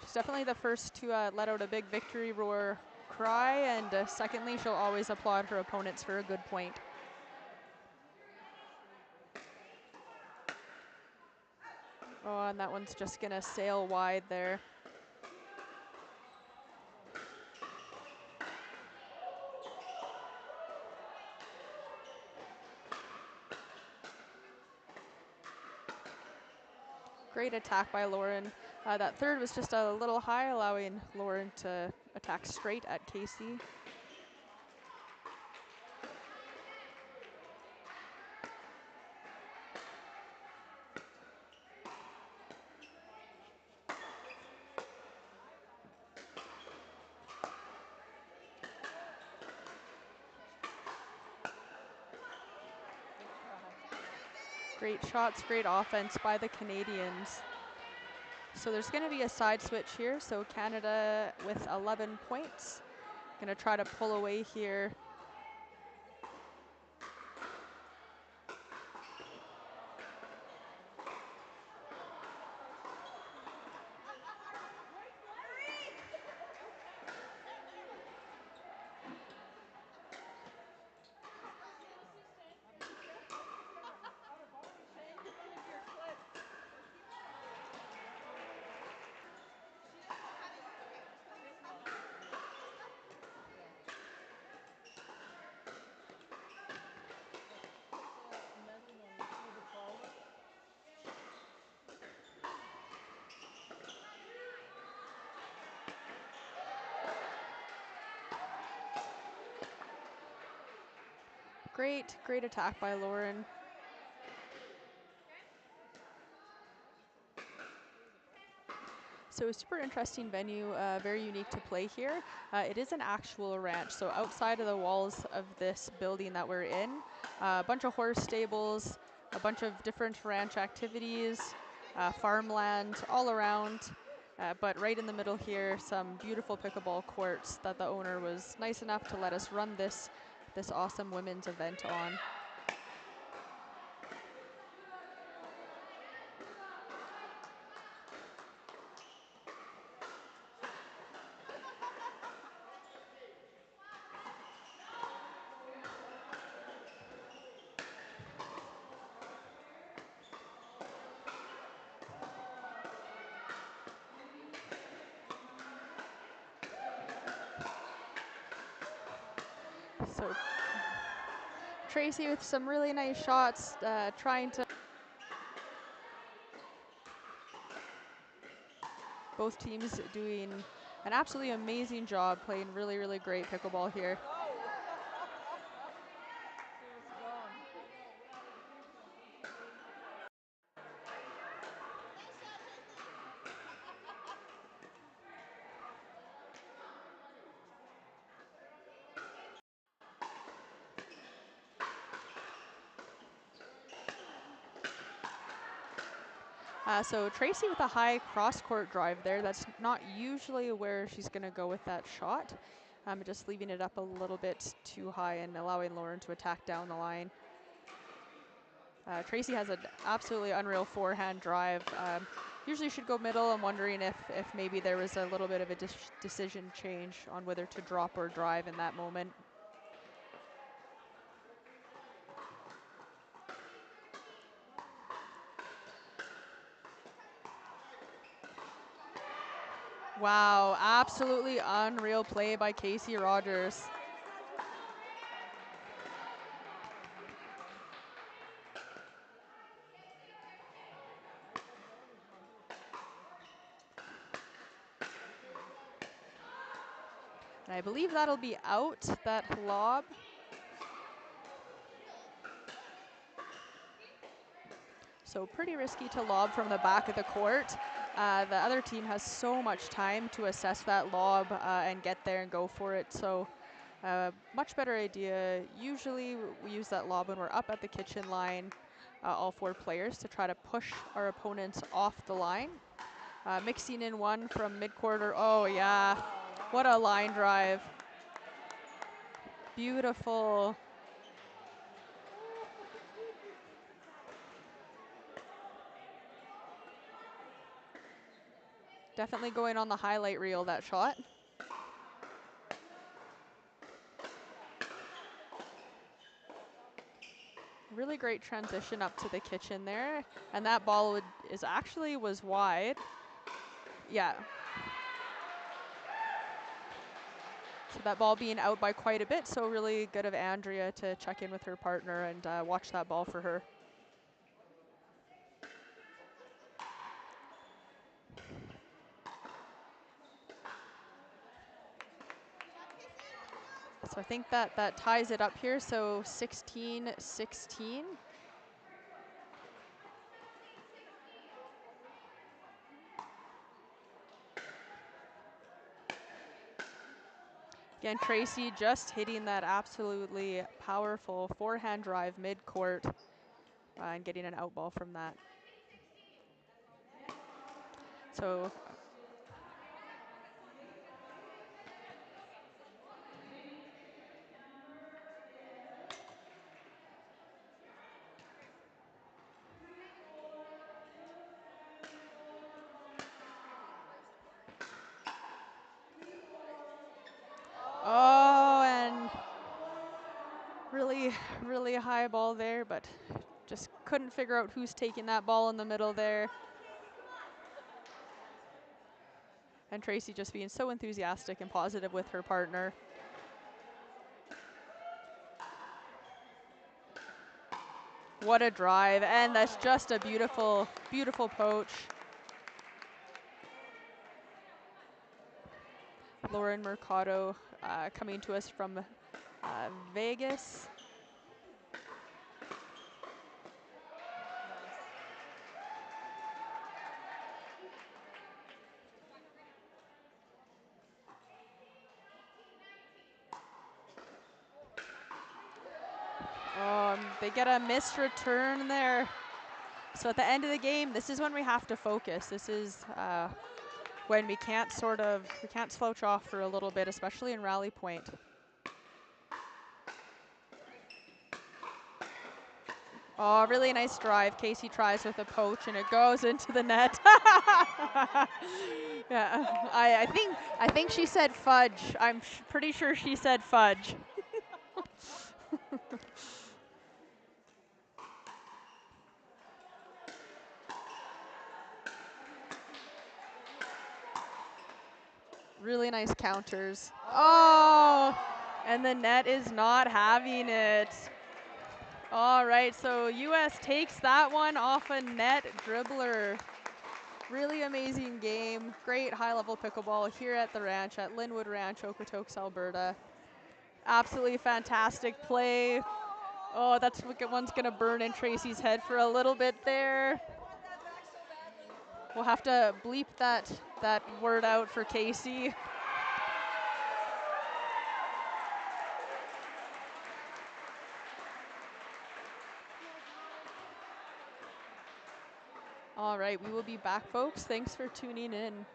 She's definitely the first to let out a big victory roar cry, and secondly, she'll always applaud her opponents for a good point. Oh, and that one's just gonna sail wide there. Great attack by Lauren. That third was just a little high, allowing Lauren to attack straight at Casey. Great shots, great offense by the Canadians. So there's going to be a side switch here. So Canada with 11 points. Going to try to pull away here. Great attack by Lauren. So super interesting venue, very unique to play here. It is an actual ranch, so outside of the walls of this building that we're in, a bunch of horse stables, a bunch of different ranch activities, farmland all around. But right in the middle here, some beautiful pickleball courts that the owner was nice enough to let us run this awesome women's event on. So Tracy with some really nice shots, trying to. Both teams doing an absolutely amazing job, playing really, really great pickleball here. So Tracy with a high cross-court drive there. That's not usually where she's going to go with that shot. Just leaving it up a little bit too high and allowing Lauren to attack down the line. Tracy has an absolutely unreal forehand drive. Usually should go middle. I'm wondering if maybe there was a little bit of a decision change on whether to drop or drive in that moment. Wow, absolutely unreal play by Casey Rogers. And I believe that'll be out, that lob. So pretty risky to lob from the back of the court. The other team has so much time to assess that lob and get there and go for it. So much better idea. Usually we use that lob when we're up at the kitchen line, all 4 players, to try to push our opponents off the line. Mixing in one from mid-quarter. Oh yeah, what a line drive. Beautiful. Definitely going on the highlight reel, that shot. Really great transition up to the kitchen there. And that ball was wide. Yeah. So that ball being out by quite a bit, so really good of Andrea to check in with her partner and watch that ball for her. So I think that ties it up here, so 16-16. Again, Tracy just hitting that absolutely powerful forehand drive mid-court and getting an out ball from that. So oh, and really high ball there, but just couldn't figure out who's taking that ball in the middle there. And Tracy just being so enthusiastic and positive with her partner. What a drive, and that's just a beautiful, beautiful poach. Lauren Mercado coming to us from Vegas. They get a missed return there. So at the end of the game, this is when we have to focus. This is when we can't slouch off for a little bit, especially in rally point. Oh, really nice drive. Casey tries with a poach and it goes into the net. Yeah, I think she said fudge. I'm pretty sure she said fudge. Really nice counters. Oh, and the net is not having it. All right, so US takes that one off a net dribbler. Really amazing game. Great high-level pickleball here at the ranch, at Lynnwood Ranch, Okotoks, Alberta. Absolutely fantastic play. Oh, that's what one's gonna burn in Tracy's head for a little bit there. We'll have to bleep that word out for Casey. All right, we will be back, folks. Thanks for tuning in.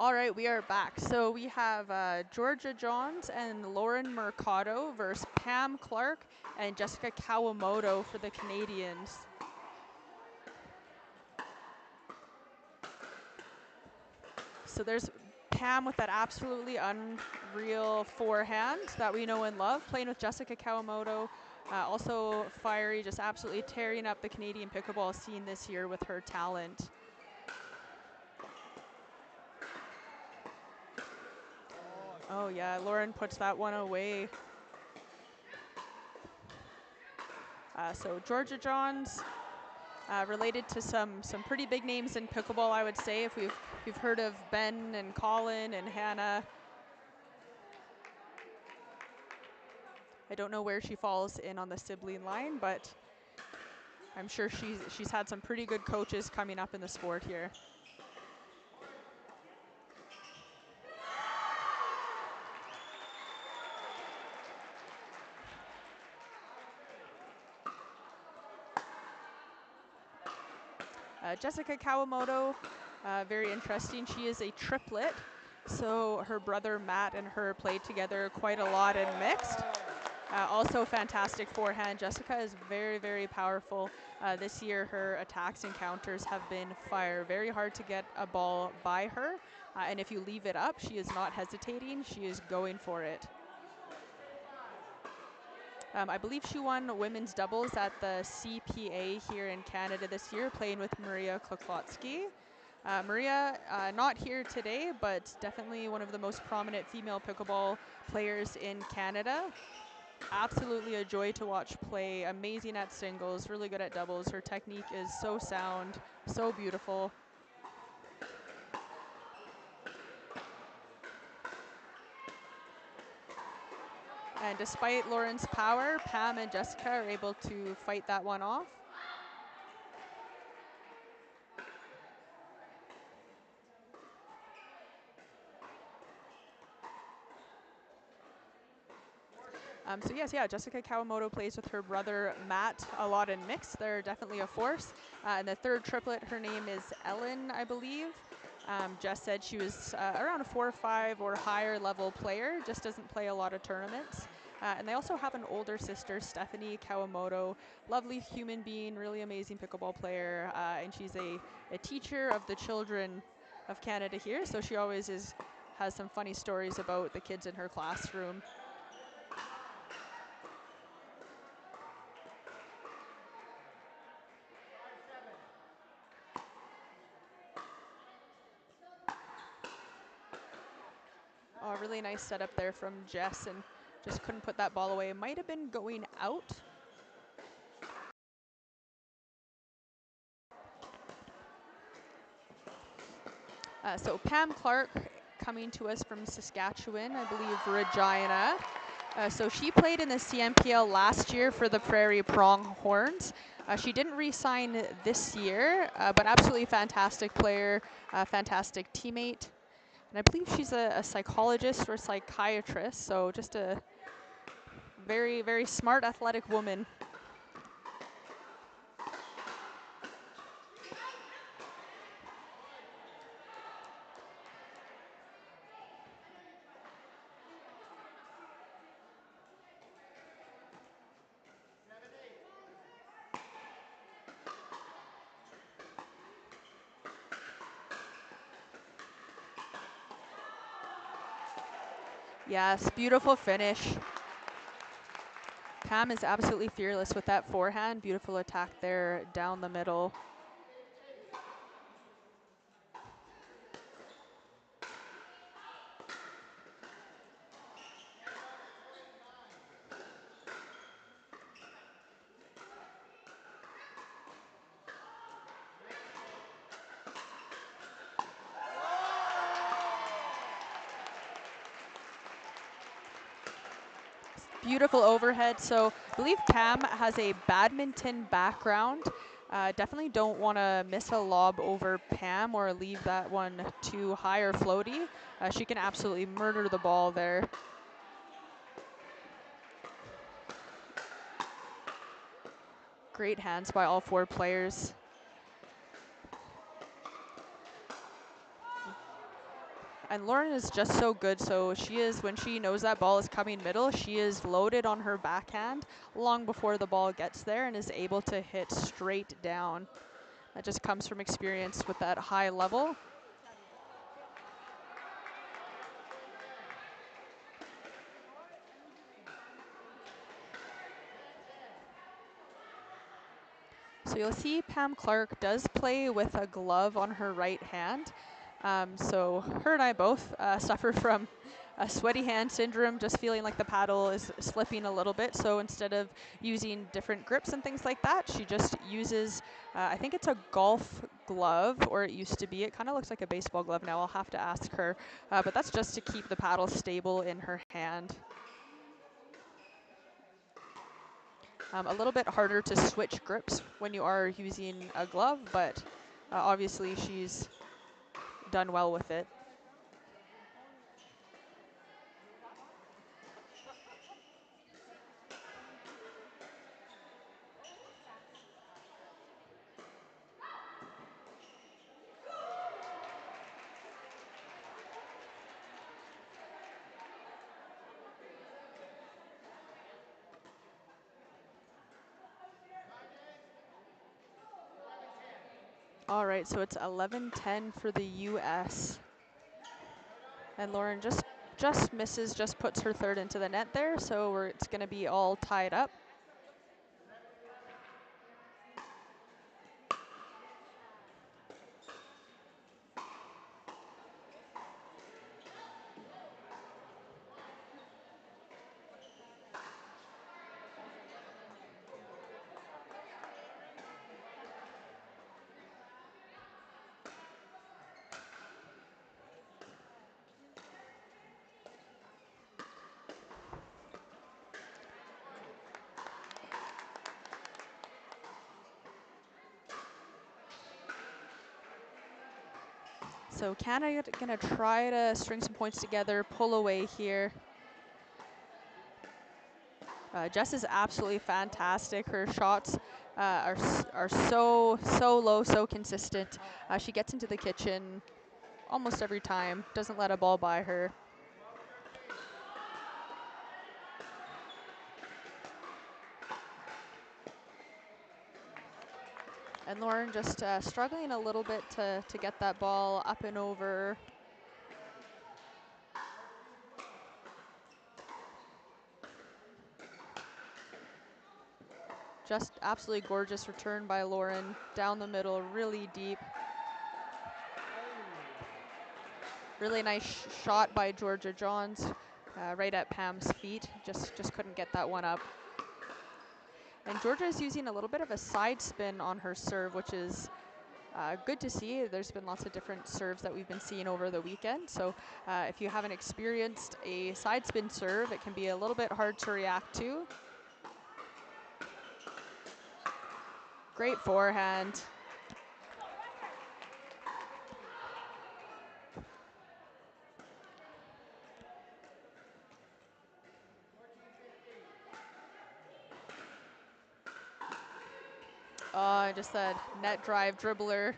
All right, we are back. So we have Georgia Johns and Lauren Mercado versus Pam Clark and Jessica Kawamoto for the Canadians. So there's Pam with that absolutely unreal forehand that we know and love, playing with Jessica Kawamoto. Also fiery, just absolutely tearing up the Canadian pickleball scene this year with her talent. Oh yeah, Lauren puts that one away. So Georgia Johns, related to some pretty big names in pickleball, I would say. If you've heard of Ben and Colin and Hannah. I don't know where she falls in on the sibling line, but I'm sure she's had some pretty good coaches coming up in the sport here. Jessica Kawamoto, very interesting. She is a triplet, so her brother Matt and her played together quite a lot in mixed. Also fantastic forehand. Jessica is very, very powerful. This year her attacks and counters have been fire. Very hard to get a ball by her. And if you leave it up, she is not hesitating. She is going for it. I believe she won women's doubles at the CPA here in Canada this year, playing with Maria Kloklotsky. Maria, not here today, but definitely one of the most prominent female pickleball players in Canada. Absolutely a joy to watch play. Amazing at singles, really good at doubles. Her technique is so sound, so beautiful. And despite Lauren's power, Pam and Jessica are able to fight that one off. So yes, yeah, Jessica Kawamoto plays with her brother Matt a lot in mixed. They're definitely a force. And the third triplet, her name is Ellen, I believe. Jess said she was around a 4 or 5 or higher level player, just doesn't play a lot of tournaments. And they also have an older sister, Stephanie Kawamoto, lovely human being, really amazing pickleball player. And she's a teacher of the children of Canada here, so she always has some funny stories about the kids in her classroom. Oh, really nice setup there from Jess, and just couldn't put that ball away. Might have been going out. So Pam Clark coming to us from Saskatchewan, I believe Regina. So she played in the CMPL last year for the Prairie Pronghorns. She didn't re-sign this year, but absolutely fantastic player, fantastic teammate. And I believe she's a psychologist or psychiatrist, so just a very, very smart, athletic woman. Yes, beautiful finish. Pam is absolutely fearless with that forehand. Beautiful attack there down the middle. Beautiful overhead. So I believe Pam has a badminton background. Definitely don't want to miss a lob over Pam or leave that one too high or floaty. She can absolutely murder the ball there. Great hands by all 4 players. And Lauren is just so good. So she is, when she knows that ball is coming middle, she is loaded on her backhand long before the ball gets there and is able to hit straight down. That just comes from experience with that high level. So you'll see Pam Clark does play with a glove on her right hand. So her and I both suffer from a sweaty hand syndrome, just feeling like the paddle is slipping a little bit. So instead of using different grips and things like that, she just uses, I think it's a golf glove, or it used to be. It kind of looks like a baseball glove now. I'll have to ask her. But that's just to keep the paddle stable in her hand. A little bit harder to switch grips when you are using a glove, but obviously she's done well with it. All right, so it's 11-10 for the U.S. And Lauren just misses, just puts her third into the net there, so it's going to be all tied up. So Canada gonna try to string some points together, pull away here. Jess is absolutely fantastic. Her shots are so low, so consistent. She gets into the kitchen almost every time, doesn't let a ball by her. And Lauren just struggling a little bit to get that ball up and over. Just absolutely gorgeous return by Lauren, down the middle, really deep. Really nice shot by Georgia Johns, right at Pam's feet. Just couldn't get that one up. And Georgia is using a little bit of a side spin on her serve, which is good to see. There's been lots of different serves that we've been seeing over the weekend. So if you haven't experienced a side spin serve, it can be a little bit hard to react to. Great forehand. Just that net drive dribbler.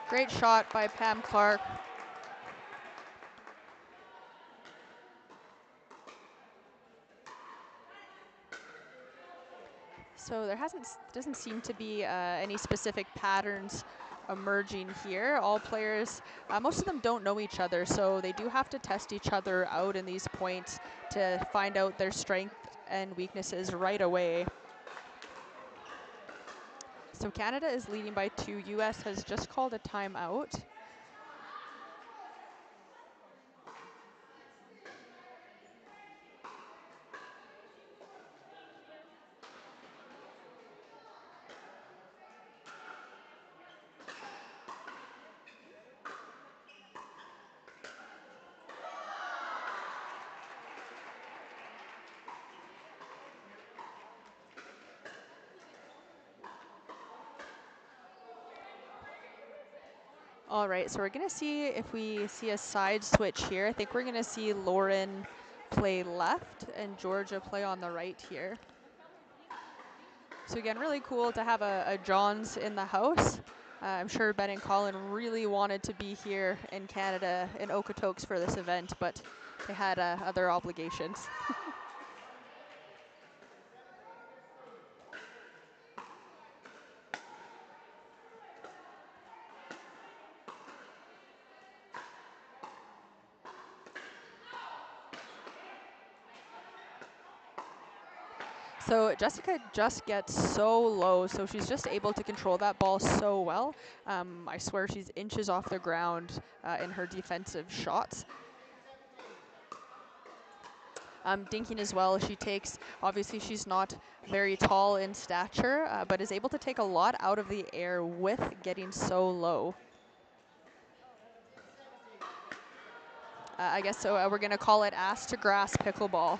Great shot by Pam Clark. So there doesn't seem to be any specific patterns emerging here. All players, most of them don't know each other, so they do have to test each other out in these points to find out their strengths and weaknesses right away. So Canada is leading by 2. US has just called a timeout. All right, so we're gonna see if we see a side switch here. I think we're gonna see Lauren play left and Georgia play on the right here. So again, really cool to have a Johns in the house. I'm sure Ben and Colin really wanted to be here in Canada in Okotoks for this event, but they had other obligations. So Jessica just gets so low, so she's just able to control that ball so well. I swear she's inches off the ground in her defensive shots. Dinking as well, she takes, obviously she's not very tall in stature, but is able to take a lot out of the air with getting so low. I guess so we're gonna call it ass to grass pickleball.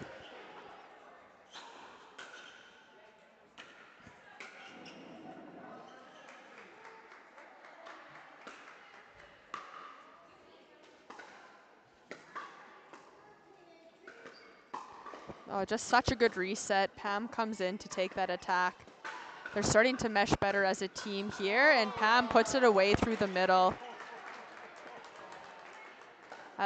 Oh, just such a good reset. Pam comes in to take that attack. They're starting to mesh better as a team here, and Pam puts it away through the middle.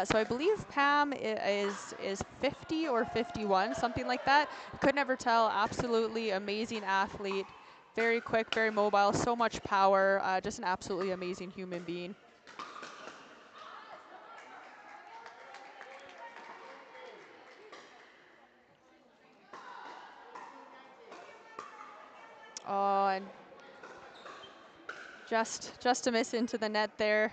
So I believe Pam is 50 or 51, something like that. Could never tell. Absolutely amazing athlete. Very quick, very mobile, so much power. Just an absolutely amazing human being. Oh, and just a miss into the net there.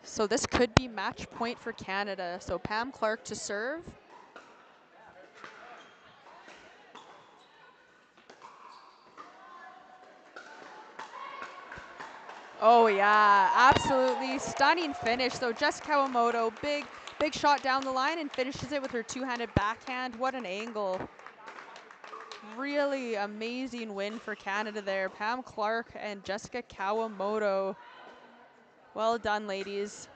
So this could be match point for Canada. So Pam Clark to serve. Oh yeah, absolutely stunning finish. So Jess Kawamoto, big shot down the line and finishes it with her two-handed backhand. What an angle. Really amazing win for Canada there. Pam Clark and Jessica Kawamoto. Well done, ladies.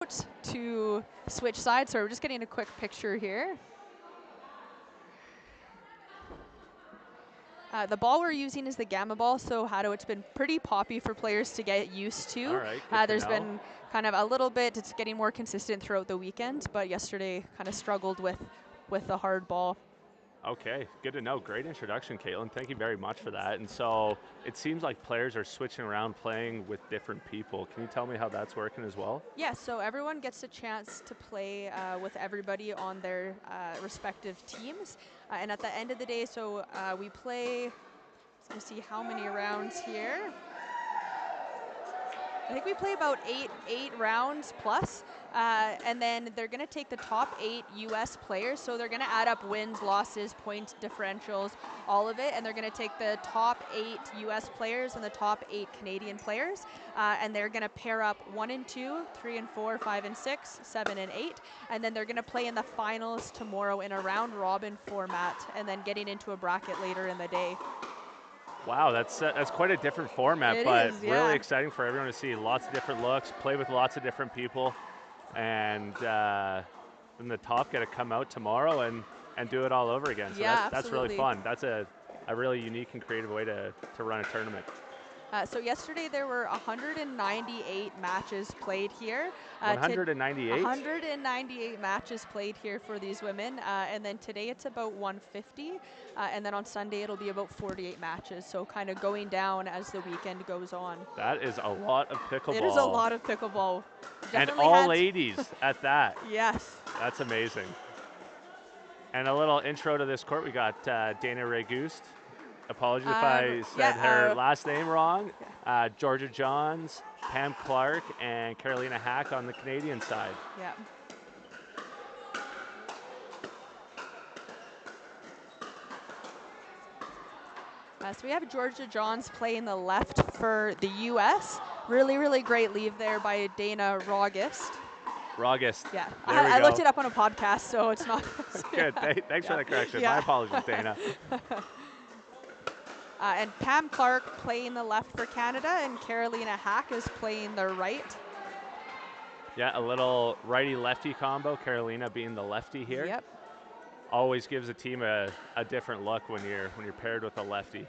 out to switch sides. So we're just getting a quick picture here. The ball we're using is the Gamma ball, so Hado, it's been pretty poppy for players to get used to. All right, good to There's know. been kind of a little bit, it's getting more consistent throughout the weekend, but yesterday kind of struggled with the hard ball. Okay, good to know. Great introduction, Caitlin. Thank you very much for that. And so it seems like players are switching around playing with different people. Can you tell me how that's working as well? Yeah, so everyone gets a chance to play with everybody on their respective teams. And at the end of the day, so we play, let's see how many rounds here. I think we play about eight rounds plus, and then they're going to take the top 8 U.S. players, so they're going to add up wins, losses, point differentials, all of it, and they're going to take the top 8 U.S. players and the top 8 Canadian players, and they're going to pair up 1 and 2, 3 and 4, 5 and 6, 7 and 8, and then they're going to play in the finals tomorrow in a round robin format, and then getting into a bracket later in the day. Wow, that's quite a different format, but is, yeah. really exciting for everyone to see. Lots of different looks, play with lots of different people, and then the top get to come out tomorrow and do it all over again. So Yeah, that's really absolutely. fun. That's a really unique and creative way to run a tournament. So yesterday there were 198 matches played here. 198? 198 matches played here for these women, and then today it's about 150, and then on Sunday it'll be about 48 matches, so kind of going down as the weekend goes on. That is a lot of pickleball. It is a lot of pickleball. And Definitely all ladies at that. Yes. That's amazing. And a little intro to this court, we got Dana Regust. Apologies if I said her last name wrong. Georgia Johns, Pam Clark, and Carolina Hack on the Canadian side. Yeah. So we have Georgia Johns playing the left for the U.S. Really, really great leave there by Dana Rogest. Yeah. I looked it up on a podcast, so it's not. Good. Thanks for the correction. My apologies, Dana. And Pam Clark playing the left for Canada, and Carolina Hack is playing the right. Yeah, a little righty-lefty combo, Carolina being the lefty here. Yep. Always gives a team a different look when you're paired with a lefty.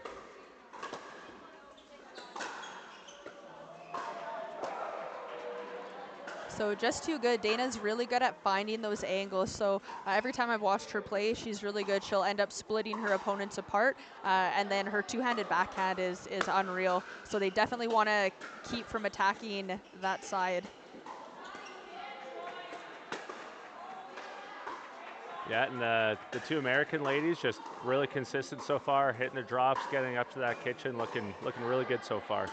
So just too good. Dana's really good at finding those angles. So every time I've watched her play, she's really good. She'll end up splitting her opponents apart, and then her two-handed backhand is unreal. So they definitely want to keep from attacking that side. Yeah, and the two American ladies just really consistent so far, hitting the drops, getting up to that kitchen, looking really good so far.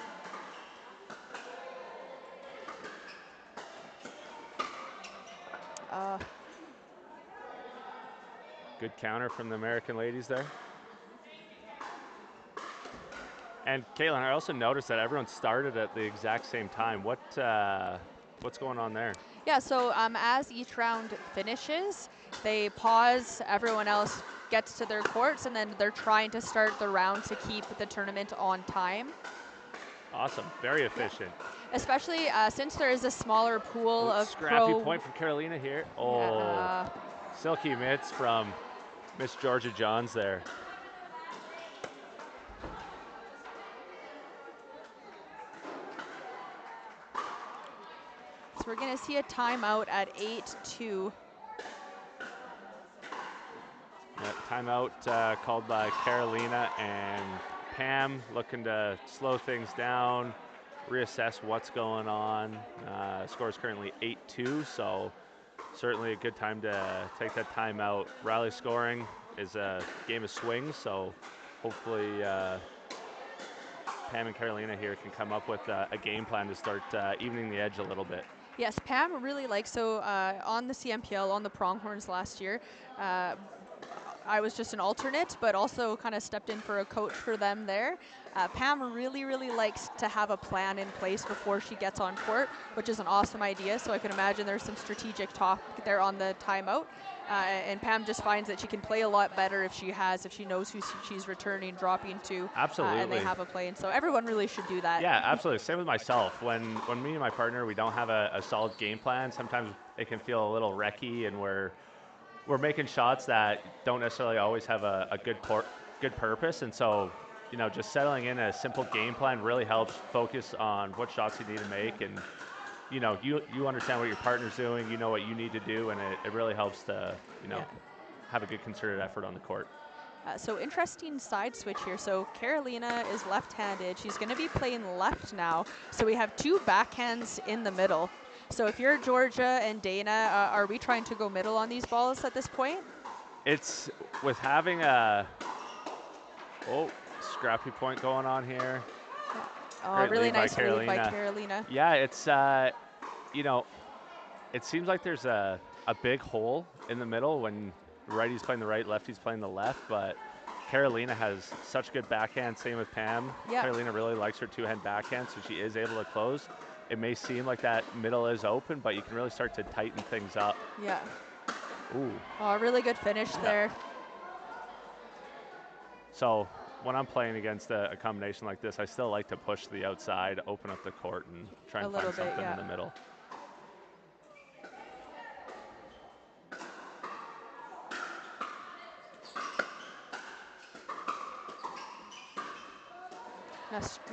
Good counter from the American ladies there. And Caitlin, I also noticed that everyone started at the exact same time. What's going on there? Yeah, so as each round finishes, they pause, everyone else gets to their courts, and then they're trying to start the round to keep the tournament on time. Awesome, very efficient. Especially since there is a smaller pool of scrappy point from Carolina here. Oh, silky mitts from Miss Georgia Johns there. So we're going to see a timeout at 8-2. Yeah, timeout called by Carolina, and Pam looking to slow things down, reassess what's going on. Score is currently 8-2, so certainly a good time to take that timeout. Rally scoring is a game of swings, so hopefully Pam and Carolina here can come up with a game plan to start evening the edge a little bit. Yes, Pam really likes, so on the CMPL, on the Pronghorns last year, I was just an alternate, but also kind of stepped in for a coach for them there. Pam really, really likes to have a plan in place before she gets on court, which is an awesome idea. So I can imagine there's some strategic talk there on the timeout. And Pam just finds that she can play a lot better if she knows who she's returning, dropping to, Absolutely. and they have a play. And so everyone really should do that. Yeah, absolutely. Same with myself. When me and my partner, we don't have a solid game plan, sometimes it can feel a little wrecky, and we're making shots that don't necessarily always have a good purpose. And so, just settling in a simple game plan really helps focus on what shots you need to make, and you understand what your partner's doing, you know what you need to do, and it really helps to have a good concerted effort on the court. So interesting side switch here. So Carolina is left-handed. She's going to be playing left now. So we have two backhands in the middle. So if you're Georgia and Dana, are we trying to go middle on these balls at this point? It's with having scrappy point going on here. Oh, Great really lead by nice lead by Carolina. Yeah, it's it seems like there's a big hole in the middle when righty's playing the right, lefty's playing the left, but Carolina has such good backhand, same with Pam. Yeah. Carolina really likes her two-hand backhand, so she is able to close. It may seem like that middle is open, but you can really start to tighten things up. Yeah. Ooh. Oh, really good finish there. So when I'm playing against a combination like this, I still like to push the outside, open up the court, and try and find something in the middle.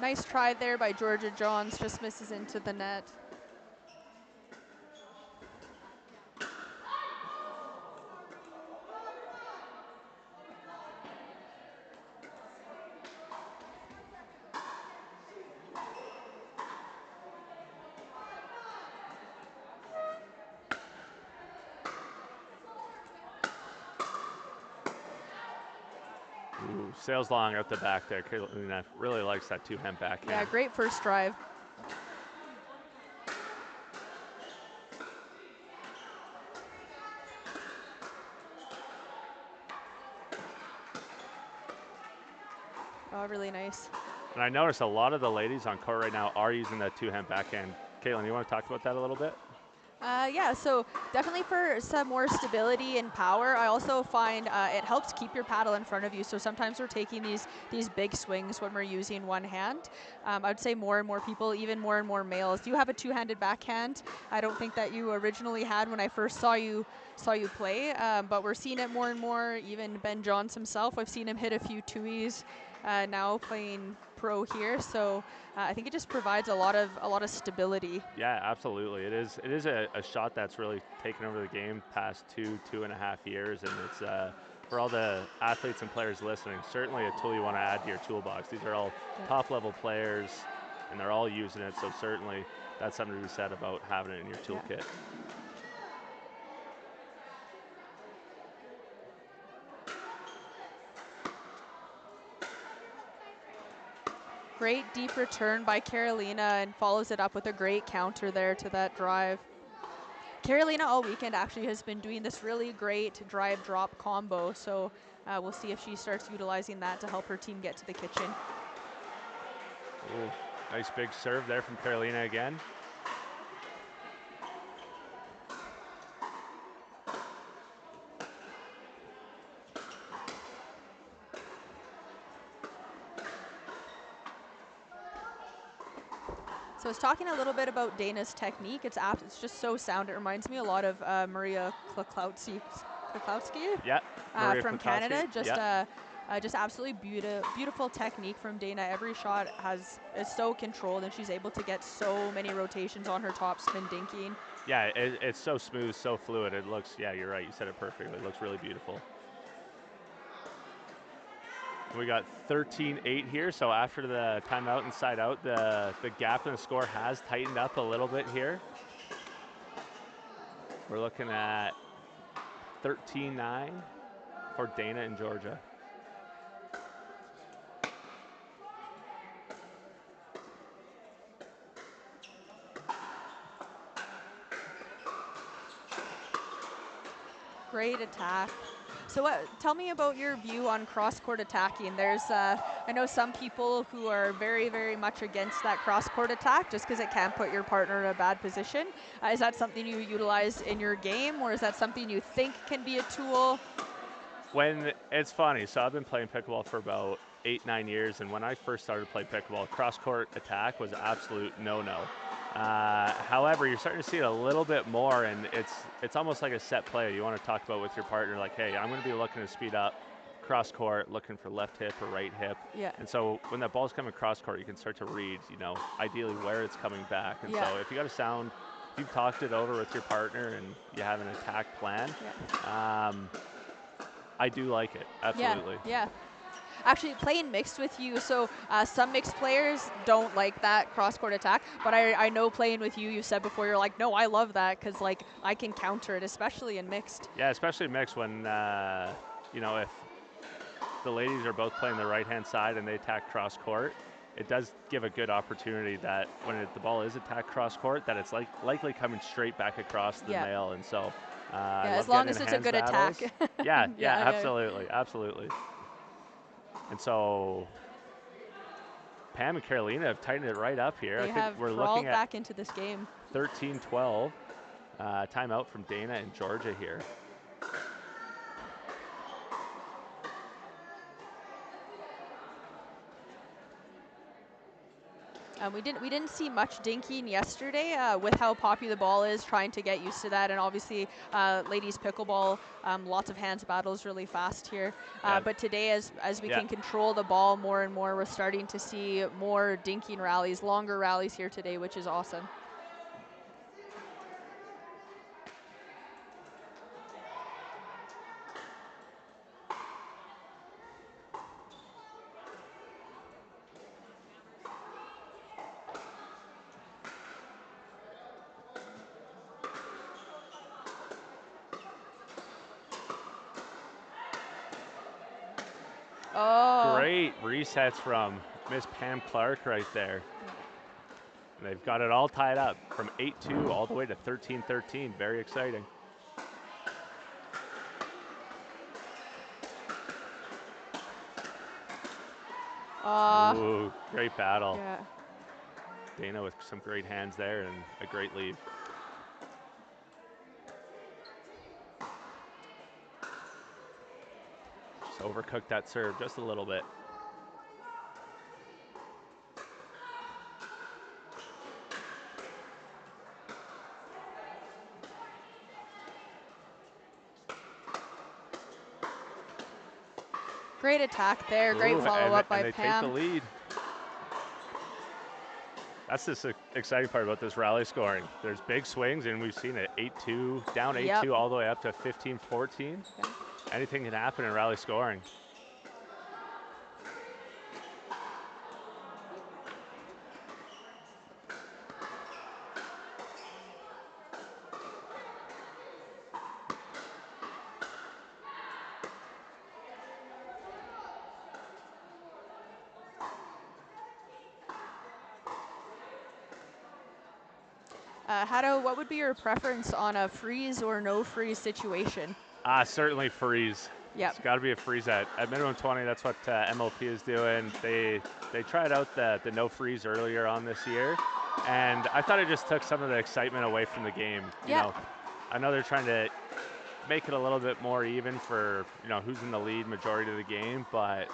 Nice try there by Georgia Johns, just misses into the net. Ooh, sails long out the back there. Carolina really likes that two-hand backhand. Yeah, great first drive. Oh, really nice. And I noticed a lot of the ladies on court right now are using that two-hand backhand. Caitlin, you want to talk about that a little bit? Yeah, so definitely for some more stability and power. I also find it helps keep your paddle in front of you. So sometimes we're taking these big swings when we're using one hand. I'd say more and more people, even more and more males. You have a two-handed backhand. I don't think that you originally had when I first saw you play, but we're seeing it more and more. Even Ben Johns himself, I've seen him hit a few twoies now playing pro here. So I think it just provides a lot of stability. Yeah, absolutely. It is a shot that's really taken over the game past 2.5 years, and it's for all the athletes and players listening, certainly a tool you want to add to your toolbox. These are all top-level players, and they're all using it, so certainly that's something to be said about having it in your toolkit. Yeah. Great deep return by Carolina, and follows it up with a great counter there to that drive. Carolina all weekend actually has been doing this really great drive drop combo, so we'll see if she starts utilizing that to help her team get to the kitchen. Ooh, nice big serve there from Carolina again. So I was talking a little bit about Dana's technique. It's just so sound. It reminds me a lot of Maria Klokowski. Yeah. From Canada. Just absolutely beautiful technique from Dana. Every shot is so controlled, and she's able to get so many rotations on her top spin dinking. Yeah, it's so smooth, so fluid. It looks, yeah, you're right. You said it perfectly. It looks really beautiful. We got 13-8 here, so after the timeout and side out, the gap in the score has tightened up a little bit here. We're looking at 13-9 for Dana and Georgia. Great attack. So tell me about your view on cross-court attacking. There's, I know some people who are very, very much against that cross-court attack just because it can put your partner in a bad position. Is that something you utilize in your game, or is that something you think can be a tool? It's funny, so I've been playing pickleball for about 8-9 years, and when I first started to play pickleball, cross-court attack was absolute no-no. However, you're starting to see it a little bit more, and it's almost like a set play. You want to talk about with your partner, like, hey, I'm going to be looking to speed up cross-court, looking for left hip or right hip. Yeah. And so when that ball's coming cross-court, you can start to read, ideally where it's coming back. And so if you got a sound, if you've talked it over with your partner and you have an attack plan, I do like it, absolutely. Yeah. Actually, playing mixed with you, so some mixed players don't like that cross-court attack, but I know playing with you, you said before, you're like, no, I love that because, like, I can counter it, especially in mixed. Yeah, especially mixed when, if the ladies are both playing the right-hand side and they attack cross-court, it does give a good opportunity that when the ball is attacked cross-court, that it's likely coming straight back across the male, and so as long as it's a good attack. yeah, absolutely. And so Pam and Carolina have tightened it right up here. They I think have we're crawled looking at back into this game. 13-12. Timeout from Dana and Georgia here. We didn't see much dinking yesterday with how popular the ball is, trying to get used to that, and obviously ladies pickleball, lots of hands battles really fast here. But today, as we can control the ball more and more, we're starting to see more dinking rallies, longer rallies here today, which is awesome. Oh. Great resets from Miss Pam Clark right there. And they've got it all tied up from 8-2 all the way to 13-13. Very exciting. Ooh, great battle. Yeah. Dana with some great hands there and a great lead. Just overcooked that serve just a little bit. Great attack there. Great follow-up by and they Pam. take the lead. That's the exciting part about this rally scoring. There's big swings, and we've seen it 8-2, down 8-2, all the way up to 15-14. Anything can happen in rally scoring. What would be your preference on a freeze or no freeze situation? Certainly freeze. Yep. It's got to be a freeze at minimum 20. That's what MLP is doing. They tried out the no freeze earlier on this year, and I thought it just took some of the excitement away from the game. You know, I know they're trying to make it a little bit more even for who's in the lead majority of the game, but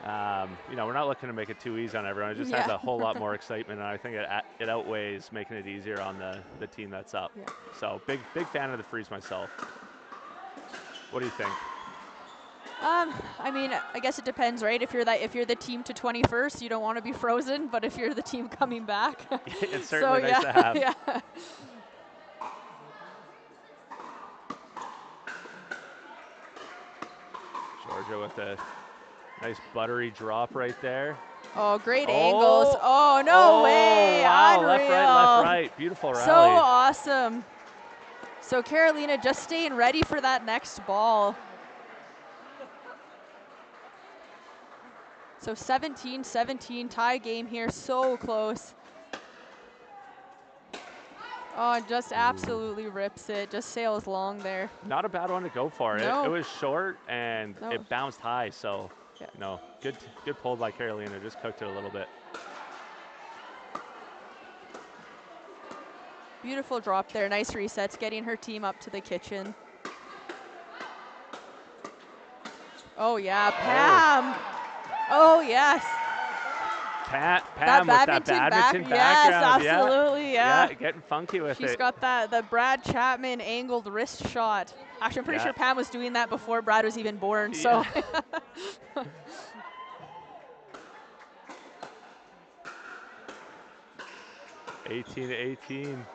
we're not looking to make it too easy on everyone. It just adds a whole lot more excitement, and I think it outweighs making it easier on the team that's up. Yeah. So big fan of the freeze myself. What do you think? I mean, I guess it depends, right? If you're the team to 21st, you don't want to be frozen, but if you're the team coming back, it's certainly nice to have. Yeah. Georgia with a nice buttery drop right there. Oh, great angles. Oh, no way. Wow, Unreal. left, right. Beautiful rally. So awesome. So Carolina just staying ready for that next ball. So 17-17 tie game here, so close. Oh, just absolutely rips it. Just sails long there. Not a bad one to go for. No. It was short and No. it bounced high, so Yeah. good pull by Carolina. Just cooked it a little bit. Beautiful drop there. Nice resets, getting her team up to the kitchen. Oh, yeah, Pam. Oh, yes. Pam with that badminton background. Yes, absolutely, yeah. Yeah, getting funky with it. She's got the Brad Chapman angled wrist shot. Actually, I'm pretty sure Pam was doing that before Brad was even born, so. 18-18.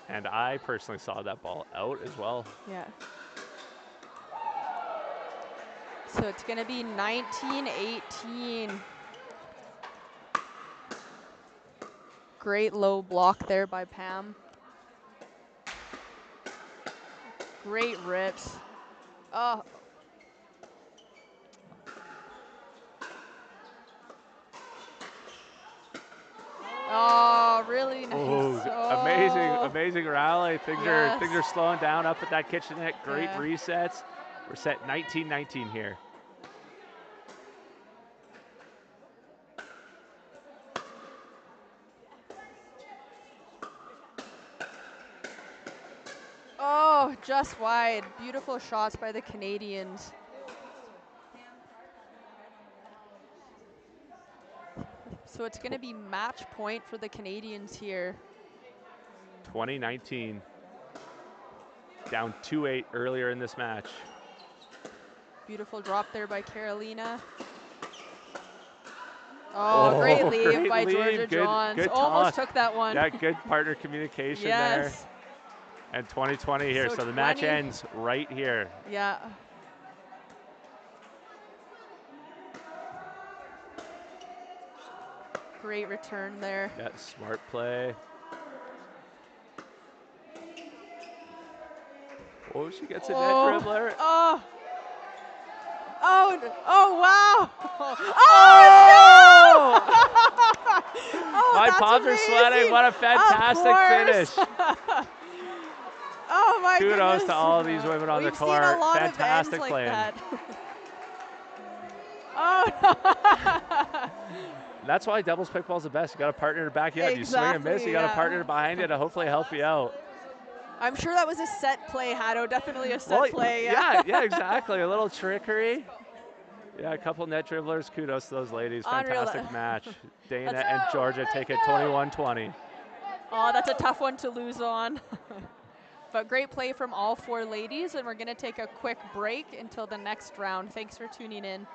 And I personally saw that ball out as well. Yeah. So it's going to be 19-18. Great low block there by Pam. Great rips. Oh. Oh, really nice. Oh, amazing rally. Things are slowing down up at that kitchenette. Great resets. We're set 19-19 here. Oh, just wide. Beautiful shots by the Canadians. So it's going to be match point for the Canadians here. 2019. Down 2-8 earlier in this match. Beautiful drop there by Carolina. Oh, great lead by Georgia Johns. Good Almost toss. took that one. Yeah, good partner communication there. And 2020 here, so the match ends right here. Yeah. Great return there. Yeah, smart play. Oh, she gets a net dribbler. Oh. Oh, wow. Oh, no! Oh, my that's palms are sweating. What a fantastic finish. Oh, my goodness. Kudos to all these women on the court. Seen a lot Fantastic of playing. Like that. That's why doubles pickleball is the best. You got a partner to back you up. Exactly, You swing and miss, you got a partner behind you to hopefully help you out. I'm sure that was a set play, Haddo. Definitely a set play. Yeah, exactly. A little trickery. Yeah, a couple net dribblers. Kudos to those ladies. Fantastic match. Dana and Georgia take it 21-20. Oh, that's a tough one to lose on. But great play from all four ladies, and we're going to take a quick break until the next round. Thanks for tuning in.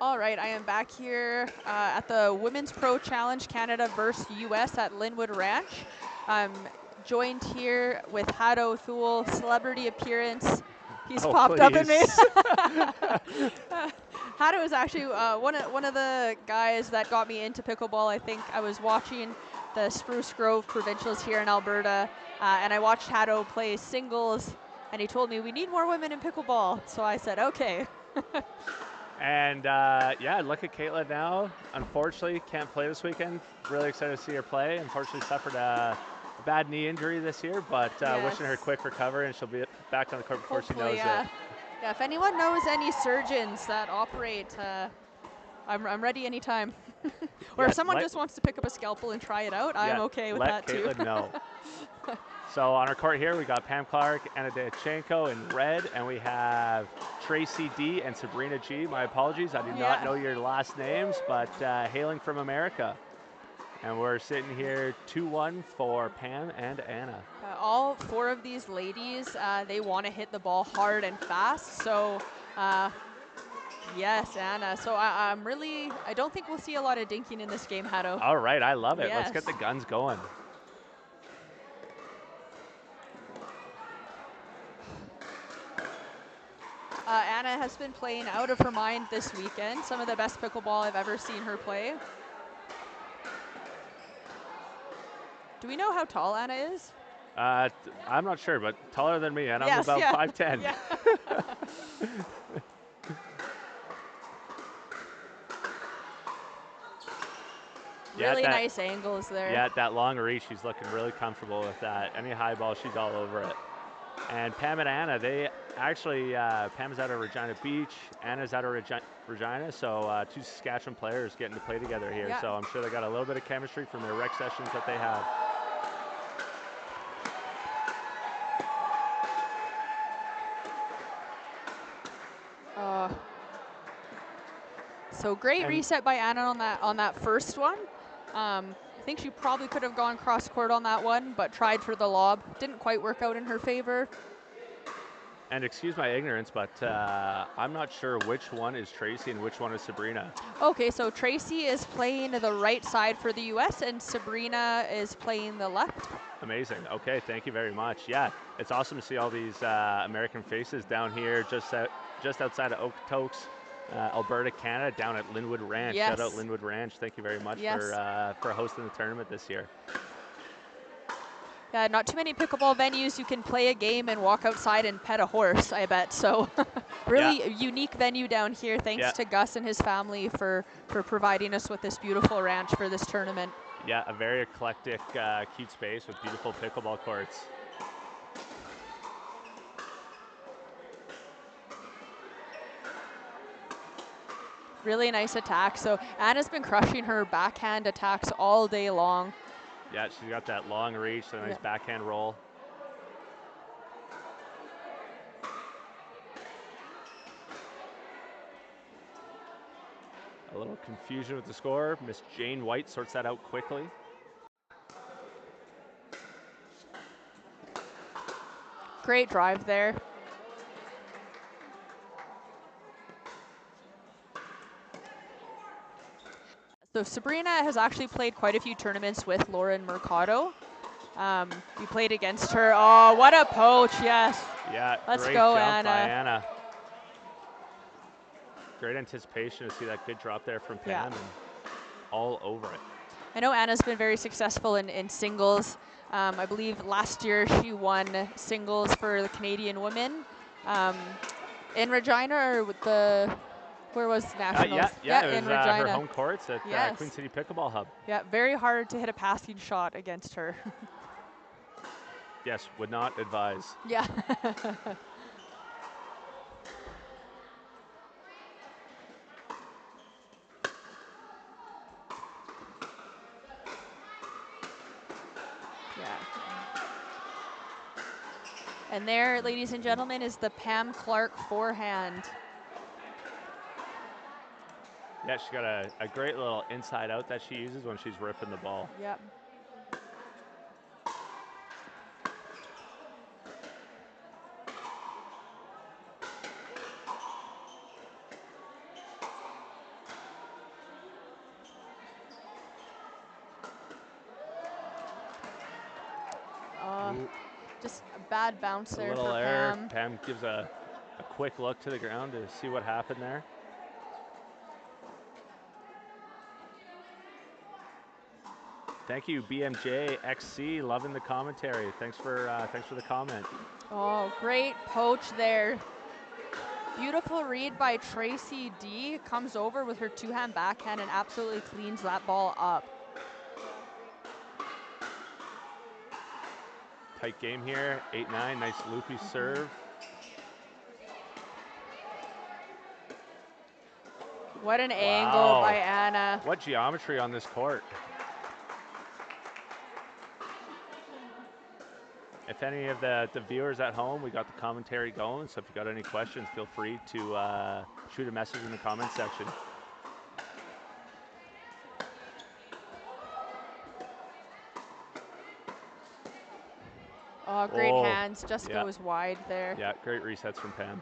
All right, I am back here at the Women's Pro Challenge Canada versus US at Lynnwood Ranch. I'm joined here with Hado Thule, celebrity appearance. He's popped up in me. Hado is actually one of the guys that got me into pickleball. I think I was watching the Spruce Grove Provincials here in Alberta, and I watched Hado play singles, and he told me we need more women in pickleball. So I said, okay. And yeah, look at Caitlin now. Unfortunately, can't play this weekend. Really excited to see her play. Unfortunately, suffered a bad knee injury this year, but wishing her quick recovery, and she'll be back on the court before Hopefully, she knows it. Yeah, if anyone knows any surgeons that operate, I'm ready anytime. Or Yeah, if someone just wants to pick up a scalpel and try it out, I'm okay with that too. Let Caitlin know. So on our court here, we got Pam Clark, Anna Deachenko in red, and we have Tracy D and Sabrina G. My apologies, I do not know your last names, but hailing from America. And we're sitting here 2-1 for Pam and Anna. All 4 of these ladies, they want to hit the ball hard and fast. So, yes, Anna. So I don't think we'll see a lot of dinking in this game, Hado. All right, I love it. Yes. Let's get the guns going. Anna has been playing out of her mind this weekend. Some of the best pickleball I've ever seen her play. Do we know how tall Anna is? I'm not sure, but taller than me, and I'm about 5'10". Yeah. Really nice angles there. Yeah, that long reach, she's looking really comfortable with that. Any high ball, she's all over it. And Pam and Anna, they actually, Pam's out of Regina Beach, Anna's out of Regina, so 2 Saskatchewan players getting to play together here. Yeah. So I'm sure they got a little bit of chemistry from their rec sessions that they have. So great reset by Anna on that first one. I think she probably could have gone cross court on that one, but tried for the lob. Didn't quite work out in her favor. And excuse my ignorance, but I'm not sure which one is Tracy and which one is Sabrina. Okay, so Tracy is playing the right side for the U.S. and Sabrina is playing the left. Amazing. Okay, thank you very much. Yeah, it's awesome to see all these American faces down here just outside of Okotoks, Alberta, Canada, down at Lynnwood Ranch. Yes. Shout out Lynnwood Ranch. Thank you very much for hosting the tournament this year. Yeah, not too many pickleball venues you can play a game and walk outside and pet a horse, I bet. So really unique venue down here. Thanks to Gus and his family for providing us with this beautiful ranch for this tournament. Yeah, a very eclectic, cute space with beautiful pickleball courts. Really nice attack. So Anna's been crushing her backhand attacks all day long. Yeah, she's got that long reach, a nice backhand roll. A little confusion with the score. Miss Jane White sorts that out quickly. Great drive there. So Sabrina has actually played quite a few tournaments with Lauren Mercado. We played against her. Oh, what a poach, yes. Yeah, let's great go, jump Anna. by Anna. Great anticipation to see that good drop there from Pam and all over it. I know Anna's been very successful in singles. I believe last year she won singles for the Canadian women in Regina or with where was Nationals? Yeah, it in was Regina. her home courts at Queen City Pickleball Hub. Yeah, very hard to hit a passing shot against her. Yes, would not advise. Yeah. And there, ladies and gentlemen, is the Pam Clark forehand. Yeah, she's got a great little inside out that she uses when she's ripping the ball. Yep. Ooh, Just a bad bounce a there little for error. Pam. Pam gives a quick look to the ground to see what happened there. Thank you, BMJ XC, loving the commentary. Thanks for the comment. Oh, great poach there. Beautiful read by Tracy D. Comes over with her two-hand backhand and absolutely cleans that ball up. Tight game here, 8-9, nice loopy serve. What an angle by Wow. Anna. What geometry on this court. If any of the viewers at home, we got the commentary going, so if you got any questions, feel free to shoot a message in the comment section. Oh, great hands, just goes wide there. Yeah, great resets from Pam.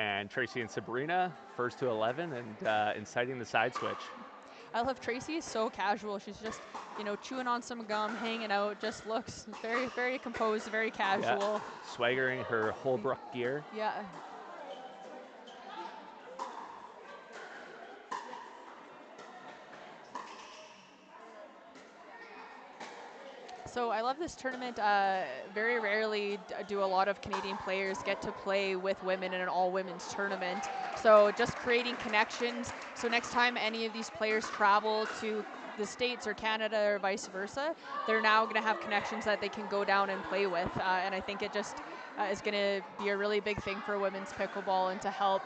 And Tracy and Sabrina, first to 11 and inciting the side switch. I love Tracy is so casual. She's just, you know, chewing on some gum, hanging out, just looks very, very composed, very casual. Yeah. Swaggering her Holbrook gear. Yeah. So I love this tournament. Very rarely do a lot of Canadian players get to play with women in an all-women's tournament. So just creating connections. So next time any of these players travel to the States or Canada or vice versa, they're now going to have connections that they can go down and play with. And I think it just is going to be a really big thing for women's pickleball and to help.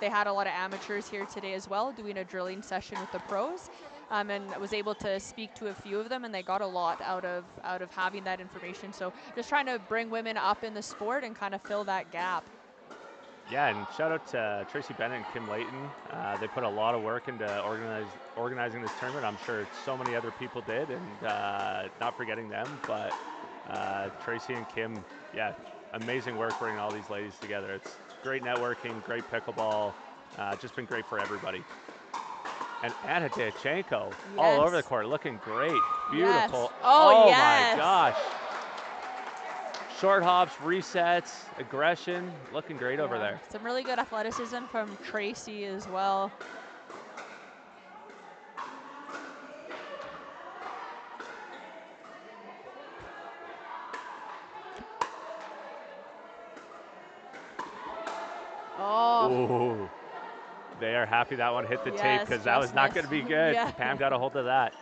They had a lot of amateurs here today as well, doing a drilling session with the pros. And I was able to speak to a few of them, and they got a lot out of having that information. So just trying to bring women up in the sport and kind of fill that gap. Yeah, and shout out to Tracy Bennet and Kim Layton. They put a lot of work into organizing this tournament. I'm sure so many other people did, and not forgetting them. But Tracy and Kim, yeah, amazing work bringing all these ladies together. It's great networking, great pickleball, just been great for everybody. And Anna Dachenko all over the court, looking great, beautiful. Yes. Oh, my yes. gosh. Short hops, resets, aggression, looking great over there. Some really good athleticism from Tracy as well. Oh. Ooh. They are happy that one hit the tape because that was not going to be good. Yeah. Pam got a hold of that.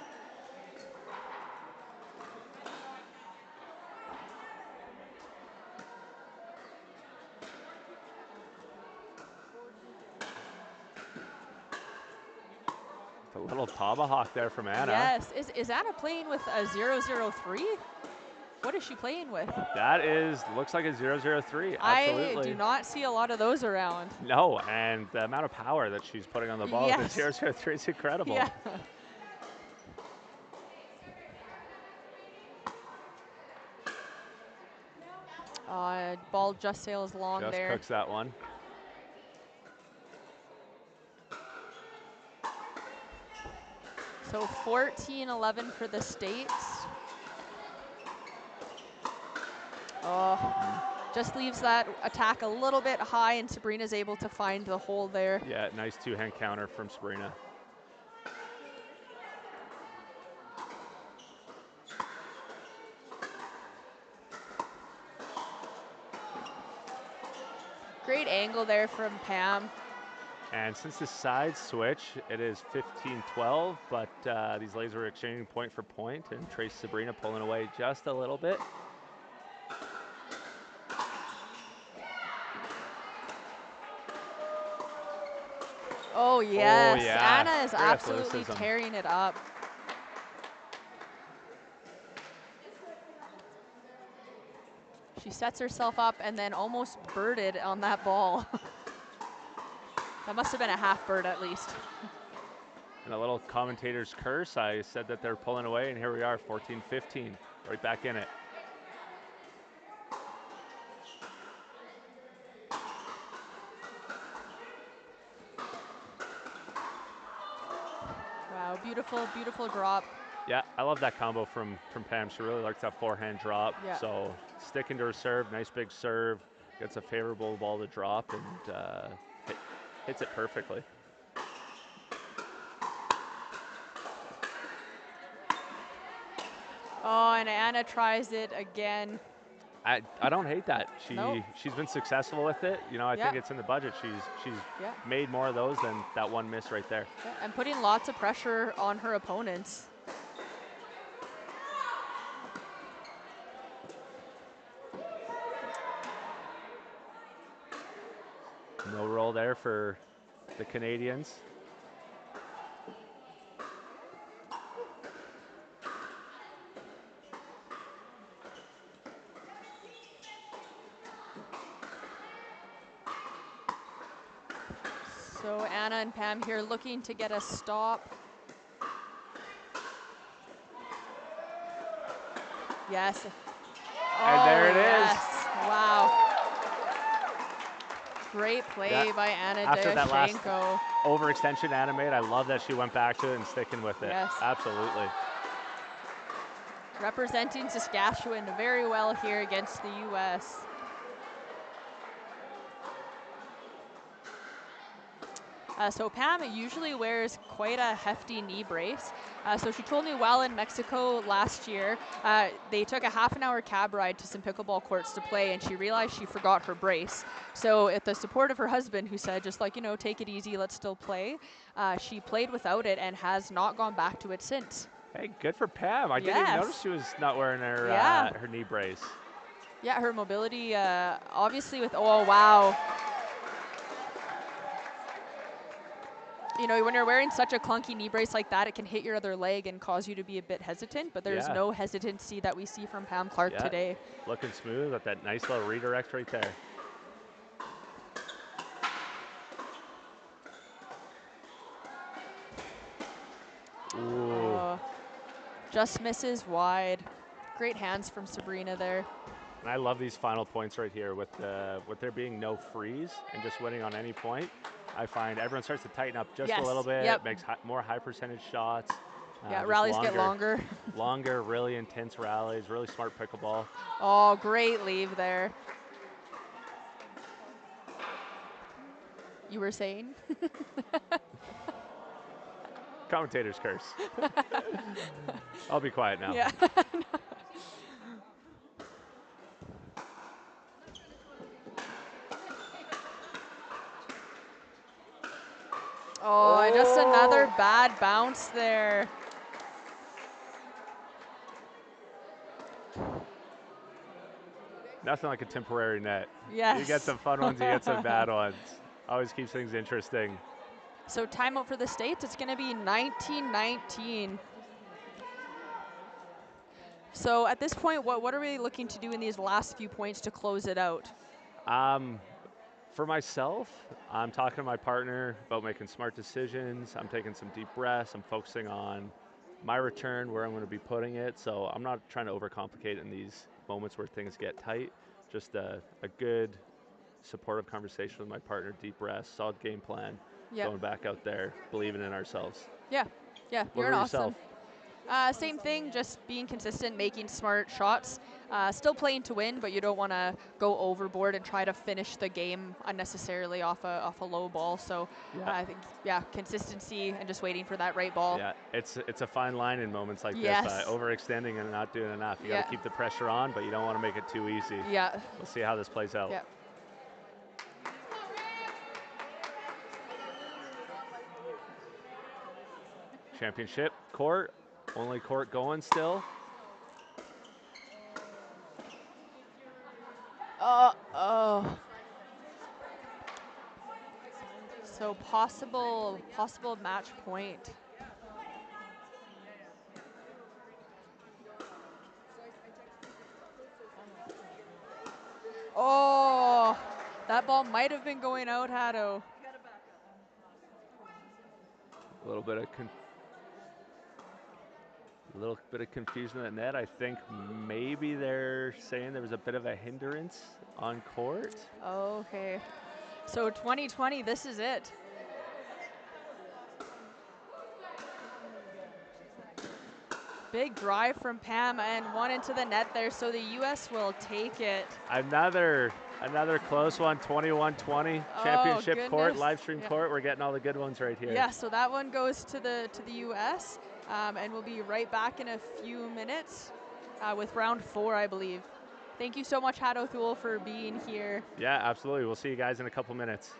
A little tomahawk there from Anna. Yes. Is Anna playing with a 003? What is she playing with? That looks like a 003. Absolutely. I do not see a lot of those around. No, and the amount of power that she's putting on the ball with the 003 is incredible. Yeah. Ball just sails long just there. Cooks that one. So 14-11 for the States. Oh, just leaves that attack a little bit high, and Sabrina's able to find the hole there. Yeah, nice two-hand counter from Sabrina. Great angle there from Pam. And since the side switch, it is 15-12, but these ladies were exchanging point for point, and Tracy Sabrina pulling away just a little bit. Oh, yes. yeah. Anna is Great absolutely athleticism. tearing it up. She sets herself up and then almost birded on that ball. That must have been a half bird at least. And a little commentator's curse. I said that they're pulling away, and here we are, 14-15, right back in it. Wow, beautiful, beautiful drop. Yeah, I love that combo from Pam. She really likes that forehand drop. Yeah. So sticking to her serve, nice big serve, gets a favorable ball to drop, and hits it perfectly. Oh, and Anna tries it again. I don't hate that. Nope. She's been successful with it. You know, I think it's in the budget. She's Yeah. made more of those than that one miss right there. Yeah, and putting lots of pressure on her opponents. No roll there for the Canadians. So Anna and Pam here looking to get a stop. Yes. And there it yes. is. Wow. Great play Yeah. by Anna After that last Dyashenko. overextension Anna made, I love that she went back to it and sticking with it. Yes. Absolutely. Representing Saskatchewan very well here against the U.S. So Pam usually wears quite a hefty knee brace. So she told me while in Mexico last year, they took a half an hour cab ride to some pickleball courts to play, and she realized she forgot her brace. So at the support of her husband, who said, just like, you know, take it easy, let's still play, she played without it and has not gone back to it since. Hey, good for Pam. I didn't even notice she was not wearing her her knee brace. Yeah, her mobility, obviously with, oh, wow. You know, when you're wearing such a clunky knee brace like that, it can hit your other leg and cause you to be a bit hesitant, but there's no hesitancy that we see from Pam Clark today. Looking smooth with that nice little redirect right there. Ooh. Just misses wide. Great hands from Sabrina there. And I love these final points right here with there being no freeze and just winning on any point. I find everyone starts to tighten up just a little bit, makes more high percentage shots. Yeah, rallies get longer. Longer, really intense rallies, really smart pickleball. Oh, great leave there. You were saying? Commentator's curse. I'll be quiet now. Yeah. Oh, just another bad bounce there. Nothing like a temporary net. Yes. You get some fun ones, you get some bad ones. Always keeps things interesting. So timeout for the States, it's going to be 19-19. So at this point, what are we looking to do in these last few points to close it out? For myself, I'm talking to my partner about making smart decisions. I'm taking some deep breaths. I'm focusing on my return, where I'm going to be putting it. So I'm not trying to overcomplicate in these moments where things get tight. Just a good, supportive conversation with my partner, deep breaths, solid game plan, going back out there, believing in ourselves. Yeah, What you're about awesome. yourself? Same thing, just being consistent, making smart shots. Still playing to win, but you don't want to go overboard and try to finish the game unnecessarily off a low ball. So I think, consistency and just waiting for that right ball. Yeah, it's a fine line in moments like Yes. this. Overextending and not doing enough. You got to keep the pressure on, but you don't want to make it too easy. Yeah. We'll see how this plays out. Yeah. Championship court, only court going still. So possible match point. Oh, that ball might have been going out, Haddo. A little bit of confusion at net. I think maybe they're saying there was a bit of a hindrance on court. Okay. So 2020, this is it. Big drive from Pam and one into the net there, so the U.S. will take it. Another close one, 21-20, championship court, goodness. live stream court. We're getting all the good ones right here. Yeah, so that one goes to the U.S. And we'll be right back in a few minutes with round 4, I believe. Thank you so much, Haddo Thule, for being here. Yeah, absolutely. We'll see you guys in a couple minutes.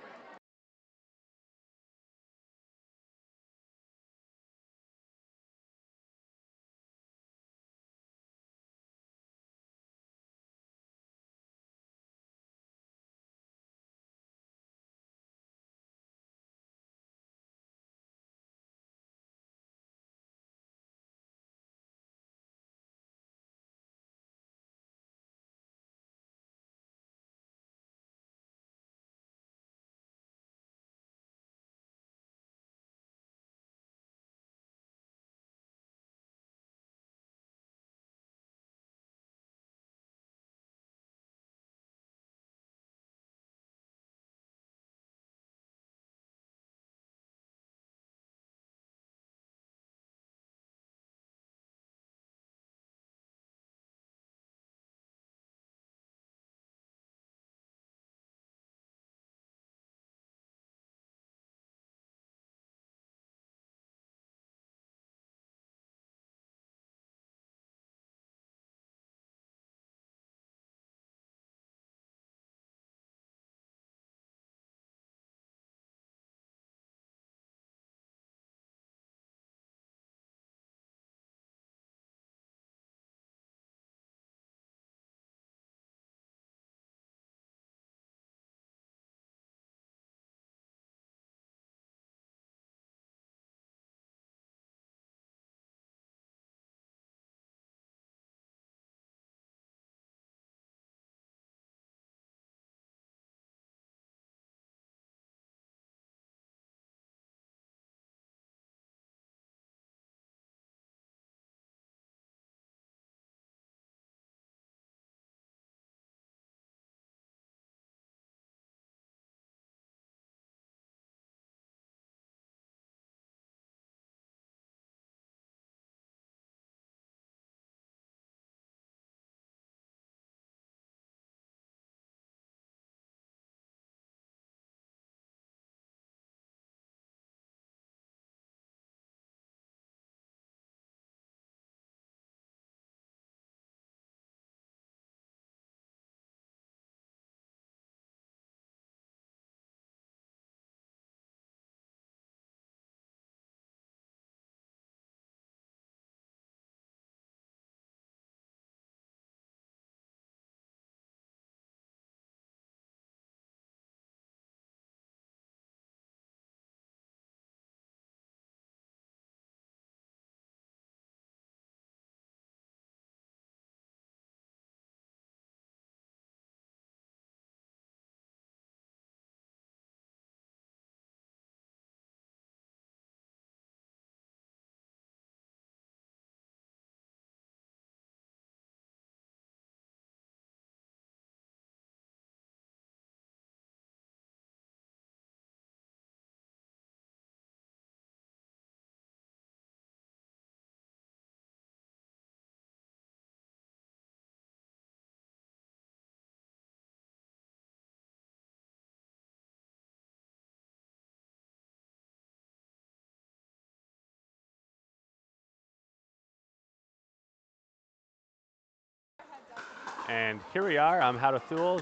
And here we are. I'm Haddo Thule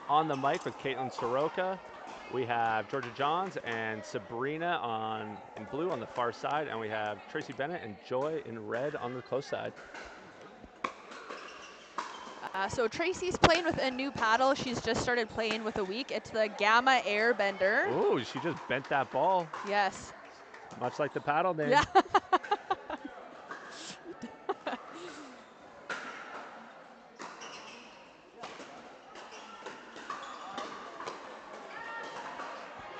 on the mic with Caitlin Soroka. We have Georgia Johns and Sabrina in blue on the far side, and we have Tracy Bennet and Joy in red on the close side. So Tracy's playing with a new paddle. She's just started playing with a week. It's the Gamma Airbender. Ooh, she just bent that ball, Yes. much like the paddle did. Yeah.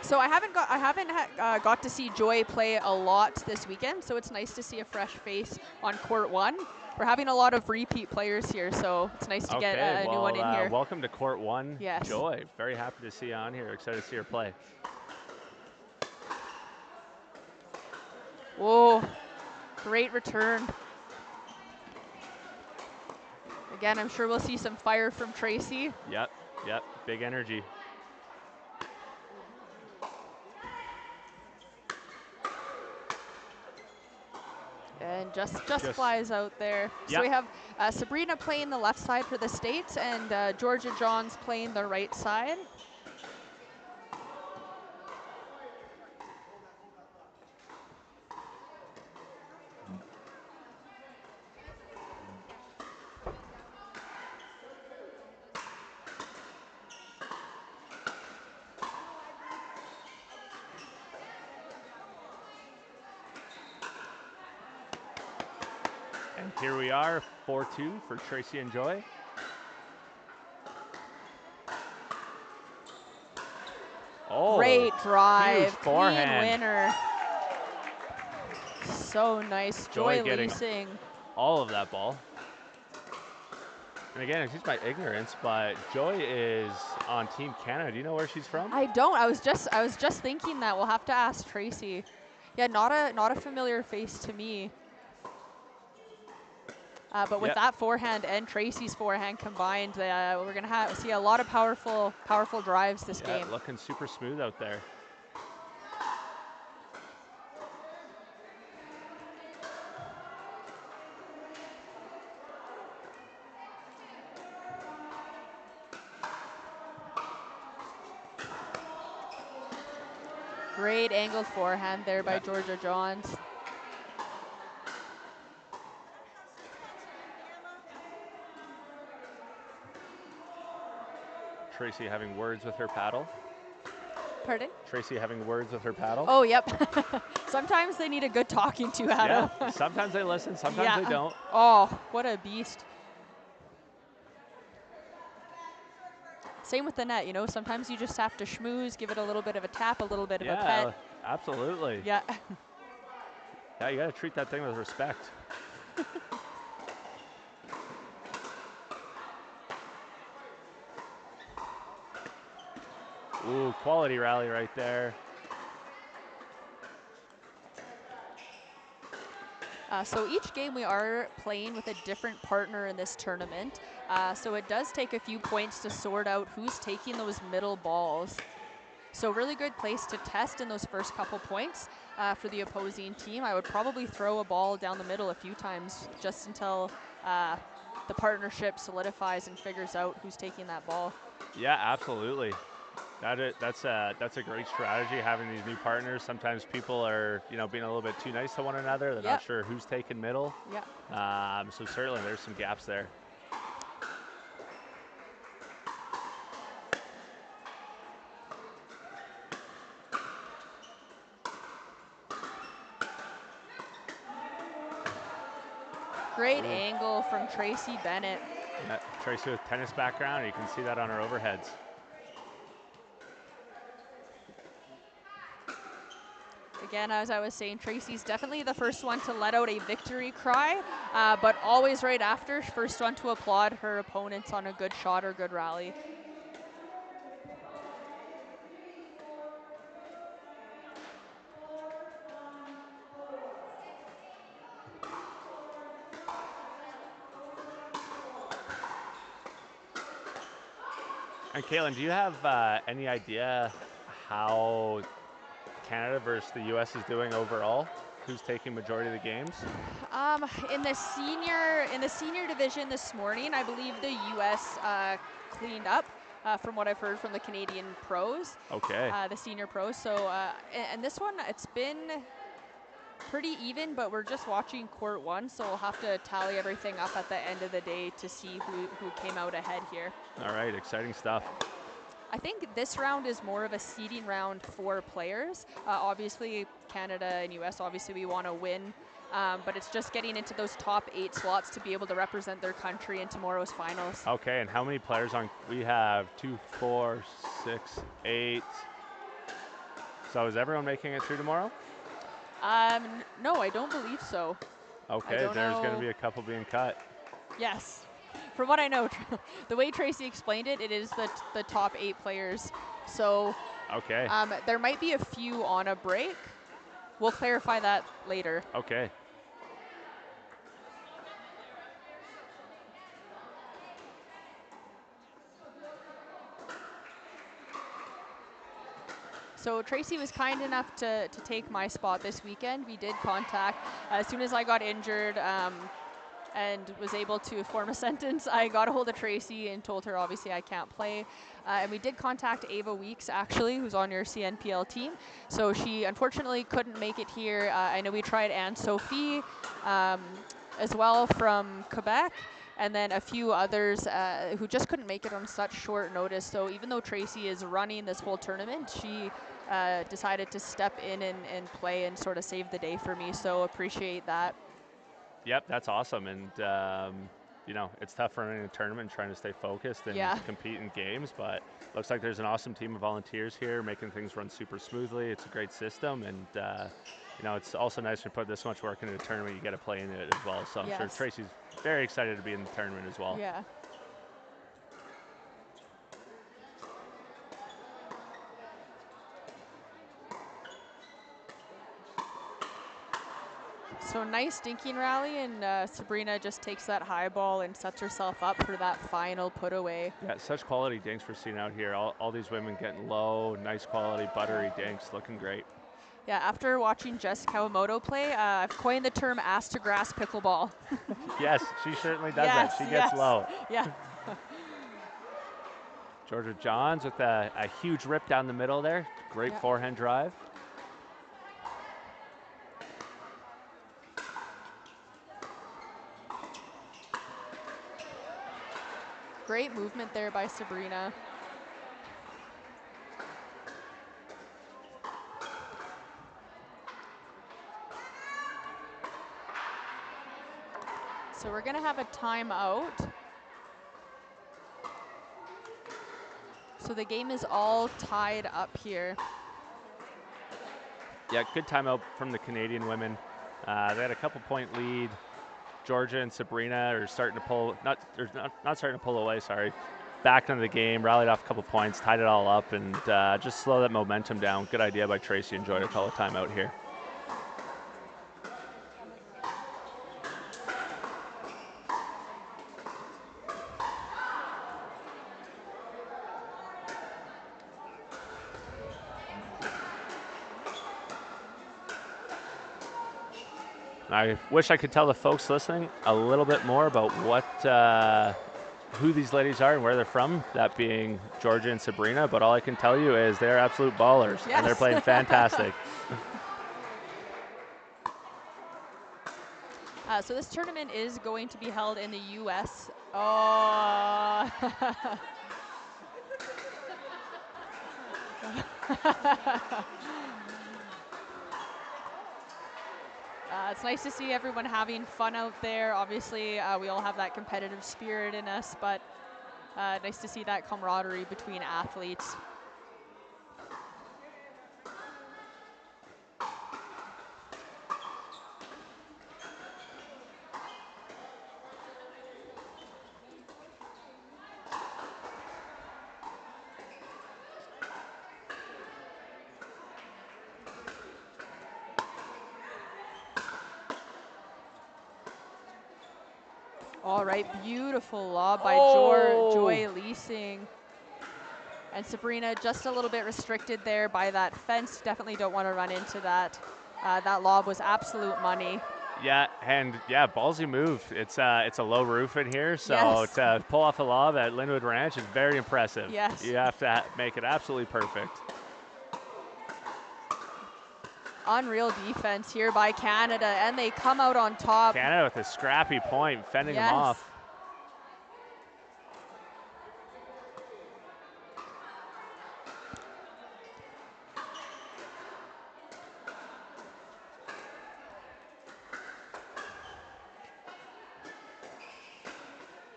So I haven't got to see Joy play a lot this weekend, so it's nice to see a fresh face on court 1. We're having a lot of repeat players here, so it's nice to get a new one in here. Welcome to court 1, Yes. Joy. Very happy to see you on here. Excited to see her play. Whoa, great return. Again, I'm sure we'll see some fire from Tracy. Yep, big energy. And just flies out there. Yep. So we have Sabrina playing the left side for the States and Georgia Johns playing the right side. And here we are, 4-2 for Tracy and Joy. Oh, great drive, huge forehand. clean winner. So nice, Joy Joy getting leasing. all of that ball. And again, excuse my ignorance, but Joy is on Team Canada. Do you know where she's from? I don't. I was just thinking that. We'll have to ask Tracy. Yeah, not a familiar face to me. But with that forehand and Tracy's forehand combined, we're gonna see a lot of powerful drives this game. Looking super smooth out there. Great angled forehand there by Georgia Johns. Tracy having words with her paddle. Pardon? Tracy having words with her paddle. Oh, yep. Sometimes they need a good talking to, Adam. Yeah, sometimes they listen, sometimes they don't. Oh, what a beast. Same with the net, you know, sometimes you just have to schmooze, give it a little bit of a tap, a little bit of a pet. Absolutely. Yeah. Yeah, you got to treat that thing with respect. Ooh, quality rally right there. So each game we are playing with a different partner in this tournament. So it does take a few points to sort out who's taking those middle balls. So really good place to test in those first couple points for the opposing team. I would probably throw a ball down the middle a few times just until the partnership solidifies and figures out who's taking that ball. Yeah, absolutely. That's a great strategy, having these new partners. Sometimes people are, being a little bit too nice to one another. They're not sure who's taking middle. Yeah. So certainly there's some gaps there. Great angle from Tracy Bennet. Yeah, Tracy with tennis background, you can see that on her overheads. Again, as I was saying, Tracy's definitely the first one to let out a victory cry, but always right after, first one to applaud her opponents on a good shot or good rally. And Kaylin, do you have any idea how Canada versus the U.S. is doing overall? Who's taking majority of the games? In the senior division this morning, I believe the U.S. Cleaned up, from what I've heard from the Canadian pros. Okay. The senior pros. So, and this one, it's been pretty even, but we're just watching court 1, so we'll have to tally everything up at the end of the day to see who came out ahead here. All right, exciting stuff. I think this round is more of a seeding round for players. Obviously, Canada and US, obviously we want to win, but it's just getting into those top 8 slots to be able to represent their country in tomorrow's finals. Okay, and how many players on? We have 2, 4, 6, 8. So is everyone making it through tomorrow? No, I don't believe so. Okay, there's going to be a couple being cut. Yes. From what I know, the way Tracy explained it, it is the top 8 players. So okay. There might be a few on a break. We'll clarify that later. Okay. So Tracy was kind enough to take my spot this weekend. We did contact, as soon as I got injured and was able to form a sentence, I got a hold of Tracy and told her obviously I can't play. And we did contact Ava Weeks actually, who's on your CNPL team. So she unfortunately couldn't make it here. I know we tried Anne-Sophie as well from Quebec, and then a few others who just couldn't make it on such short notice. So even though Tracy is running this whole tournament, she decided to step in and play and sort of save the day for me. So appreciate that. Yep, that's awesome. And, you know, it's tough running a tournament, trying to stay focused and compete in games, but looks like there's an awesome team of volunteers here making things run super smoothly. It's a great system, and, you know, it's also nice to put this much work into a tournament. You get to play in it as well. So I'm sure Tracy's very excited to be in the tournament as well. Yeah. So nice dinking rally, and Sabrina just takes that high ball and sets herself up for that final put away. Yeah, such quality dinks we're seeing out here. All these women getting low, nice quality, buttery dinks, looking great. Yeah, after watching Jess Kawamoto play, I've coined the term ass to grass pickleball. Yes, she certainly does that. She gets low. Yeah. Georgia Johns with a huge rip down the middle there. Great forehand drive. Great movement there by Sabrina. So we're going to have a timeout. So the game is all tied up here. Yeah, good timeout from the Canadian women. They had a couple-point lead. Georgia and Sabrina are starting to pull, not starting to pull away, sorry. Back into the game, rallied off a couple points, tied it all up, and just slow that momentum down. Good idea by Tracy and Joy to call a timeout here. I wish I could tell the folks listening a little bit more about who these ladies are and where they're from, that being Georgia and Sabrina, but all I can tell you is they're absolute ballers, and they're playing fantastic. So this tournament is going to be held in the U.S. Oh. It's nice to see everyone having fun out there. Obviously, we all have that competitive spirit in us, but nice to see that camaraderie between athletes. All right, beautiful lob by Joy Leasing. And Sabrina just a little bit restricted there by that fence. Definitely don't want to run into that. That lob was absolute money. Yeah, and yeah, ballsy move. It's a low roof in here, so to pull off a lob at Lynnwood Ranch is very impressive. Yes. You have to make it absolutely perfect. Unreal defense here by Canada, and they come out on top. Canada with a scrappy point, fending them off.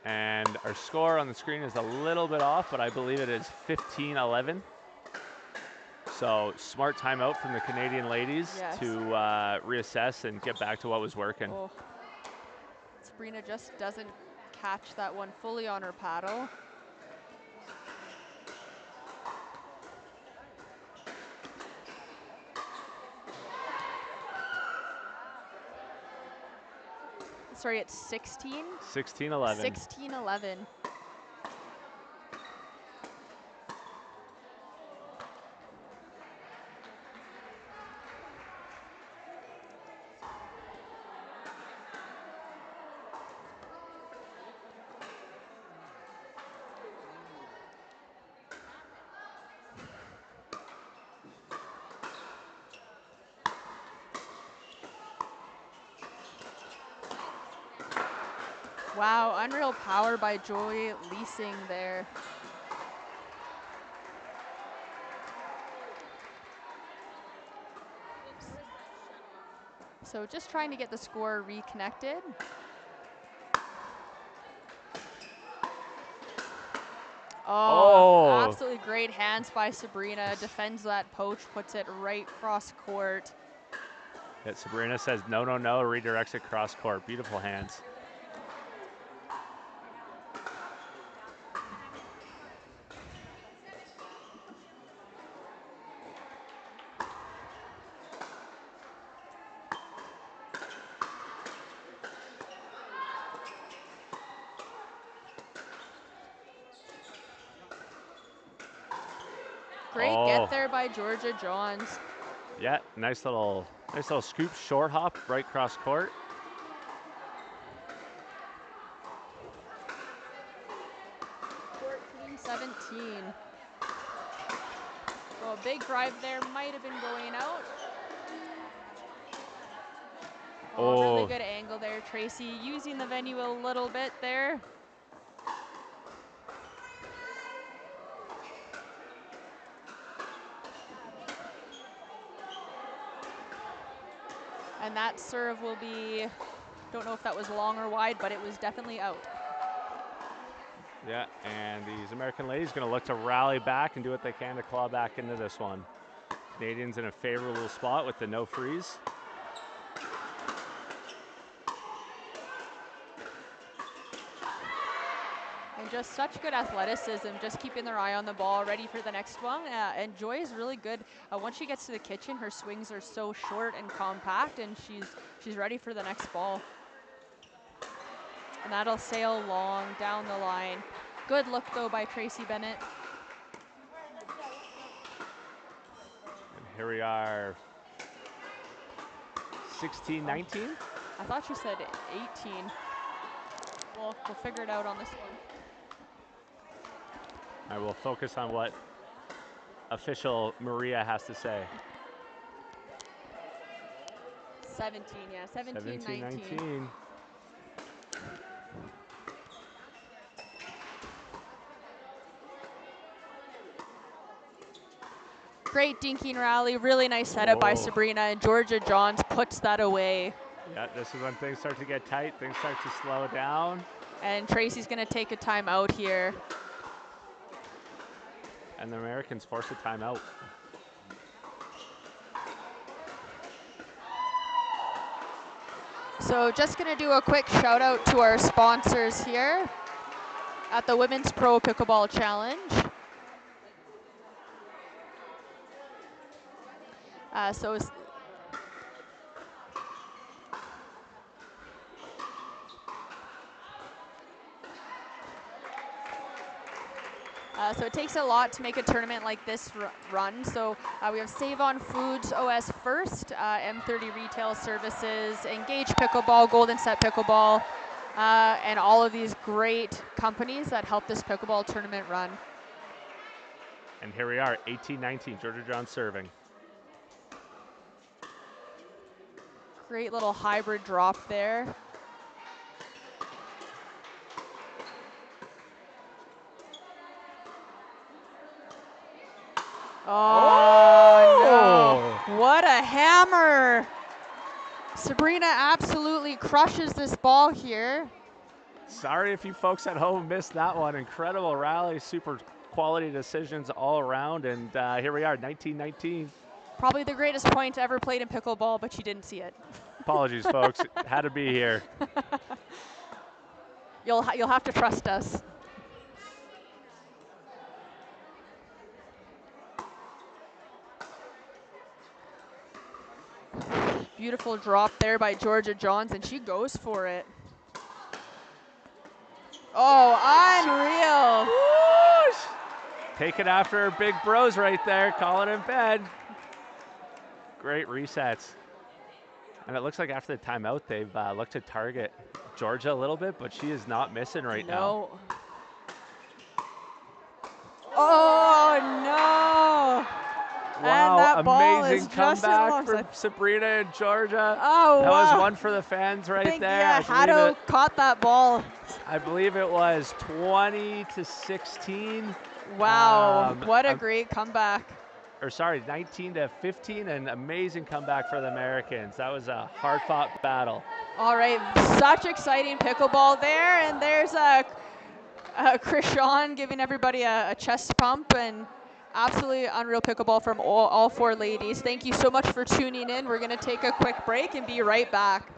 And our score on the screen is a little bit off, but I believe it is 15-11. So smart timeout from the Canadian ladies to reassess and get back to what was working. Oh. Sabrina just doesn't catch that one fully on her paddle. Sorry, it's 16? 16-11. 16-11. Wow, unreal power by Joy Leasing there. So just trying to get the score reconnected. Oh, absolutely great hands by Sabrina. Defends that poach, puts it right cross court. Yeah, Sabrina says no, no, no, redirects it cross court. Beautiful hands. Great get there by Georgia Johns. Yeah, nice little scoop, short hop, right cross court. Oh, big drive there, might have been going out. Oh, really good angle there, Tracy, using the venue a little bit there. And that serve will be, don't know if that was long or wide, but it was definitely out. Yeah, and these American ladies going to look to rally back and do what they can to claw back into this one. Canadians in a favorable spot with the no freeze. And just such good athleticism, just keeping their eye on the ball, ready for the next one. And Joy is really good. Once she gets to the kitchen, her swings are so short and compact, and she's ready for the next ball. And that'll sail long down the line. Good look, though, by Tracy Bennet. And here we are, 16-19. I thought you said 18. We'll figure it out on this one. I will focus on what official Maria has to say. 17, yeah, 17-19. Great dinking rally, really nice setup by Sabrina, and Georgia Johns puts that away. Yeah, this is when things start to get tight, things start to slow down. And Tracy's gonna take a timeout here. And the Americans force a timeout. So just gonna do a quick shout out to our sponsors here at the Women's Pro Pickleball Challenge. So it takes a lot to make a tournament like this run. So we have Save On Foods, OS First, M30 Retail Services, Engage Pickleball, Golden Set Pickleball, and all of these great companies that help this pickleball tournament run. And here we are, 18-19, Georgia Johns serving. Great little hybrid drop there. Oh, no. What a hammer. Sabrina absolutely crushes this ball here. Sorry if you folks at home missed that one. Incredible rally, super quality decisions all around, and here we are, 19-19. Probably the greatest point ever played in pickleball, but you didn't see it. Apologies, folks. Had to be here. You'll have to trust us. Beautiful drop there by Georgia Johns, and she goes for it. Oh, unreal. Taking after her big bros right there, calling in bed. Great resets. And it looks like after the timeout, they've looked to target Georgia a little bit, but she is not missing right now. Oh, no. Wow, and that amazing comeback from Sabrina and Georgia. Oh, that wow. was one for the fans right there. Yeah, Haddo caught that ball. I believe it was 20-16. Wow, what a great comeback. Or sorry, 19-15, an amazing comeback for the Americans. That was a hard-fought battle. All right, such exciting pickleball there, and there's Krishan giving everybody a chest pump, and absolutely unreal pickleball from all four ladies. Thank you so much for tuning in. We're going to take a quick break and be right back.